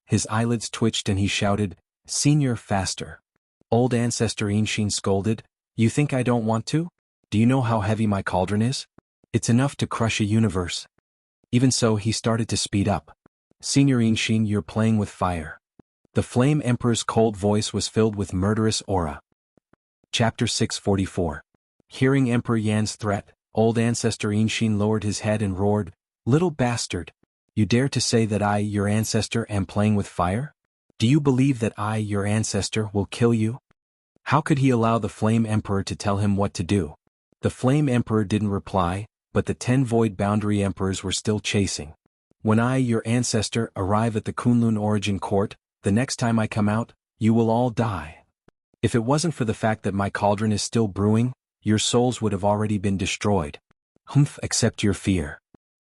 His eyelids twitched and he shouted, "Senior, faster." Old Ancestor Inshin scolded, "You think I don't want to? Do you know how heavy my cauldron is? It's enough to crush a universe." Even so, he started to speed up. "Senior Inshin, you're playing with fire." The Flame Emperor's cold voice was filled with murderous aura. Chapter 644. Hearing Emperor Yan's threat, Old Ancestor Inshin lowered his head and roared, "Little bastard! You dare to say that I, your ancestor, am playing with fire? Do you believe that I, your ancestor, will kill you?" How could he allow the Flame Emperor to tell him what to do? The Flame Emperor didn't reply, but the 10 Void Boundary Emperors were still chasing. "When I, your ancestor, arrive at the Kunlun Origin Court, the next time I come out, you will all die. If it wasn't for the fact that my cauldron is still brewing, your souls would have already been destroyed. Humph, accept your fear."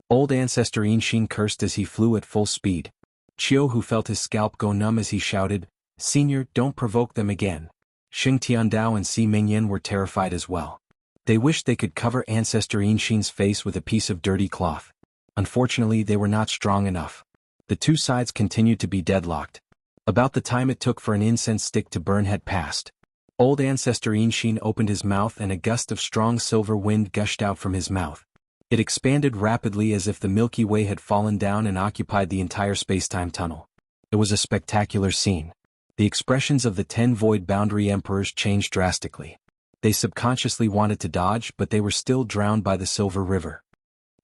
Old Ancestor Inshin cursed as he flew at full speed. Chiohu felt his scalp go numb as he shouted, "Senior, don't provoke them again." Xing Tiandao and Si Mingyan were terrified as well. They wished they could cover Ancestor Inshin's face with a piece of dirty cloth. Unfortunately, they were not strong enough. The two sides continued to be deadlocked. About the time it took for an incense stick to burn had passed. Old Ancestor Inshin opened his mouth and a gust of strong silver wind gushed out from his mouth. It expanded rapidly as if the Milky Way had fallen down and occupied the entire spacetime tunnel. It was a spectacular scene. The expressions of the 10 Void Boundary Emperors changed drastically. They subconsciously wanted to dodge, but they were still drowned by the Silver River.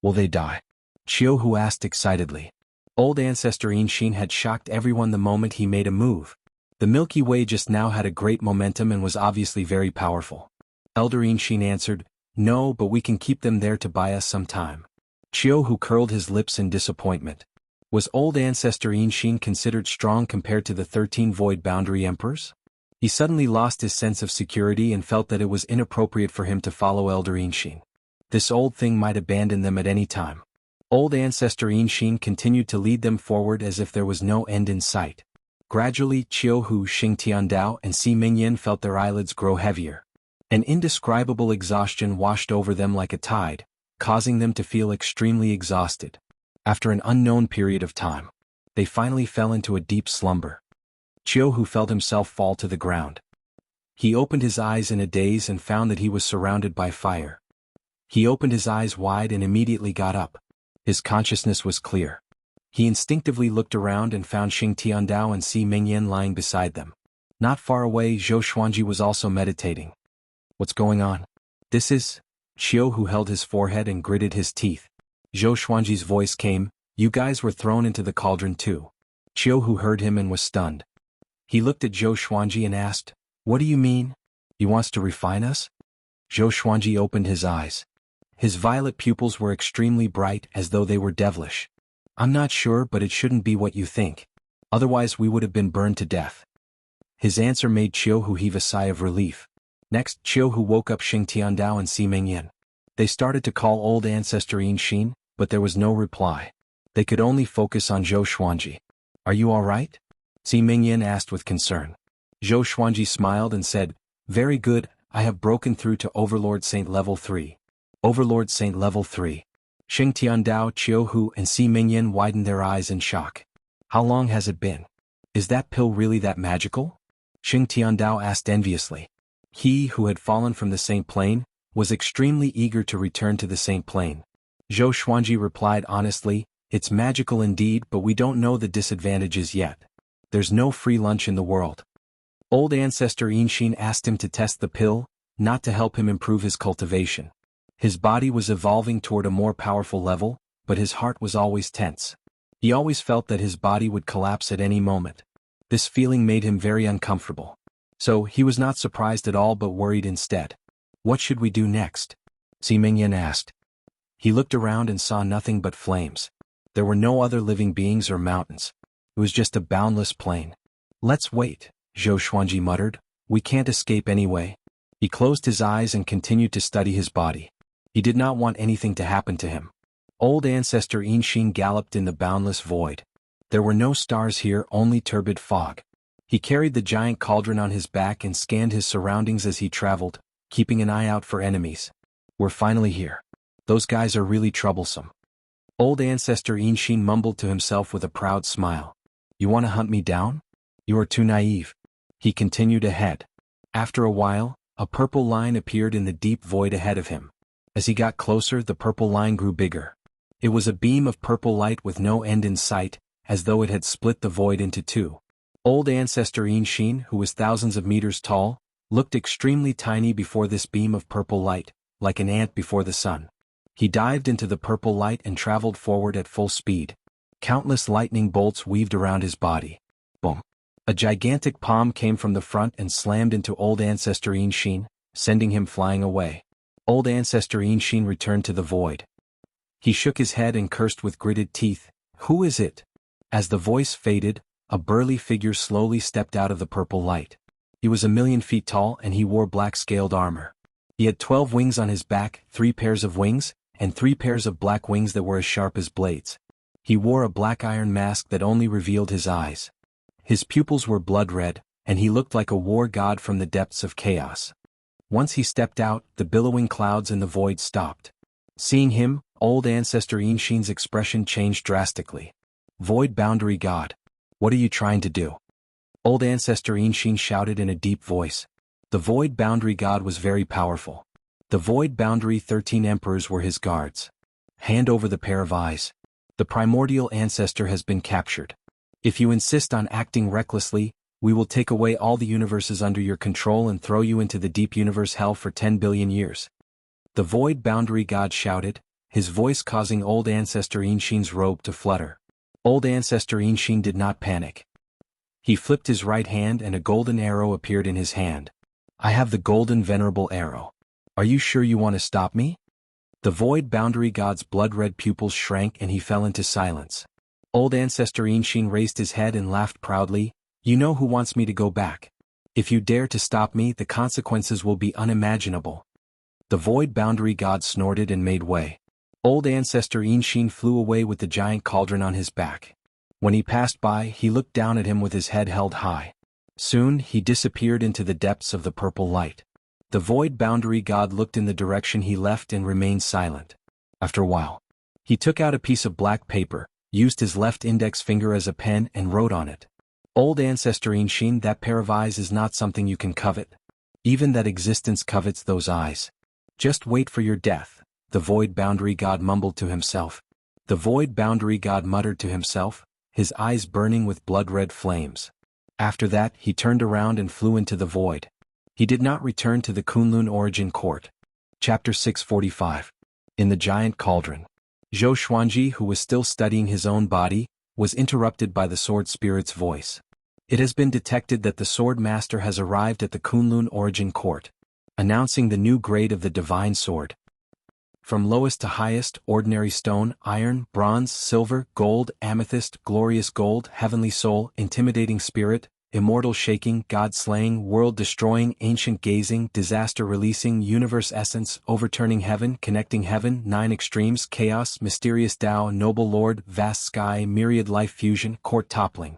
"Will they die?" Chiohu asked excitedly. Old Ancestor Inshin had shocked everyone the moment he made a move. The Milky Way just now had a great momentum and was obviously very powerful. Elder Inshin answered, "No, but we can keep them there to buy us some time." Chiohu curled his lips in disappointment. Was Old Ancestor Inshin considered strong compared to the 13 Void Boundary Emperors? He suddenly lost his sense of security and felt that it was inappropriate for him to follow Elder Inshin. This old thing might abandon them at any time. Old Ancestor Inshin continued to lead them forward as if there was no end in sight. Gradually, Chiohu, Xing Tiandao, and Si Mingyan felt their eyelids grow heavier. An indescribable exhaustion washed over them like a tide, causing them to feel extremely exhausted. After an unknown period of time, they finally fell into a deep slumber. Chiohu felt himself fall to the ground. He opened his eyes in a daze and found that he was surrounded by fire. He opened his eyes wide and immediately got up. His consciousness was clear. He instinctively looked around and found Xing Tiandao and Si Mingyan lying beside them. Not far away, Zhou Xuanji was also meditating. "What's going on?" "This is..." Chiohu held his forehead and gritted his teeth. Zhou Xuanji's voice came, "You guys were thrown into the cauldron too." Chiohu heard him and was stunned. He looked at Zhou Xuanji and asked, "What do you mean? He wants to refine us?" Zhou Xuanji opened his eyes. His violet pupils were extremely bright as though they were devilish. "I'm not sure, but it shouldn't be what you think. Otherwise we would have been burned to death." His answer made Chiohu heave a sigh of relief. Next, Chiohu woke up Xing Tiandao and Si Mingyan. They started to call Old Ancestor Inshin, but there was no reply. They could only focus on Zhou Xuanji. "Are you all right?" Si Mingyan asked with concern. Zhou Xuanji smiled and said, "Very good, I have broken through to Overlord Saint Level 3. Overlord Saint Level 3. Xing Tiandao, Chiohu, and Si Mingyan widened their eyes in shock. "How long has it been? Is that pill really that magical?" Xing Tiandao asked enviously. He, who had fallen from the Saint Plane, was extremely eager to return to the Saint Plane. Zhou Xuanji replied honestly, "It's magical indeed, but we don't know the disadvantages yet. There's no free lunch in the world." Old Ancestor Inshin asked him to test the pill, not to help him improve his cultivation. His body was evolving toward a more powerful level, but his heart was always tense. He always felt that his body would collapse at any moment. This feeling made him very uncomfortable. So, he was not surprised at all but worried instead. "What should we do next?" Si Mingyan asked. He looked around and saw nothing but flames. There were no other living beings or mountains. It was just a boundless plain. "Let's wait," Zhou Xuanji muttered. "We can't escape anyway." He closed his eyes and continued to study his body. He did not want anything to happen to him. Old Ancestor Inshin galloped in the boundless void. There were no stars here, only turbid fog. He carried the giant cauldron on his back and scanned his surroundings as he traveled, keeping an eye out for enemies. We're finally here. Those guys are really troublesome. Old Ancestor Inshin mumbled to himself with a proud smile. You want to hunt me down? You are too naive. He continued ahead. After a while, a purple line appeared in the deep void ahead of him. As he got closer, the purple line grew bigger. It was a beam of purple light with no end in sight, as though it had split the void into two. Old Ancestor Inshin, who was thousands of meters tall, looked extremely tiny before this beam of purple light, like an ant before the sun. He dived into the purple light and traveled forward at full speed. Countless lightning bolts weaved around his body. Boom! A gigantic palm came from the front and slammed into Old Ancestor Inshin, sending him flying away. Old Ancestor Inshin returned to the void. He shook his head and cursed with gritted teeth. Who is it? As the voice faded, a burly figure slowly stepped out of the purple light. He was 1,000,000 feet tall and he wore black scaled armor. He had 12 wings on his back, 3 pairs of wings, and 3 pairs of black wings that were as sharp as blades. He wore a black iron mask that only revealed his eyes. His pupils were blood red, and he looked like a war god from the depths of chaos. Once he stepped out, the billowing clouds in the void stopped. Seeing him, Old Ancestor Inshin's expression changed drastically. Void Boundary God. What are you trying to do? Old Ancestor Inshin shouted in a deep voice. The Void Boundary God was very powerful. The Void Boundary 13 Emperors were his guards. Hand over the pair of eyes. The primordial ancestor has been captured. If you insist on acting recklessly, we will take away all the universes under your control and throw you into the deep universe hell for 10 billion years. The Void Boundary God shouted, his voice causing Old Ancestor Inshin's robe to flutter. Old Ancestor Inshin did not panic. He flipped his right hand and a golden arrow appeared in his hand. I have the golden venerable arrow. Are you sure you want to stop me? The Void Boundary God's blood-red pupils shrank and he fell into silence. Old Ancestor Inshin raised his head and laughed proudly. You know who wants me to go back. If you dare to stop me, the consequences will be unimaginable. The Void Boundary God snorted and made way. Old Ancestor Inshin flew away with the giant cauldron on his back. When he passed by, he looked down at him with his head held high. Soon, he disappeared into the depths of the purple light. The Void Boundary God looked in the direction he left and remained silent. After a while, he took out a piece of black paper, used his left index finger as a pen and wrote on it. Old Ancestor Inshin, that pair of eyes is not something you can covet. Even that existence covets those eyes. Just wait for your death, the Void Boundary God mumbled to himself. The Void Boundary God muttered to himself, his eyes burning with blood-red flames. After that, he turned around and flew into the void. He did not return to the Kunlun Origin Court. Chapter 645. In the Giant Cauldron. Zhou Xuanji, who was still studying his own body, was interrupted by the Sword Spirit's voice. It has been detected that the Sword Master has arrived at the Kunlun Origin Court, announcing the new grade of the Divine Sword. From lowest to highest, ordinary stone, iron, bronze, silver, gold, amethyst, glorious gold, heavenly soul, intimidating spirit, immortal shaking, God-slaying, world-destroying, ancient gazing, disaster-releasing, universe essence, overturning heaven, connecting heaven, 9 extremes, chaos, mysterious Tao, noble lord, vast sky, myriad life fusion, court toppling.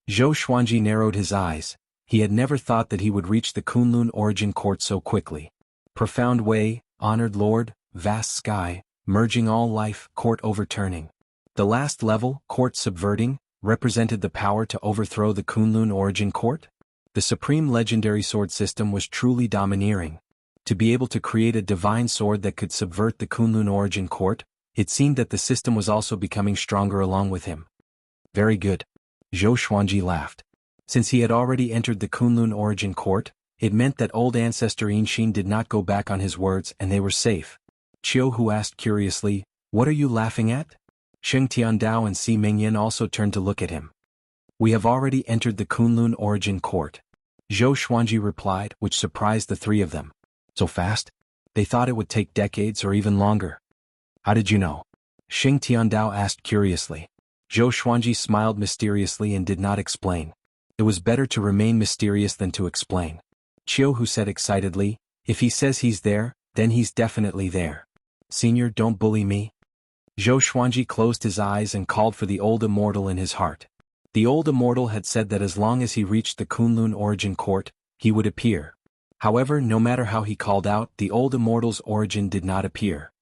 Zhou Xuanji narrowed his eyes. He had never thought that he would reach the Kunlun Origin Court so quickly. Profound way, honored lord, vast sky, merging all life, court overturning. The last level, court subverting, represented the power to overthrow the Kunlun Origin Court. The supreme legendary sword system was truly domineering. To be able to create a divine sword that could subvert the Kunlun Origin Court, it seemed that the system was also becoming stronger along with him. Very good. Zhou Xuanji laughed. Since he had already entered the Kunlun Origin Court, it meant that Old Ancestor Inshin did not go back on his words and they were safe. Qiu Hu asked curiously, "What are you laughing at?" Sheng Tiandao and Si Mingyan also turned to look at him. "We have already entered the Kunlun Origin Court," Zhou Xuanji replied, which surprised the three of them. "So fast? They thought it would take decades or even longer." "How did you know?" Sheng Tiandao asked curiously. Zhou Xuanji smiled mysteriously and did not explain. It was better to remain mysterious than to explain. Qiu Hu said excitedly, "If he says he's there, then he's definitely there. Senior, don't bully me." Zhou Xuanji closed his eyes and called for the old immortal in his heart. The old immortal had said that as long as he reached the Kunlun origin court, he would appear. However, no matter how he called out, the old immortal's origin did not appear.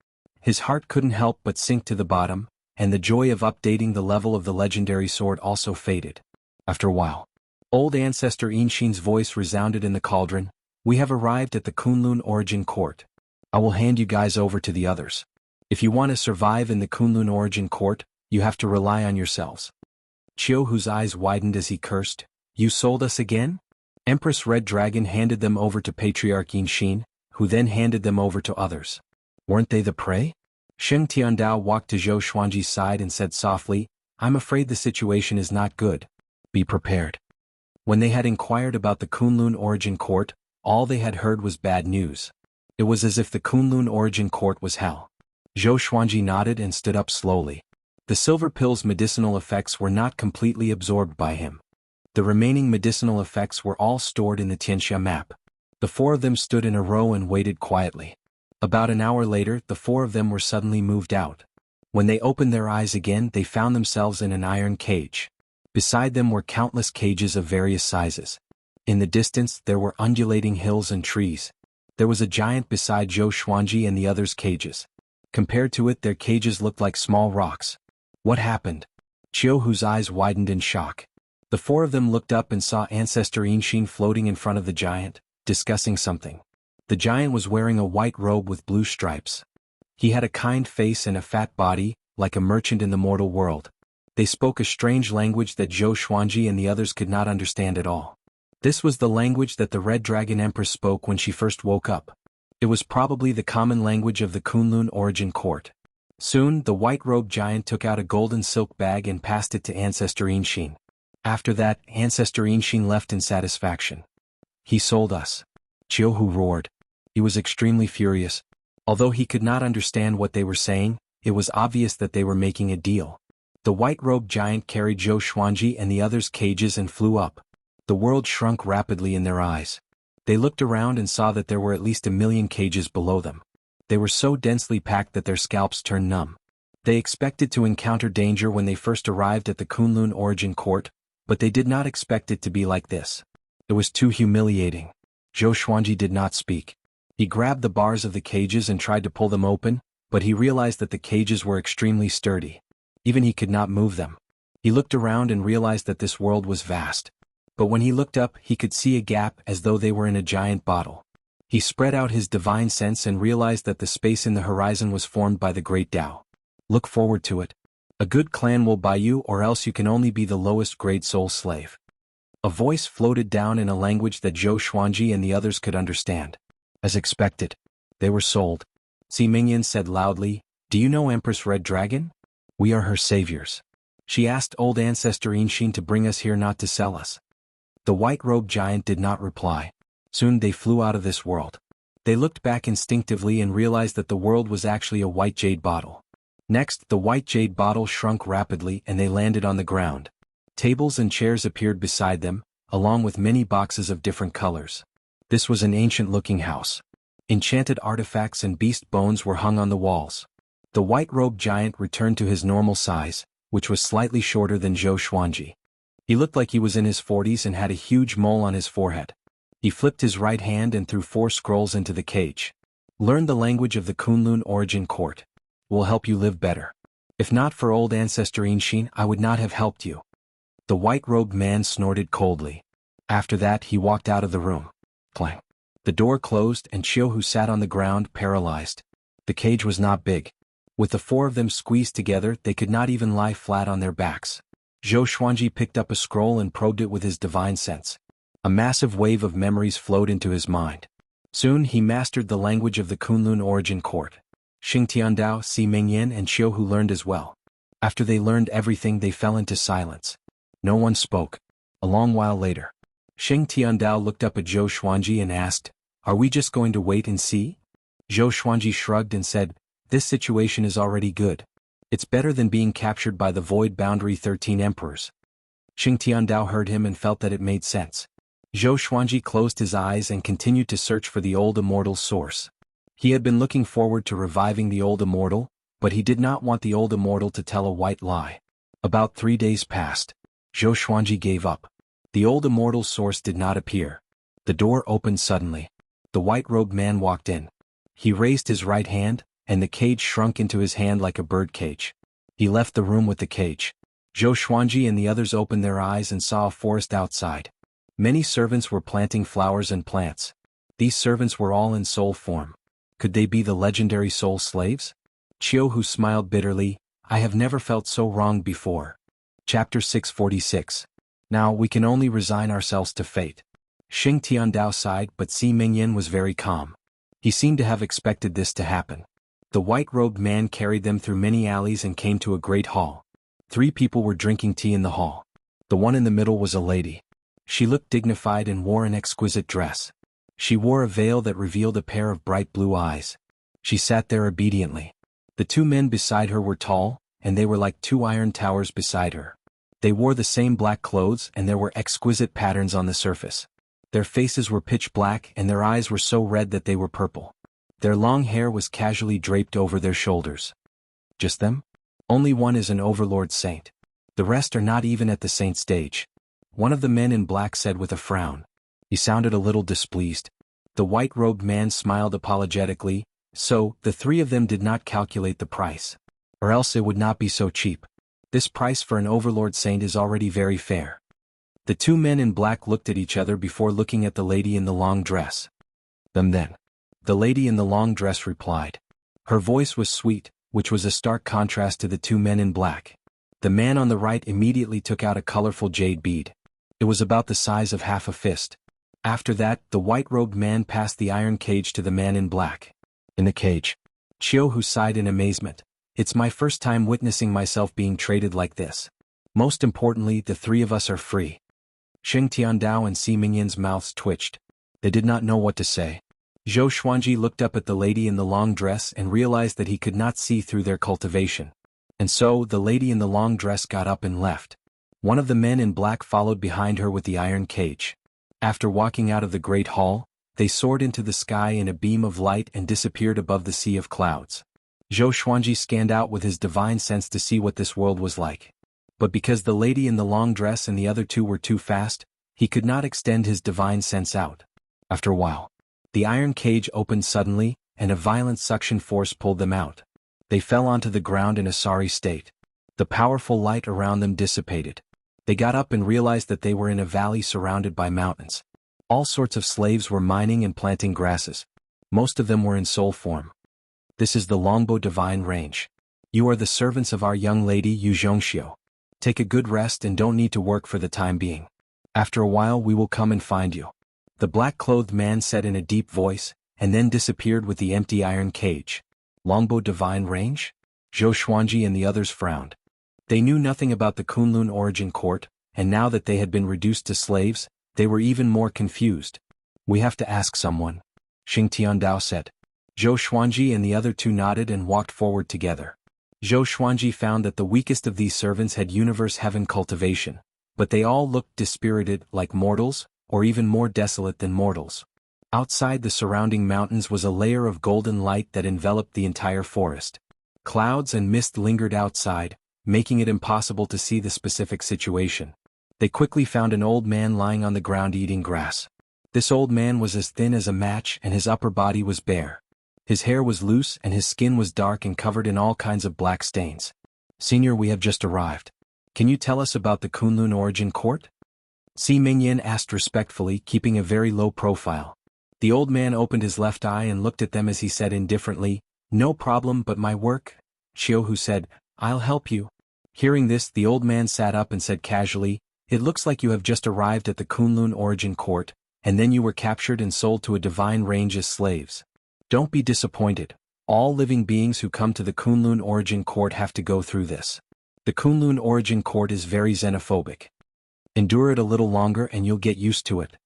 His heart couldn't help but sink to the bottom, and the joy of updating the level of the legendary sword also faded. After a while, old ancestor Inshin's voice resounded in the cauldron. "We have arrived at the Kunlun origin court. I will hand you guys over to the others. If you want to survive in the Kunlun origin court, you have to rely on yourselves." Chiu, whose eyes widened as he cursed, "You sold us again?" Empress Red Dragon handed them over to Patriarch Inshin, who then handed them over to others. Weren't they the prey? Sheng Tiandao walked to Zhou Xuanji's side and said softly, "I'm afraid the situation is not good. Be prepared." When they had inquired about the Kunlun origin court, all they had heard was bad news. It was as if the Kunlun origin court was hell. Zhou Xuanji nodded and stood up slowly. The silver pill's medicinal effects were not completely absorbed by him. The remaining medicinal effects were all stored in the Tianxia map. The four of them stood in a row and waited quietly. About an hour later, the four of them were suddenly moved out. When they opened their eyes again, they found themselves in an iron cage. Beside them were countless cages of various sizes. In the distance, there were undulating hills and trees. There was a giant beside Zhou Xuanji and the others' cages. Compared to it, their cages looked like small rocks. What happened? Chiu, whose eyes widened in shock. The four of them looked up and saw Ancestor Inshin floating in front of the giant, discussing something. The giant was wearing a white robe with blue stripes. He had a kind face and a fat body, like a merchant in the mortal world. They spoke a strange language that Zhou Xuanji and the others could not understand at all. This was the language that the Red Dragon Empress spoke when she first woke up. It was probably the common language of the Kunlun origin court. Soon, the white-robed giant took out a golden silk bag and passed it to Ancestor Inshin. After that, Ancestor Inshin left in satisfaction. "He sold us." Chiu roared. He was extremely furious. Although he could not understand what they were saying, it was obvious that they were making a deal. The white-robed giant carried Zhou Xuanji and the others' cages and flew up. The world shrunk rapidly in their eyes. They looked around and saw that there were at least 1,000,000 cages below them. They were so densely packed that their scalps turned numb. They expected to encounter danger when they first arrived at the Kunlun origin court, but they did not expect it to be like this. It was too humiliating. Zhou Xuanji did not speak. He grabbed the bars of the cages and tried to pull them open, but he realized that the cages were extremely sturdy. Even he could not move them. He looked around and realized that this world was vast. But when he looked up, he could see a gap as though they were in a giant bottle. He spread out his divine sense and realized that the space in the horizon was formed by the great Tao. Look forward to it. A good clan will buy you, or else you can only be the lowest grade soul slave. A voice floated down in a language that Zhou Xuanji and the others could understand. As expected, they were sold. Si Mingyan said loudly, "Do you know Empress Red Dragon? We are her saviors. She asked old ancestor Inshin to bring us here, not to sell us." The white-robed giant did not reply. Soon they flew out of this world. They looked back instinctively and realized that the world was actually a white jade bottle. Next, the white jade bottle shrunk rapidly and they landed on the ground. Tables and chairs appeared beside them, along with many boxes of different colors. This was an ancient-looking house. Enchanted artifacts and beast bones were hung on the walls. The white-robed giant returned to his normal size, which was slightly shorter than Zhou Xuanji. He looked like he was in his 40s and had a huge mole on his forehead. He flipped his right hand and threw 4 scrolls into the cage. "Learn the language of the Kunlun origin court. Will help you live better. If not for old ancestor Inshin, I would not have helped you." The white-robed man snorted coldly. After that, he walked out of the room. Clang. The door closed and Chiu, who sat on the ground, paralyzed. The cage was not big. With the 4 of them squeezed together, they could not even lie flat on their backs. Zhou Xuanji picked up a scroll and probed it with his divine sense. A massive wave of memories flowed into his mind. Soon he mastered the language of the Kunlun origin court. Xing Tiandao, Si Mingyan and Chiu learned as well. After they learned everything, they fell into silence. No one spoke. A long while later, Xing Tiandao looked up at Zhou Xuanji and asked, "Are we just going to wait and see?" Zhou Xuanji shrugged and said, "This situation is already good. It's better than being captured by the void boundary 13 emperors." Xing Tiandao heard him and felt that it made sense. Zhou Xuanji closed his eyes and continued to search for the old immortal's source. He had been looking forward to reviving the old immortal, but he did not want the old immortal to tell a white lie. About 3 days passed. Zhou Xuanji gave up. The old immortal source did not appear. The door opened suddenly. The white-robed man walked in. He raised his right hand, and the cage shrunk into his hand like a bird cage. He left the room with the cage. Zhou Xuanji and the others opened their eyes and saw a forest outside. Many servants were planting flowers and plants. These servants were all in soul form. Could they be the legendary soul slaves? Qiu Hu smiled bitterly. I have never felt so wrong before. Chapter 646. Now we can only resign ourselves to fate. Xing Tiandao sighed, but Si Mingyan was very calm. He seemed to have expected this to happen. The white-robed man carried them through many alleys and came to a great hall. 3 people were drinking tea in the hall. The one in the middle was a lady. She looked dignified and wore an exquisite dress. She wore a veil that revealed a pair of bright blue eyes. She sat there obediently. The 2 men beside her were tall, and they were like 2 iron towers beside her. They wore the same black clothes and there were exquisite patterns on the surface. Their faces were pitch black and their eyes were so red that they were purple. Their long hair was casually draped over their shoulders. Just them? Only one is an overlord saint. The rest are not even at the saint stage. One of the men in black said with a frown. He sounded a little displeased. The white-robed man smiled apologetically. So, the 3 of them did not calculate the price. Or else it would not be so cheap. This price for an overlord saint is already very fair. The 2 men in black looked at each other before looking at the lady in the long dress. Them then. The lady in the long dress replied. Her voice was sweet, which was a stark contrast to the 2 men in black. The man on the right immediately took out a colorful jade bead. It was about the size of half a fist. After that, the white-robed man passed the iron cage to the man in black. In the cage, Qiu Hu sighed in amazement. It's my first time witnessing myself being traded like this. Most importantly, the 3 of us are free. Xing Tiandao and Si Mingyan's mouths twitched. They did not know what to say. Zhou Xuanji looked up at the lady in the long dress and realized that he could not see through their cultivation. And so, the lady in the long dress got up and left. One of the men in black followed behind her with the iron cage. After walking out of the great hall, they soared into the sky in a beam of light and disappeared above the sea of clouds. Zhou Xuanji scanned out with his divine sense to see what this world was like. But because the lady in the long dress and the other 2 were too fast, he could not extend his divine sense out. After a while, the iron cage opened suddenly, and a violent suction force pulled them out. They fell onto the ground in a sorry state. The powerful light around them dissipated. They got up and realized that they were in a valley surrounded by mountains. All sorts of slaves were mining and planting grasses. Most of them were in soul form. This is the Longbo Divine Range. You are the servants of our young lady Yu Zhongxiu. Take a good rest and don't need to work for the time being. After a while we will come and find you. The black-clothed man said in a deep voice, and then disappeared with the empty iron cage. Longbo Divine Range? Zhou Xuanji and the others frowned. They knew nothing about the Kunlun Origin Court, and now that they had been reduced to slaves, they were even more confused. We have to ask someone. Xing Tiandao said. Zhou Xuanji and the other 2 nodded and walked forward together. Zhou Xuanji found that the weakest of these servants had universe heaven cultivation, but they all looked dispirited like mortals, or even more desolate than mortals. Outside the surrounding mountains was a layer of golden light that enveloped the entire forest. Clouds and mist lingered outside, making it impossible to see the specific situation. They quickly found an old man lying on the ground eating grass. This old man was as thin as a match and his upper body was bare. His hair was loose and his skin was dark and covered in all kinds of black stains. Senior, we have just arrived. Can you tell us about the Kunlun Origin Court? Si Mingyan asked respectfully, keeping a very low profile. The old man opened his left eye and looked at them as he said indifferently, No problem, but my work? Qiu Hu said, I'll help you. Hearing this, the old man sat up and said casually, It looks like you have just arrived at the Kunlun Origin Court, and then you were captured and sold to a divine range as slaves. Don't be disappointed. All living beings who come to the Kunlun Origin Court have to go through this. The Kunlun Origin Court is very xenophobic. Endure it a little longer and you'll get used to it.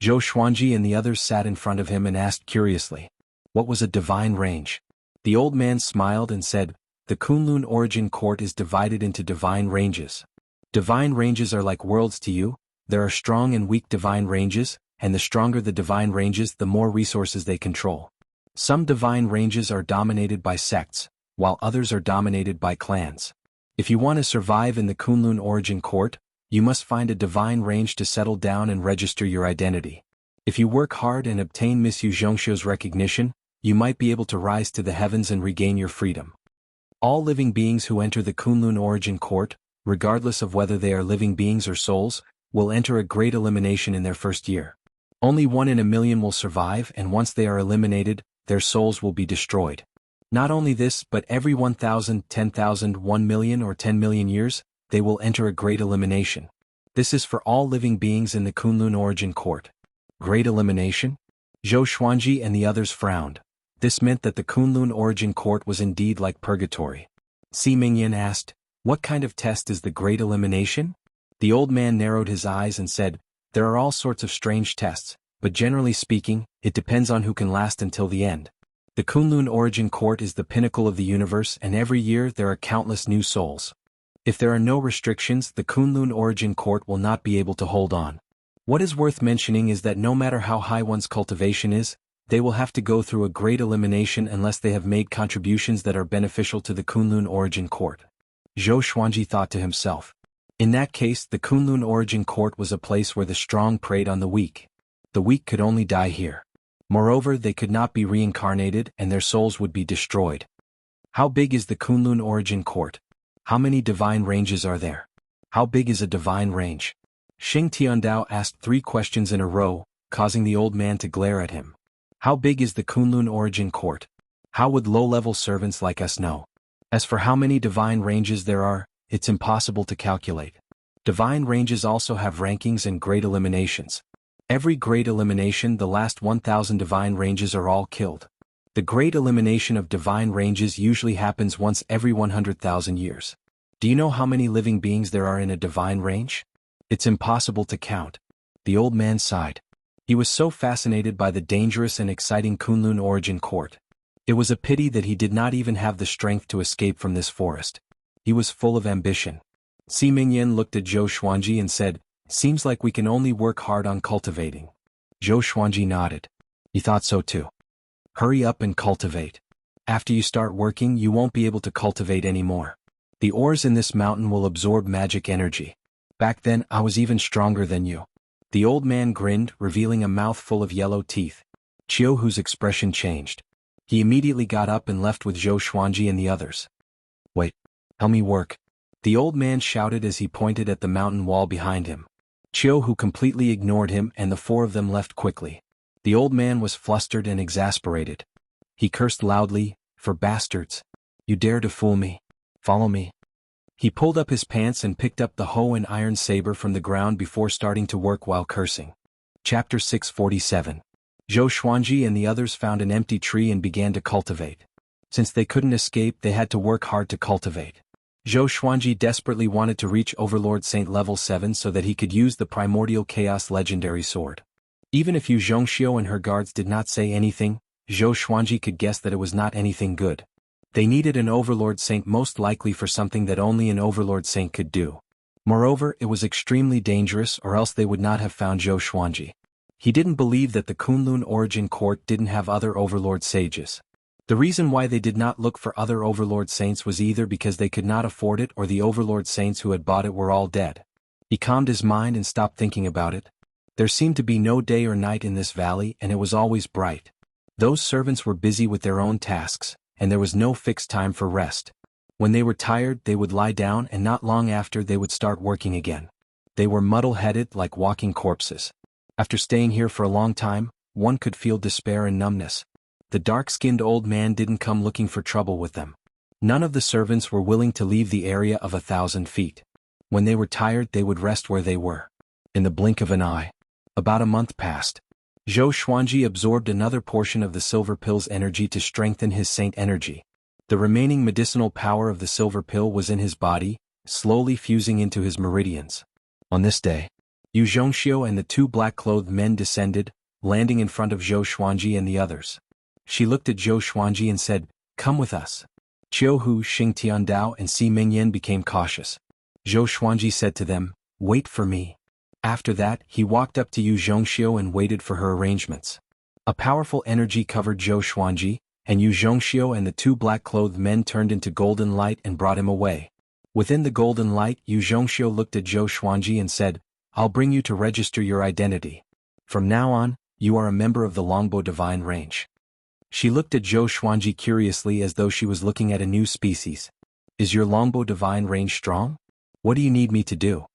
Zhou Xuanji and the others sat in front of him and asked curiously, What was a divine range? The old man smiled and said, The Kunlun Origin Court is divided into divine ranges. Divine ranges are like worlds to you. There are strong and weak divine ranges, and the stronger the divine ranges, the more resources they control. Some divine ranges are dominated by sects, while others are dominated by clans. If you want to survive in the Kunlun Origin Court, You must find a divine range to settle down and register your identity. If you work hard and obtain Miss Yu Zhongxiu's recognition, you might be able to rise to the heavens and regain your freedom. All living beings who enter the Kunlun Origin Court, regardless of whether they are living beings or souls, will enter a great elimination in their first year. Only 1 in a million will survive, and once they are eliminated, their souls will be destroyed. Not only this, but every 1,000, 10,000, 1 million or 10 million years, they will enter a great elimination. This is for all living beings in the Kunlun Origin Court. Great elimination? Zhou Xuanji and the others frowned. This meant that the Kunlun Origin Court was indeed like purgatory. Si Mingyan asked, "What kind of test is the great elimination?" The old man narrowed his eyes and said, "There are all sorts of strange tests, but generally speaking, it depends on who can last until the end. The Kunlun Origin Court is the pinnacle of the universe, and every year there are countless new souls. If there are no restrictions, the Kunlun Origin Court will not be able to hold on. What is worth mentioning is that no matter how high one's cultivation is, they will have to go through a great elimination unless they have made contributions that are beneficial to the Kunlun Origin Court." Zhou Xuanji thought to himself. In that case, the Kunlun Origin Court was a place where the strong preyed on the weak. The weak could only die here. Moreover, they could not be reincarnated and their souls would be destroyed. How big is the Kunlun Origin Court? How many divine ranges are there? How big is a divine range? Xing Tiandao asked 3 questions in a row, causing the old man to glare at him. How big is the Kunlun Origin Court? How would low-level servants like us know? As for how many divine ranges there are, it's impossible to calculate. Divine ranges also have rankings and great eliminations. Every great elimination, the last 1,000 divine ranges are all killed. The great elimination of divine ranges usually happens once every 100,000 years. Do you know how many living beings there are in a divine range? It's impossible to count. The old man sighed. He was so fascinated by the dangerous and exciting Kunlun Origin Court. It was a pity that he did not even have the strength to escape from this forest. He was full of ambition. Si Mingyan looked at Zhou Xuanji and said, "Seems like we can only work hard on cultivating." Zhou Xuanji nodded. He thought so too. "Hurry up and cultivate. After you start working, you won't be able to cultivate anymore. The ores in this mountain will absorb magic energy. Back then, I was even stronger than you." The old man grinned, revealing a mouth full of yellow teeth. Qiu Hu's expression changed. He immediately got up and left with Zhou Xuanji and the others. "Wait, help me work," the old man shouted as he pointed at the mountain wall behind him. Qiu Hu completely ignored him and the 4 of them left quickly. The old man was flustered and exasperated. He cursed loudly, "For bastards! You dare to fool me? Follow me." He pulled up his pants and picked up the hoe and iron saber from the ground before starting to work while cursing. Chapter 647. Zhou Xuanji and the others found an empty tree and began to cultivate. Since they couldn't escape, they had to work hard to cultivate. Zhou Xuanji desperately wanted to reach Overlord Saint level 7 so that he could use the Primordial Chaos legendary sword. Even if Yu Zhongxiu and her guards did not say anything, Zhou Xuanji could guess that it was not anything good. They needed an Overlord Saint, most likely for something that only an Overlord Saint could do. Moreover, it was extremely dangerous, or else they would not have found Zhou Xuanji. He didn't believe that the Kunlun Origin Court didn't have other Overlord Sages. The reason why they did not look for other Overlord Saints was either because they could not afford it or the Overlord Saints who had bought it were all dead. He calmed his mind and stopped thinking about it. There seemed to be no day or night in this valley, and it was always bright. Those servants were busy with their own tasks, and there was no fixed time for rest. When they were tired, they would lie down, and not long after they would start working again. They were muddle-headed like walking corpses. After staying here for a long time, one could feel despair and numbness. The dark-skinned old man didn't come looking for trouble with them. None of the servants were willing to leave the area of 1,000 feet. When they were tired, they would rest where they were. In the blink of an eye. About a month passed. Zhou Xuanji absorbed another portion of the silver pill's energy to strengthen his saint energy. The remaining medicinal power of the silver pill was in his body, slowly fusing into his meridians. On this day, Yu Zhongxiu and the 2 black-clothed men descended, landing in front of Zhou Xuanji and the others. She looked at Zhou Xuanji and said, "Come with us." Qiu Hu, Xing Tiandao and Si Mingyan became cautious. Zhou Xuanji said to them, "Wait for me." After that, he walked up to Yu Zhongxiu and waited for her arrangements. A powerful energy covered Zhou Xuanji, and Yu Zhongxiu and the 2 black-clothed men turned into golden light and brought him away. Within the golden light, Yu Zhongxiu looked at Zhou Xuanji and said, "I'll bring you to register your identity. From now on, you are a member of the Longbow Divine Range." She looked at Zhou Xuanji curiously as though she was looking at a new species. "Is your Longbow Divine Range strong? What do you need me to do?"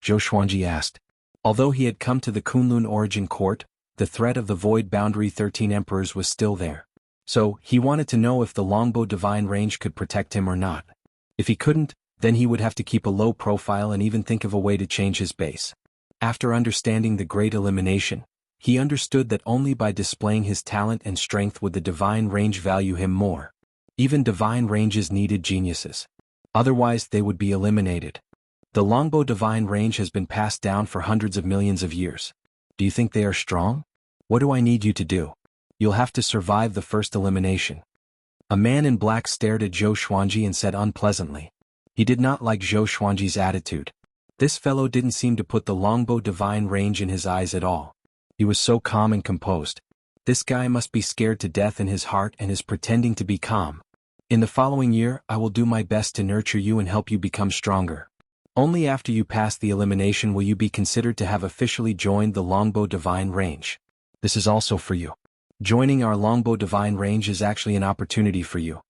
Zhou Xuanji asked. Although he had come to the Kunlun Origin Court, the threat of the Void Boundary 13 Emperors was still there. So, he wanted to know if the Longbow Divine Range could protect him or not. If he couldn't, then he would have to keep a low profile and even think of a way to change his base. After understanding the Great Elimination, he understood that only by displaying his talent and strength would the Divine Range value him more. Even Divine Ranges needed geniuses. Otherwise they would be eliminated. The Longbow Divine Range has been passed down for hundreds of millions of years. Do you think they are strong? What do I need you to do? You'll have to survive the first elimination. A man in black stared at Zhou Xuanji and said unpleasantly. He did not like Zhou Xuanji's attitude. This fellow didn't seem to put the Longbow Divine Range in his eyes at all. He was so calm and composed. This guy must be scared to death in his heart and is pretending to be calm. In the following year, I will do my best to nurture you and help you become stronger. Only after you pass the elimination will you be considered to have officially joined the Longbow Divine Range. This is also for you. Joining our Longbow Divine Range is actually an opportunity for you."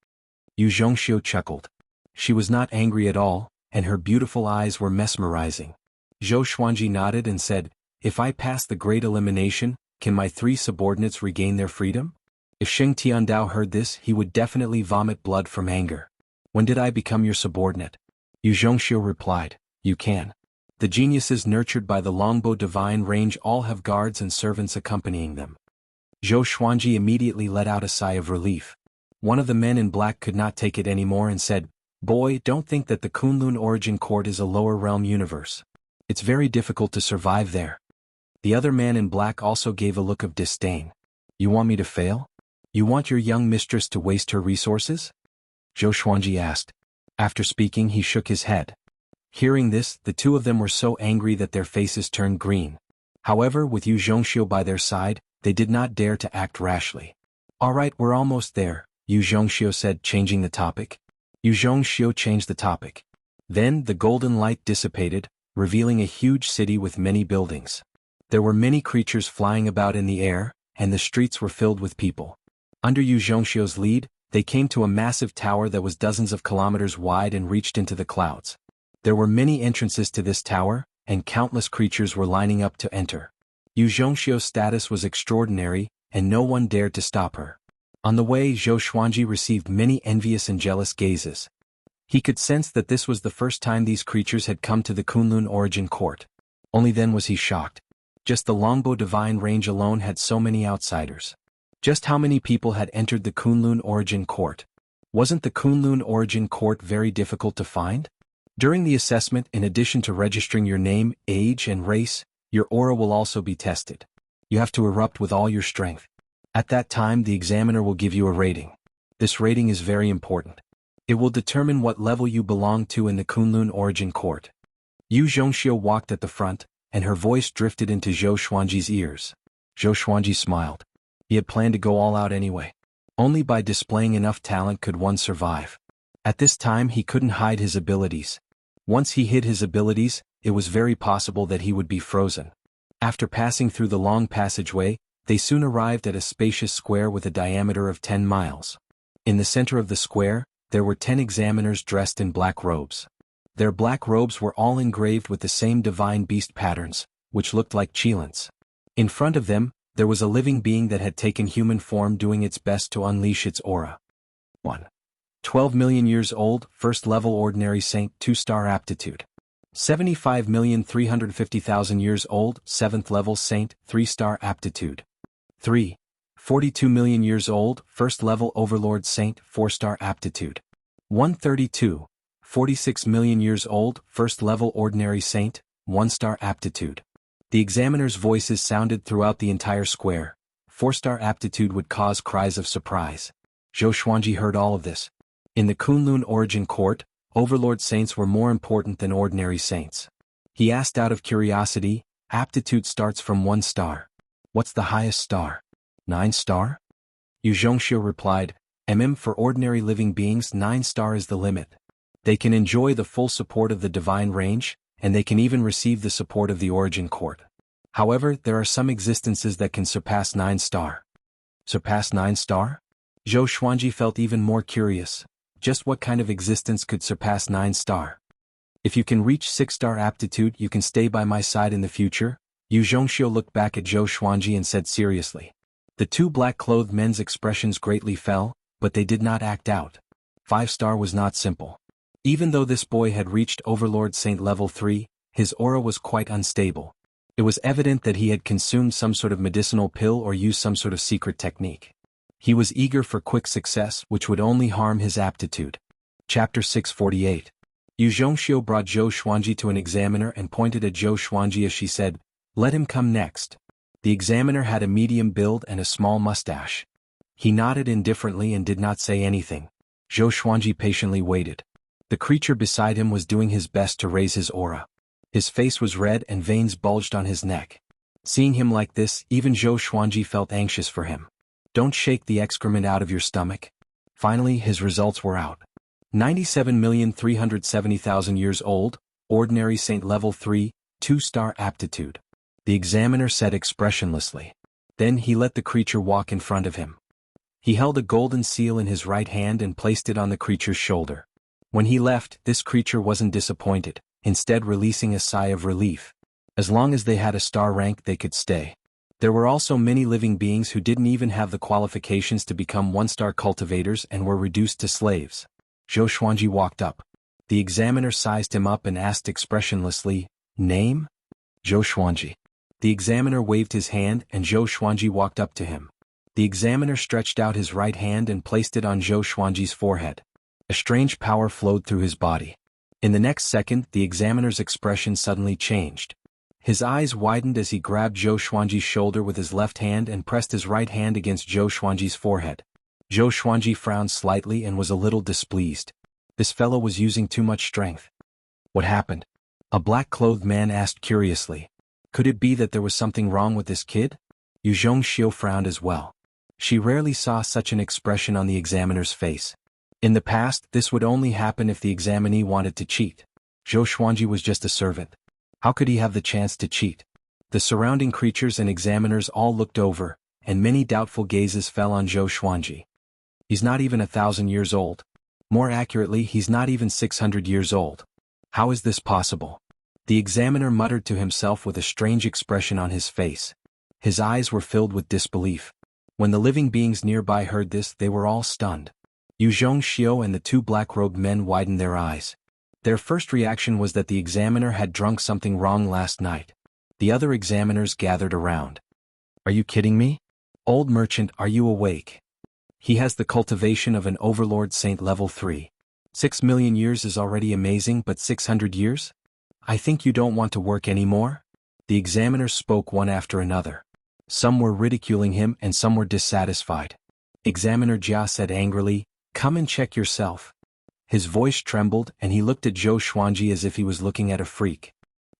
Yu Zhongxiu chuckled. She was not angry at all, and her beautiful eyes were mesmerizing. Zhou Xuanji nodded and said, "If I pass the Great Elimination, can my 3 subordinates regain their freedom?" If Sheng Tiandao heard this, he would definitely vomit blood from anger. "When did I become your subordinate?" Yu Zhongxiu replied, "You can. The geniuses nurtured by the Longbow Divine Range all have guards and servants accompanying them." Zhou Xuanji immediately let out a sigh of relief. One of the men in black could not take it anymore and said, "Boy, don't think that the Kunlun Origin Court is a lower realm universe. It's very difficult to survive there." The other man in black also gave a look of disdain. "You want me to fail? You want your young mistress to waste her resources?" Zhou Xuanji asked. After speaking, he shook his head. Hearing this, the two of them were so angry that their faces turned green. However, with Yu Zhongxiu by their side, they did not dare to act rashly. "All right, we're almost there," Yu Zhongxiu said, changing the topic. Yu Zhongxiu changed the topic. Then the golden light dissipated, revealing a huge city with many buildings. There were many creatures flying about in the air, and the streets were filled with people. Under Yu Zhongxiu's lead, they came to a massive tower that was dozens of kilometers wide and reached into the clouds. There were many entrances to this tower, and countless creatures were lining up to enter. Yu Zhongxiu's status was extraordinary, and no one dared to stop her. On the way, Zhou Xuanji received many envious and jealous gazes. He could sense that this was the first time these creatures had come to the Kunlun Origin Court. Only then was he shocked. Just the Longbow Divine Range alone had so many outsiders. Just how many people had entered the Kunlun Origin Court? Wasn't the Kunlun Origin Court very difficult to find? During the assessment, in addition to registering your name, age, and race, your aura will also be tested. You have to erupt with all your strength. At that time, the examiner will give you a rating. This rating is very important. It will determine what level you belong to in the Kunlun Origin Court. Yu Zhongxiu walked at the front, and her voice drifted into Zhou Xuanji's ears. Zhou Xuanji smiled. He had planned to go all out anyway. Only by displaying enough talent could one survive. At this time he couldn't hide his abilities. Once he hid his abilities, it was very possible that he would be frozen. After passing through the long passageway, they soon arrived at a spacious square with a diameter of 10 miles. In the center of the square, there were 10 examiners dressed in black robes. Their black robes were all engraved with the same divine beast patterns, which looked like Qilins. In front of them, there was a living being that had taken human form doing its best to unleash its aura. 1. 12 million years old, first level ordinary saint, 2-star aptitude. 75,350,000 years old, 7th level saint, 3-star aptitude. 3. 42 million years old, first level overlord saint, 4-star aptitude. 132. 46 million years old, first level ordinary saint, 1-star aptitude. The examiner's voices sounded throughout the entire square. 4-star aptitude would cause cries of surprise. Zhou Xuanji heard all of this. In the Kunlun Origin Court, overlord saints were more important than ordinary saints. He asked out of curiosity, aptitude starts from 1 star. What's the highest star? 9-star? Yu Zhongxiu replied, for ordinary living beings 9-star is the limit. They can enjoy the full support of the divine range, and they can even receive the support of the origin court. However, there are some existences that can surpass 9-star. Surpass 9-star? Zhou Xuanji felt even more curious. Just what kind of existence could surpass 9-star? If you can reach 6-star aptitude, you can stay by my side in the future? Yu Zhongxiu looked back at Zhou Xuanji and said seriously. The two black-clothed men's expressions greatly fell, but they did not act out. 5-star was not simple. Even though this boy had reached Overlord Saint level 3, his aura was quite unstable. It was evident that he had consumed some sort of medicinal pill or used some sort of secret technique. He was eager for quick success, which would only harm his aptitude. Chapter 648. Yu Zhongxiu brought Zhou Xuanji to an examiner and pointed at Zhou Xuanji as she said, "Let him come next." The examiner had a medium build and a small mustache. He nodded indifferently and did not say anything. Zhou Xuanji patiently waited. The creature beside him was doing his best to raise his aura. His face was red and veins bulged on his neck. Seeing him like this, even Zhou Xuanji felt anxious for him. Don't shake the excrement out of your stomach. Finally, his results were out. 97,370,000 years old, ordinary Saint level 3, 2-star aptitude. The examiner said expressionlessly. Then he let the creature walk in front of him. He held a golden seal in his right hand and placed it on the creature's shoulder. When he left, this creature wasn't disappointed, instead releasing a sigh of relief. As long as they had a star rank, they could stay. There were also many living beings who didn't even have the qualifications to become 1-star cultivators and were reduced to slaves. Zhou Xuanji walked up. The examiner sized him up and asked expressionlessly, "Name?" Zhou Xuanji. The examiner waved his hand and Zhou Xuanji walked up to him. The examiner stretched out his right hand and placed it on Zhou Xuanji's forehead. A strange power flowed through his body. In the next second, the examiner's expression suddenly changed. His eyes widened as he grabbed Zhou Xuanji's shoulder with his left hand and pressed his right hand against Zhou Xuanji's forehead. Zhou Xuanji frowned slightly and was a little displeased. This fellow was using too much strength. What happened? A black-clothed man asked curiously. Could it be that there was something wrong with this kid? Yu Zhongxiu frowned as well. She rarely saw such an expression on the examiner's face. In the past, this would only happen if the examinee wanted to cheat. Zhou Xuanji was just a servant. How could he have the chance to cheat? The surrounding creatures and examiners all looked over, and many doubtful gazes fell on Zhou Xuanji. He's not even 1,000 years old. More accurately, he's not even 600 years old. How is this possible? The examiner muttered to himself with a strange expression on his face. His eyes were filled with disbelief. When the living beings nearby heard this, they were all stunned. Yu Zhongxiu and the two black-robed men widened their eyes. Their first reaction was that the examiner had drunk something wrong last night. The other examiners gathered around. Are you kidding me? Old merchant, are you awake? He has the cultivation of an overlord saint level 3. 6 million years is already amazing, but 600 years? I think you don't want to work anymore? The examiners spoke one after another. Some were ridiculing him and some were dissatisfied. Examiner Jia said angrily, "Come and check yourself." His voice trembled and he looked at Zhou Xuanji as if he was looking at a freak.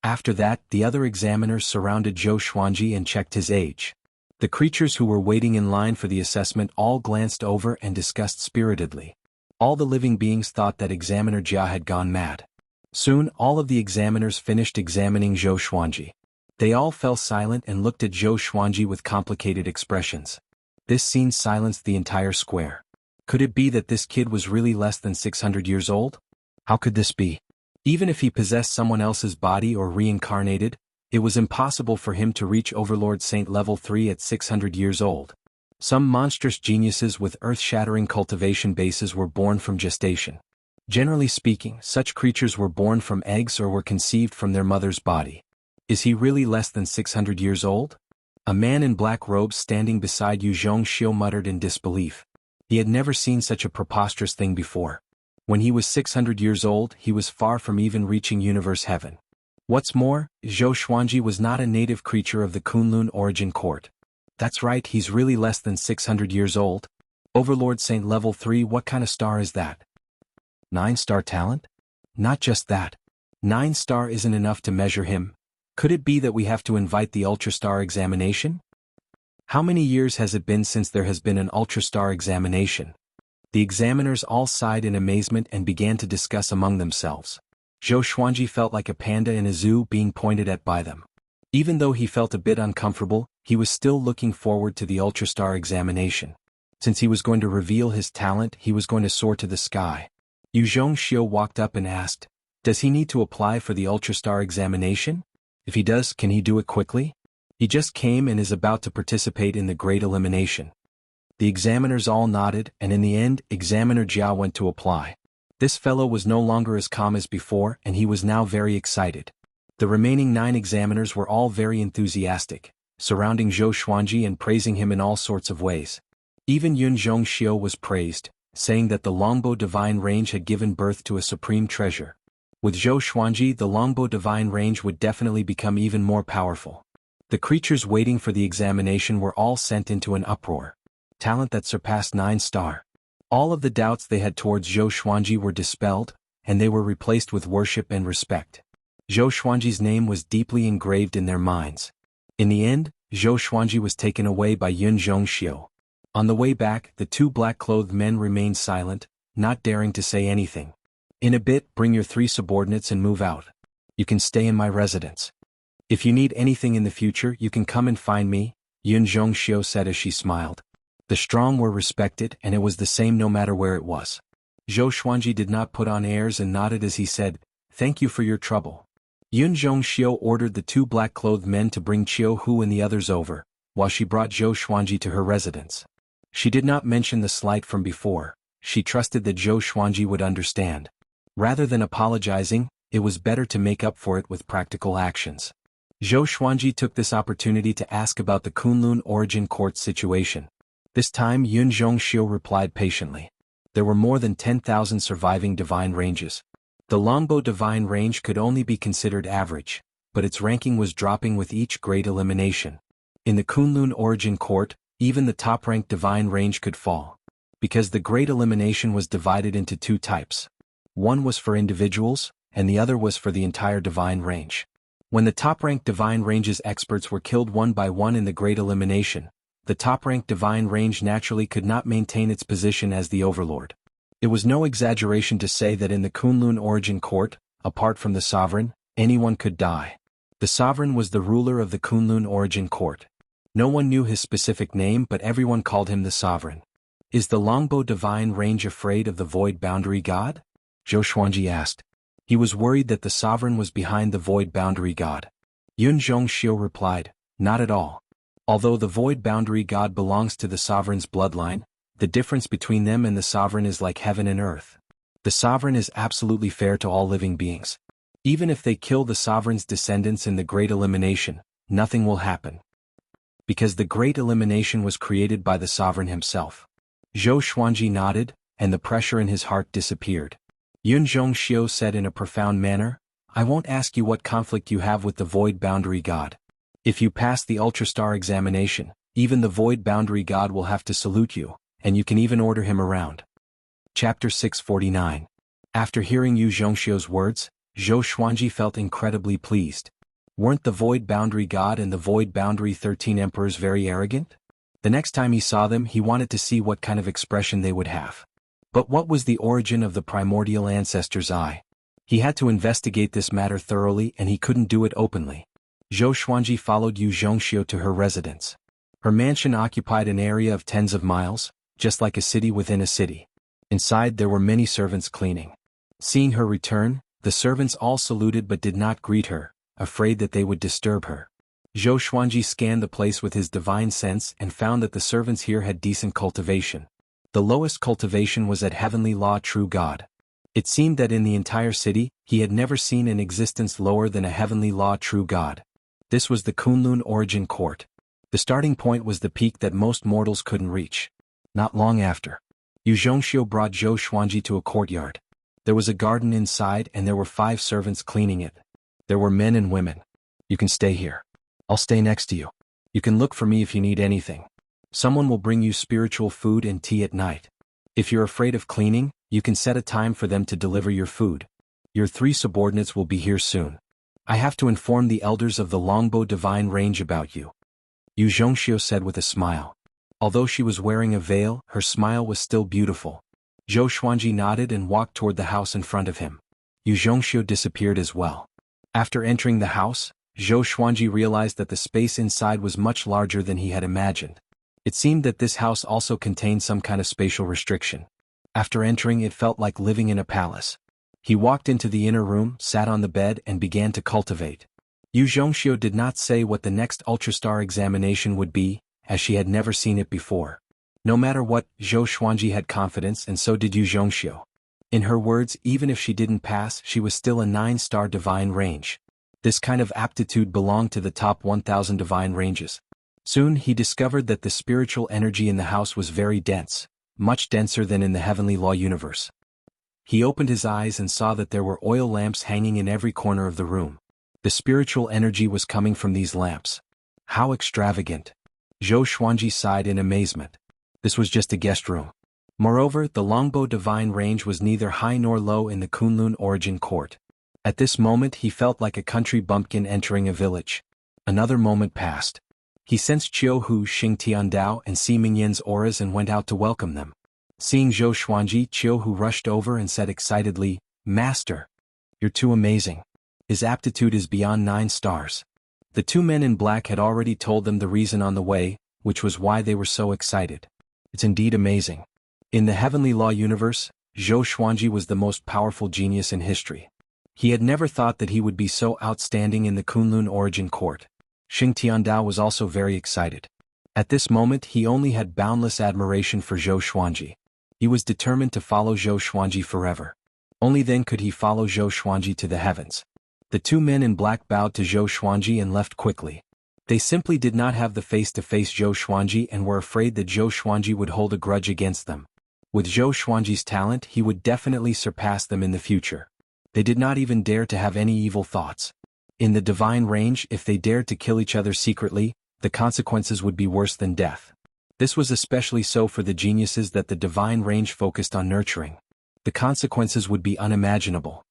After that, the other examiners surrounded Zhou Xuanji and checked his age. The creatures who were waiting in line for the assessment all glanced over and discussed spiritedly. All the living beings thought that Examiner Jia had gone mad. Soon, all of the examiners finished examining Zhou Xuanji. They all fell silent and looked at Zhou Xuanji with complicated expressions. This scene silenced the entire square. Could it be that this kid was really less than 600 years old? How could this be? Even if he possessed someone else's body or reincarnated, it was impossible for him to reach Overlord Saint level 3 at 600 years old. Some monstrous geniuses with earth-shattering cultivation bases were born from gestation. Generally speaking, such creatures were born from eggs or were conceived from their mother's body. Is he really less than 600 years old? A man in black robes standing beside Yu Zhongxiu muttered in disbelief. He had never seen such a preposterous thing before. When he was 600 years old, he was far from even reaching universe heaven. What's more, Zhou Xuanji was not a native creature of the Kunlun origin court. That's right, he's really less than 600 years old. Overlord Saint level 3, what kind of star is that? 9-star talent? Not just that. 9-star isn't enough to measure him. Could it be that we have to invite the Ultrastar examination? How many years has it been since there has been an Ultrastar examination? The examiners all sighed in amazement and began to discuss among themselves. Zhou Xuanji felt like a panda in a zoo being pointed at by them. Even though he felt a bit uncomfortable, he was still looking forward to the Ultrastar examination. Since he was going to reveal his talent, he was going to soar to the sky. Yu Zhongxiu walked up and asked, "Does he need to apply for the Ultrastar examination? If he does, can he do it quickly? He just came and is about to participate in the Great Elimination." The examiners all nodded, and in the end, Examiner Jiao went to apply. This fellow was no longer as calm as before, and he was now very excited. The remaining 9 examiners were all very enthusiastic, surrounding Zhou Xuanji and praising him in all sorts of ways. Even Yun Zhongxiu was praised, saying that the Longbow Divine Range had given birth to a supreme treasure. With Zhou Xuanji, the Longbow Divine Range would definitely become even more powerful. The creatures waiting for the examination were all sent into an uproar. Talent that surpassed 9-star. All of the doubts they had towards Zhou Xuanji were dispelled, and they were replaced with worship and respect. Zhou Xuanji's name was deeply engraved in their minds. In the end, Zhou Xuanji was taken away by Yun Zhongxiu. On the way back, the 2 black-clothed men remained silent, not daring to say anything. "In a bit, bring your 3 subordinates and move out. You can stay in my residence. If you need anything in the future, you can come and find me," Yun Zhongxiu said as she smiled. The strong were respected, and it was the same no matter where it was. Zhou Xuanji did not put on airs and nodded as he said, "Thank you for your trouble." Yun Zhongxiu ordered the 2 black-clothed men to bring Qiu Hu and the others over, while she brought Zhou Xuanji to her residence. She did not mention the slight from before. She trusted that Zhou Xuanji would understand. Rather than apologizing, it was better to make up for it with practical actions. Zhou Xuanji took this opportunity to ask about the Kunlun Origin Court situation. This time Yun Zhongxiu replied patiently. There were more than 10,000 surviving divine ranges. The Longbow Divine Range could only be considered average, but its ranking was dropping with each great elimination. In the Kunlun Origin Court, even the top-ranked divine range could fall. Because the great elimination was divided into 2 types. One was for individuals, and the other was for the entire divine range. When the top-ranked divine range's experts were killed one by one in the great elimination, the top-ranked divine range naturally could not maintain its position as the overlord. It was no exaggeration to say that in the Kunlun Origin Court, apart from the sovereign, anyone could die. The sovereign was the ruler of the Kunlun Origin Court. No one knew his specific name, but everyone called him the sovereign. "Is the Longbow Divine Range afraid of the Void Boundary God?" Zhou Xuanji asked. He was worried that the sovereign was behind the Void Boundary God. Yun Zhongxiu replied, "Not at all. Although the Void Boundary God belongs to the sovereign's bloodline, the difference between them and the sovereign is like heaven and earth. The sovereign is absolutely fair to all living beings. Even if they kill the sovereign's descendants in the Great Elimination, nothing will happen. Because the Great Elimination was created by the sovereign himself." Zhou Xuanji nodded, and the pressure in his heart disappeared. Yun Zhongxiu said in a profound manner, "I won't ask you what conflict you have with the Void Boundary God. If you pass the Ultrastar examination, even the Void Boundary God will have to salute you, and you can even order him around." Chapter 649. After hearing Yu Zhongxiu's words, Zhou Xuanji felt incredibly pleased. Weren't the Void Boundary God and the Void Boundary 13 Emperors very arrogant? The next time he saw them, he wanted to see what kind of expression they would have. But what was the origin of the primordial ancestor's eye? He had to investigate this matter thoroughly, and he couldn't do it openly. Zhou Xuanji followed Yu Zhongxiu to her residence. Her mansion occupied an area of tens of miles, just like a city within a city. Inside there were many servants cleaning. Seeing her return, the servants all saluted but did not greet her, afraid that they would disturb her. Zhou Xuanji scanned the place with his divine sense and found that the servants here had decent cultivation. The lowest cultivation was at Heavenly Law True God. It seemed that in the entire city, he had never seen an existence lower than a Heavenly Law True God. This was the Kunlun Origin Court. The starting point was the peak that most mortals couldn't reach. Not long after, Yu Zhongxiu brought Zhou Xuanji to a courtyard. There was a garden inside and there were 5 servants cleaning it. There were men and women. "You can stay here. I'll stay next to you. You can look for me if you need anything. Someone will bring you spiritual food and tea at night. If you're afraid of cleaning, you can set a time for them to deliver your food. Your 3 subordinates will be here soon. I have to inform the elders of the Longbow Divine Range about you," Yu Zhongxiu said with a smile. Although she was wearing a veil, her smile was still beautiful. Zhou Xuanji nodded and walked toward the house in front of him. Yu Zhongxiu disappeared as well. After entering the house, Zhou Xuanji realized that the space inside was much larger than he had imagined. It seemed that this house also contained some kind of spatial restriction. After entering, it felt like living in a palace. He walked into the inner room, sat on the bed, and began to cultivate. Yu Zhongxiu did not say what the next Ultrastar examination would be, as she had never seen it before. No matter what, Zhou Xuanji had confidence, and so did Yu Zhongxiu. In her words, even if she didn't pass, she was still a 9-star divine range. This kind of aptitude belonged to the top 1,000 divine ranges. Soon he discovered that the spiritual energy in the house was very dense, much denser than in the heavenly law universe. He opened his eyes and saw that there were oil lamps hanging in every corner of the room. The spiritual energy was coming from these lamps. How extravagant! Zhou Xuanji sighed in amazement. This was just a guest room. Moreover, the Longbow divine range was neither high nor low in the Kunlun origin court. At this moment he felt like a country bumpkin entering a village. Another moment passed. He sensed Qiu Hu, Xing Tiandao, and Si Mingyan's auras and went out to welcome them. Seeing Zhou Xuanji, Qiu Hu rushed over and said excitedly, "Master! You're too amazing. His aptitude is beyond 9 stars. The two men in black had already told them the reason on the way, which was why they were so excited. It's indeed amazing. In the heavenly law universe, Zhou Xuanji was the most powerful genius in history. He had never thought that he would be so outstanding in the Kunlun origin court. Xing Tiandao was also very excited. At this moment he only had boundless admiration for Zhou Xuanji. He was determined to follow Zhou Xuanji forever. Only then could he follow Zhou Xuanji to the heavens. The two men in black bowed to Zhou Xuanji and left quickly. They simply did not have the face to face Zhou Xuanji and were afraid that Zhou Xuanji would hold a grudge against them. With Zhou Xuanji's talent, he would definitely surpass them in the future. They did not even dare to have any evil thoughts. In the divine range, if they dared to kill each other secretly, the consequences would be worse than death. This was especially so for the geniuses that the divine range focused on nurturing. The consequences would be unimaginable.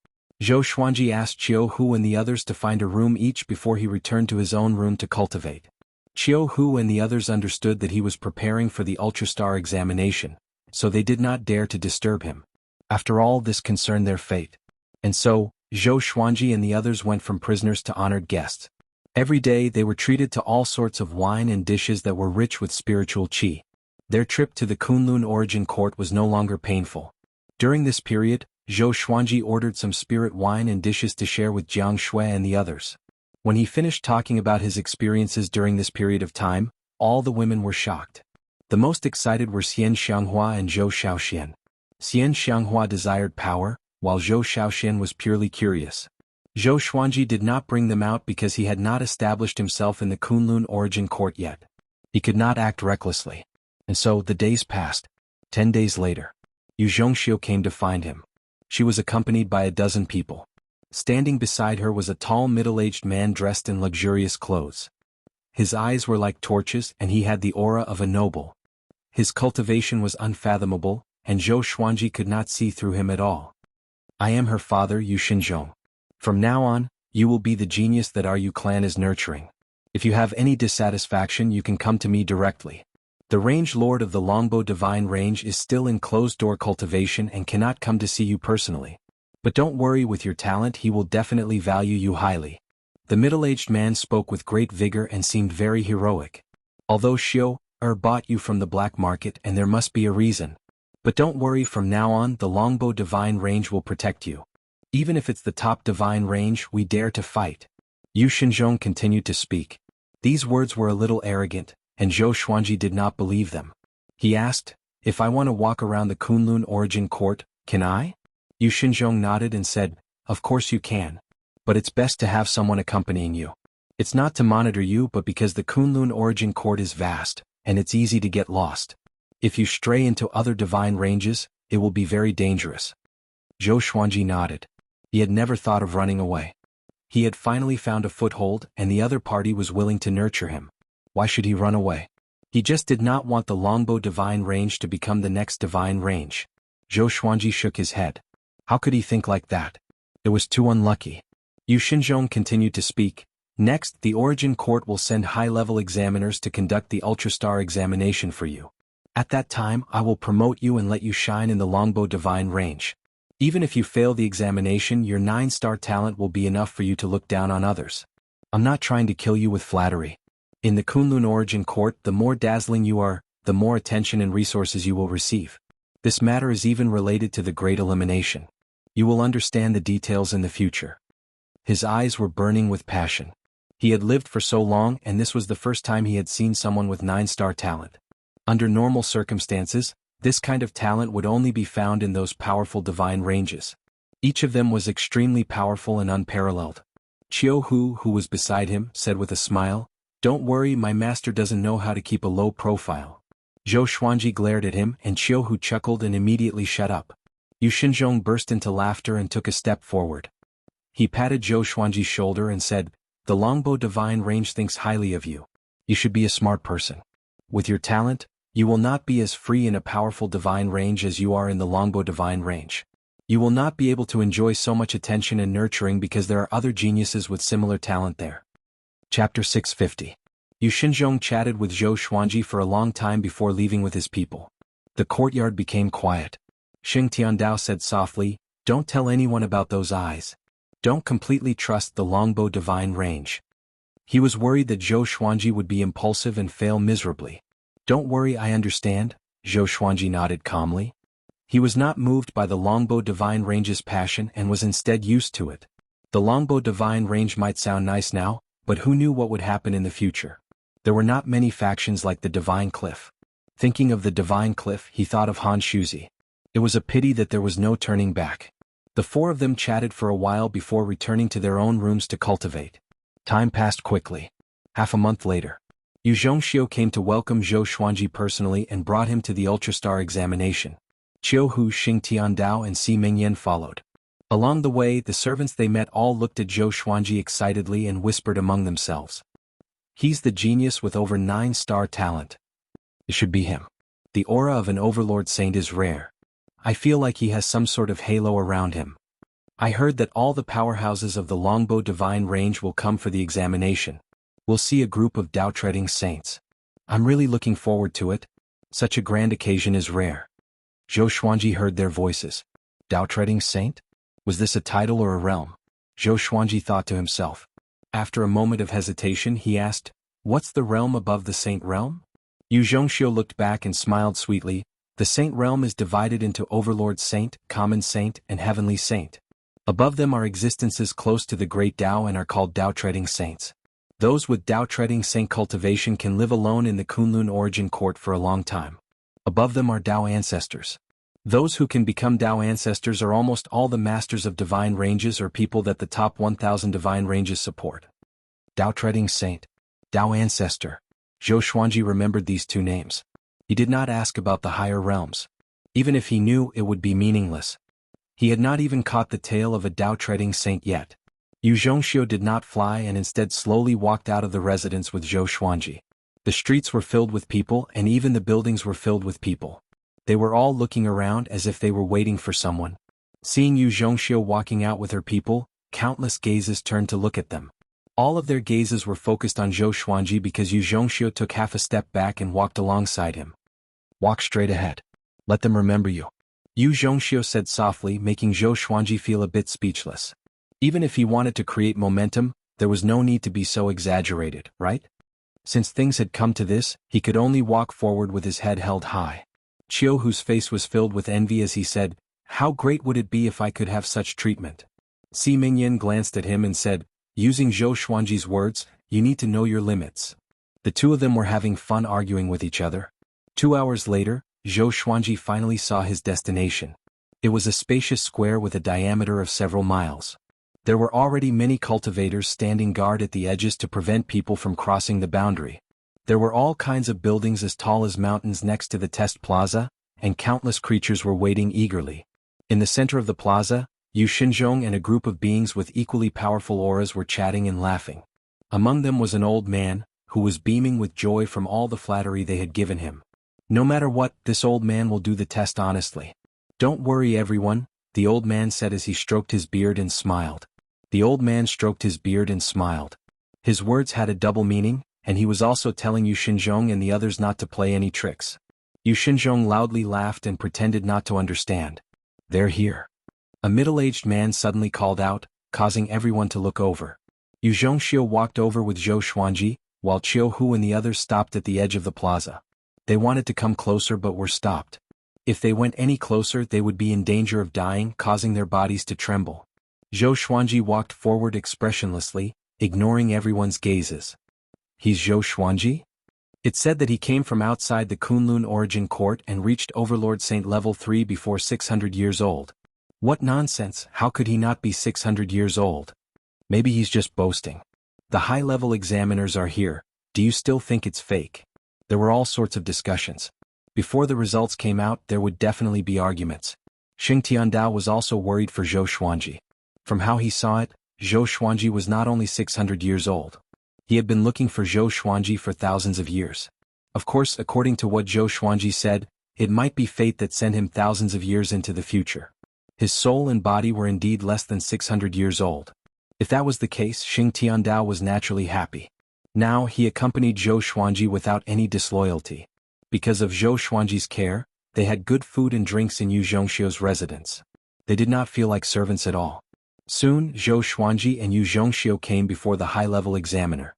Zhou Xuanji asked Qiu Hu and the others to find a room each before he returned to his own room to cultivate. Qiu Hu and the others understood that he was preparing for the Ultrastar examination, so they did not dare to disturb him. After all, this concerned their fate. And so, Zhou Xuanji and the others went from prisoners to honored guests. Every day they were treated to all sorts of wine and dishes that were rich with spiritual qi. Their trip to the Kunlun origin court was no longer painful. During this period, Zhou Xuanji ordered some spirit wine and dishes to share with Jiang Shui and the others. When he finished talking about his experiences during this period of time, all the women were shocked. The most excited were Xian Xianghua and Zhou Shaoxian. Xian Xianghua desired power, while Zhou Shaoxian was purely curious. Zhou Xuanji did not bring them out because he had not established himself in the Kunlun origin court yet. He could not act recklessly. And so the days passed. 10 days later, Yu Zhongxiu came to find him. She was accompanied by a dozen people. Standing beside her was a tall middle-aged man dressed in luxurious clothes. His eyes were like torches and he had the aura of a noble. His cultivation was unfathomable, and Zhou Xuanji could not see through him at all. "I am her father, Yu Xinzhong. From now on, you will be the genius that our Yu clan is nurturing. If you have any dissatisfaction, you can come to me directly. The range lord of the Longbow divine range is still in closed-door cultivation and cannot come to see you personally. But don't worry, with your talent he will definitely value you highly." The middle-aged man spoke with great vigor and seemed very heroic. "Although Xiu bought you from the black market, and there must be a reason. But don't worry, from now on the Longbow divine range will protect you. Even if it's the top divine range, we dare to fight." Yu Xinzhong continued to speak. These words were a little arrogant, and Zhou Xuanji did not believe them. He asked, "If I want to walk around the Kunlun origin court, can I?" Yu Xinzhong nodded and said, "Of course you can. But it's best to have someone accompanying you. It's not to monitor you but because the Kunlun origin court is vast, and it's easy to get lost. If you stray into other divine ranges, it will be very dangerous." Zhou Xuanji nodded. He had never thought of running away. He had finally found a foothold and the other party was willing to nurture him. Why should he run away? He just did not want the Longbow divine range to become the next divine range. Zhou Xuanji shook his head. How could he think like that? It was too unlucky. Yu Xinzhong continued to speak. "Next, the Origin Court will send high-level examiners to conduct the Ultrastar examination for you. At that time I will promote you and let you shine in the longbow divine range. Even if you fail the examination, your 9-star talent will be enough for you to look down on others. I'm not trying to kill you with flattery. In the Kunlun Origin Court, the more dazzling you are, the more attention and resources you will receive. This matter is even related to the Great Elimination. You will understand the details in the future. His eyes were burning with passion. He had lived for so long, and this was the first time he had seen someone with 9-star talent. Under normal circumstances, this kind of talent would only be found in those powerful divine ranges. Each of them was extremely powerful and unparalleled. Chiu Hu, who was beside him, said with a smile, "Don't worry, my master doesn't know how to keep a low profile." Zhou Xuanji glared at him, and Chiu Hu chuckled and immediately shut up. Yu Xinzhong burst into laughter and took a step forward. He patted Zhou Xuanji's shoulder and said, "The longbow divine range thinks highly of you. You should be a smart person. With your talent, you will not be as free in a powerful divine range as you are in the longbow divine range. You will not be able to enjoy so much attention and nurturing because there are other geniuses with similar talent there." Chapter 650. Yu Xinzhong chatted with Zhou Xuanji for a long time before leaving with his people. The courtyard became quiet. Xing Tiandao said softly, "Don't tell anyone about those eyes. Don't completely trust the longbow divine range." He was worried that Zhou Xuanji would be impulsive and fail miserably. "Don't worry, I understand," Zhou Xuanji nodded calmly. He was not moved by the longbow divine range's passion and was instead used to it. The longbow divine range might sound nice now, but who knew what would happen in the future? There were not many factions like the Divine Cliff. Thinking of the Divine Cliff, he thought of Han Shuzi. It was a pity that there was no turning back. The four of them chatted for a while before returning to their own rooms to cultivate. Time passed quickly. Half a month later, Yu Zhongxiu came to welcome Zhou Xuanji personally and brought him to the Ultrastar examination. Chiu Hu, Xing Tiandao and Si Mingyan followed. Along the way, the servants they met all looked at Zhou Xuanji excitedly and whispered among themselves. "He's the genius with over 9-star talent. It should be him. The aura of an overlord saint is rare. I feel like he has some sort of halo around him." I heard that all the powerhouses of the longbow divine range will come for the examination. We'll see a group of Dao-treading saints. I'm really looking forward to it. Such a grand occasion is rare. Zhou Xuanji heard their voices. Dao-treading saint? Was this a title or a realm? Zhou Xuanji thought to himself. After a moment of hesitation, he asked, "What's the realm above the saint realm?" Yu Zhongxiu looked back and smiled sweetly. The saint realm is divided into overlord saint, common saint, and heavenly saint. Above them are existences close to the great Dao and are called Dao-treading saints. Those with Dao-treading saint cultivation can live alone in the Kunlun Origin Court for a long time. Above them are Dao ancestors. Those who can become Dao ancestors are almost all the masters of divine ranges or people that the top 1,000 divine ranges support. Dao-treading saint, Dao ancestor. Zhou Xuanji remembered these two names. He did not ask about the higher realms. Even if he knew, it would be meaningless. He had not even caught the tail of a Dao-treading saint yet. Yu Zhongxiu did not fly and instead slowly walked out of the residence with Zhou Xuanji. The streets were filled with people and even the buildings were filled with people. They were all looking around as if they were waiting for someone. Seeing Yu Zhongxiu walking out with her people, countless gazes turned to look at them. All of their gazes were focused on Zhou Xuanji because Yu Zhongxiu took half a step back and walked alongside him. "Walk straight ahead. Let them remember you," Yu Zhongxiu said softly, making Zhou Xuanji feel a bit speechless. Even if he wanted to create momentum, there was no need to be so exaggerated, right? Since things had come to this, he could only walk forward with his head held high. Chiu, whose face was filled with envy as he said, "How great would it be if I could have such treatment?" Si Mingyan glanced at him and said, using Zhou Xuanji's words, "You need to know your limits." The two of them were having fun arguing with each other. 2 hours later, Zhou Xuanji finally saw his destination. It was a spacious square with a diameter of several miles. There were already many cultivators standing guard at the edges to prevent people from crossing the boundary. There were all kinds of buildings as tall as mountains next to the test plaza, and countless creatures were waiting eagerly. In the center of the plaza, Yu Xinzhong and a group of beings with equally powerful auras were chatting and laughing. Among them was an old man, who was beaming with joy from all the flattery they had given him. "No matter what, this old man will do the test honestly. Don't worry everyone," the old man said as he stroked his beard and smiled. The old man stroked his beard and smiled. His words had a double meaning, and he was also telling Yu Xinzhong and the others not to play any tricks. Yu Xinzhong loudly laughed and pretended not to understand. "They're here." A middle-aged man suddenly called out, causing everyone to look over. Yu Zhongxiu walked over with Zhou Xuanji, while Qiu Hu and the others stopped at the edge of the plaza. They wanted to come closer but were stopped. If they went any closer they would be in danger of dying, causing their bodies to tremble. Zhou Xuanji walked forward expressionlessly, ignoring everyone's gazes. "He's Zhou Xuanji?" It said that he came from outside the Kunlun Origin Court and reached Overlord Saint level 3 before 600 years old. What nonsense, how could he not be 600 years old? Maybe he's just boasting. The high-level examiners are here, do you still think it's fake? There were all sorts of discussions. Before the results came out there would definitely be arguments. Xing Tiandao was also worried for Zhou Xuanji. From how he saw it, Zhou Xuanji was not only 600 years old. He had been looking for Zhou Xuanji for thousands of years. Of course, according to what Zhou Xuanji said, it might be fate that sent him thousands of years into the future. His soul and body were indeed less than 600 years old. If that was the case, Xing Tiandao was naturally happy. Now he accompanied Zhou Xuanji without any disloyalty. Because of Zhou Xuanji's care, they had good food and drinks in Yu Zhongxiu's residence. They did not feel like servants at all. Soon, Zhou Xuanji and Yu Zhongxiu came before the high-level examiner.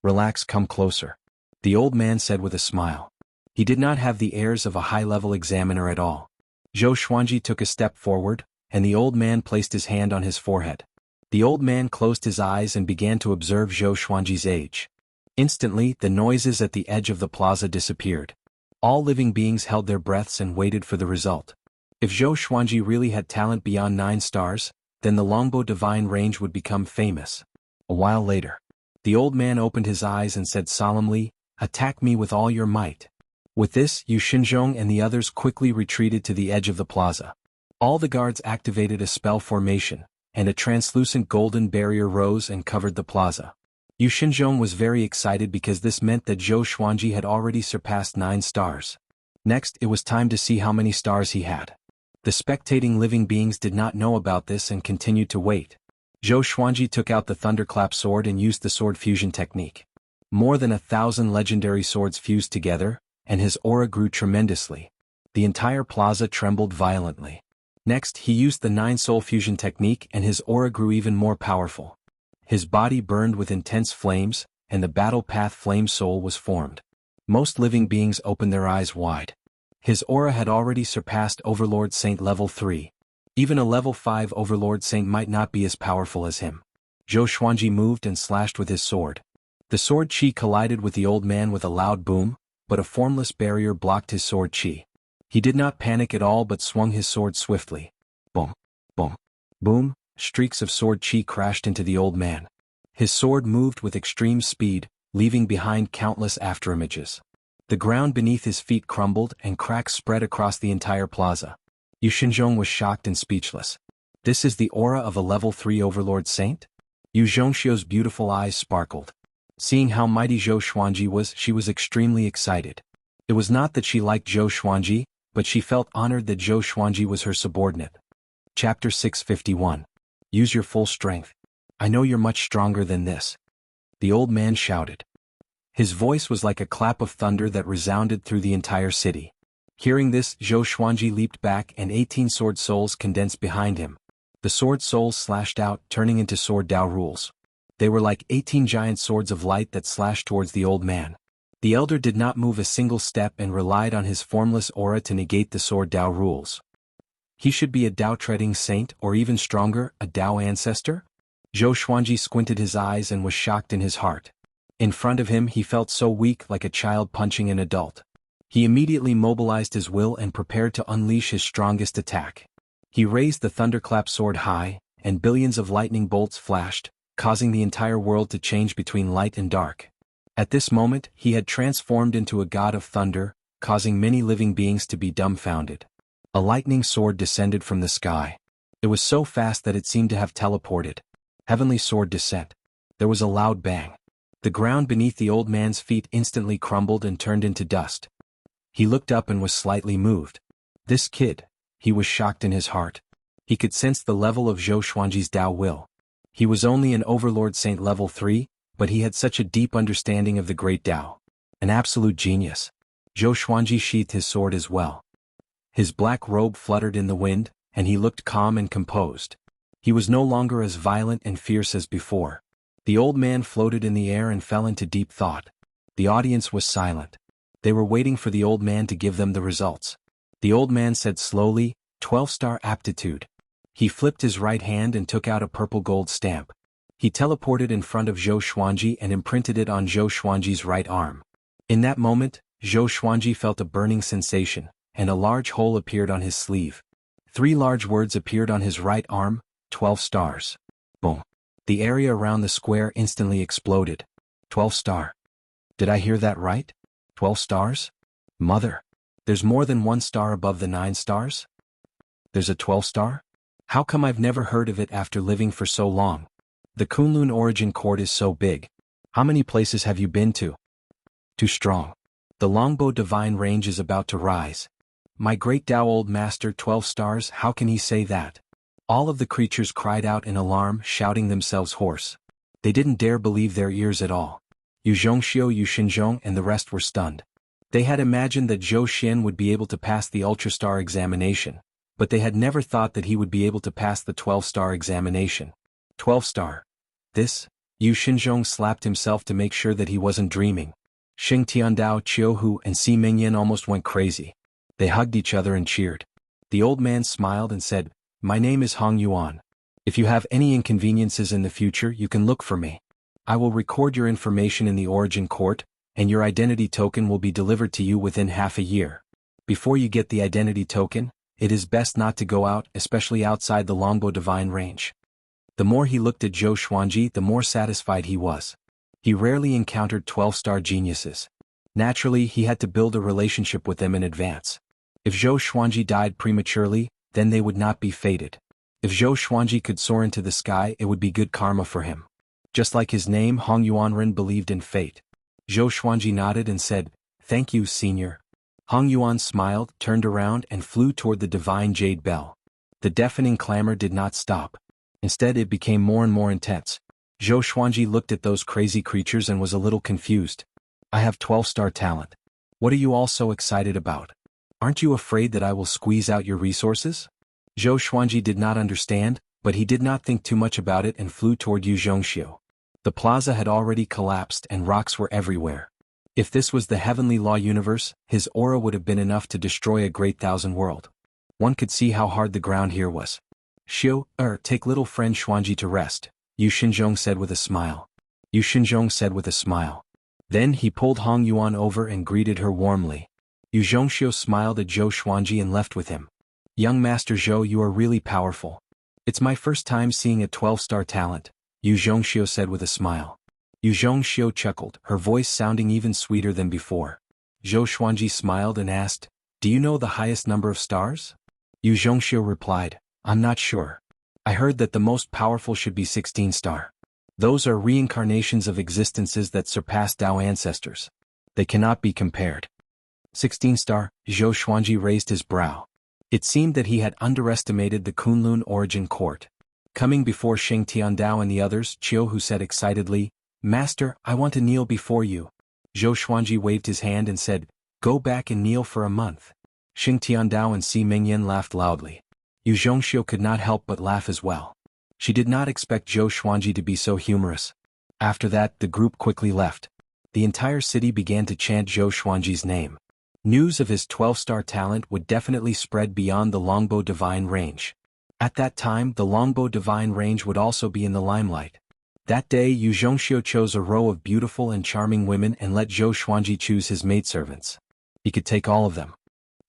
"Relax, come closer," the old man said with a smile. He did not have the airs of a high-level examiner at all. Zhou Xuanji took a step forward, and the old man placed his hand on his forehead. The old man closed his eyes and began to observe Zhou Xuanji's age. Instantly, the noises at the edge of the plaza disappeared. All living beings held their breaths and waited for the result. If Zhou Xuanji really had talent beyond 9 stars, then the longbow divine range would become famous. A while later, the old man opened his eyes and said solemnly, "Attack me with all your might." With this, Yu Xinzhong and the others quickly retreated to the edge of the plaza. All the guards activated a spell formation, and a translucent golden barrier rose and covered the plaza. Yu Xinzhong was very excited because this meant that Zhou Xuanji had already surpassed 9 stars. Next, it was time to see how many stars he had. The spectating living beings did not know about this and continued to wait. Zhou Xuanji took out the thunderclap sword and used the sword fusion technique. More than 1,000 legendary swords fused together, and his aura grew tremendously. The entire plaza trembled violently. Next, he used the 9-soul fusion technique and his aura grew even more powerful. His body burned with intense flames, and the battle path flame soul was formed. Most living beings opened their eyes wide. His aura had already surpassed Overlord Saint level 3. Even a level 5 Overlord Saint might not be as powerful as him. Zhou Xuanji moved and slashed with his sword. The sword chi collided with the old man with a loud boom, but a formless barrier blocked his sword chi. He did not panic at all but swung his sword swiftly. Boom, boom, boom, streaks of sword chi crashed into the old man. His sword moved with extreme speed, leaving behind countless afterimages. The ground beneath his feet crumbled and cracks spread across the entire plaza. Yu Xinzhong was shocked and speechless. This is the aura of a level 3 Overlord Saint? Yu Zhongxiu's beautiful eyes sparkled. Seeing how mighty Zhou Xuanji was, she was extremely excited. It was not that she liked Zhou Xuanji, but she felt honored that Zhou Xuanji was her subordinate. Chapter 651. Use your full strength. I know you're much stronger than this. The old man shouted. His voice was like a clap of thunder that resounded through the entire city. Hearing this, Zhou Xuanji leaped back and 18 sword souls condensed behind him. The sword souls slashed out, turning into sword Dao rules. They were like 18 giant swords of light that slashed towards the old man. The elder did not move a single step and relied on his formless aura to negate the sword Dao rules. He should be a Dao-treading saint or even stronger, a Dao ancestor? Zhou Xuanji squinted his eyes and was shocked in his heart. In front of him he felt so weak like a child punching an adult. He immediately mobilized his will and prepared to unleash his strongest attack. He raised the thunderclap sword high, and billions of lightning bolts flashed, causing the entire world to change between light and dark. At this moment, he had transformed into a god of thunder, causing many living beings to be dumbfounded. A lightning sword descended from the sky. It was so fast that it seemed to have teleported. Heavenly sword descent. There was a loud bang. The ground beneath the old man's feet instantly crumbled and turned into dust. He looked up and was slightly moved. This kid, he was shocked in his heart. He could sense the level of Zhou Xuanji's Dao will. He was only an Overlord Saint level 3, but he had such a deep understanding of the great Dao. An absolute genius. Zhou Xuanji sheathed his sword as well. His black robe fluttered in the wind, and he looked calm and composed. He was no longer as violent and fierce as before. The old man floated in the air and fell into deep thought. The audience was silent. They were waiting for the old man to give them the results. The old man said slowly, 12-star aptitude. He flipped his right hand and took out a purple gold stamp. He teleported in front of Zhou Xuanji and imprinted it on Zhou Xuanji's right arm. In that moment, Zhou Xuanji felt a burning sensation, and a large hole appeared on his sleeve. 3 large words appeared on his right arm, 12 stars. Boom. The area around the square instantly exploded. 12 star. Did I hear that right? 12 stars? Mother. There's more than 1 star above the 9 stars? There's a 12 star? How come I've never heard of it after living for so long? The Kunlun origin court is so big. How many places have you been to? Too strong. The longbow divine range is about to rise. My great Tao old master 12 stars, how can he say that? All of the creatures cried out in alarm, shouting themselves hoarse. They didn't dare believe their ears at all. Yu Zhongxiu, Yu Xinzhong and the rest were stunned. They had imagined that Zhou Xian would be able to pass the Ultra-Star examination, but they had never thought that he would be able to pass the 12-star examination. 12-star. This? Yu Xinzhong slapped himself to make sure that he wasn't dreaming. Xing Tiandao, Qiu Hu and Si Mingyan almost went crazy. They hugged each other and cheered. The old man smiled and said, "My name is Hong Yuan. If you have any inconveniences in the future, you can look for me. I will record your information in the origin court, and your identity token will be delivered to you within half a year. Before you get the identity token, it is best not to go out, especially outside the longbow divine range." The more he looked at Zhou Xuanji, the more satisfied he was. He rarely encountered 12-star geniuses. Naturally, he had to build a relationship with them in advance. If Zhou Xuanji died prematurely, then they would not be fated. If Zhou Xuanji could soar into the sky, it would be good karma for him. Just like his name, Hong Yuanren believed in fate. Zhou Xuanji nodded and said, "Thank you, senior." Hong Yuan smiled, turned around and flew toward the divine jade bell. The deafening clamor did not stop. Instead, it became more and more intense. Zhou Xuanji looked at those crazy creatures and was a little confused. "I have 12-star talent. What are you all so excited about? Aren't you afraid that I will squeeze out your resources?" Zhou Xuanji did not understand, but he did not think too much about it and flew toward Yu Zhongxiu. The plaza had already collapsed and rocks were everywhere. If this was the heavenly law universe, his aura would have been enough to destroy a great thousand world. One could see how hard the ground here was. Take little friend Xuanji to rest," Yu Xinzhong said with a smile. Yu Xinzhong said with a smile. Then he pulled Hong Yuan over and greeted her warmly. Yu Zhongxiu smiled at Zhou Xuanji and left with him. "Young Master Zhou, you are really powerful. It's my first time seeing a 12-star talent," Yu Zhongxiu said with a smile. Yu Zhongxiu chuckled, her voice sounding even sweeter than before. Zhou Xuanji smiled and asked, "Do you know the highest number of stars?" Yu Zhongxiu replied, "I'm not sure. I heard that the most powerful should be 16-star. Those are reincarnations of existences that surpass Tao ancestors. They cannot be compared." 16-star, Zhou Xuanji raised his brow. It seemed that he had underestimated the Kunlun origin court. Coming before Xing Tiandao and the others, Qiu Hu said excitedly, "Master, I want to kneel before you." Zhou Xuanji waved his hand and said, "Go back and kneel for a month." Xing Tiandao and Si Mingyan laughed loudly. Yu Zhongxiu could not help but laugh as well. She did not expect Zhou Xuanji to be so humorous. After that, the group quickly left. The entire city began to chant Zhou Xuanji's name. News of his 12-star talent would definitely spread beyond the longbow divine range. At that time, the longbow divine range would also be in the limelight. That day, Yu Zhongxiu chose a row of beautiful and charming women and let Zhou Xuanji choose his maidservants. He could take all of them.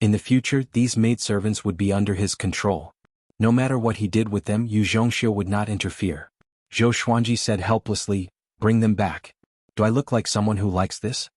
In the future, these maidservants would be under his control. No matter what he did with them, Yu Zhongxiu would not interfere. Zhou Xuanji said helplessly, "Bring them back. Do I look like someone who likes this?"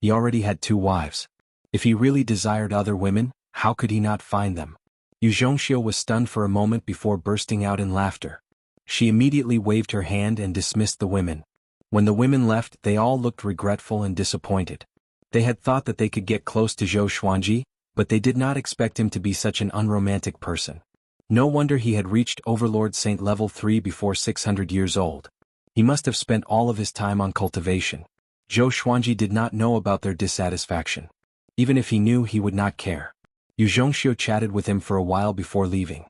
He already had 2 wives. If he really desired other women, how could he not find them? Yu Zhongxiu was stunned for a moment before bursting out in laughter. She immediately waved her hand and dismissed the women. When the women left, they all looked regretful and disappointed. They had thought that they could get close to Zhou Xuanji, but they did not expect him to be such an unromantic person. No wonder he had reached Overlord Saint level 3 before 600 years old. He must have spent all of his time on cultivation. Zhou Xuanji did not know about their dissatisfaction. Even if he knew, he would not care. Yu Zhongxiu chatted with him for a while before leaving.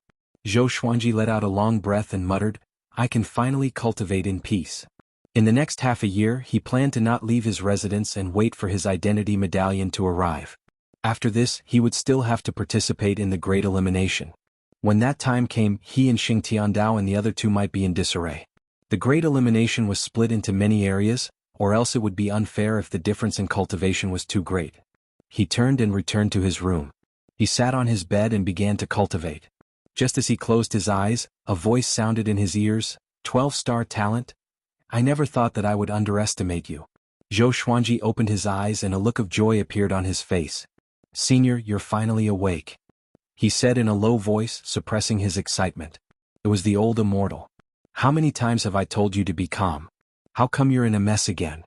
Zhou Xuanji let out a long breath and muttered, "I can finally cultivate in peace." In the next half a year, he planned to not leave his residence and wait for his identity medallion to arrive. After this, he would still have to participate in the Great Elimination. When that time came, he and Xing Tiandao and the other two might be in disarray. The Great Elimination was split into many areas, or else it would be unfair if the difference in cultivation was too great. He turned and returned to his room. He sat on his bed and began to cultivate. Just as he closed his eyes, a voice sounded in his ears, 12-star talent? I never thought that I would underestimate you. Zhou Xuanji opened his eyes and a look of joy appeared on his face. Senior, you're finally awake, he said in a low voice, suppressing his excitement. It was the old immortal. How many times have I told you to be calm? How come you're in a mess again?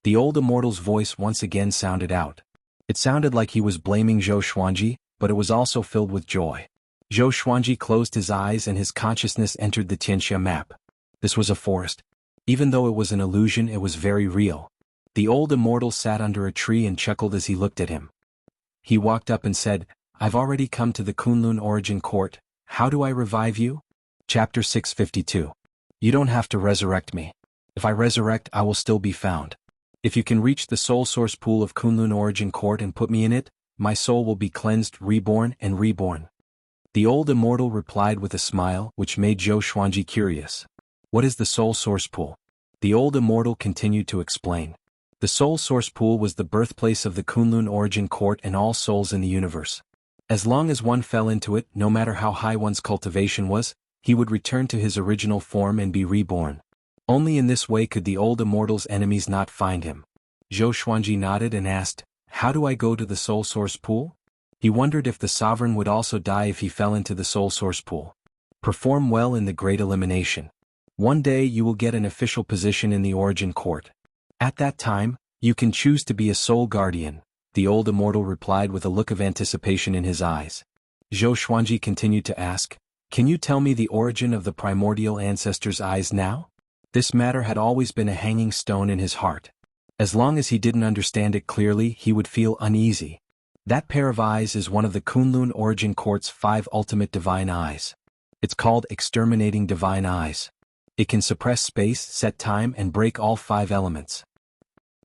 The old immortal's voice once again sounded out. It sounded like he was blaming Zhou Xuanji, but it was also filled with joy. Zhou Xuanji closed his eyes and his consciousness entered the Tianxia map. This was a forest. Even though it was an illusion, it was very real. The old immortal sat under a tree and chuckled as he looked at him. He walked up and said, I've already come to the Kunlun Origin Court. How do I revive you? Chapter 652. You don't have to resurrect me. If I resurrect, I will still be found. If you can reach the soul source pool of Kunlun Origin Court and put me in it, my soul will be cleansed, reborn, and reborn. The old immortal replied with a smile, which made Zhou Xuanji curious. What is the soul source pool? The old immortal continued to explain. The soul source pool was the birthplace of the Kunlun Origin Court and all souls in the universe. As long as one fell into it, no matter how high one's cultivation was, he would return to his original form and be reborn. Only in this way could the old immortal's enemies not find him. Zhou Xuanji nodded and asked, How do I go to the soul source pool? He wondered if the sovereign would also die if he fell into the soul source pool. Perform well in the Great Elimination. One day you will get an official position in the Origin Court. At that time, you can choose to be a soul guardian, the old immortal replied with a look of anticipation in his eyes. Zhou Xuanji continued to ask, Can you tell me the origin of the primordial ancestor's eyes now? This matter had always been a hanging stone in his heart. As long as he didn't understand it clearly, he would feel uneasy. That pair of eyes is one of the Kunlun Origin Court's 5 ultimate divine eyes. It's called Exterminating Divine Eyes. It can suppress space, set time, and break all 5 elements.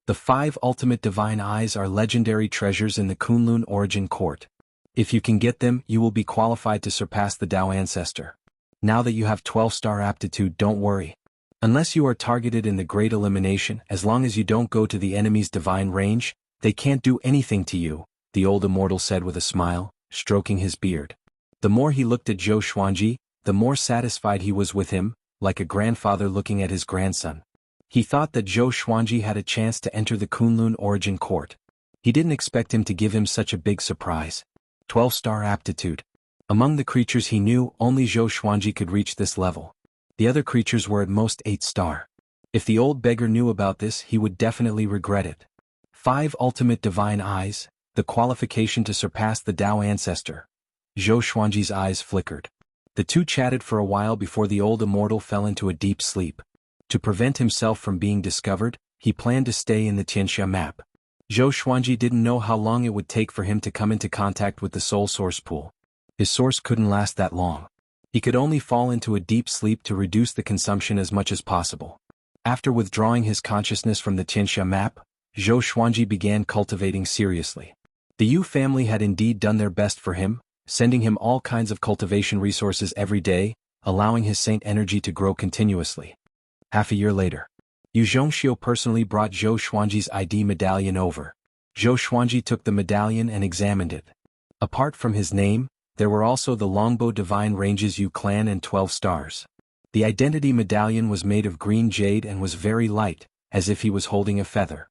The 5 ultimate divine eyes are legendary treasures in the Kunlun Origin Court. If you can get them, you will be qualified to surpass the Tao ancestor. Now that you have 12-star aptitude, don't worry. Unless you are targeted in the Great Elimination, as long as you don't go to the enemy's divine range, they can't do anything to you, the old immortal said with a smile, stroking his beard. The more he looked at Zhou Xuanji, the more satisfied he was with him, like a grandfather looking at his grandson. He thought that Zhou Xuanji had a chance to enter the Kunlun Origin Court. He didn't expect him to give him such a big surprise. 12-star aptitude. Among the creatures he knew, only Zhou Xuanji could reach this level. The other creatures were at most 8-star. If the old beggar knew about this, he would definitely regret it. 5 ultimate divine eyes, the qualification to surpass the Tao ancestor. Zhou Xuanji's eyes flickered. The two chatted for a while before the old immortal fell into a deep sleep. To prevent himself from being discovered, he planned to stay in the Tianxia map. Zhou Xuanji didn't know how long it would take for him to come into contact with the soul source pool. His source couldn't last that long. He could only fall into a deep sleep to reduce the consumption as much as possible. After withdrawing his consciousness from the Tianxia map, Zhou Xuanji began cultivating seriously. The Yu family had indeed done their best for him, sending him all kinds of cultivation resources every day, allowing his saint energy to grow continuously. Half a year later, Yu Zhongxiu personally brought Zhou Xuanji's ID medallion over. Zhou Xuanji took the medallion and examined it. Apart from his name, there were also the Longbow Divine Ranges Yu clan and 12 stars. The identity medallion was made of green jade and was very light, as if he was holding a feather.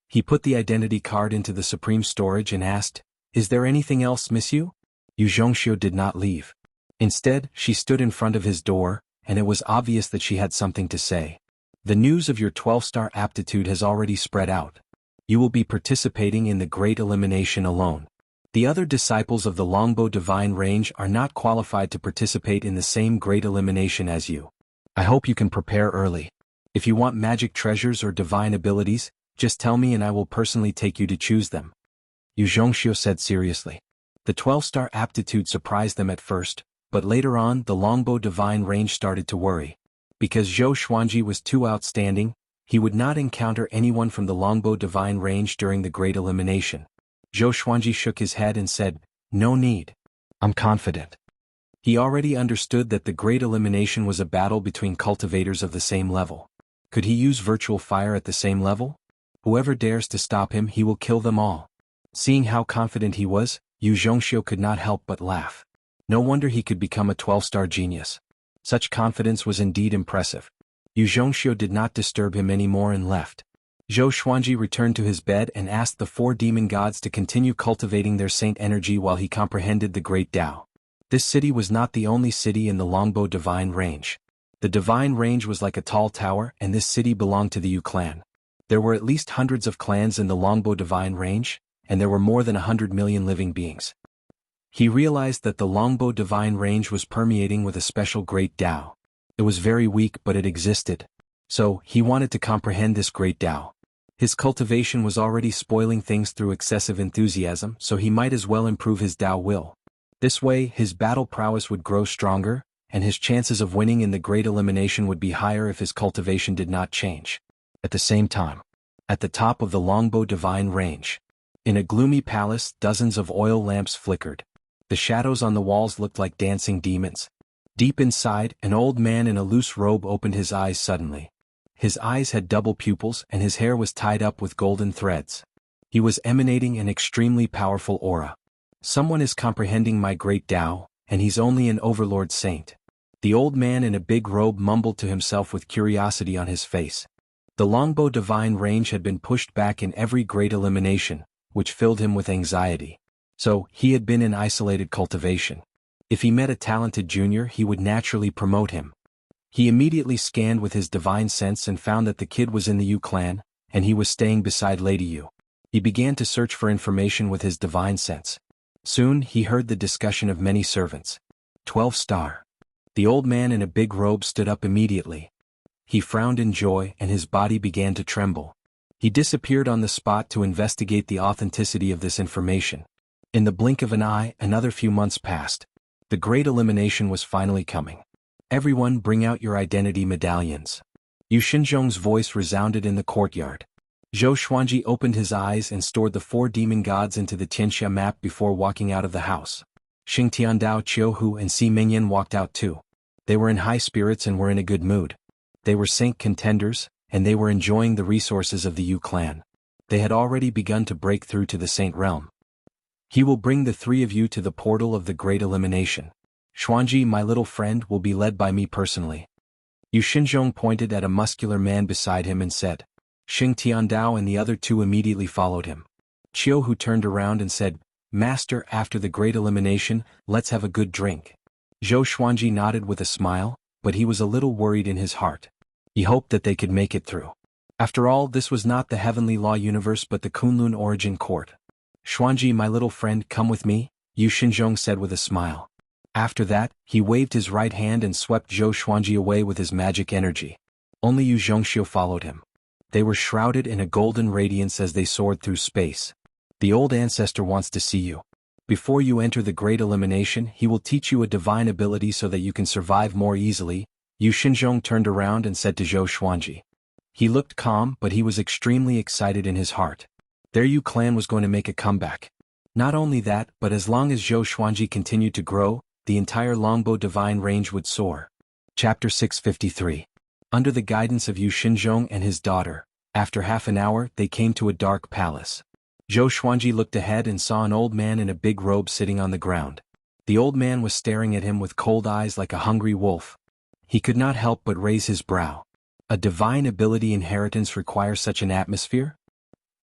He put the identity card into the supreme storage and asked, Is there anything else, monsieur? Yu Zhongxiu did not leave. Instead, she stood in front of his door, and it was obvious that she had something to say. The news of your 12-star aptitude has already spread out. You will be participating in the Great Elimination alone. The other disciples of the Longbow Divine Range are not qualified to participate in the same Great Elimination as you. I hope you can prepare early. If you want magic treasures or divine abilities, just tell me and I will personally take you to choose them. Yu Zhongxiu said seriously. The 12-star aptitude surprised them at first, but later on the longbow divine range started to worry. Because Zhou Xuanji was too outstanding, he would not encounter anyone from the longbow divine range during the Great Elimination. Zhou Xuanji shook his head and said, "No need. I'm confident." He already understood that the Great Elimination was a battle between cultivators of the same level. Could he use virtual fire at the same level? Whoever dares to stop him, he will kill them all. Seeing how confident he was, Yu Zhongxiu could not help but laugh. No wonder he could become a 12-star genius. Such confidence was indeed impressive. Yu Zhongxiu did not disturb him anymore and left. Zhou Xuanji returned to his bed and asked the 4 demon gods to continue cultivating their saint energy while he comprehended the great Tao. This city was not the only city in the longbow divine range. The divine range was like a tall tower, and this city belonged to the Yu clan. There were at least hundreds of clans in the longbow divine range, and there were more than 100 million living beings. He realized that the longbow divine range was permeating with a special great Tao. It was very weak, but it existed. So, he wanted to comprehend this great Tao. His cultivation was already spoiling things through excessive enthusiasm, so he might as well improve his Tao will. This way, his battle prowess would grow stronger, and his chances of winning in the Great Elimination would be higher if his cultivation did not change. At the same time, at the top of the longbow divine range, in a gloomy palace, dozens of oil lamps flickered. The shadows on the walls looked like dancing demons. Deep inside, an old man in a loose robe opened his eyes suddenly. His eyes had double pupils and his hair was tied up with golden threads. He was emanating an extremely powerful aura. Someone is comprehending my great Tao, and he's only an overlord saint. The old man in a big robe mumbled to himself with curiosity on his face. The longbow divine range had been pushed back in every great elimination, which filled him with anxiety. So, he had been in isolated cultivation. If he met a talented junior, he would naturally promote him. He immediately scanned with his divine sense and found that the kid was in the Yu clan, and he was staying beside Lady Yu. He began to search for information with his divine sense. Soon, he heard the discussion of many servants. 12-star. The old man in a big robe stood up immediately. He frowned in joy and his body began to tremble. He disappeared on the spot to investigate the authenticity of this information. In the blink of an eye, another few months passed. The Great Elimination was finally coming. Everyone bring out your identity medallions. Yu Xinzhong's voice resounded in the courtyard. Zhou Xuanji opened his eyes and stored the 4 demon gods into the Tianxia map before walking out of the house. Xing Tiandao, Qiuhu and Si Mingyan walked out too. They were in high spirits and were in a good mood. They were saint contenders, and they were enjoying the resources of the Yu clan. They had already begun to break through to the saint realm. He will bring the 3 of you to the portal of the Great Elimination. Xuanji, my little friend, will be led by me personally. Yu Xinzhong pointed at a muscular man beside him and said. Xing Tiandao and the other 2 immediately followed him. Qiuhu turned around and said, Master, after the Great Elimination, let's have a good drink. Zhou Xuanji nodded with a smile, but he was a little worried in his heart. He hoped that they could make it through. After all, this was not the heavenly law universe but the Kunlun origin court. Xuanji, my little friend, come with me, Yu Xinzhong said with a smile. After that, he waved his right hand and swept Zhou Xuanji away with his magic energy. Only Yu Zhongxiu followed him. They were shrouded in a golden radiance as they soared through space. The old ancestor wants to see you. Before you enter the Great Elimination, he will teach you a divine ability so that you can survive more easily. Yu Xinzhong turned around and said to Zhou Xuanji. He looked calm, but he was extremely excited in his heart. Their Yu clan was going to make a comeback. Not only that, but as long as Zhou Xuanji continued to grow, the entire longbow divine range would soar. Chapter 653. Under the guidance of Yu Xinzhong and his daughter, after half an hour they came to a dark palace. Zhou Xuanji looked ahead and saw an old man in a big robe sitting on the ground. The old man was staring at him with cold eyes like a hungry wolf. He could not help but raise his brow. A divine ability inheritance requires such an atmosphere?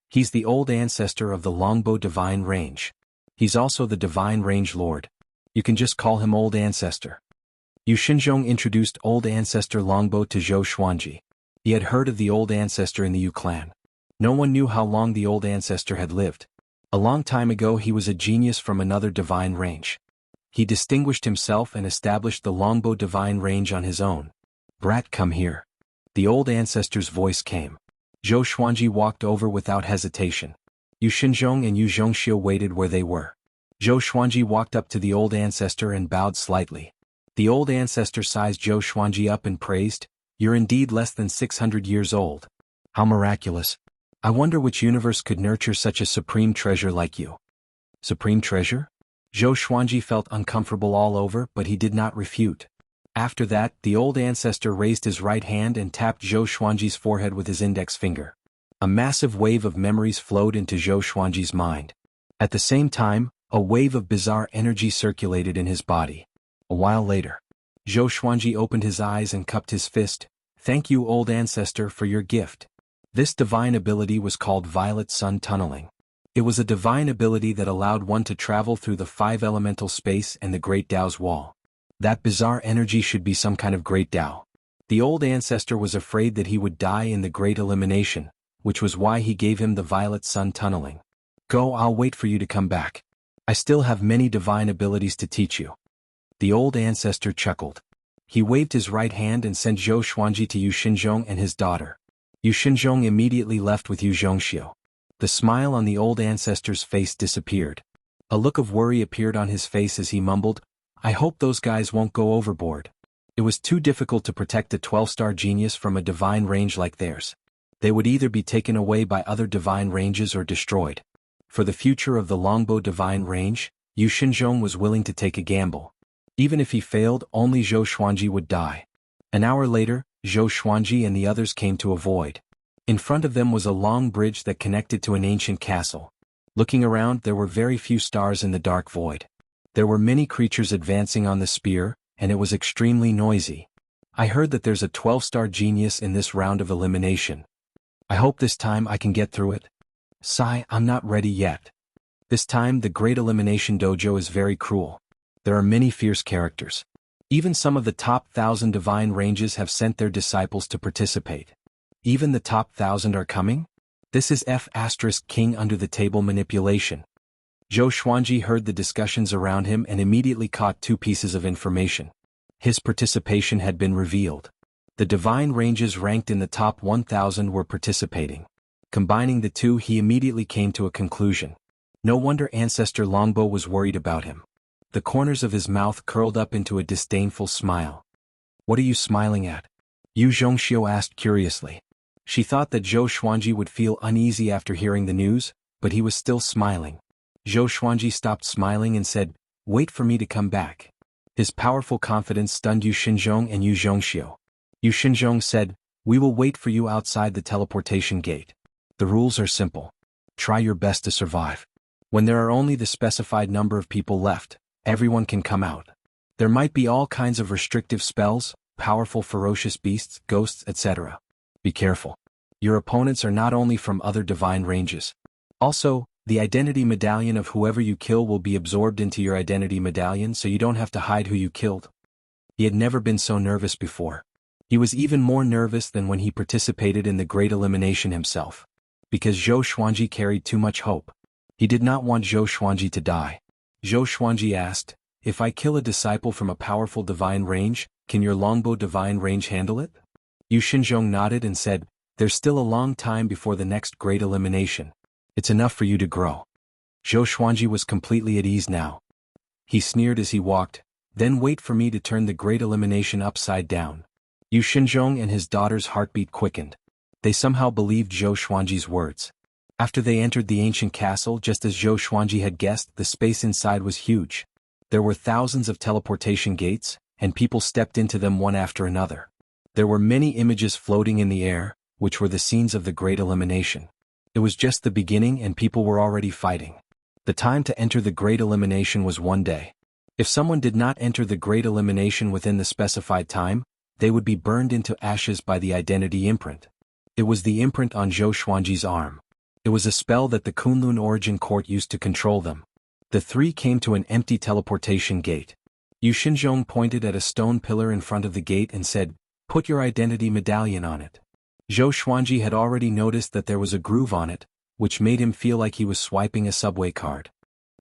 He's the old ancestor of the longbow divine range. He's also the divine range lord. You can just call him Old Ancestor. Yu Xinzhong introduced Old Ancestor Longbow to Zhou Xuanji. He had heard of the Old Ancestor in the Yu clan. No one knew how long the Old Ancestor had lived. A long time ago he was a genius from another divine range. He distinguished himself and established the Longbow divine range on his own. Brat, come here. The Old Ancestor's voice came. Zhou Xuanji walked over without hesitation. Yu Xinzhong and Yu Zhongxiu waited where they were. Zhou Xuanji walked up to the old ancestor and bowed slightly. The old ancestor sized Zhou Xuanji up and praised, "You're indeed less than 600 years old. How miraculous. I wonder which universe could nurture such a supreme treasure like you." Supreme treasure? Zhou Xuanji felt uncomfortable all over, but he did not refute. After that, the old ancestor raised his right hand and tapped Zhou Xuanji's forehead with his index finger. A massive wave of memories flowed into Zhou Xuanji's mind. At the same time, a wave of bizarre energy circulated in his body. A while later, Zhou Xuanji opened his eyes and cupped his fist. "Thank you, old ancestor, for your gift." This divine ability was called Violet Sun Tunneling. It was a divine ability that allowed one to travel through the 5 elemental space and the Great Tao's wall. That bizarre energy should be some kind of Great Tao. The old ancestor was afraid that he would die in the Great Elimination, which was why he gave him the Violet Sun Tunneling. "Go, I'll wait for you to come back. I still have many divine abilities to teach you." The old ancestor chuckled. He waved his right hand and sent Zhou Xuanji to Yu Xinzhong and his daughter. Yu Xinzhong immediately left with Yu Zhongxiu. The smile on the old ancestor's face disappeared. A look of worry appeared on his face as he mumbled, "I hope those guys won't go overboard." It was too difficult to protect a 12-star genius from a divine range like theirs. They would either be taken away by other divine ranges or destroyed. For the future of the Longbow divine range, Yu Xinzhong was willing to take a gamble. Even if he failed, only Zhou Xuanji would die. An hour later, Zhou Xuanji and the others came to a void. In front of them was a long bridge that connected to an ancient castle. Looking around, there were very few stars in the dark void. There were many creatures advancing on the spear, and it was extremely noisy. "I heard that there's a 12-star genius in this round of elimination. I hope this time I can get through it. Sigh, I'm not ready yet." This time the Great Elimination Dojo is very cruel. There are many fierce characters. Even some of the top 1,000 divine ranges have sent their disciples to participate. Even the top 1,000 are coming? This is King under the table manipulation. Zhou Xuanji heard the discussions around him and immediately caught 2 pieces of information. His participation had been revealed. The divine ranges ranked in the top 1,000 were participating. Combining the 2, he immediately came to a conclusion. No wonder Ancestor Longbow was worried about him. The corners of his mouth curled up into a disdainful smile. "What are you smiling at?" Yu Zhongxiu asked curiously. She thought that Zhou Xuanji would feel uneasy after hearing the news, but he was still smiling. Zhou Xuanji stopped smiling and said, "Wait for me to come back." His powerful confidence stunned Yu Xinzhong and Yu Zhongxiu. Yu Xinzhong said, "We will wait for you outside the teleportation gate. The rules are simple. Try your best to survive. When there are only the specified number of people left, everyone can come out. There might be all kinds of restrictive spells, powerful ferocious beasts, ghosts, etc. Be careful. Your opponents are not only from other divine ranges. Also, the identity medallion of whoever you kill will be absorbed into your identity medallion so you don't have to hide who you killed." He had never been so nervous before. He was even more nervous than when he participated in the Great Elimination himself. Because Zhou Xuanji carried too much hope. He did not want Zhou Xuanji to die. Zhou Xuanji asked, "If I kill a disciple from a powerful divine range, can your Longbow divine range handle it?" Yu Xinzhong nodded and said, "There's still a long time before the next Great Elimination. It's enough for you to grow." Zhou Xuanji was completely at ease now. He sneered as he walked, "Then wait for me to turn the Great Elimination upside down." Yu Xinzhong and his daughter's heartbeat quickened. They somehow believed Zhou Xuanji's words. After they entered the ancient castle, just as Zhou Xuanji had guessed, the space inside was huge. There were thousands of teleportation gates, and people stepped into them one after another. There were many images floating in the air, which were the scenes of the Great Elimination. It was just the beginning and people were already fighting. The time to enter the Great Elimination was 1 day. If someone did not enter the Great Elimination within the specified time, they would be burned into ashes by the identity imprint. It was the imprint on Zhou Xuanji's arm. It was a spell that the Kunlun Origin Court used to control them. The 3 came to an empty teleportation gate. Yu Xinzhong pointed at a stone pillar in front of the gate and said, "Put your identity medallion on it." Zhou Xuanji had already noticed that there was a groove on it, which made him feel like he was swiping a subway card.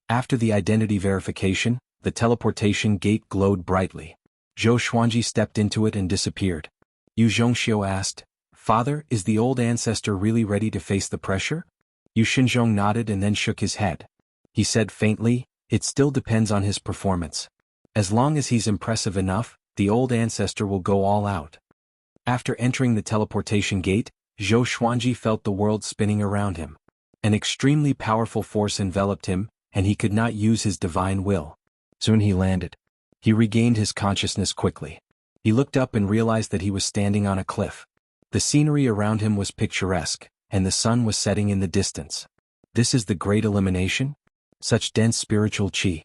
After the identity verification, the teleportation gate glowed brightly. Zhou Xuanji stepped into it and disappeared. Yu Zhongxiu asked, "Father, is the old ancestor really ready to face the pressure?" Yu Xinzhong nodded and then shook his head. He said faintly, "It still depends on his performance. As long as he's impressive enough, the old ancestor will go all out." After entering the teleportation gate, Zhou Xuanji felt the world spinning around him. An extremely powerful force enveloped him, and he could not use his divine will. Soon he landed. He regained his consciousness quickly. He looked up and realized that he was standing on a cliff. The scenery around him was picturesque, and the sun was setting in the distance. This is the great elimination? Such dense spiritual qi.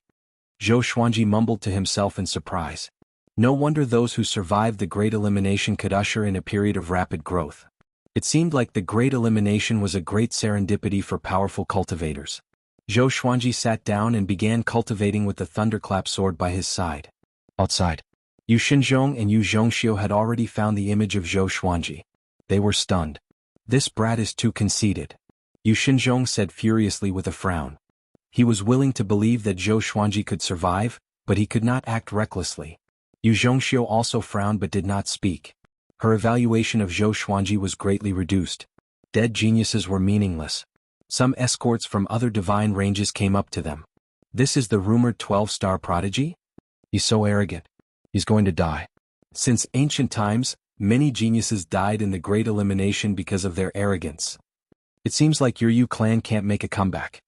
Zhou Xuanji mumbled to himself in surprise. No wonder those who survived the great elimination could usher in a period of rapid growth. It seemed like the great elimination was a great serendipity for powerful cultivators. Zhou Xuanji sat down and began cultivating with the thunderclap sword by his side. Outside, Yu Xinzhong and Yu Zhongxiu had already found the image of Zhou Xuanji. They were stunned. "This brat is too conceited," Yu Xinzhong said furiously with a frown. He was willing to believe that Zhou Xuanji could survive, but he could not act recklessly. Yu Zhongxiu also frowned but did not speak. Her evaluation of Zhou Xuanji was greatly reduced. Dead geniuses were meaningless. Some escorts from other divine ranges came up to them. "This is the rumored 12-star prodigy? He's so arrogant. He's going to die." Since ancient times, many geniuses died in the Great Elimination because of their arrogance. It seems like your Yu clan can't make a comeback.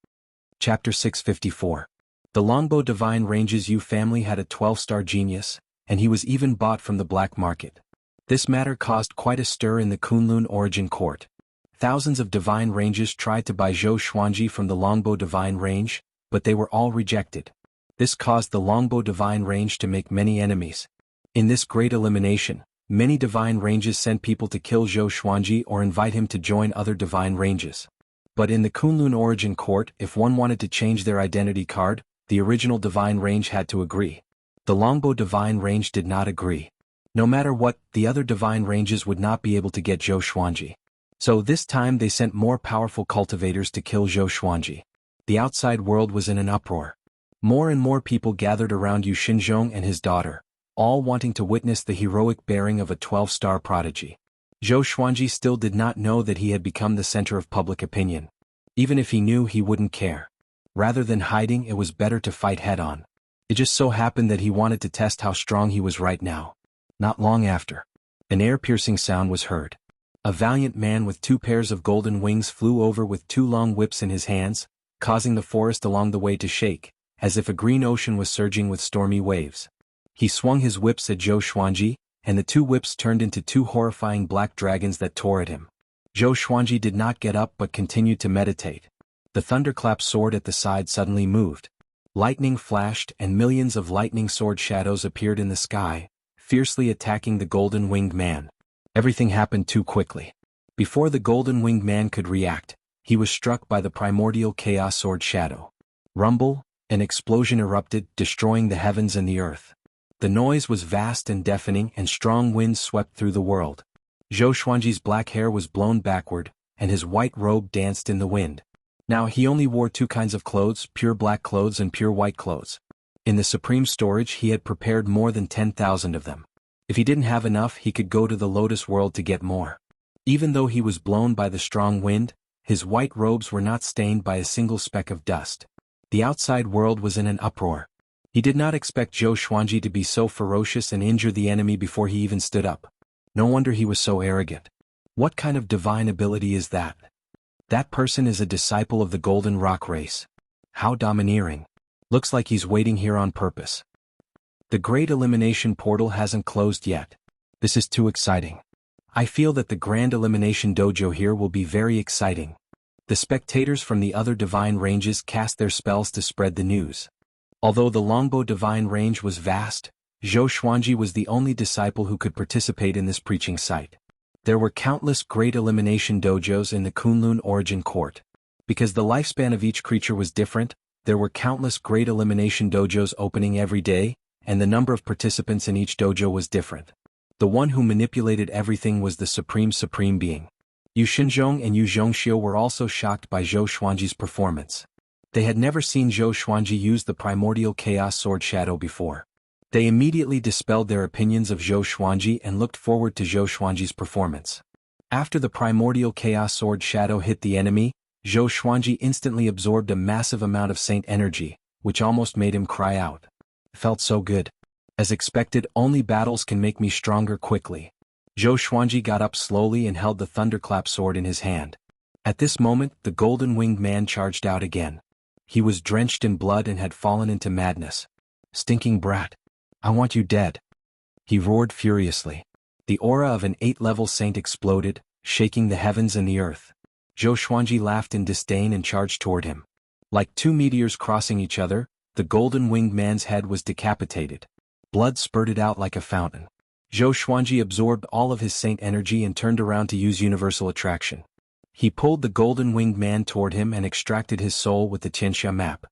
Chapter 654. The Longbow Divine Range's Yu family had a 12-star genius, and he was even bought from the black market. This matter caused quite a stir in the Kunlun origin court. Thousands of divine ranges tried to buy Zhou Xuanji from the Longbow Divine Range, but they were all rejected. This caused the Longbow Divine Range to make many enemies. In this great elimination, many divine ranges sent people to kill Zhou Xuanji or invite him to join other divine ranges. But in the Kunlun origin court, if one wanted to change their identity card, the original divine range had to agree. The Longbow Divine Range did not agree. No matter what, the other divine ranges would not be able to get Zhou Xuanji. So this time they sent more powerful cultivators to kill Zhou Xuanji. The outside world was in an uproar. More and more people gathered around Yu Xinzhong and his daughter, all wanting to witness the heroic bearing of a 12-star prodigy. Zhou Xuanji still did not know that he had become the center of public opinion. Even if he knew, he wouldn't care. Rather than hiding, it was better to fight head-on. It just so happened that he wanted to test how strong he was right now. Not long after, an ear-piercing sound was heard. A valiant man with 2 pairs of golden wings flew over with 2 long whips in his hands, causing the forest along the way to shake, as if a green ocean was surging with stormy waves. He swung his whips at Zhou Xuanji, and the 2 whips turned into 2 horrifying black dragons that tore at him. Zhou Xuanji did not get up but continued to meditate. The thunderclap sword at the side suddenly moved. Lightning flashed and millions of lightning sword shadows appeared in the sky, fiercely attacking the golden-winged man. Everything happened too quickly. Before the golden-winged man could react, he was struck by the primordial chaos sword shadow. Rumble, an explosion erupted, destroying the heavens and the earth. The noise was vast and deafening, and strong winds swept through the world. Zhou Xuanji's black hair was blown backward, and his white robe danced in the wind. Now he only wore 2 kinds of clothes, pure black clothes and pure white clothes. In the supreme storage he had prepared more than 10,000 of them. If he didn't have enough, he could go to the Lotus World to get more. Even though he was blown by the strong wind, his white robes were not stained by a single speck of dust. The outside world was in an uproar. He did not expect Zhou Xuanji to be so ferocious and injure the enemy before he even stood up. No wonder he was so arrogant. What kind of divine ability is that? That person is a disciple of the Golden Rock race. How domineering. Looks like he's waiting here on purpose. The Great Elimination Portal hasn't closed yet. This is too exciting. I feel that the Grand Elimination Dojo here will be very exciting. The spectators from the other divine ranges cast their spells to spread the news. Although the Longbow Divine Range was vast, Zhou Xuanji was the only disciple who could participate in this preaching site. There were countless Great Elimination Dojos in the Kunlun Origin Court. Because the lifespan of each creature was different, there were countless Great Elimination Dojos opening every day, and the number of participants in each dojo was different. The one who manipulated everything was the Supreme Being. Yu Xinzhong and Yu Zhongxiu were also shocked by Zhou Xuanji's performance. They had never seen Zhou Xuanji use the primordial chaos sword shadow before. They immediately dispelled their opinions of Zhou Xuanji and looked forward to Zhou Xuanji's performance. After the primordial chaos sword shadow hit the enemy, Zhou Xuanji instantly absorbed a massive amount of saint energy, which almost made him cry out. It felt so good. As expected, only battles can make me stronger quickly. Zhou Xuanji got up slowly and held the thunderclap sword in his hand. At this moment, the golden-winged man charged out again. He was drenched in blood and had fallen into madness. Stinking brat. I want you dead. He roared furiously. The aura of an 8-level saint exploded, shaking the heavens and the earth. Zhou Xuanji laughed in disdain and charged toward him. Like two meteors crossing each other, the golden-winged man's head was decapitated. Blood spurted out like a fountain. Zhou Xuanji absorbed all of his saint energy and turned around to use universal attraction. He pulled the golden-winged man toward him and extracted his soul with the Tianxia map.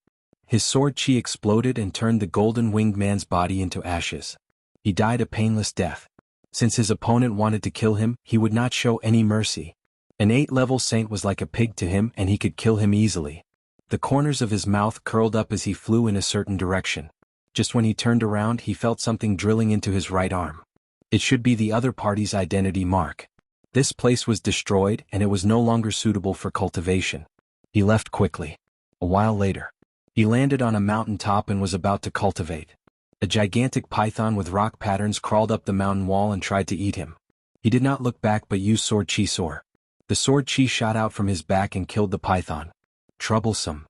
His sword chi exploded and turned the golden-winged man's body into ashes. He died a painless death. Since his opponent wanted to kill him, he would not show any mercy. An 8-level saint was like a pig to him and he could kill him easily. The corners of his mouth curled up as he flew in a certain direction. Just when he turned around, he felt something drilling into his right arm. It should be the other party's identity mark. This place was destroyed and it was no longer suitable for cultivation. He left quickly. A while later, he landed on a mountain top and was about to cultivate. A gigantic python with rock patterns crawled up the mountain wall and tried to eat him. He did not look back but used sword chi soar. The sword chi shot out from his back and killed the python. Troublesome.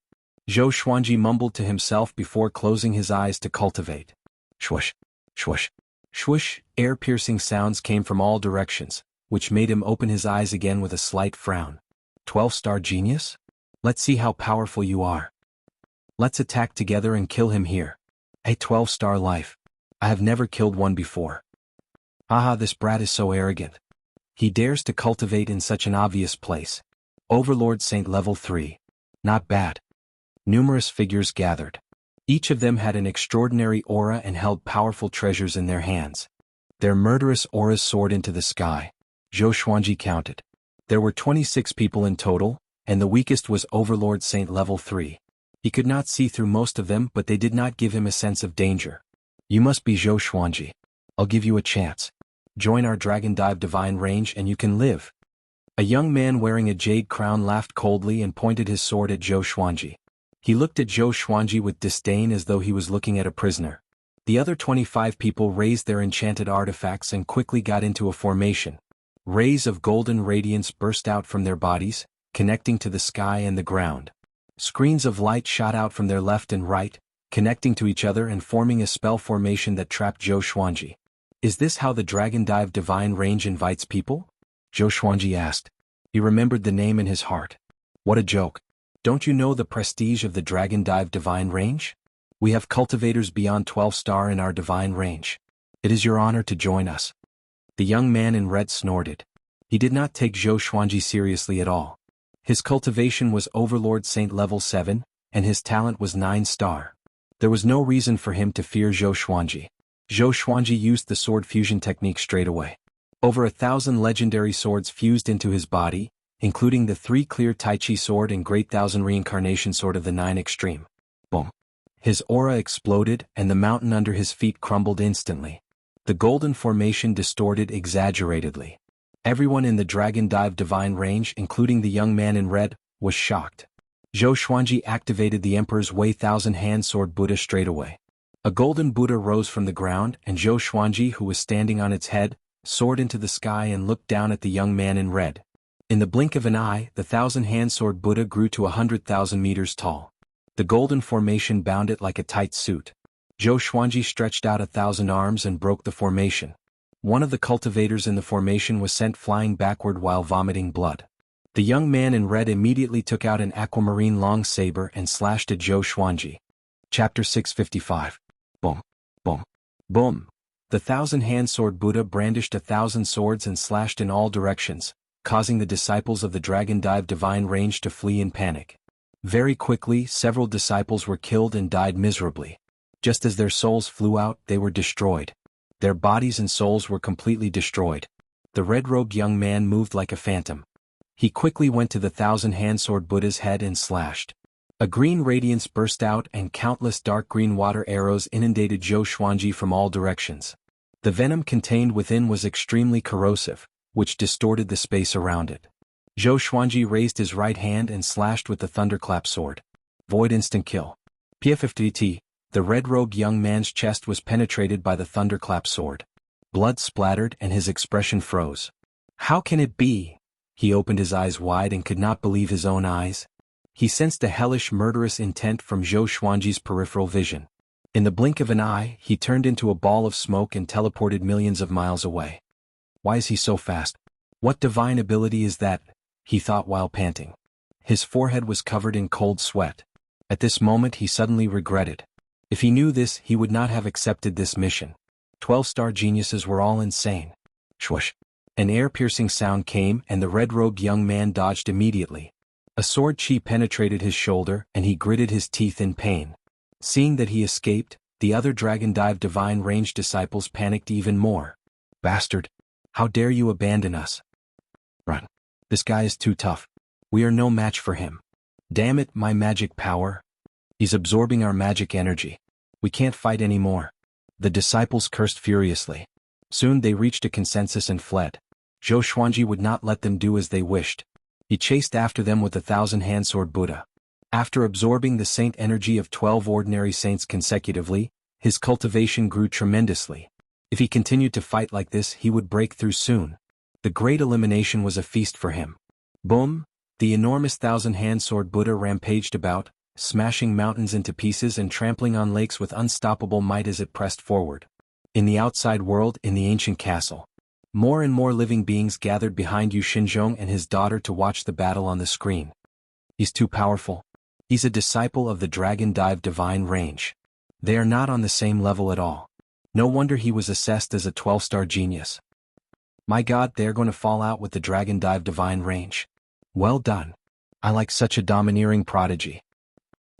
Zhou Xuanji mumbled to himself before closing his eyes to cultivate. Swoosh, swoosh, swoosh. Air-piercing sounds came from all directions, which made him open his eyes again with a slight frown. 12-star genius? Let's see how powerful you are. Let's attack together and kill him here. A 12-star life. I have never killed one before. Haha, this brat is so arrogant. He dares to cultivate in such an obvious place. Overlord Saint level 3. Not bad. Numerous figures gathered. Each of them had an extraordinary aura and held powerful treasures in their hands. Their murderous auras soared into the sky. Zhou Xuanji counted. There were 26 people in total, and the weakest was Overlord Saint level 3. He could not see through most of them, but they did not give him a sense of danger. You must be Zhou Xuanji. I'll give you a chance. Join our Dragon Dive Divine Range and you can live. A young man wearing a jade crown laughed coldly and pointed his sword at Zhou Xuanji. He looked at Zhou Xuanji with disdain as though he was looking at a prisoner. The other 25 people raised their enchanted artifacts and quickly got into a formation. Rays of golden radiance burst out from their bodies, connecting to the sky and the ground. Screens of light shot out from their left and right, connecting to each other and forming a spell formation that trapped Zhou Xuanji. Is this how the Dragon Dive Divine Range invites people? Zhou Xuanji asked. He remembered the name in his heart. What a joke. Don't you know the prestige of the Dragon Dive Divine Range? We have cultivators beyond 12-star in our Divine Range. It is your honor to join us. The young man in red snorted. He did not take Zhou Xuanji seriously at all. His cultivation was Overlord Saint level 7, and his talent was 9-star. There was no reason for him to fear Zhou Xuanji. Zhou Xuanji used the sword fusion technique straight away. Over 1,000 legendary swords fused into his body, including the 3 clear Tai Chi sword and Great Thousand Reincarnation sword of the 9 extreme. Boom. His aura exploded and the mountain under his feet crumbled instantly. The golden formation distorted exaggeratedly. Everyone in the Dragon Dive Divine Range, including the young man in red, was shocked. Zhou Xuanji activated the Emperor's Wei Thousand Hand Sword Buddha straight away. A golden Buddha rose from the ground and Zhou Xuanji, who was standing on its head, soared into the sky and looked down at the young man in red. In the blink of an eye, the 1,000-hand sword Buddha grew to 100,000 meters tall. The golden formation bound it like a tight suit. Zhou Xuanji stretched out 1,000 arms and broke the formation. One of the cultivators in the formation was sent flying backward while vomiting blood. The young man in red immediately took out an aquamarine long saber and slashed at Zhou Xuanji. Chapter 655. Boom, boom, boom. The 1,000-hand sword Buddha brandished 1,000 swords and slashed in all directions, causing the disciples of the Dragon Dive Divine Range to flee in panic. Very quickly, several disciples were killed and died miserably. Just as their souls flew out, they were destroyed. Their bodies and souls were completely destroyed. The red-robed young man moved like a phantom. He quickly went to the 1,000-hand sword Buddha's head and slashed. A green radiance burst out and countless dark green water arrows inundated Zhou Xuanji from all directions. The venom contained within was extremely corrosive, which distorted the space around it. Zhou Xuanji raised his right hand and slashed with the thunderclap sword. Void instant kill. PFFT, the red-robed young man's chest was penetrated by the thunderclap sword. Blood splattered and his expression froze. How can it be? He opened his eyes wide and could not believe his own eyes. He sensed a hellish murderous intent from Zhou Xuanji's peripheral vision. In the blink of an eye, he turned into a ball of smoke and teleported millions of miles away. Why is he so fast? What divine ability is that? He thought while panting. His forehead was covered in cold sweat. At this moment he suddenly regretted. If he knew this, he would not have accepted this mission. 12-star geniuses were all insane. Swoosh! An air-piercing sound came and the red-robed young man dodged immediately. A sword chi penetrated his shoulder and he gritted his teeth in pain. Seeing that he escaped, the other Dragon Dive Divine Range disciples panicked even more. Bastard! How dare you abandon us? Run! This guy is too tough. We are no match for him. Damn it, my magic power. He's absorbing our magic energy. We can't fight anymore. The disciples cursed furiously. Soon they reached a consensus and fled. Zhou Xuanji would not let them do as they wished. He chased after them with the 1,000-hand sword Buddha. After absorbing the saint energy of 12 ordinary saints consecutively, his cultivation grew tremendously. If he continued to fight like this, he would break through soon. The great elimination was a feast for him. Boom! The enormous 1,000-hand sword Buddha rampaged about, smashing mountains into pieces and trampling on lakes with unstoppable might as it pressed forward. In the outside world, in the ancient castle, more and more living beings gathered behind Yu Xinzhong and his daughter to watch the battle on the screen. He's too powerful. He's a disciple of the Dragon Dive Divine Range. They are not on the same level at all. No wonder he was assessed as a 12-star genius. My God, they're going to fall out with the Dragon Dive Divine Range. Well done. I like such a domineering prodigy.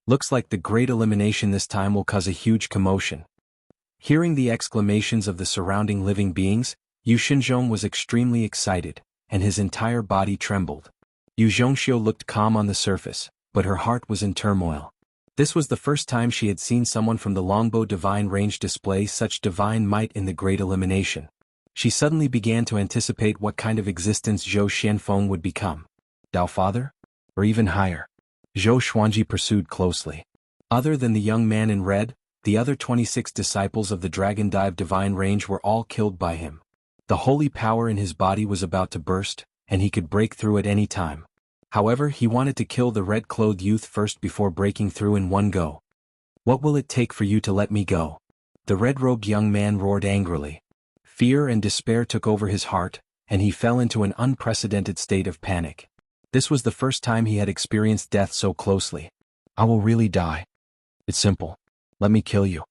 Looks like the great elimination this time will cause a huge commotion. Hearing the exclamations of the surrounding living beings, Yu Xinzhong was extremely excited, and his entire body trembled. Yu Zhongxiu looked calm on the surface, but her heart was in turmoil. This was the first time she had seen someone from the Longbow Divine Range display such divine might in the great elimination. She suddenly began to anticipate what kind of existence Zhou Xianfeng would become. Dao Father? Or even higher? Zhou Xuanji pursued closely. Other than the young man in red, the other 26 disciples of the Dragon Dive Divine Range were all killed by him. The holy power in his body was about to burst, and he could break through at any time. However, he wanted to kill the red-clothed youth first before breaking through in one go. What will it take for you to let me go? The red-robed young man roared angrily. Fear and despair took over his heart, and he fell into an unprecedented state of panic. This was the first time he had experienced death so closely. I will really die. It's simple. Let me kill you.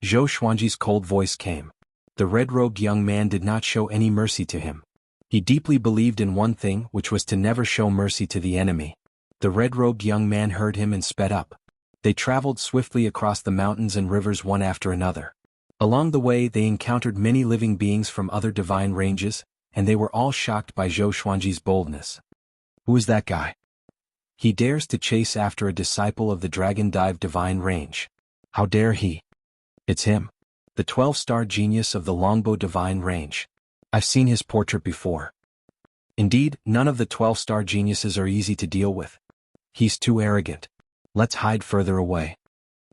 Zhou Xuanji's cold voice came. The red-robed young man did not show any mercy to him. He deeply believed in one thing, which was to never show mercy to the enemy. The red-robed young man heard him and sped up. They traveled swiftly across the mountains and rivers one after another. Along the way they encountered many living beings from other divine ranges, and they were all shocked by Zhou Xuanji's boldness. Who is that guy? He dares to chase after a disciple of the Dragon Dive Divine Range. How dare he? It's him. The 12-star genius of the Longbow Divine Range. I've seen his portrait before. Indeed, none of the 12-star geniuses are easy to deal with. He's too arrogant. Let's hide further away.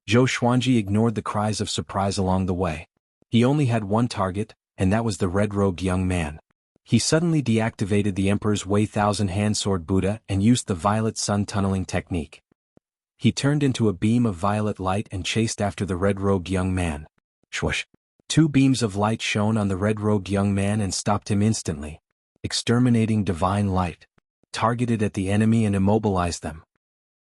Zhou Xuanji ignored the cries of surprise along the way. He only had one target, and that was the red-robed young man. He suddenly deactivated the Emperor's Way 1,000-hand sword Buddha and used the violet sun tunneling technique. He turned into a beam of violet light and chased after the red-robed young man. Swoosh! 2 beams of light shone on the red-robed young man and stopped him instantly. Exterminating divine light. Targeted at the enemy and immobilized them.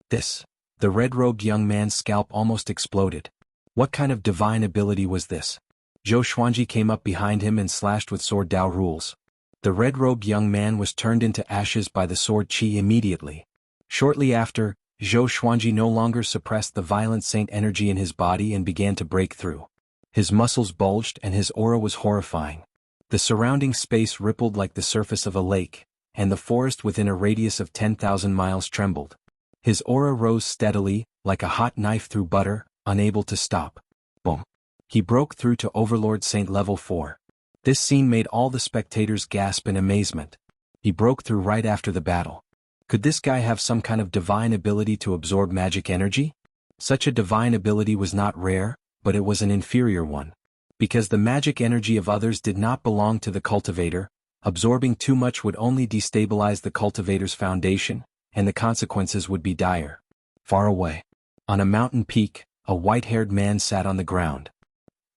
The red-robed young man's scalp almost exploded. What kind of divine ability was this? Zhou Xuanji came up behind him and slashed with sword Dao rules. The red-robed young man was turned into ashes by the sword chi immediately. Shortly after, Zhou Xuanji no longer suppressed the violent saint energy in his body and began to break through. His muscles bulged and his aura was horrifying. The surrounding space rippled like the surface of a lake, and the forest within a radius of 10,000 miles trembled. His aura rose steadily, like a hot knife through butter, unable to stop. Boom! He broke through to Overlord Saint Level 4. This scene made all the spectators gasp in amazement. He broke through right after the battle. Could this guy have some kind of divine ability to absorb magic energy? Such a divine ability was not rare, but it was an inferior one. Because the magic energy of others did not belong to the cultivator, absorbing too much would only destabilize the cultivator's foundation, and the consequences would be dire. Far away, on a mountain peak, a white-haired man sat on the ground.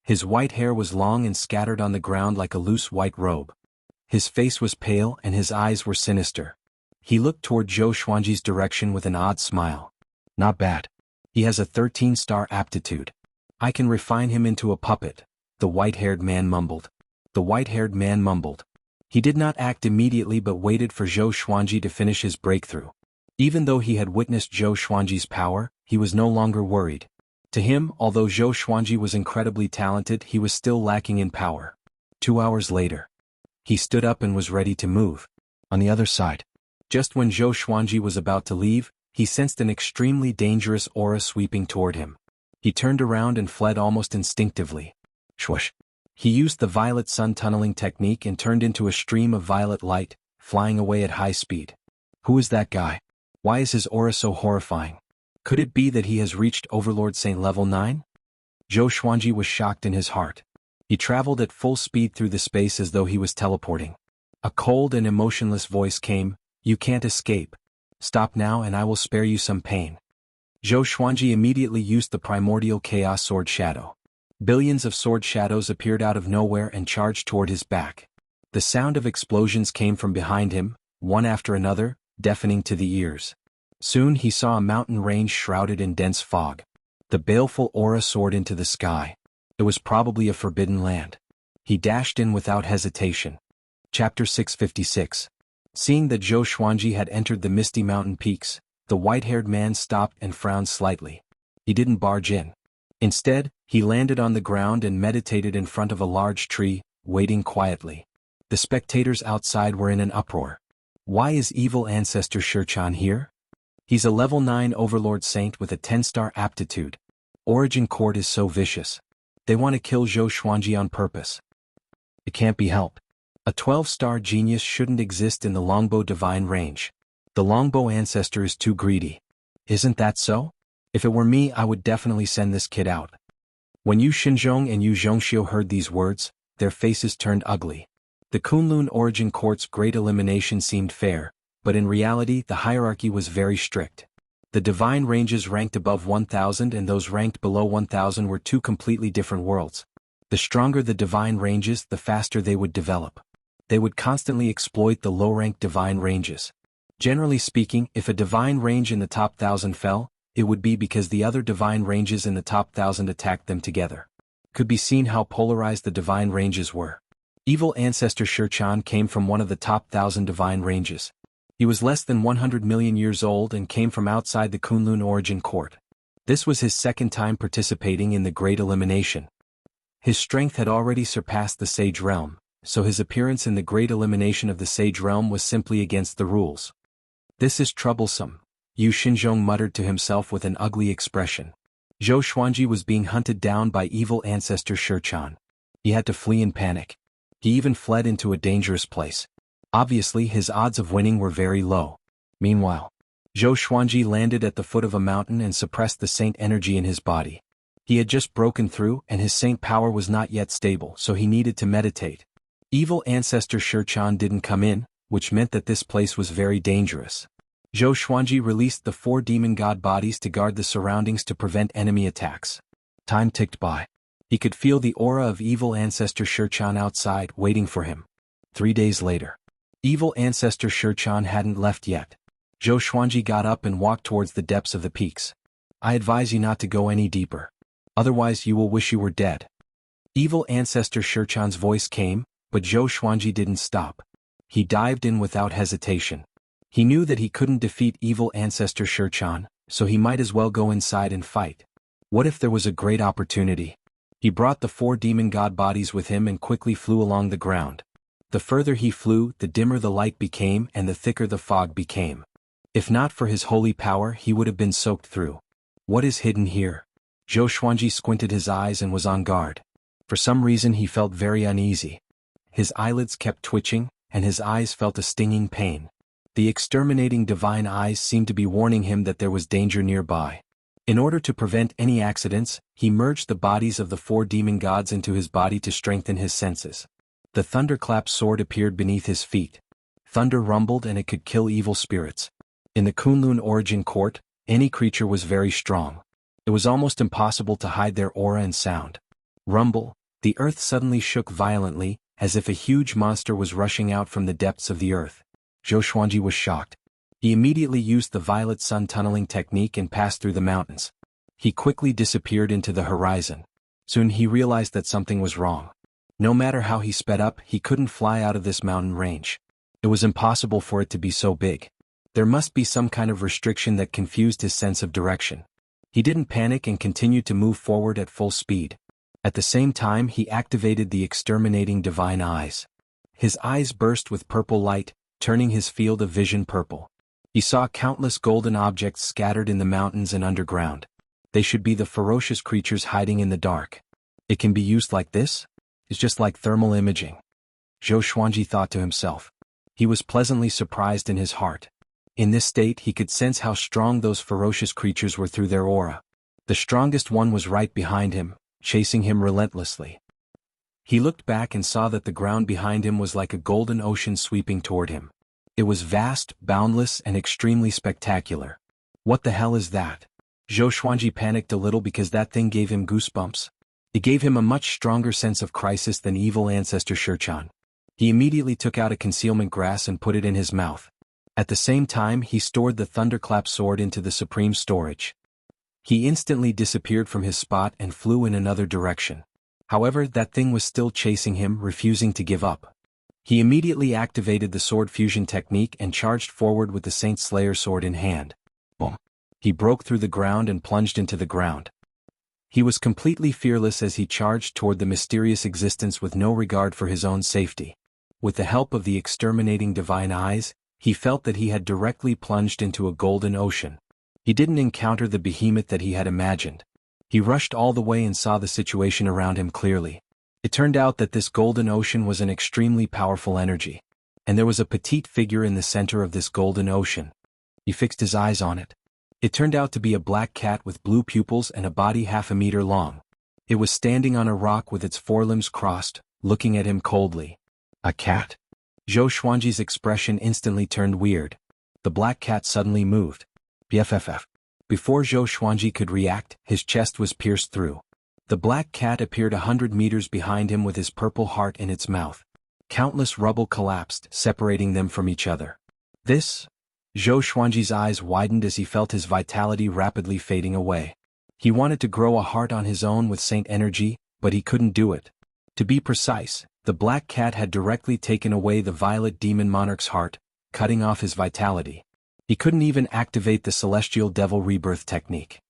His white hair was long and scattered on the ground like a loose white robe. His face was pale and his eyes were sinister. He looked toward Zhou Xuanji's direction with an odd smile. Not bad. He has a 13-star aptitude. I can refine him into a puppet, the white-haired man mumbled. The white-haired man mumbled. He did not act immediately but waited for Zhou Xuanji to finish his breakthrough. Even though he had witnessed Zhou Xuanji's power, he was no longer worried. To him, although Zhou Xuanji was incredibly talented, he was still lacking in power. 2 hours later, he stood up and was ready to move. On the other side, just when Zhou Xuanji was about to leave, he sensed an extremely dangerous aura sweeping toward him. He turned around and fled almost instinctively. Swoosh. He used the violet sun tunneling technique and turned into a stream of violet light, flying away at high speed. Who is that guy? Why is his aura so horrifying? Could it be that he has reached Overlord Saint level 9? Zhou Xuanji was shocked in his heart. He traveled at full speed through the space as though he was teleporting. A cold and emotionless voice came, "You can't escape. Stop now and I will spare you some pain." Zhou Xuanji immediately used the primordial chaos sword shadow. Billions of sword shadows appeared out of nowhere and charged toward his back. The sound of explosions came from behind him, one after another, deafening to the ears. Soon he saw a mountain range shrouded in dense fog. The baleful aura soared into the sky. It was probably a forbidden land. He dashed in without hesitation. Chapter 656. Seeing that Zhou Xuanji had entered the misty mountain peaks, the white-haired man stopped and frowned slightly. He didn't barge in. Instead, he landed on the ground and meditated in front of a large tree, waiting quietly. The spectators outside were in an uproar. Why is evil ancestor Shichan here? He's a level 9 overlord saint with a 10-star aptitude. Origin Court is so vicious. They want to kill Zhou Xuanji on purpose. It can't be helped. A 12-star genius shouldn't exist in the longbow divine range. The longbow ancestor is too greedy. Isn't that so? If it were me, I would definitely send this kid out. When Yu Xinzhong and Yu Zhongxiu heard these words, their faces turned ugly. The Kunlun Origin Court's great elimination seemed fair, but in reality the hierarchy was very strict. The divine ranges ranked above 1000 and those ranked below 1000 were two completely different worlds. The stronger the divine ranges, the faster they would develop. They would constantly exploit the low-ranked divine ranges. Generally speaking, if a divine range in the top 1000 fell, it would be because the other divine ranges in the top 1000 attacked them together. Could be seen how polarized the divine ranges were. Evil ancestor Shichan came from one of the top 1000 divine ranges. He was less than 100 million years old and came from outside the Kunlun Origin Court. This was his second time participating in the Great Elimination. His strength had already surpassed the Sage Realm, so his appearance in the Great Elimination of the Sage Realm was simply against the rules. This is troublesome, Yu Xinzhong muttered to himself with an ugly expression. Zhou Xuanji was being hunted down by evil ancestor Shichan. He had to flee in panic. He even fled into a dangerous place. Obviously his odds of winning were very low. Meanwhile, Zhou Xuanji landed at the foot of a mountain and suppressed the saint energy in his body. He had just broken through and his saint power was not yet stable, so he needed to meditate. Evil ancestor Shichan didn't come in, which meant that this place was very dangerous. Zhou Xuanji released the 4 demon god bodies to guard the surroundings to prevent enemy attacks. Time ticked by. He could feel the aura of evil ancestor Shichan outside, waiting for him. 3 days later. Evil ancestor Shichan hadn't left yet. Zhou Xuanji got up and walked towards the depths of the peaks. I advise you not to go any deeper. Otherwise you will wish you were dead. Evil ancestor Shichan's voice came, but Zhou Xuanji didn't stop. He dived in without hesitation. He knew that he couldn't defeat evil ancestor Shichan, so he might as well go inside and fight. What if there was a great opportunity? He brought the 4 demon god bodies with him and quickly flew along the ground. The further he flew, the dimmer the light became and the thicker the fog became. If not for his holy power, he would have been soaked through. What is hidden here? Zhou Xuanji squinted his eyes and was on guard. For some reason he felt very uneasy. His eyelids kept twitching, and his eyes felt a stinging pain. The exterminating divine eyes seemed to be warning him that there was danger nearby. In order to prevent any accidents, he merged the bodies of the 4 demon gods into his body to strengthen his senses. The thunderclap sword appeared beneath his feet. Thunder rumbled and it could kill evil spirits. In the Kunlun origin court, any creature was very strong. It was almost impossible to hide their aura and sound. Rumble, the earth suddenly shook violently, as if a huge monster was rushing out from the depths of the earth. Zhou Xuanji was shocked. He immediately used the violet sun tunneling technique and passed through the mountains. He quickly disappeared into the horizon. Soon he realized that something was wrong. No matter how he sped up, he couldn't fly out of this mountain range. It was impossible for it to be so big. There must be some kind of restriction that confused his sense of direction. He didn't panic and continued to move forward at full speed. At the same time, he activated the exterminating divine eyes. His eyes burst with purple light, turning his field of vision purple. He saw countless golden objects scattered in the mountains and underground. They should be the ferocious creatures hiding in the dark. It can be used like this? It's just like thermal imaging. Zhou Xuanji thought to himself. He was pleasantly surprised in his heart. In this state he could sense how strong those ferocious creatures were through their aura. The strongest one was right behind him, chasing him relentlessly. He looked back and saw that the ground behind him was like a golden ocean sweeping toward him. It was vast, boundless, and extremely spectacular. What the hell is that? Zhou Xuanji panicked a little because that thing gave him goosebumps. It gave him a much stronger sense of crisis than evil ancestor Shichan. He immediately took out a concealment grass and put it in his mouth. At the same time, he stored the thunderclap sword into the supreme storage. He instantly disappeared from his spot and flew in another direction. However, that thing was still chasing him, refusing to give up. He immediately activated the sword fusion technique and charged forward with the Saint Slayer sword in hand. Boom! He broke through the ground and plunged into the ground. He was completely fearless as he charged toward the mysterious existence with no regard for his own safety. With the help of the exterminating divine eyes, he felt that he had directly plunged into a golden ocean. He didn't encounter the behemoth that he had imagined. He rushed all the way and saw the situation around him clearly. It turned out that this golden ocean was an extremely powerful energy. And there was a petite figure in the center of this golden ocean. He fixed his eyes on it. It turned out to be a black cat with blue pupils and a body half a meter long. It was standing on a rock with its forelimbs crossed, looking at him coldly. A cat? Zhou Xuanji's expression instantly turned weird. The black cat suddenly moved. BFFF. Before Zhou Xuanji could react, his chest was pierced through. The black cat appeared 100 meters behind him with his purple heart in its mouth. Countless rubble collapsed, separating them from each other. This? Zhou Xuanji's eyes widened as he felt his vitality rapidly fading away. He wanted to grow a heart on his own with saint energy, but he couldn't do it. To be precise, the black cat had directly taken away the violet demon monarch's heart, cutting off his vitality. He couldn't even activate the celestial devil rebirth technique.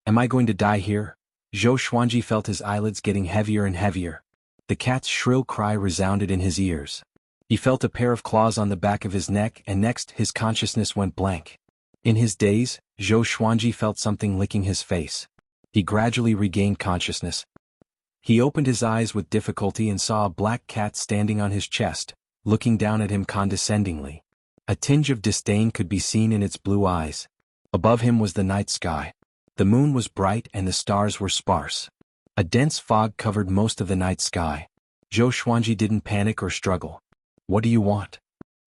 Am I going to die here? Zhou Xuanji felt his eyelids getting heavier and heavier. The cat's shrill cry resounded in his ears. He felt a pair of claws on the back of his neck and next his consciousness went blank. In his daze, Zhou Xuanji felt something licking his face. He gradually regained consciousness. He opened his eyes with difficulty and saw a black cat standing on his chest, looking down at him condescendingly. A tinge of disdain could be seen in its blue eyes. Above him was the night sky. The moon was bright and the stars were sparse. A dense fog covered most of the night sky. Zhou Xuanji didn't panic or struggle. What do you want?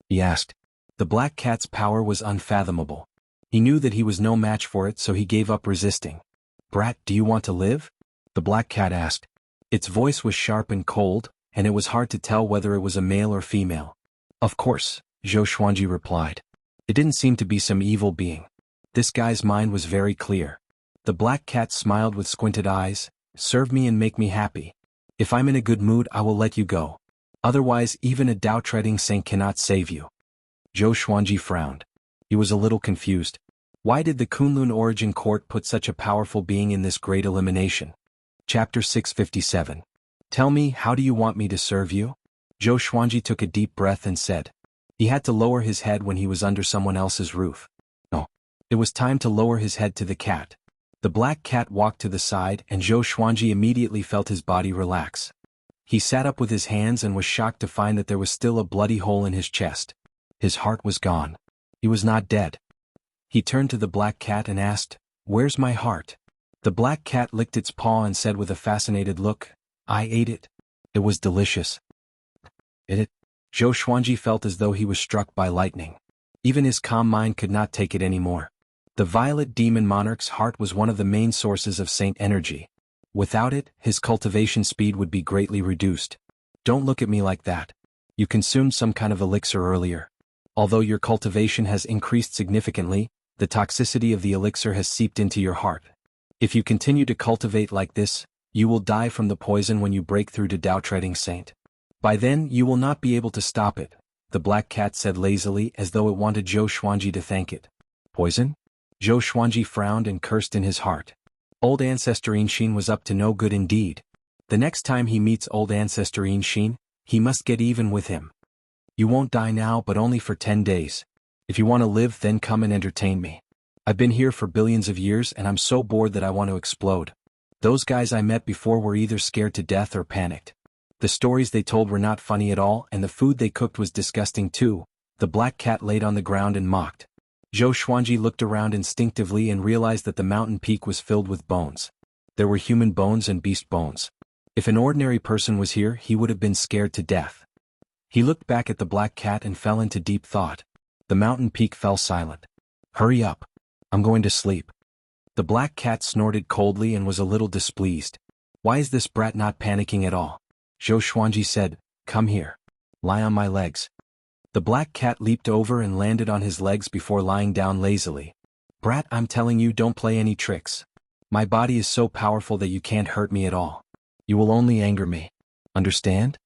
He asked. The black cat's power was unfathomable. He knew that he was no match for it, so he gave up resisting. Brat, do you want to live? The black cat asked. Its voice was sharp and cold, and it was hard to tell whether it was a male or female. Of course, Zhou Xuanji replied. It didn't seem to be some evil being. This guy's mind was very clear. The black cat smiled with squinted eyes. Serve me and make me happy. If I'm in a good mood, I will let you go. Otherwise, even a Tao-treading saint cannot save you. Zhou Xuanji frowned. He was a little confused. Why did the Kunlun origin court put such a powerful being in this great elimination? Chapter 657. Tell me, how do you want me to serve you? Zhou Xuanji took a deep breath and said. He had to lower his head when he was under someone else's roof. No. It was time to lower his head to the cat. The black cat walked to the side and Zhou Xuanji immediately felt his body relax. He sat up with his hands and was shocked to find that there was still a bloody hole in his chest. His heart was gone. He was not dead. He turned to the black cat and asked, "Where's my heart?" The black cat licked its paw and said with a fascinated look, "I ate it. It was delicious." It. Zhou Xuanji felt as though he was struck by lightning. Even his calm mind could not take it anymore. The violet demon monarch's heart was one of the main sources of saint energy. Without it, his cultivation speed would be greatly reduced. Don't look at me like that. You consumed some kind of elixir earlier. Although your cultivation has increased significantly, the toxicity of the elixir has seeped into your heart. If you continue to cultivate like this, you will die from the poison when you break through to Tao Treading Saint. By then you will not be able to stop it, the black cat said lazily as though it wanted Zhou Xuanji to thank it. Poison? Zhou Xuanji frowned and cursed in his heart. Old Ancestor Inshin was up to no good indeed. The next time he meets old Ancestor Inshin, he must get even with him. You won't die now but only for 10 days. If you want to live then come and entertain me. I've been here for billions of years and I'm so bored that I want to explode. Those guys I met before were either scared to death or panicked. The stories they told were not funny at all and the food they cooked was disgusting too. The black cat laid on the ground and mocked. Zhou Xuanji looked around instinctively and realized that the mountain peak was filled with bones. There were human bones and beast bones. If an ordinary person was here he would have been scared to death. He looked back at the black cat and fell into deep thought. The mountain peak fell silent. Hurry up. I'm going to sleep. The black cat snorted coldly and was a little displeased. Why is this brat not panicking at all? Zhou Xuanji said, "Come here. Lie on my legs." The black cat leaped over and landed on his legs before lying down lazily. "Brat, I'm telling you don't play any tricks. My body is so powerful that you can't hurt me at all. You will only anger me. Understand?"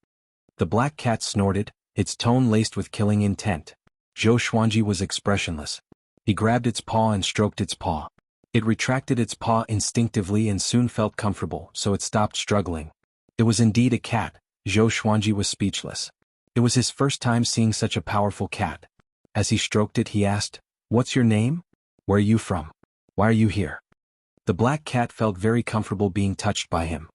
The black cat snorted, its tone laced with killing intent. Zhou Xuanji was expressionless. He grabbed its paw and stroked its paw. It retracted its paw instinctively and soon felt comfortable, so it stopped struggling. It was indeed a cat. Zhou Xuanji was speechless. It was his first time seeing such a powerful cat. As he stroked it he asked, "What's your name? Where are you from? Why are you here?" The black cat felt very comfortable being touched by him.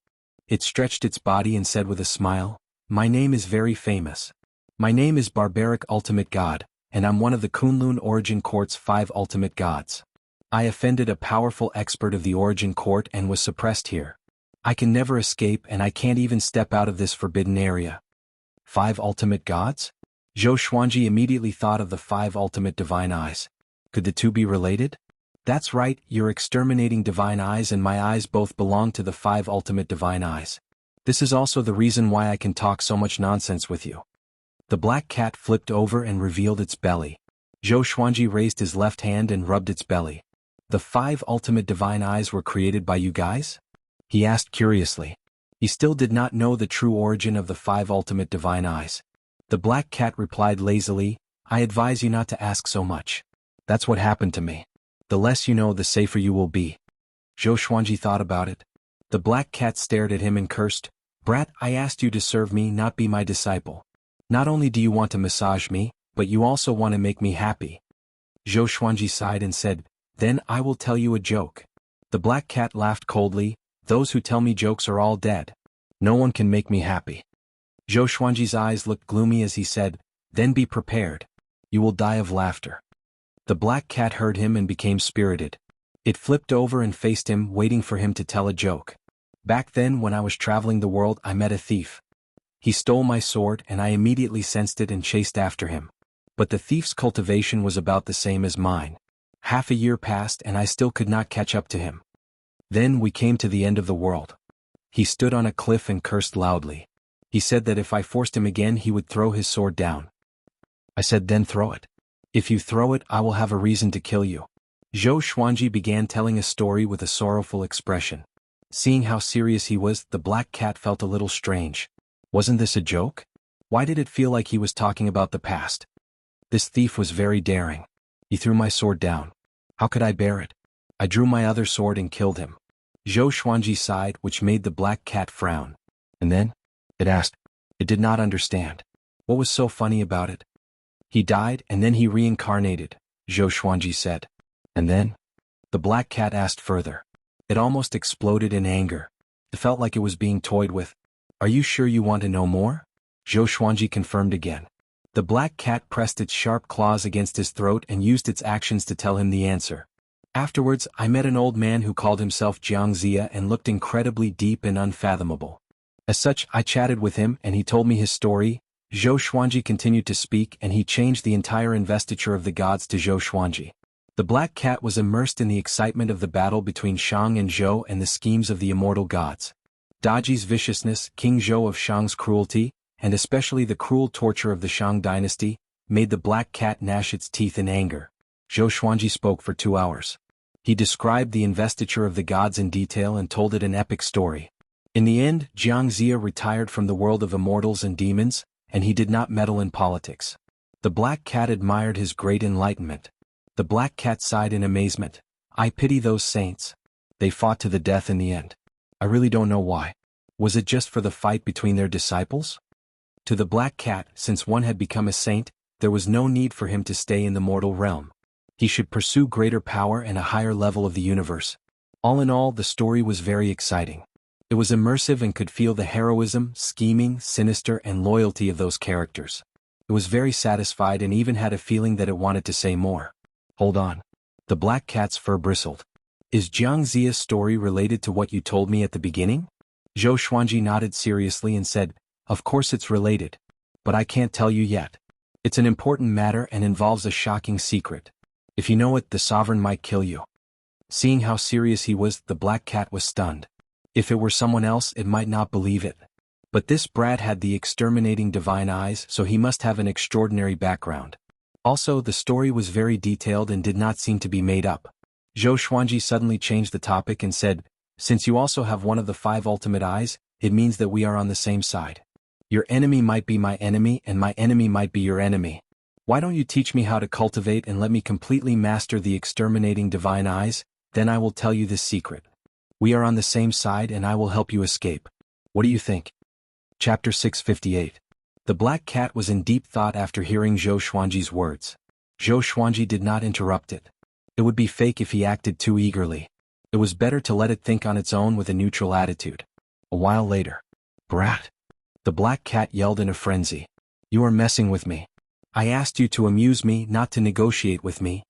It stretched its body and said with a smile, "My name is very famous. My name is Barbaric Ultimate God, and I'm one of the Kunlun Origin Court's 5 ultimate gods. I offended a powerful expert of the Origin Court and was suppressed here. I can never escape and I can't even step out of this forbidden area." 5 ultimate gods? Zhou Xuanji immediately thought of the 5 ultimate divine eyes. Could the two be related? That's right, your exterminating divine eyes and my eyes both belong to the 5 ultimate divine eyes. This is also the reason why I can talk so much nonsense with you. The black cat flipped over and revealed its belly. Zhou Xuanji raised his left hand and rubbed its belly. "The 5 ultimate divine eyes were created by you guys?" he asked curiously. He still did not know the true origin of the 5 ultimate divine eyes. The black cat replied lazily, "I advise you not to ask so much. That's what happened to me. The less you know the safer you will be." Zhou Xuanji thought about it. The black cat stared at him and cursed, "Brat, I asked you to serve me, not be my disciple. Not only do you want to massage me, but you also want to make me happy." Zhou Xuanji sighed and said, "Then I will tell you a joke." The black cat laughed coldly, "Those who tell me jokes are all dead. No one can make me happy." Zhou Xuanji's eyes looked gloomy as he said, "Then be prepared. You will die of laughter." The black cat heard him and became spirited. It flipped over and faced him, waiting for him to tell a joke. "Back then when I was traveling the world I met a thief. He stole my sword and I immediately sensed it and chased after him. But the thief's cultivation was about the same as mine. Half a year passed and I still could not catch up to him. Then we came to the end of the world. He stood on a cliff and cursed loudly. He said that if I forced him again he would throw his sword down. I said, then throw it. If you throw it I will have a reason to kill you." Zhou Xuanji began telling a story with a sorrowful expression. Seeing how serious he was, the black cat felt a little strange. Wasn't this a joke? Why did it feel like he was talking about the past? This thief was very daring. He threw my sword down. How could I bear it? I drew my other sword and killed him. Zhou Xuanji sighed, which made the black cat frown. "And then?" it asked. It did not understand. What was so funny about it? "He died and then he reincarnated," Zhou Xuanji said. "And then?" the black cat asked further. It almost exploded in anger. It felt like it was being toyed with. "Are you sure you want to know more?" Zhou Xuanji confirmed again. The black cat pressed its sharp claws against his throat and used its actions to tell him the answer. Afterwards, I met an old man who called himself Jiangxia and looked incredibly deep and unfathomable. As such, I chatted with him and he told me his story. Zhou Xuanji continued to speak and he changed the entire investiture of the gods to Zhou Xuanji. The black cat was immersed in the excitement of the battle between Shang and Zhou and the schemes of the immortal gods. Daji's viciousness, King Zhou of Shang's cruelty, and especially the cruel torture of the Shang dynasty, made the black cat gnash its teeth in anger. Zhou Xuanji spoke for 2 hours. He described the investiture of the gods in detail and told it an epic story. In the end, Jiangxia retired from the world of immortals and demons, and he did not meddle in politics. The black cat admired his great enlightenment. The black cat sighed in amazement. I pity those saints. They fought to the death in the end. I really don't know why. Was it just for the fight between their disciples? To the black cat, since one had become a saint, there was no need for him to stay in the mortal realm. He should pursue greater power and a higher level of the universe. All in all, the story was very exciting. It was immersive and could feel the heroism, scheming, sinister, and loyalty of those characters. It was very satisfied and even had a feeling that it wanted to say more. Hold on. The black cat's fur bristled. Is Jiangxia's story related to what you told me at the beginning? Zhou Xuanji nodded seriously and said, of course it's related. But I can't tell you yet. It's an important matter and involves a shocking secret. If you know it, the sovereign might kill you. Seeing how serious he was, the black cat was stunned. If it were someone else, it might not believe it. But this brat had the exterminating divine eyes, so he must have an extraordinary background. Also, the story was very detailed and did not seem to be made up. Zhou Xuanji suddenly changed the topic and said, since you also have one of the 5 ultimate eyes, it means that we are on the same side. Your enemy might be my enemy and my enemy might be your enemy. Why don't you teach me how to cultivate and let me completely master the exterminating divine eyes, then I will tell you this secret. We are on the same side and I will help you escape. What do you think? Chapter 658. The black cat was in deep thought after hearing Zhou Xuanji's words. Zhou Xuanji did not interrupt it. It would be fake if he acted too eagerly. It was better to let it think on its own with a neutral attitude. A while later. Brat! The black cat yelled in a frenzy. You are messing with me. I asked you to amuse me, not to negotiate with me.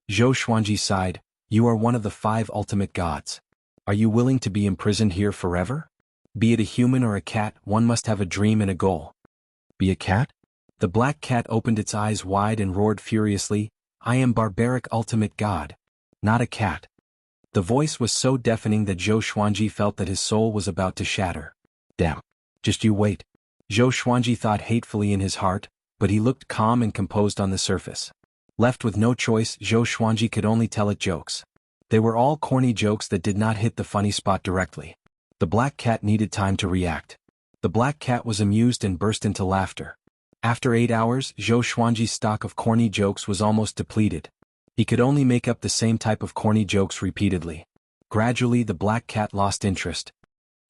Zhou Xuanji sighed. You are one of the 5 ultimate gods. Are you willing to be imprisoned here forever? Be it a human or a cat, one must have a dream and a goal. Be a cat? The black cat opened its eyes wide and roared furiously, I am barbaric ultimate god. Not a cat. The voice was so deafening that Zhou Xuanji felt that his soul was about to shatter. Damn. Just you wait. Zhou Xuanji thought hatefully in his heart, but he looked calm and composed on the surface. Left with no choice, Zhou Xuanji could only tell it jokes. They were all corny jokes that did not hit the funny spot directly. The black cat needed time to react. The black cat was amused and burst into laughter. After 8 hours, Zhou Xuanji's stock of corny jokes was almost depleted. He could only make up the same type of corny jokes repeatedly. Gradually, the black cat lost interest.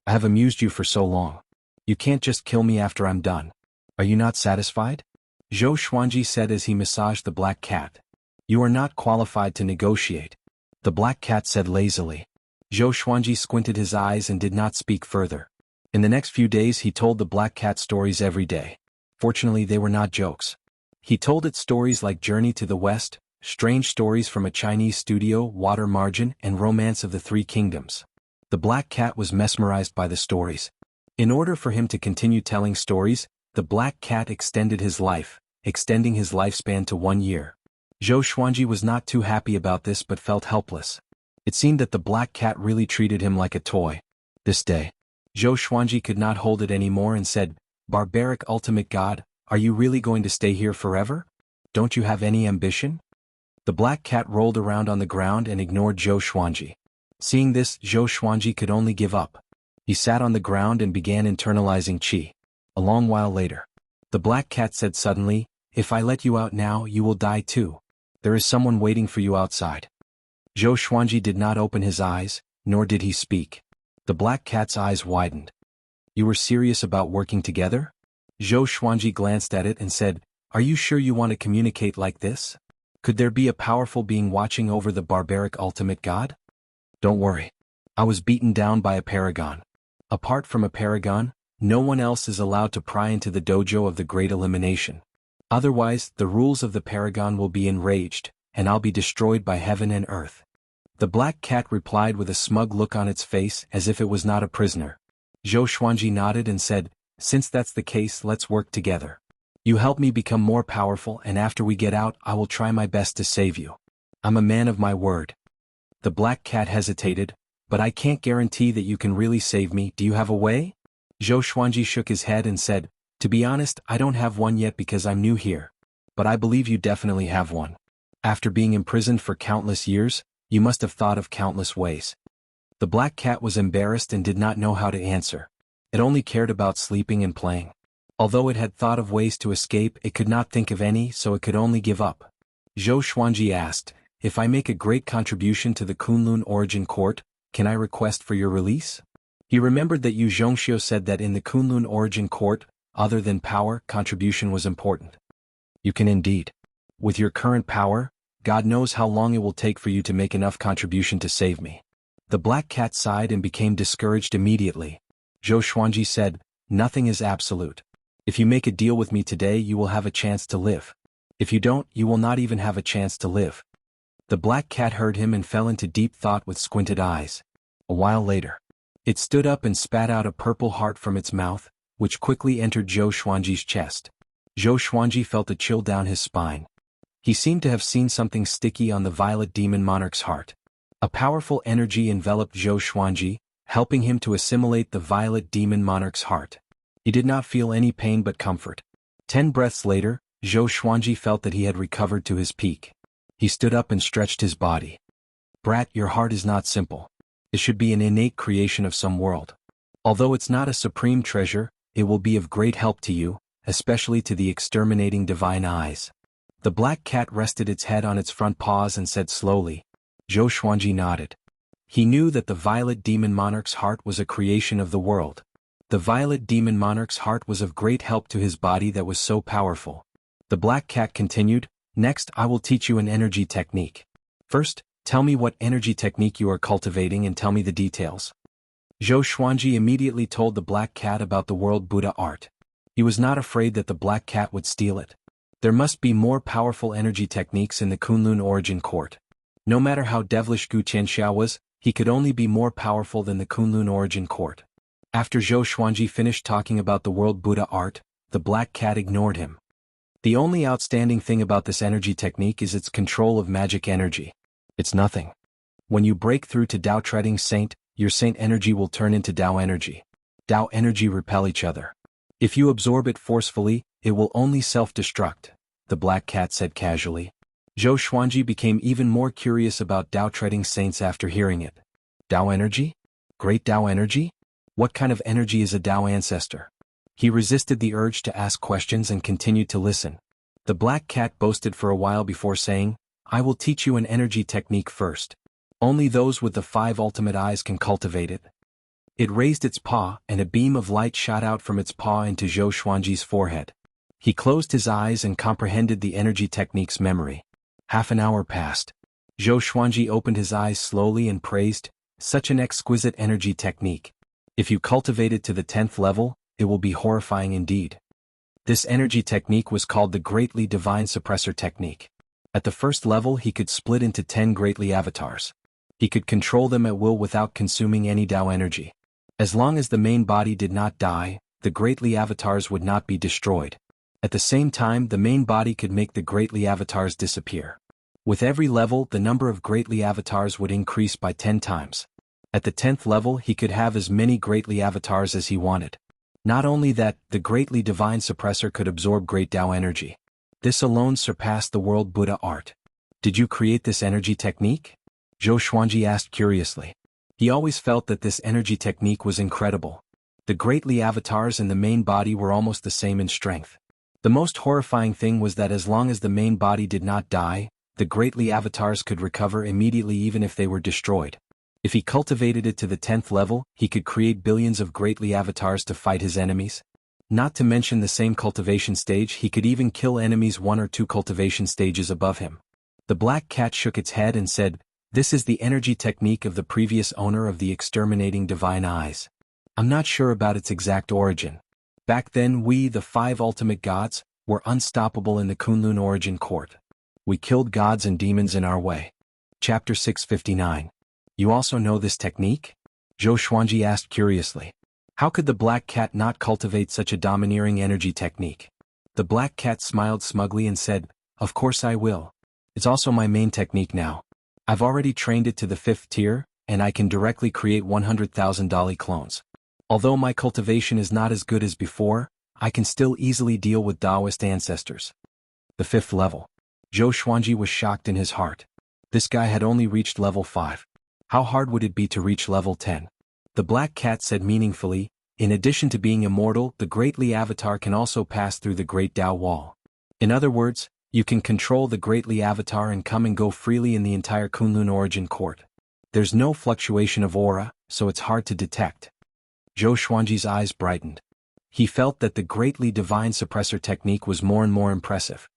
I have amused you for so long. You can't just kill me after I'm done. Are you not satisfied? Zhou Xuanji said as he massaged the black cat. You are not qualified to negotiate. The black cat said lazily. Zhou Xuanji squinted his eyes and did not speak further. In the next few days he told the black cat stories every day. Fortunately they were not jokes. He told it stories like Journey to the West, strange stories from a Chinese studio, Water Margin, and Romance of the 3 Kingdoms. The black cat was mesmerized by the stories. In order for him to continue telling stories, the black cat extended his life, extending his lifespan to 1 year. Zhou Xuanji was not too happy about this but felt helpless. It seemed that the black cat really treated him like a toy. This day, Zhou Xuanji could not hold it anymore and said, Barbaric ultimate god, are you really going to stay here forever? Don't you have any ambition? The black cat rolled around on the ground and ignored Zhou Xuanji. Seeing this, Zhou Xuanji could only give up. He sat on the ground and began internalizing qi. A long while later, the black cat said suddenly, if I let you out now, you will die too. There is someone waiting for you outside. Zhou Xuanji did not open his eyes, nor did he speak. The black cat's eyes widened. You were serious about working together? Zhou Xuanji glanced at it and said, are you sure you want to communicate like this? Could there be a powerful being watching over the barbaric ultimate god? Don't worry. I was beaten down by a paragon. Apart from a paragon, no one else is allowed to pry into the dojo of the Great Elimination. Otherwise, the rules of the paragon will be enraged, and I'll be destroyed by heaven and earth." The black cat replied with a smug look on its face as if it was not a prisoner. Zhou Xuanji nodded and said, "Since that's the case, let's work together. You help me become more powerful, and after we get out I will try my best to save you. I'm a man of my word." The black cat hesitated, "But I can't guarantee that you can really save me. Do you have a way?" Zhou Xuanji shook his head and said, "To be honest, I don't have one yet because I'm new here. But I believe you definitely have one. After being imprisoned for countless years, you must have thought of countless ways." The black cat was embarrassed and did not know how to answer. It only cared about sleeping and playing. Although it had thought of ways to escape, it could not think of any, so it could only give up. Zhou Xuanji asked, "If I make a great contribution to the Kunlun Origin Court, can I request for your release?" He remembered that Yu Zhongxiu said that in the Kunlun Origin Court, other than power, contribution was important. "You can indeed. With your current power, God knows how long it will take for you to make enough contribution to save me." The black cat sighed and became discouraged immediately. Zhou Xuanji said, "Nothing is absolute. If you make a deal with me today, you will have a chance to live. If you don't, you will not even have a chance to live." The black cat heard him and fell into deep thought with squinted eyes. A while later, it stood up and spat out a purple heart from its mouth, which quickly entered Zhou Xuanji's chest. Zhou Xuanji felt a chill down his spine. He seemed to have seen something sticky on the violet demon monarch's heart. A powerful energy enveloped Zhou Xuanji, helping him to assimilate the violet demon monarch's heart. He did not feel any pain but comfort. 10 breaths later, Zhou Xuanji felt that he had recovered to his peak. He stood up and stretched his body. "Brat, your heart is not simple. It should be an innate creation of some world. Although it's not a supreme treasure, it will be of great help to you, especially to the exterminating divine eyes." The black cat rested its head on its front paws and said slowly. Zhou Xuanji nodded. He knew that the violet demon monarch's heart was a creation of the world. The violet demon monarch's heart was of great help to his body that was so powerful. The black cat continued, "Next I will teach you an energy technique. First, tell me what energy technique you are cultivating and tell me the details." Zhou Xuanji immediately told the black cat about the world Buddha art. He was not afraid that the black cat would steal it. There must be more powerful energy techniques in the Kunlun Origin Court. No matter how devilish Gu Qianxiao was, he could only be more powerful than the Kunlun Origin Court. After Zhou Xuanji finished talking about the world Buddha art, the black cat ignored him. "The only outstanding thing about this energy technique is its control of magic energy. It's nothing. When you break through to Dao Treading Saint, your saint energy will turn into Dao energy. Dao energy repel each other. If you absorb it forcefully, it will only self-destruct," the black cat said casually. Zhou Xuanji became even more curious about Dao Treading Saints after hearing it. Dao energy? Great Dao energy? What kind of energy is a Dao ancestor? He resisted the urge to ask questions and continued to listen. The black cat boasted for a while before saying, "I will teach you an energy technique first. Only those with the 5 ultimate eyes can cultivate it." It raised its paw, and a beam of light shot out from its paw into Zhou Xuanji's forehead. He closed his eyes and comprehended the energy technique's memory. Half an hour passed. Zhou Xuanji opened his eyes slowly and praised, "Such an exquisite energy technique. If you cultivate it to the 10th level, it will be horrifying indeed." This energy technique was called the Greatly Divine Suppressor Technique. At the first level he could split into 10 Greatly Avatars. He could control them at will without consuming any Dao energy. As long as the main body did not die, the Greatly Avatars would not be destroyed. At the same time, the main body could make the Greatly Avatars disappear. With every level, the number of Greatly Avatars would increase by 10 times. At the 10th level he could have as many Greatly Avatars as he wanted. Not only that, the Greatly Divine Suppressor could absorb great Dao energy. This alone surpassed the world Buddha art. "Did you create this energy technique?" Zhou Xuanji asked curiously. He always felt that this energy technique was incredible. The Greatly Avatars and the main body were almost the same in strength. The most horrifying thing was that as long as the main body did not die, the Greatly Avatars could recover immediately even if they were destroyed. If he cultivated it to the 10th level, he could create billions of Greatly Avatars to fight his enemies. Not to mention the same cultivation stage, he could even kill enemies 1 or 2 cultivation stages above him. The black cat shook its head and said, "This is the energy technique of the previous owner of the exterminating divine eyes. I'm not sure about its exact origin. Back then we, the 5 ultimate gods, We're unstoppable in the Kunlun Origin Court. We killed gods and demons in our way. Chapter 659. You also know this technique? Zhou Xuanji asked curiously. How could the black cat not cultivate such a domineering energy technique? The black cat smiled smugly and said, Of course I will. It's also my main technique now. I've already trained it to the 5th tier, and I can directly create 100,000 Dali clones. Although my cultivation is not as good as before, I can still easily deal with Taoist ancestors. The 5th level. Zhou Xuanji was shocked in his heart. This guy had only reached level 5. How hard would it be to reach level 10? The black cat said meaningfully, in addition to being immortal, the Great Li Avatar can also pass through the Great Tao Wall. In other words, you can control the Great Li Avatar and come and go freely in the entire Kunlun Origin Court. There's no fluctuation of aura, so it's hard to detect. Zhou Xuanji's eyes brightened. He felt that the Great Li Divine Suppressor technique was more and more impressive.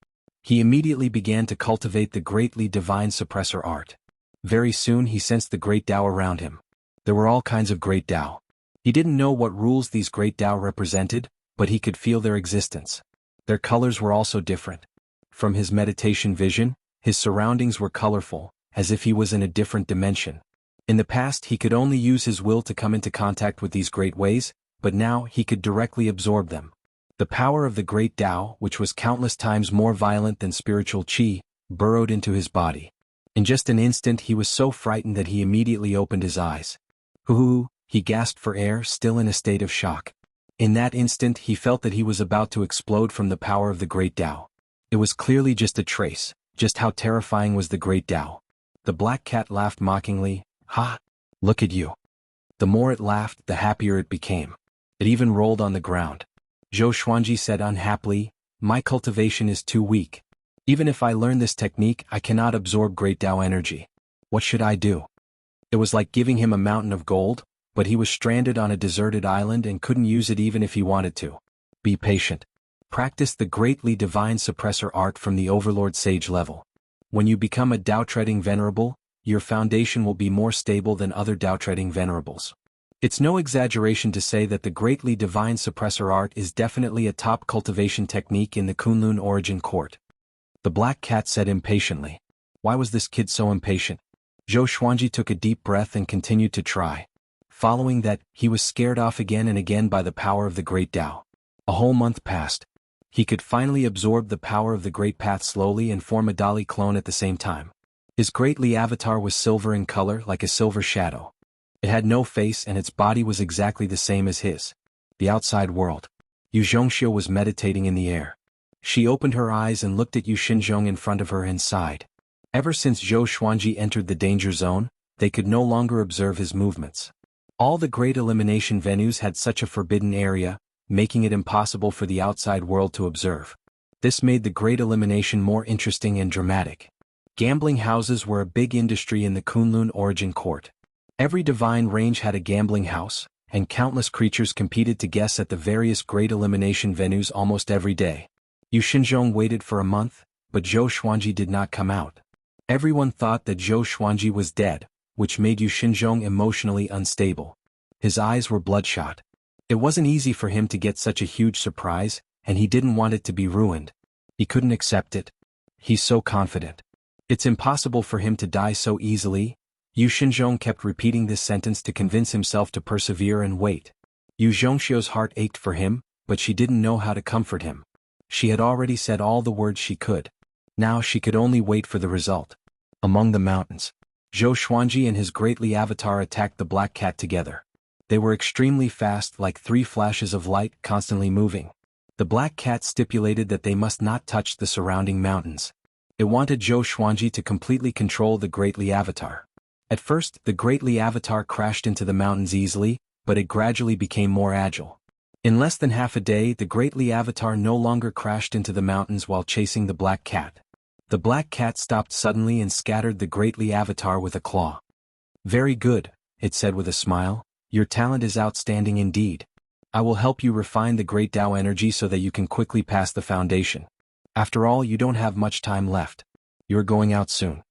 He immediately began to cultivate the Great Li Divine Suppressor art. Very soon he sensed the Great Tao around him. There were all kinds of Great Tao. He didn't know what rules these Great Tao represented, but he could feel their existence. Their colors were also different. From his meditation vision, his surroundings were colorful, as if he was in a different dimension. In the past he could only use his will to come into contact with these great ways, but now he could directly absorb them. The power of the Great Tao, which was countless times more violent than spiritual qi, burrowed into his body. In just an instant he was so frightened that he immediately opened his eyes. Hoo-hoo, he gasped for air, still in a state of shock. In that instant he felt that he was about to explode from the power of the Great Tao. It was clearly just a trace, just how terrifying was the Great Tao. The black cat laughed mockingly, Ha! Look at you. The more it laughed, the happier it became. It even rolled on the ground. Zhou Xuanji said unhappily, My cultivation is too weak. Even if I learn this technique, I cannot absorb Great Tao energy. What should I do? It was like giving him a mountain of gold, but he was stranded on a deserted island and couldn't use it even if he wanted to. Be patient. Practice the Great Li Divine Suppressor art from the Overlord Sage level. When you become a Tao-treading venerable, your foundation will be more stable than other Tao-treading venerables. It's no exaggeration to say that the Great Li Divine Suppressor art is definitely a top cultivation technique in the Kunlun Origin Court. The black cat said impatiently. Why was this kid so impatient? Zhou Xuanji took a deep breath and continued to try. Following that, he was scared off again and again by the power of the Great Tao. A whole month passed. He could finally absorb the power of the Great Path slowly and form a Dali clone at the same time. His Great Li avatar was silver in color, like a silver shadow. It had no face and its body was exactly the same as his. The outside world. Yu Zhongxiu was meditating in the air. She opened her eyes and looked at Yu Xinzhong in front of her and sighed. Ever since Zhou Xuanji entered the danger zone, they could no longer observe his movements. All the great elimination venues had such a forbidden area, making it impossible for the outside world to observe. This made the great elimination more interesting and dramatic. Gambling houses were a big industry in the Kunlun Origin Court. Every divine range had a gambling house, and countless creatures competed to guess at the various great elimination venues almost every day. Yu Xinzhong waited for a month, but Zhou Xuanji did not come out. Everyone thought that Zhou Xuanji was dead, which made Yu Xinzhong emotionally unstable. His eyes were bloodshot. It wasn't easy for him to get such a huge surprise, and he didn't want it to be ruined. He couldn't accept it. He's so confident. It's impossible for him to die so easily. Yu Xinzhong kept repeating this sentence to convince himself to persevere and wait. Yu Zhongxiu's heart ached for him, but she didn't know how to comfort him. She had already said all the words she could. Now she could only wait for the result. Among the mountains, Zhou Xuanji and his Great Li avatar attacked the black cat together. They were extremely fast, like 3 flashes of light constantly moving. The black cat stipulated that they must not touch the surrounding mountains. It wanted Zhou Xuanji to completely control the Great Li avatar. At first, the Great Li avatar crashed into the mountains easily, but it gradually became more agile. In less than half a day, the Great Li avatar no longer crashed into the mountains while chasing the black cat. The black cat stopped suddenly and scattered the Great Li avatar with a claw. Very good, it said with a smile. Your talent is outstanding indeed. I will help you refine the Great Tao energy so that you can quickly pass the foundation. After all, you don't have much time left. You're going out soon.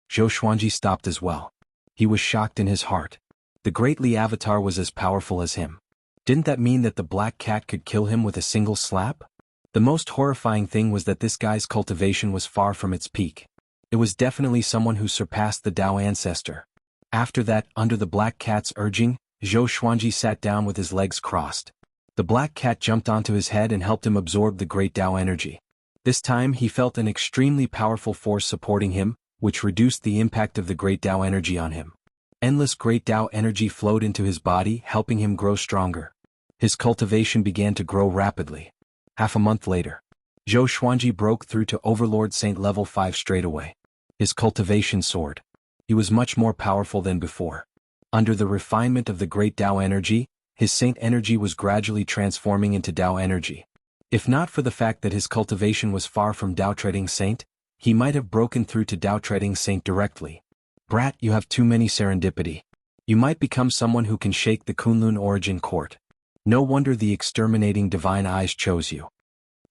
Zhou Xuanji stopped as well. He was shocked in his heart. The Great Li avatar was as powerful as him. Didn't that mean that the black cat could kill him with a single slap? The most horrifying thing was that this guy's cultivation was far from its peak. It was definitely someone who surpassed the Tao ancestor. After that, under the black cat's urging, Zhou Xuanji sat down with his legs crossed. The black cat jumped onto his head and helped him absorb the great Tao energy. This time he felt an extremely powerful force supporting him, which reduced the impact of the great Tao energy on him. Endless great Tao energy flowed into his body, helping him grow stronger. His cultivation began to grow rapidly. Half a month later, Zhou Xuanji broke through to Overlord Saint level 5 straight away. His cultivation soared. He was much more powerful than before. Under the refinement of the great Tao energy, his Saint energy was gradually transforming into Tao energy. If not for the fact that his cultivation was far from Tao Treading Saint, he might have broken through to Tao Treading Saint directly. Brat, you have too many serendipity. You might become someone who can shake the Kunlun origin court. No wonder the exterminating divine eyes chose you.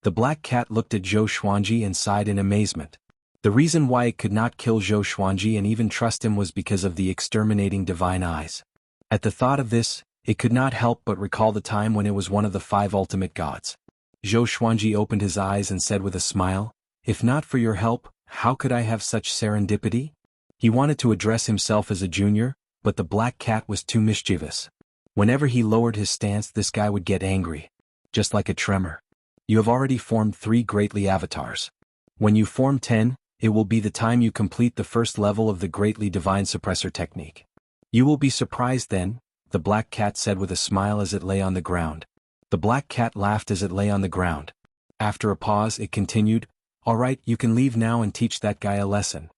The black cat looked at Zhou Xuanji and sighed in amazement. The reason why it could not kill Zhou Xuanji and even trust him was because of the exterminating divine eyes. At the thought of this, it could not help but recall the time when it was one of the 5 ultimate gods. Zhou Xuanji opened his eyes and said with a smile, "If not for your help, how could I have such serendipity?" He wanted to address himself as a junior, but the black cat was too mischievous. Whenever he lowered his stance, this guy would get angry. Just like a tremor. You have already formed 3 greatly avatars. When you form 10, it will be the time you complete the first level of the greatly divine suppressor technique. You will be surprised then, the black cat said with a smile as it lay on the ground. The black cat laughed as it lay on the ground. After a pause, it continued, "All right, you can leave now and teach that guy a lesson."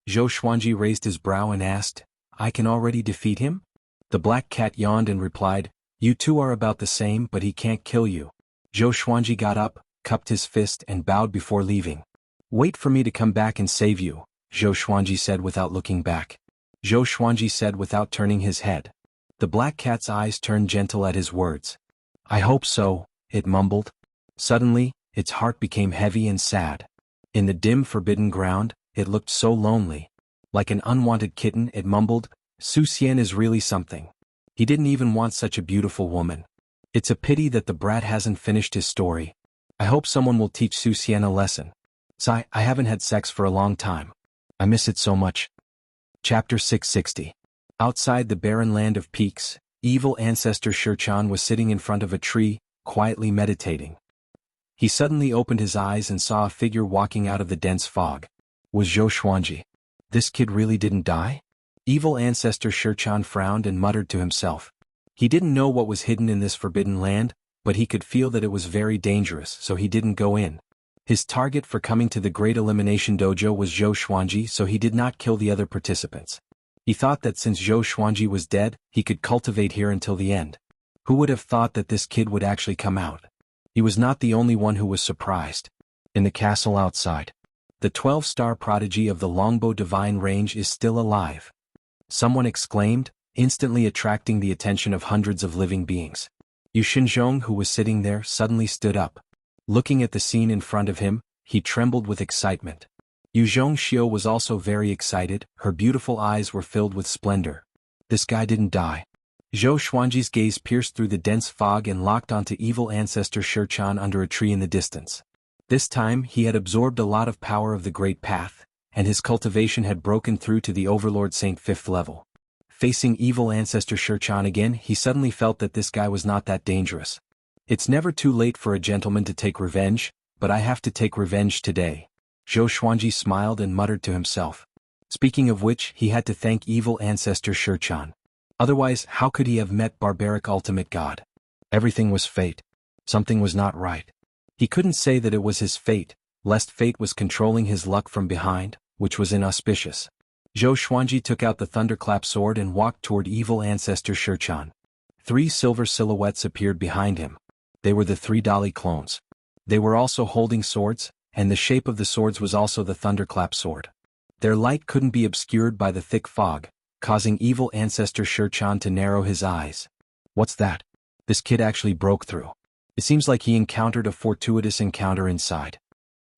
Zhou Xuanji raised his brow and asked, "I can already defeat him?" The black cat yawned and replied, "You two are about the same, but he can't kill you." Zhou Xuanji got up, cupped his fist and bowed before leaving. "Wait for me to come back and save you," Zhou Xuanji said without looking back. Zhou Xuanji said without turning his head. The black cat's eyes turned gentle at his words. "I hope so," it mumbled. Suddenly, its heart became heavy and sad. In the dim forbidden ground, it looked so lonely. Like an unwanted kitten, it mumbled, "Su Xian is really something. He didn't even want such a beautiful woman. It's a pity that the brat hasn't finished his story. I hope someone will teach Su Xian a lesson. Sigh, I haven't had sex for a long time. I miss it so much." Chapter 660. Outside the barren land of peaks, evil ancestor Shichan was sitting in front of a tree, quietly meditating. He suddenly opened his eyes and saw a figure walking out of the dense fog. Was Zhou Xuanji. This kid really didn't die? Evil ancestor Shichan frowned and muttered to himself. He didn't know what was hidden in this forbidden land, but he could feel that it was very dangerous, so he didn't go in. His target for coming to the Great Elimination Dojo was Zhou Xuanji, so he did not kill the other participants. He thought that since Zhou Xuanji was dead, he could cultivate here until the end. Who would have thought that this kid would actually come out? He was not the only one who was surprised. In the castle outside, the 12-star prodigy of the Longbow Divine Range is still alive. Someone exclaimed, instantly attracting the attention of hundreds of living beings. Yu Xinzhong, who was sitting there, suddenly stood up. Looking at the scene in front of him, he trembled with excitement. Yu Zhongxiu was also very excited, her beautiful eyes were filled with splendor. This guy didn't die. Zhou Xuanji's gaze pierced through the dense fog and locked onto evil ancestor Shichan under a tree in the distance. This time he had absorbed a lot of power of the Great Path, and his cultivation had broken through to the Overlord Saint 5th level. Facing evil ancestor Shichan again, he suddenly felt that this guy was not that dangerous. It's never too late for a gentleman to take revenge, but I have to take revenge today. Zhou Xuanji smiled and muttered to himself. Speaking of which, he had to thank evil ancestor Shichan. Otherwise, how could he have met barbaric ultimate god? Everything was fate. Something was not right. He couldn't say that it was his fate, lest fate was controlling his luck from behind, which was inauspicious. Zhou Xuanji took out the thunderclap sword and walked toward evil ancestor Shichan. 3 silver silhouettes appeared behind him. They were the 3 Dali clones. They were also holding swords, and the shape of the swords was also the thunderclap sword. Their light couldn't be obscured by the thick fog, causing evil ancestor Shichan to narrow his eyes. What's that? This kid actually broke through. It seems like he encountered a fortuitous encounter inside.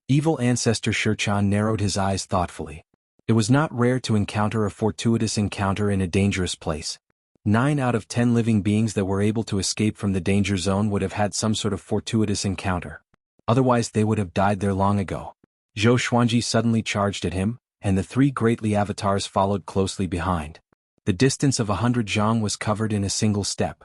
Evil ancestor Shichan narrowed his eyes thoughtfully. It was not rare to encounter a fortuitous encounter in a dangerous place. 9 out of 10 living beings that were able to escape from the danger zone would have had some sort of fortuitous encounter. Otherwise they would have died there long ago. Zhou Xuanji suddenly charged at him, and the three greatly avatars followed closely behind. The distance of 100 zhang was covered in a single step.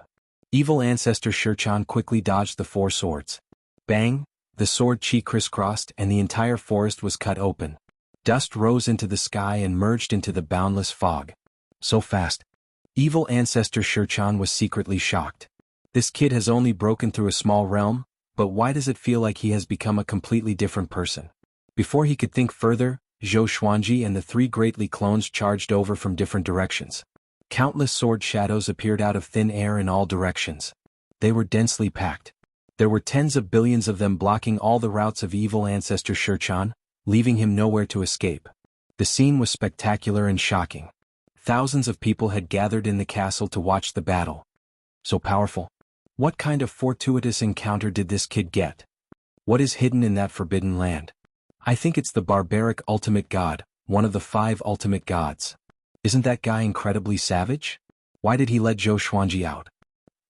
Evil ancestor Shichan quickly dodged the four swords. Bang! The sword chi crisscrossed and the entire forest was cut open. Dust rose into the sky and merged into the boundless fog. So fast. Evil ancestor Shichan was secretly shocked. This kid has only broken through a small realm, but why does it feel like he has become a completely different person? Before he could think further, Zhou Xuanji and the three greatly clones charged over from different directions. Countless sword shadows appeared out of thin air in all directions. They were densely packed. There were tens of billions of them blocking all the routes of evil ancestor Shichan, leaving him nowhere to escape. The scene was spectacular and shocking. Thousands of people had gathered in the castle to watch the battle. So powerful. What kind of fortuitous encounter did this kid get? What is hidden in that forbidden land? I think it's the barbaric ultimate god, one of the 5 ultimate gods. Isn't that guy incredibly savage? Why did he let Zhou Xuanji out?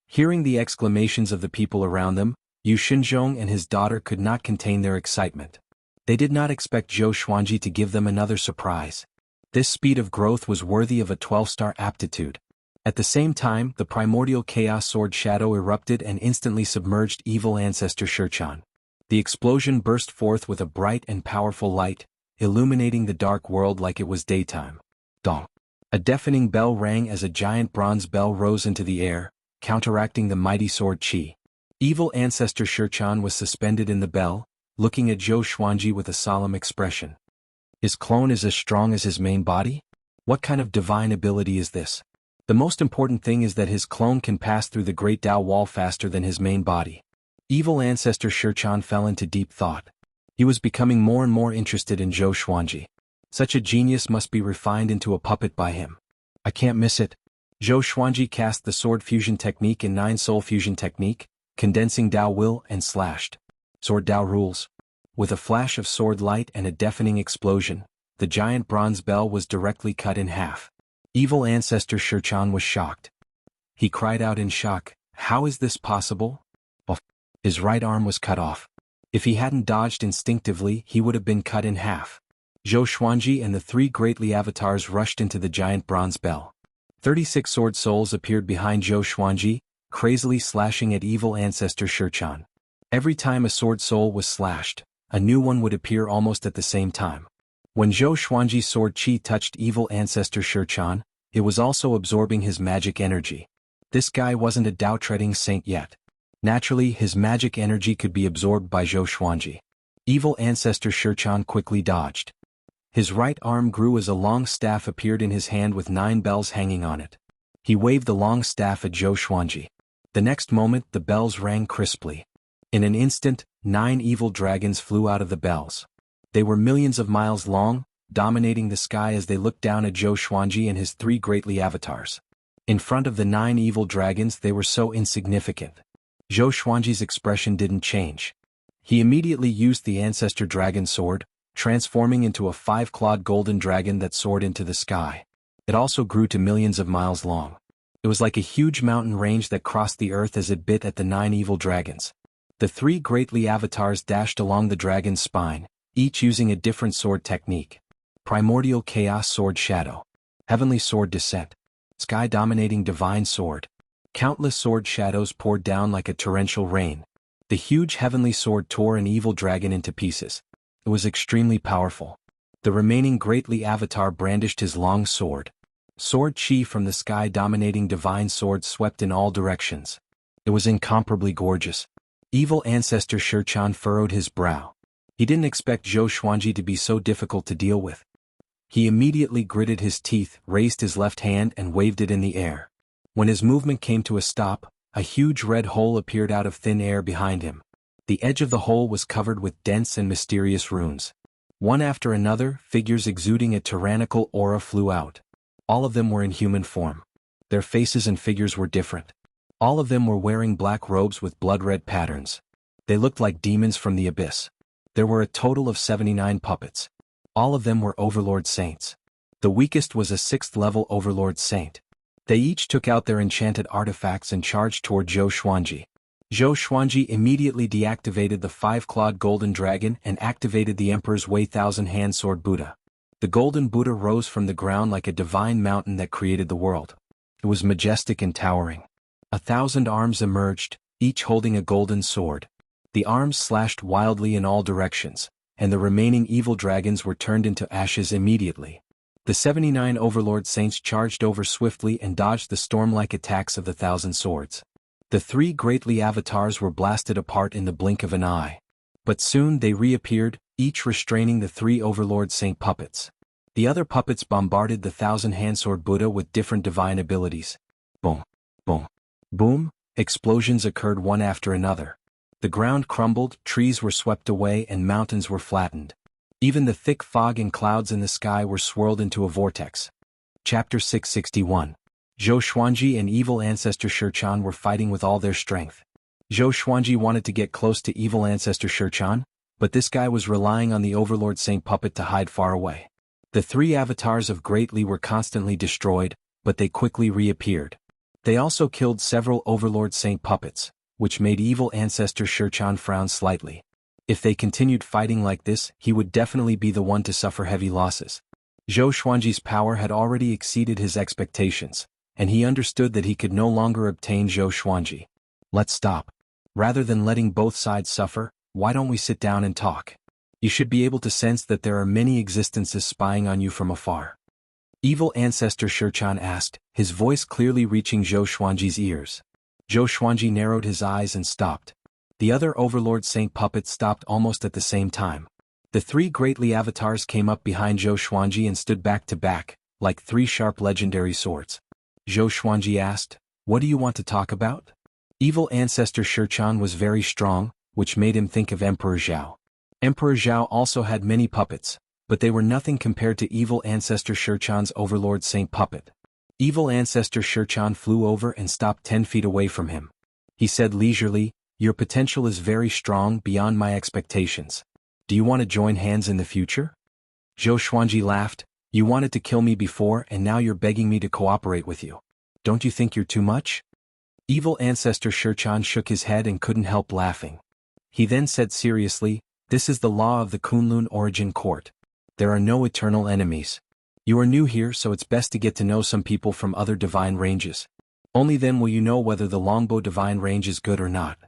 Hearing the exclamations of the people around them, Yu Xinzhong and his daughter could not contain their excitement. They did not expect Zhou Xuanji to give them another surprise. This speed of growth was worthy of a 12-star aptitude. At the same time, the primordial chaos sword shadow erupted and instantly submerged evil ancestor Shichan. The explosion burst forth with a bright and powerful light, illuminating the dark world like it was daytime. Dong! A deafening bell rang as a giant bronze bell rose into the air, counteracting the mighty sword chi. Evil ancestor Shichan was suspended in the bell, looking at Zhou Xuanji with a solemn expression. His clone is as strong as his main body? What kind of divine ability is this? The most important thing is that his clone can pass through the Great Tao Wall faster than his main body. Evil ancestor Shichan fell into deep thought. He was becoming more and more interested in Zhou Xuanji. Such a genius must be refined into a puppet by him. I can't miss it. Zhou Xuanji cast the sword fusion technique and 9 soul fusion technique, condensing Tao will and slashed. Sword Tao rules. With a flash of sword light and a deafening explosion, the giant bronze bell was directly cut in half. Evil ancestor Shichan was shocked. He cried out in shock, "How is this possible?" His right arm was cut off. If he hadn't dodged instinctively, he would have been cut in half. Zhou Xuanji and the three greatly avatars rushed into the giant bronze bell. 36 sword souls appeared behind Zhou Xuanji, crazily slashing at evil ancestor Shichan. Every time a sword soul was slashed, a new one would appear almost at the same time. When Zhou Xuanji's sword chi touched evil ancestor Shichan, it was also absorbing his magic energy. This guy wasn't a Tao-treading saint yet. Naturally, his magic energy could be absorbed by Zhou Xuanji. Evil ancestor Shichan quickly dodged. His right arm grew as a long staff appeared in his hand with 9 bells hanging on it. He waved the long staff at Zhou Xuanji. The next moment, the bells rang crisply. In an instant, 9 evil dragons flew out of the bells. They were millions of miles long, dominating the sky as they looked down at Zhou Xuanji and his 3 greatly avatars. In front of the 9 evil dragons, they were so insignificant. Zhou Xuanji's expression didn't change. He immediately used the ancestor dragon sword, transforming into a 5-clawed golden dragon that soared into the sky. It also grew to millions of miles long. It was like a huge mountain range that crossed the earth as it bit at the 9 evil dragons. The 3 greatly avatars dashed along the dragon's spine, each using a different sword technique. Primordial Chaos Sword Shadow. Heavenly Sword Descent. Sky-dominating Divine Sword. Countless sword shadows poured down like a torrential rain. The huge heavenly sword tore an evil dragon into pieces. It was extremely powerful. The remaining greatly avatar brandished his long sword. Sword chi from the sky-dominating divine sword swept in all directions. It was incomparably gorgeous. Evil ancestor Shichan furrowed his brow. He didn't expect Zhou Xuanji to be so difficult to deal with. He immediately gritted his teeth, raised his left hand and waved it in the air. When his movement came to a stop, a huge red hole appeared out of thin air behind him. The edge of the hole was covered with dense and mysterious runes. One after another, figures exuding a tyrannical aura flew out. All of them were in human form. Their faces and figures were different. All of them were wearing black robes with blood-red patterns. They looked like demons from the abyss. There were a total of 79 puppets. All of them were Overlord Saints. The weakest was a 6th-level Overlord Saint. They each took out their enchanted artifacts and charged toward Zhou Xuanji. Zhou Xuanji immediately deactivated the five-clawed golden dragon and activated the Emperor's Way thousand-hand sword Buddha. The golden Buddha rose from the ground like a divine mountain that created the world. It was majestic and towering. 1,000 arms emerged, each holding a golden sword. The arms slashed wildly in all directions, and the remaining evil dragons were turned into ashes immediately. The 79 Overlord Saints charged over swiftly and dodged the storm-like attacks of the 1,000 swords. The 3 greatly avatars were blasted apart in the blink of an eye. But soon they reappeared, each restraining the 3 Overlord Saint puppets. The other puppets bombarded the 1,000-hand sword Buddha with different divine abilities. Boom, boom, boom, explosions occurred one after another. The ground crumbled, trees were swept away and mountains were flattened. Even the thick fog and clouds in the sky were swirled into a vortex. Chapter 661. Zhou Xuanji and evil ancestor Shichan were fighting with all their strength. Zhou Xuanji wanted to get close to evil ancestor Shichan, but this guy was relying on the Overlord Saint puppet to hide far away. The 3 avatars of Great Li were constantly destroyed, but they quickly reappeared. They also killed several Overlord Saint puppets, which made evil ancestor Shichan frown slightly. If they continued fighting like this, he would definitely be the one to suffer heavy losses. Zhou Xuanji's power had already exceeded his expectations, and he understood that he could no longer obtain Zhou Xuanji. Let's stop. Rather than letting both sides suffer, why don't we sit down and talk? You should be able to sense that there are many existences spying on you from afar. Evil ancestor Shichan asked, his voice clearly reaching Zhou Xuanji's ears. Zhou Xuanji narrowed his eyes and stopped. The other Overlord Saint puppets stopped almost at the same time. The 3 greatly avatars came up behind Zhou Xuanji and stood back to back, like 3 sharp legendary swords. Zhou Xuanji asked, "What do you want to talk about?" Evil ancestor Shichan was very strong, which made him think of Emperor Zhao. Emperor Zhao also had many puppets, but they were nothing compared to evil ancestor Shichan's Overlord Saint puppet. Evil ancestor Shichan flew over and stopped 10 feet away from him. He said leisurely, "Your potential is very strong beyond my expectations. Do you want to join hands in the future?" Zhou Xuanji laughed, "You wanted to kill me before and now you're begging me to cooperate with you. Don't you think you're too much?" Evil ancestor Shichan shook his head and couldn't help laughing. He then said seriously, "This is the law of the Kunlun Origin Court. There are no eternal enemies. You are new here, so it's best to get to know some people from other divine ranges. Only then will you know whether the longbow divine range is good or not."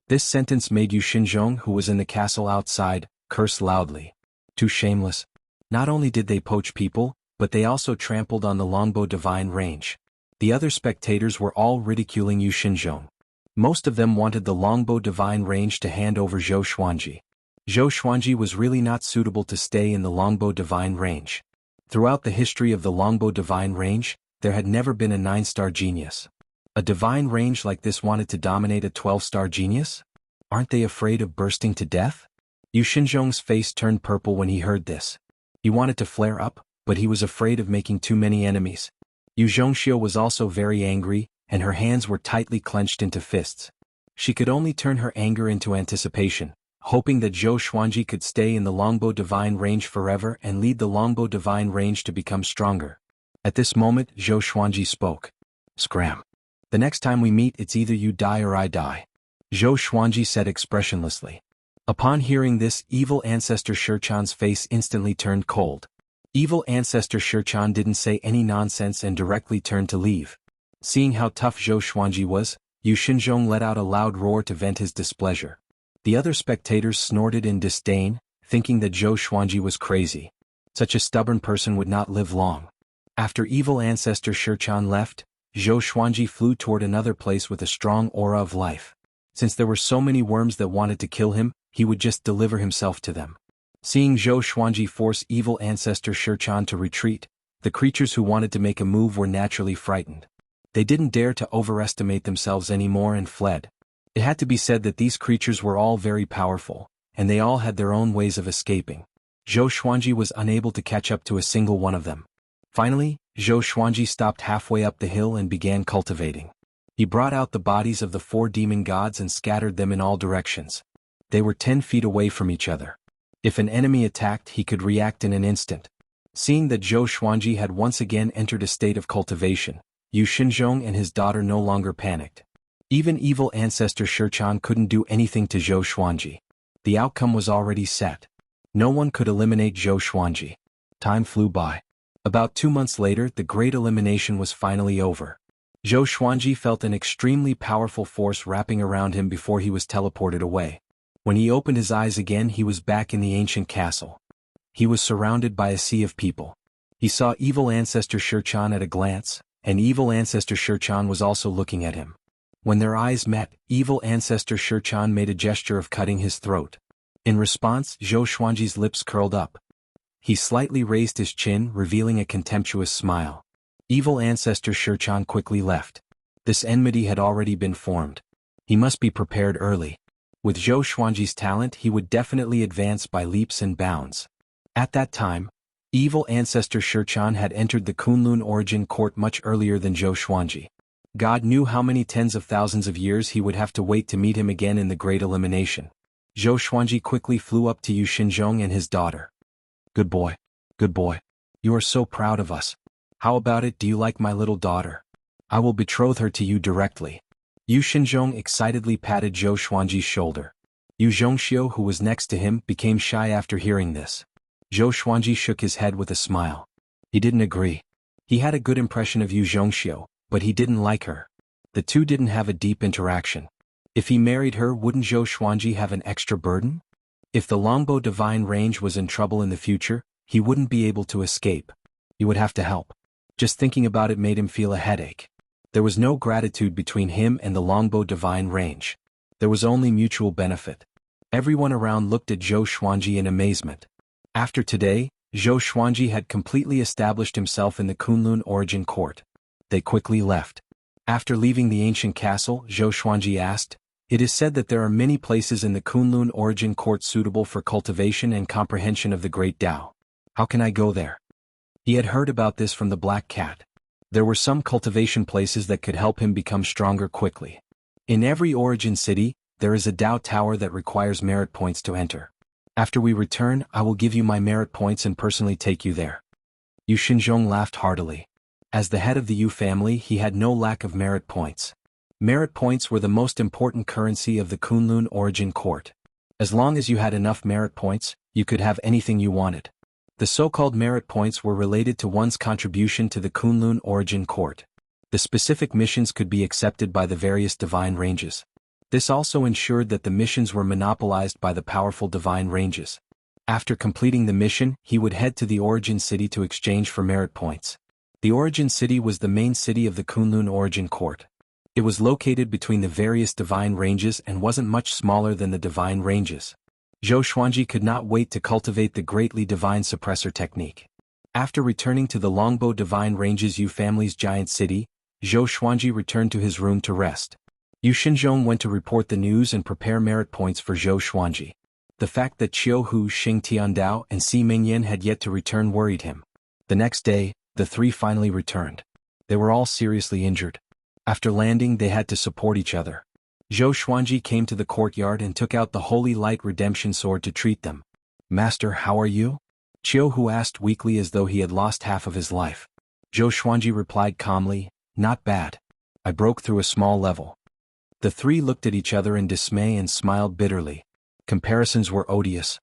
This sentence made Yu Xinzhong, who was in the castle outside, curse loudly. Too shameless. Not only did they poach people, but they also trampled on the longbow divine range. The other spectators were all ridiculing Yu Xinzhong. Most of them wanted the longbow divine range to hand over Zhou Xuanji. Zhou Xuanji was really not suitable to stay in the longbow divine range. Throughout the history of the longbow divine range, there had never been a 9-star genius. A divine range like this wanted to dominate a 12-star genius? Aren't they afraid of bursting to death? Yu Xinzhong's face turned purple when he heard this. He wanted to flare up, but he was afraid of making too many enemies. Yu Zhongxiu was also very angry, and her hands were tightly clenched into fists. She could only turn her anger into anticipation, hoping that Zhou Xuanji could stay in the longbow divine range forever and lead the longbow divine range to become stronger. At this moment, Zhou Xuanji spoke. "Scram. The next time we meet, it's either you die or I die," Zhou Xuanji said expressionlessly. Upon hearing this, evil ancestor Shichan's face instantly turned cold. Evil ancestor Shichan didn't say any nonsense and directly turned to leave. Seeing how tough Zhou Xuanji was, Yu Xinzhong let out a loud roar to vent his displeasure. The other spectators snorted in disdain, thinking that Zhou Xuanji was crazy. Such a stubborn person would not live long. After evil ancestor Shichan left, Zhou Xuanji flew toward another place with a strong aura of life. Since there were so many worms that wanted to kill him, he would just deliver himself to them. Seeing Zhou Xuanji force evil ancestor Shichan to retreat, the creatures who wanted to make a move were naturally frightened. They didn't dare to overestimate themselves anymore and fled. It had to be said that these creatures were all very powerful, and they all had their own ways of escaping. Zhou Xuanji was unable to catch up to a single one of them. Finally, Zhou Xuanji stopped halfway up the hill and began cultivating. He brought out the bodies of the 4 demon gods and scattered them in all directions. They were 10 feet away from each other. If an enemy attacked, he could react in an instant. Seeing that Zhou Xuanji had once again entered a state of cultivation, Yu Xinzhong and his daughter no longer panicked. Even evil ancestor Shichan couldn't do anything to Zhou Xuanji. The outcome was already set. No one could eliminate Zhou Xuanji. Time flew by. About 2 months later, the great elimination was finally over. Zhou Xuanji felt an extremely powerful force wrapping around him before he was teleported away. When he opened his eyes again, he was back in the ancient castle. He was surrounded by a sea of people. He saw evil ancestor Shichan at a glance, and evil ancestor Shichan was also looking at him. When their eyes met, evil ancestor Shichan made a gesture of cutting his throat. In response, Zhou Xuanji's lips curled up. He slightly raised his chin, revealing a contemptuous smile. Evil ancestor Shichan quickly left. This enmity had already been formed. He must be prepared early. With Zhou Xuanji's talent, he would definitely advance by leaps and bounds. At that time, evil ancestor Shichan had entered the Kunlun origin court much earlier than Zhou Xuanji. God knew how many tens of thousands of years he would have to wait to meet him again in the Great Elimination. Zhou Xuanji quickly flew up to Yu Xinzhong and his daughter. Good boy. Good boy. You are so proud of us. How about it, do you like my little daughter? I will betroth her to you directly. Yu Xinzhong excitedly patted Zhou Xuanji's shoulder. Yu Zhongxiu, who was next to him, became shy after hearing this. Zhou Xuanji shook his head with a smile. He didn't agree. He had a good impression of Yu Zhongxiu, but he didn't like her. The two didn't have a deep interaction. If he married her, wouldn't Zhou Xuanji have an extra burden? If the longbow divine range was in trouble in the future, he wouldn't be able to escape. He would have to help. Just thinking about it made him feel a headache. There was no gratitude between him and the longbow divine range. There was only mutual benefit. Everyone around looked at Zhou Xuanji in amazement. After today, Zhou Xuanji had completely established himself in the Kunlun origin court. They quickly left. After leaving the ancient castle, Zhou Xuanji asked, "It is said that there are many places in the Kunlun origin court suitable for cultivation and comprehension of the great Tao. How can I go there?" He had heard about this from the Black Cat. There were some cultivation places that could help him become stronger quickly. In every origin city, there is a Tao tower that requires merit points to enter. After we return, I will give you my merit points and personally take you there. Yu Xinzhong laughed heartily. As the head of the Yu family, he had no lack of merit points. Merit points were the most important currency of the Kunlun origin court. As long as you had enough merit points, you could have anything you wanted. The so-called merit points were related to one's contribution to the Kunlun origin court. The specific missions could be accepted by the various divine ranges. This also ensured that the missions were monopolized by the powerful divine ranges. After completing the mission, he would head to the origin city to exchange for merit points. The origin city was the main city of the Kunlun origin court. It was located between the various divine ranges and wasn't much smaller than the divine ranges. Zhou Xuanji could not wait to cultivate the greatly divine suppressor technique. After returning to the longbow divine ranges Yu family's giant city, Zhou Xuanji returned to his room to rest. Yu Xinzhong went to report the news and prepare merit points for Zhou Xuanji. The fact that Qiu Hu, Xing Tiandao, and Si Mingyan had yet to return worried him. The next day, the three finally returned. They were all seriously injured. After landing, they had to support each other. Zhou Xuanji came to the courtyard and took out the Holy Light Redemption Sword to treat them. "Master, how are you?" Qiu Hu asked weakly as though he had lost half of his life. Zhou Xuanji replied calmly, "Not bad. I broke through a small level." The three looked at each other in dismay and smiled bitterly. Comparisons were odious.